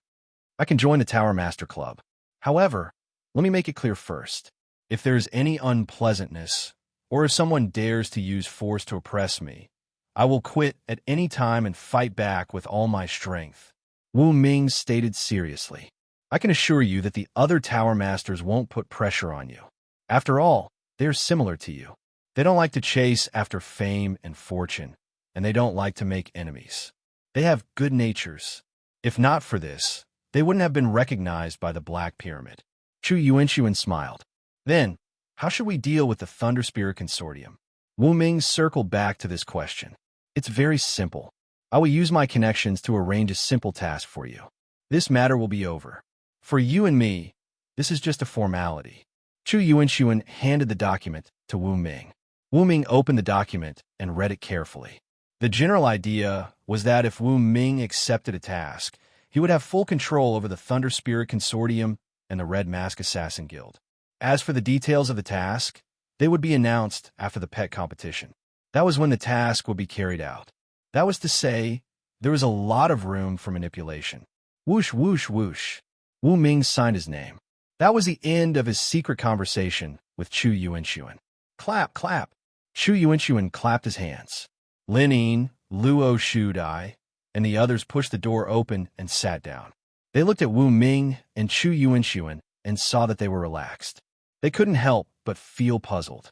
"I can join the Tower Master Club. However, let me make it clear first. If there is any unpleasantness, or if someone dares to use force to oppress me, I will quit at any time and fight back with all my strength," Wu Ming stated seriously. "I can assure you that the other Tower Masters won't put pressure on you. After all, they're similar to you. They don't like to chase after fame and fortune, and they don't like to make enemies. They have good natures. If not for this, they wouldn't have been recognized by the Black Pyramid." Chu Yuanxuan smiled. "Then, how should we deal with the Thunder Spirit Consortium?" Wu Ming circled back to this question. "It's very simple. I will use my connections to arrange a simple task for you. This matter will be over. For you and me, this is just a formality." Chu Yuanxuan handed the document to Wu Ming. Wu Ming opened the document and read it carefully. The general idea was that if Wu Ming accepted a task, he would have full control over the Thunder Spirit Consortium and the Red Mask Assassin Guild. As for the details of the task, they would be announced after the pet competition. That was when the task would be carried out. That was to say, there was a lot of room for manipulation. Whoosh, whoosh, whoosh. Wu Ming signed his name. That was the end of his secret conversation with Chu Yuanxuan. Clap, clap. Chu Yuanxuan clapped his hands. Lin Yin, Luo Shudai, and the others pushed the door open and sat down. They looked at Wu Ming and Chu Yuanxuan and saw that they were relaxed. They couldn't help but feel puzzled.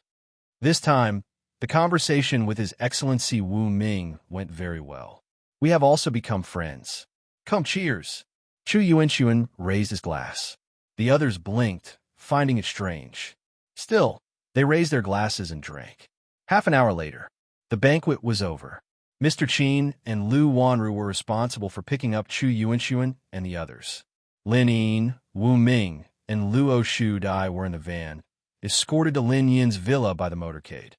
This time, the conversation with His Excellency Wu Ming went very well. "We have also become friends. Come, cheers." Chu Yuanxuan raised his glass. The others blinked, finding it strange. Still, they raised their glasses and drank. Half an hour later, the banquet was over. Mr. Qin and Lu Wanru were responsible for picking up Chu Yuanxuan and the others. Lin Yin, Wu Ming, and Luo Shudai were in the van, escorted to Lin Yin's villa by the motorcade.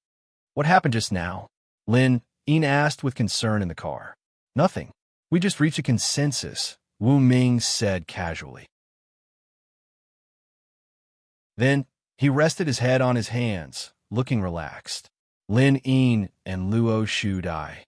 "What happened just now?" Lin Yin asked with concern in the car. "Nothing. We just reached a consensus," Wu Ming said casually. Then, he rested his head on his hands, looking relaxed. Lin Yin and Luo Shudai.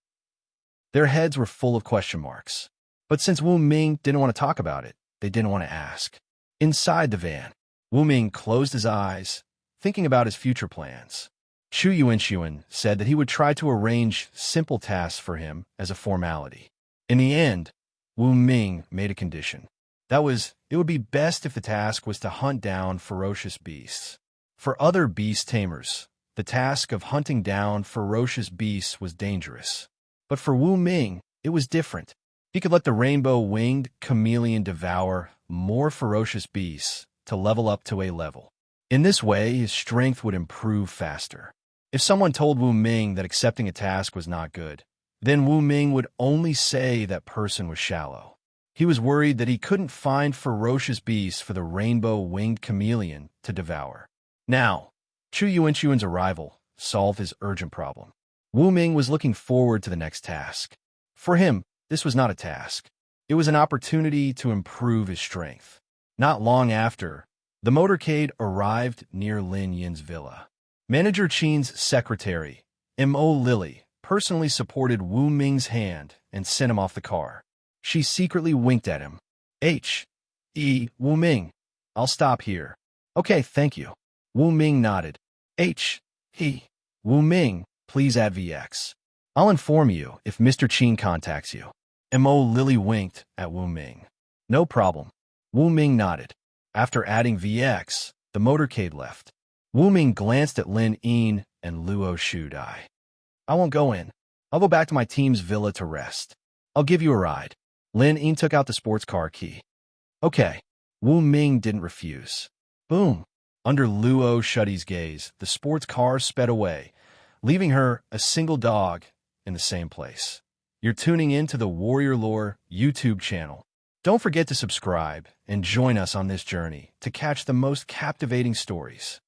Their heads were full of question marks. But since Wu Ming didn't want to talk about it, they didn't want to ask. Inside the van, Wu Ming closed his eyes, thinking about his future plans. Chu Yuan said that he would try to arrange simple tasks for him as a formality. In the end, Wu Ming made a condition. That was, it would be best if the task was to hunt down ferocious beasts. For other beast tamers, the task of hunting down ferocious beasts was dangerous. But for Wu Ming, it was different. He could let the rainbow-winged chameleon devour more ferocious beasts to level up to a level. In this way, his strength would improve faster. If someone told Wu Ming that accepting a task was not good, then Wu Ming would only say that person was shallow. He was worried that he couldn't find ferocious beasts for the rainbow-winged chameleon to devour. Now, Chu Yuan's arrival solved his urgent problem. Wu Ming was looking forward to the next task. For him, this was not a task. It was an opportunity to improve his strength. Not long after, the motorcade arrived near Lin Yin's villa. Manager Qin's secretary, Mo Lily, personally supported Wu Ming's hand and sent him off the car. She secretly winked at him. Wu Ming, I'll stop here. Okay, thank you. Wu Ming nodded. Wu Ming, please add VX. I'll inform you if Mr. Qin contacts you. Mo Lily winked at Wu Ming. No problem. Wu Ming nodded. After adding VX, the motorcade left. Wu Ming glanced at Lin Yin and Luo Shudai. I won't go in. I'll go back to my team's villa to rest. I'll give you a ride. Lin Yin took out the sports car key. Okay. Wu Ming didn't refuse. Boom. Under Luo Shudai's gaze, the sports car sped away, leaving her, a single dog, in the same place. You're tuning in to the Warrior Lore YouTube channel. Don't forget to subscribe and join us on this journey to catch the most captivating stories.